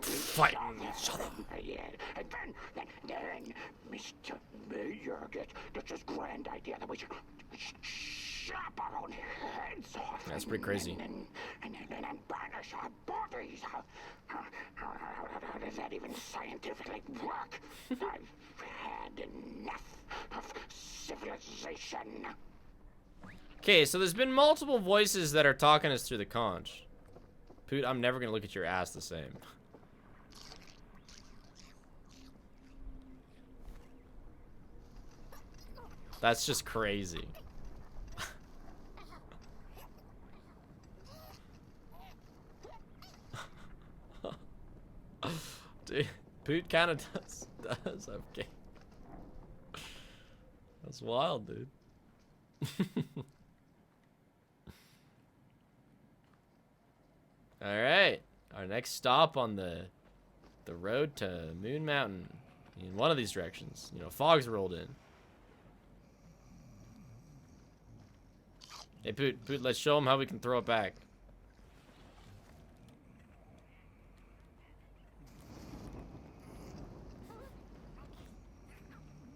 each other. Yeah. And then Mr. Mayor gets this grand idea that we should chop our own heads off. That's pretty crazy. And then banish our bodies. How does that even scientifically work? I've had enough of civilization. Okay, so there's been multiple voices that are talking us through the conch. Poot, I'm never gonna look at your ass the same. That's just crazy. Dude, Poot kind of does okay. That's wild, dude. All right, our next stop on the road to Moon Mountain, in one of these directions. You know, fog's rolled in. Hey, Poot, let's show him how we can throw it back.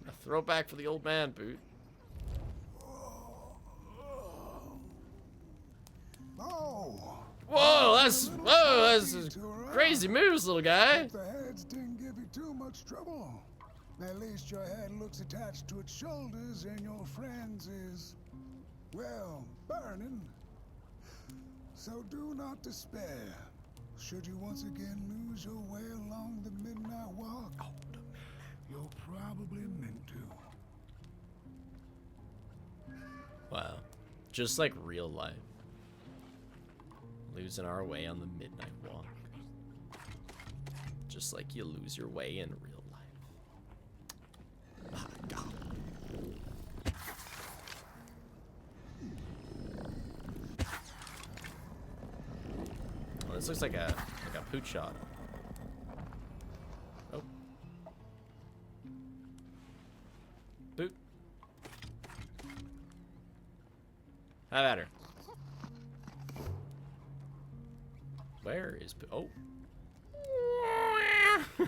Now throw it back for the old man, Poot. Oh. Whoa, that's crazy moves, little guy. The heads didn't give you too much trouble. At least your head looks attached to its shoulders, and your friend's is, well, burning. So do not despair. Should you once again lose your way along the midnight walk, you're probably meant to. Wow, just like real life. Losing our way on the midnight walk. Just like you lose your way in real life. Ah, God. Oh, this looks like a Poot shot. Oh. Poot. Have at her. Where is oh?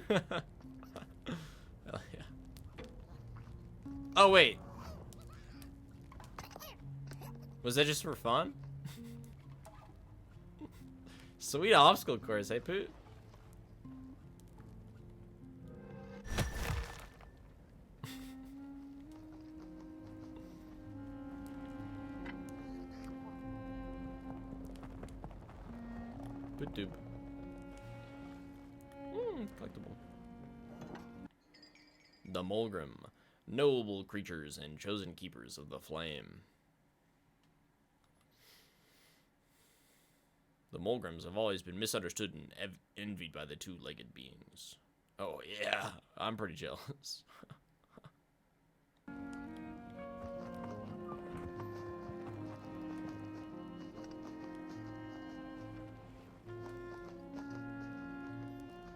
Hell yeah! Oh wait, was that just for fun? Sweet obstacle course, hey Poot. Doop. Collectible. The Mulgrim, noble creatures and chosen keepers of the flame. The Mulgrims have always been misunderstood and envied by the two-legged beings. Oh yeah, I'm pretty jealous.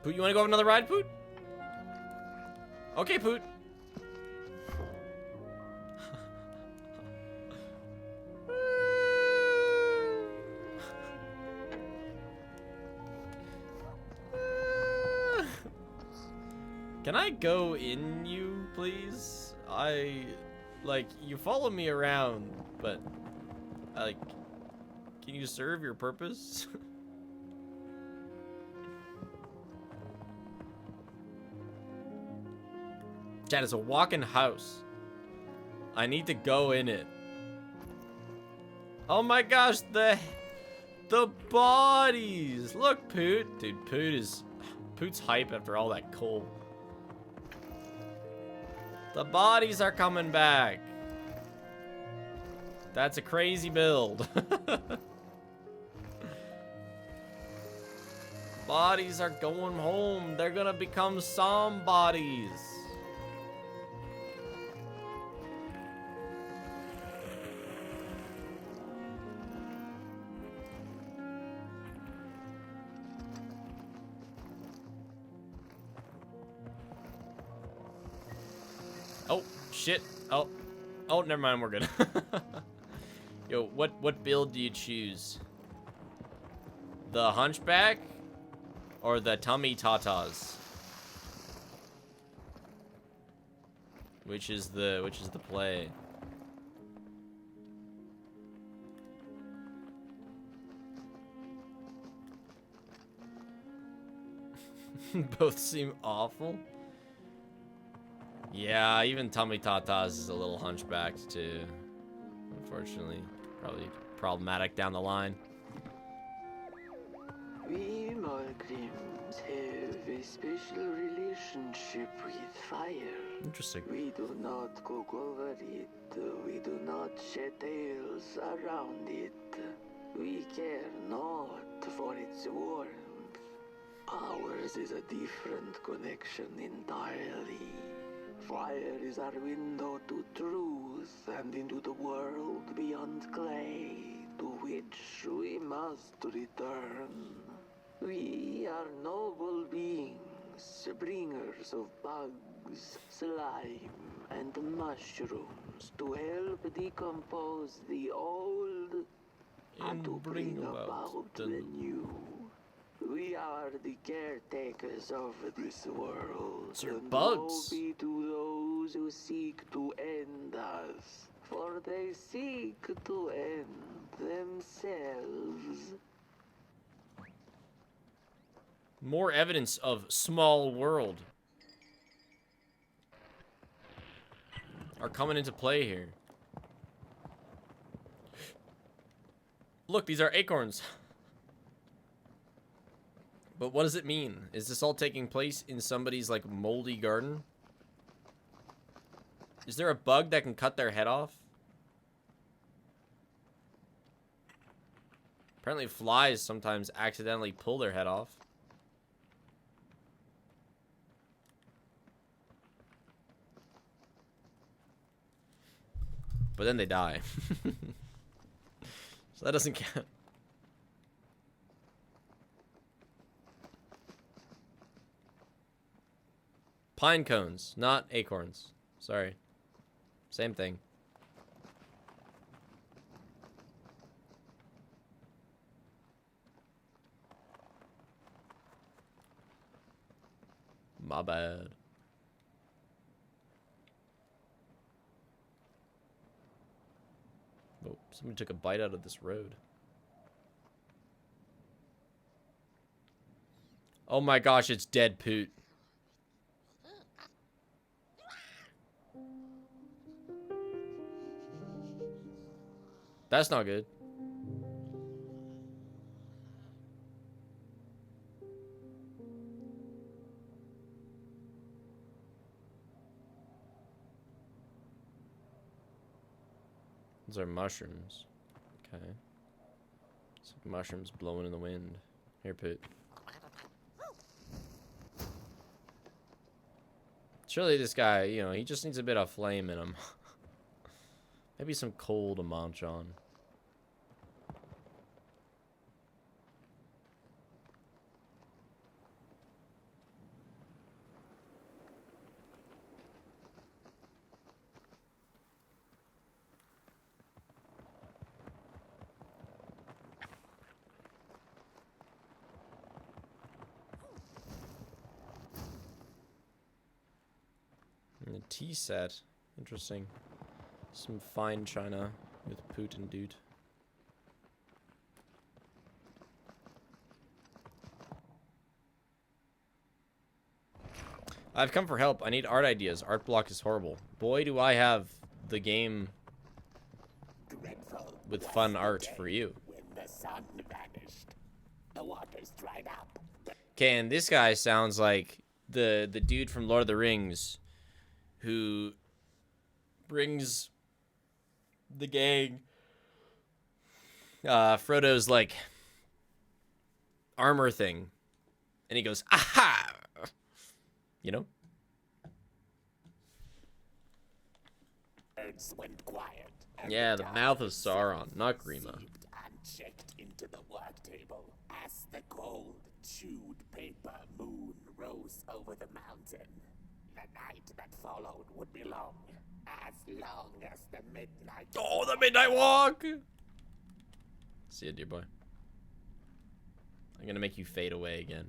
Poot, you want to go have another ride, Poot? Okay, Poot. Can I go in you, please? Like, you follow me around, but, like, can you serve your purpose? Chat, it's a walk-in house. I need to go in it. Oh my gosh, the bodies. Look, Poot. Dude, Poot's hype after all that coal. The bodies are coming back. That's a crazy build. Bodies are going home. They're gonna become some bodies. Oh, shit. Oh, never mind. We're good. Yo, what build do you choose? The Hunchback or the Tummy Tatas? Which is the play? Both seem awful. Yeah, even Tummy Tatas is a little hunchbacked too. Unfortunately, probably problematic down the line. We Mulgrims have a special relationship with fire. Interesting. We do not cook over it. We do not shed tales around it. We care not for its warmth. Ours is a different connection entirely. Fire is our window to truth and into the world beyond clay, to which we must return. We are noble beings, bringers of bugs, slime, and mushrooms to help decompose the old and to bring about the new. We are the caretakers of this world. And woe be to those who seek to end us, for they seek to end themselves. More evidence of small world are coming into play here. Look, these are acorns. But what does it mean? Is this all taking place in somebody's, like, moldy garden? Is there a bug that can cut their head off? Apparently flies sometimes accidentally pull their head off. But then they die. So that doesn't count. Pine cones, not acorns. Sorry. Same thing. My bad. Oh, somebody took a bite out of this road. Oh my gosh, it's dead poot. That's not good. Those are mushrooms. Okay. It's like mushrooms blowing in the wind. Here, Poot. Surely this guy, you know, he just needs a bit of flame in him. Maybe some coal to munch on. And a tea set. Interesting. Some fine china with Poot and Doot. I've come for help. I need art ideas. Art block is horrible. Boy, do I have the game with fun art for you. When the sun vanished, the waters dried up. Okay, and this guy sounds like the dude from Lord of the Rings who brings the gang Frodo's like armor thing, and he goes, aha, you know. Birds went quiet. Yeah, the mouth of Sauron, not Grima. And checked into the work table as the cold, chewed paper moon rose over the mountain. The night that followed would be long as the midnight. Oh, the midnight walk! See ya, dear boy. I'm gonna make you fade away again.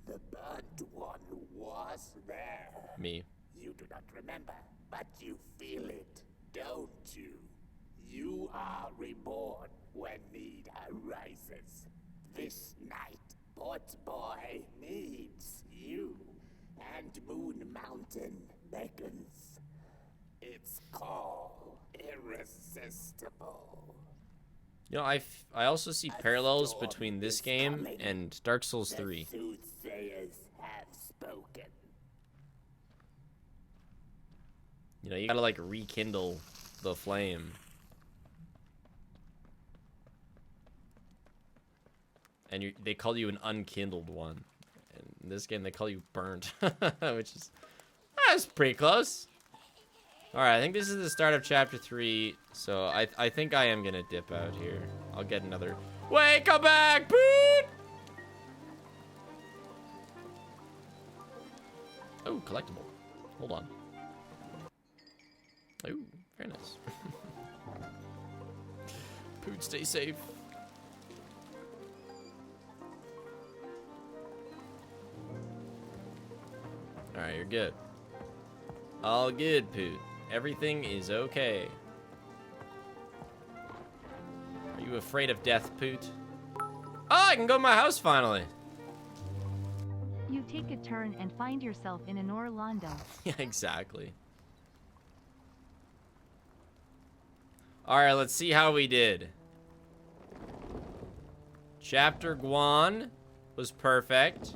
The burnt one was there. Me. You do not remember, but you feel it, don't you? You are reborn when need arises. This night, Port Boy needs you, and Moon Mountain beckons. Its call irresistible. You know, I also see parallels between this game and Dark Souls 3. The soothsayers have spoken. You know, you gotta, like, rekindle the flame. And they call you an unkindled one. And in this game, they call you burnt, which is that's pretty close. All right, I think this is the start of chapter 3, so I think I am gonna dip out here. I'll get another. Wait, come back, boot! Oh, collectible. Hold on. Oh, very nice. Poot, stay safe. All right, you're good. All good, Poot. Everything is okay. Are you afraid of death, Poot? Oh, I can go to my house finally. You take a turn and find yourself in an Orlando. Yeah, exactly. All right, let's see how we did. Chapter 1 was perfect.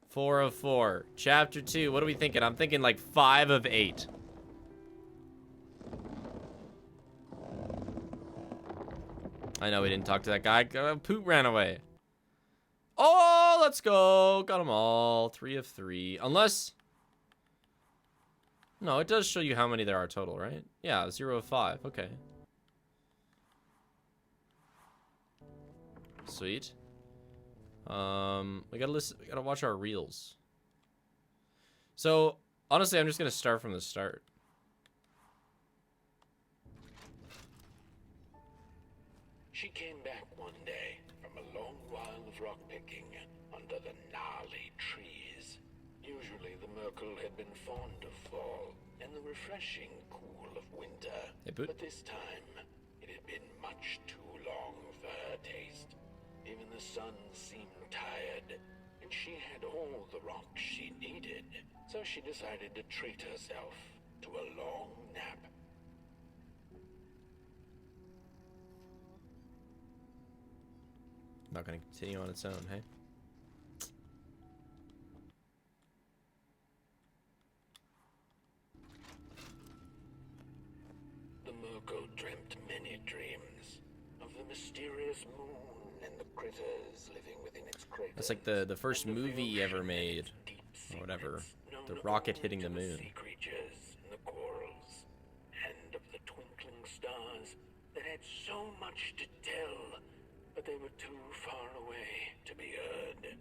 4 of 4. Chapter 2, what are we thinking? I'm thinking like 5 of 8. I know we didn't talk to that guy. Poot ran away. Oh, let's go. Got them all. 3 of 3. Unless... No, it does show you how many there are total, right? Yeah, 0 of 5. Okay. Sweet. We gotta listen. We gotta watch our reels. So, honestly, I'm just gonna start from the start. She came back one day from a long while of rock picking under the gnarly trees. Usually the Merkel had been fond of fall and the refreshing cool of winter. Hey, Boot. But this time, it had been much too long for her taste. Even the sun seemed tired, and she had all the rocks she needed. So she decided to treat herself to a long nap. Not gonna continue on its own, hey? The Merkel dreamt many dreams of the mysterious moon and the critters living within its crater. That's like the first movie ever made, or whatever. The rocket hitting the moon. Sea creatures and the corals, and of the twinkling stars that had so much to tell, but they were too far away to be heard.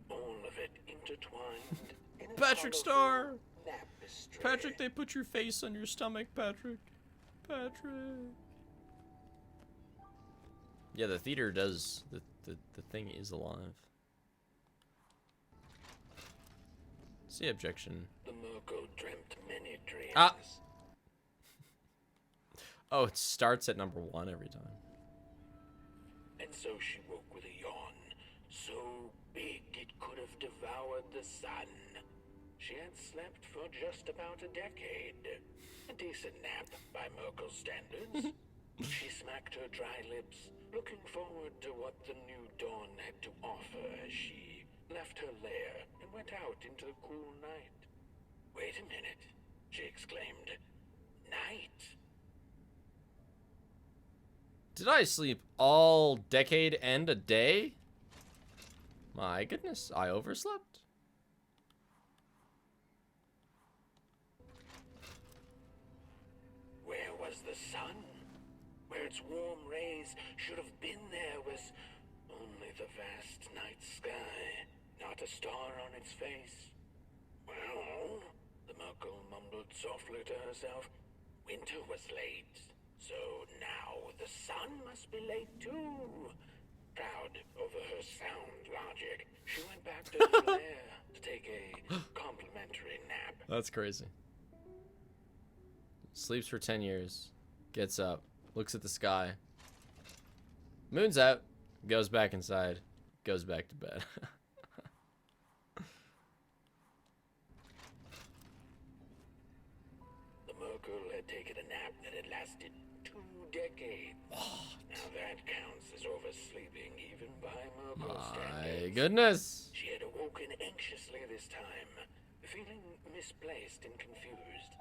All of it intertwined in a Patrick Star! tapestry. Patrick, they put your face on your stomach, Patrick. Patrick. Yeah, the theater does. The thing is alive. See objection. The Merkel dreamt many dreams. Ah! Oh, it starts at number 1 every time. And so she woke with a yawn, so big it could have devoured the sun. She had slept for just about a decade. A decent nap by Merkel's standards. She smacked her dry lips, looking forward to what the new dawn had to offer as she left her lair and went out into the cool night. Wait a minute, she exclaimed. Night? Did I sleep all decade and a day? My goodness, I overslept. Where was the sun? Where its warm rays should have been there was only the vast night sky, not a star on its face. Well, the Merkel mumbled softly to herself, winter was late, so now the sun must be late too. Proud over her sound logic, she went back to her lair to take a complimentary nap. That's crazy. Sleeps for 10 years. Gets up. Looks at the sky. Moon's out. Goes back inside. Goes back to bed. The Merkel had taken a nap that had lasted 2 decades. Now that counts as oversleeping even by Merkel standards. My goodness. She had awoken anxiously this time, feeling misplaced and confused.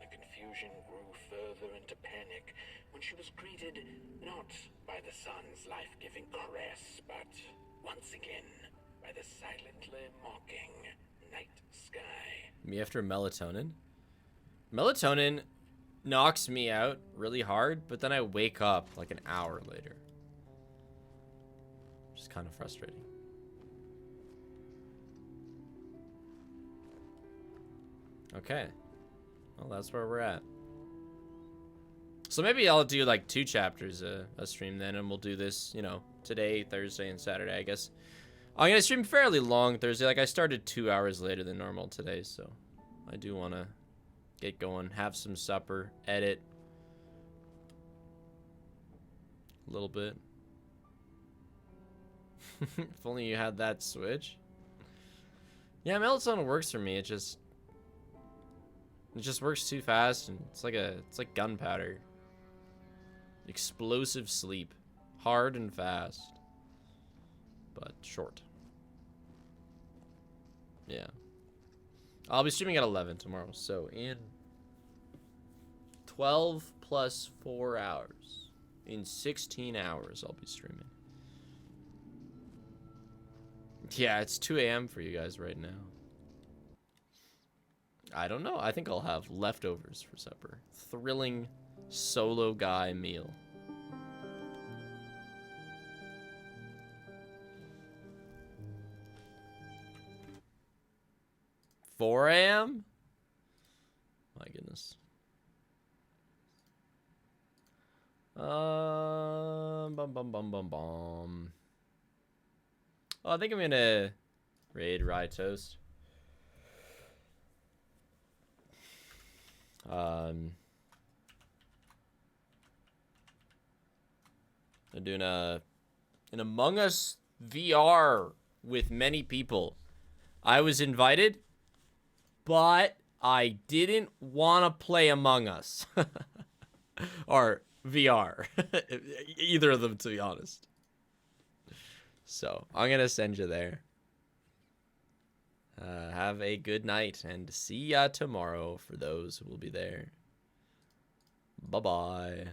The confusion grew further into panic when she was greeted not by the sun's life-giving caress, but once again by the silently mocking night sky. Me after melatonin. Melatonin knocks me out really hard, but then I wake up like an hour later. Which is kind of frustrating. Okay. Well, that's where we're at. So maybe I'll do like 2 chapters a stream then, and we'll do this, you know, today, Thursday, and Saturday, I guess. I'm going to stream fairly long Thursday. Like, I started 2 hours later than normal today, so I do want to get going, have some supper, edit a little bit. If only you had that Switch. Yeah, melatonin works for me. It just works too fast, and it's like gunpowder. Explosive sleep. Hard and fast. But short. Yeah. I'll be streaming at 11 tomorrow, so in 12 plus 4 hours. In 16 hours, I'll be streaming. Yeah, it's 2 a.m. for you guys right now. I don't know. I think I'll have leftovers for supper. Thrilling solo guy meal. $4 a.m.? My goodness. Bum bum bum bum bum. Oh, I think I'm gonna raid Rye Toast. They're doing an Among Us VR with many people. I was invited, but I didn't want to play Among Us. Or VR. Either of them, to be honest. So, I'm going to send you there. Have a good night, and see ya tomorrow for those who will be there. Bye-bye.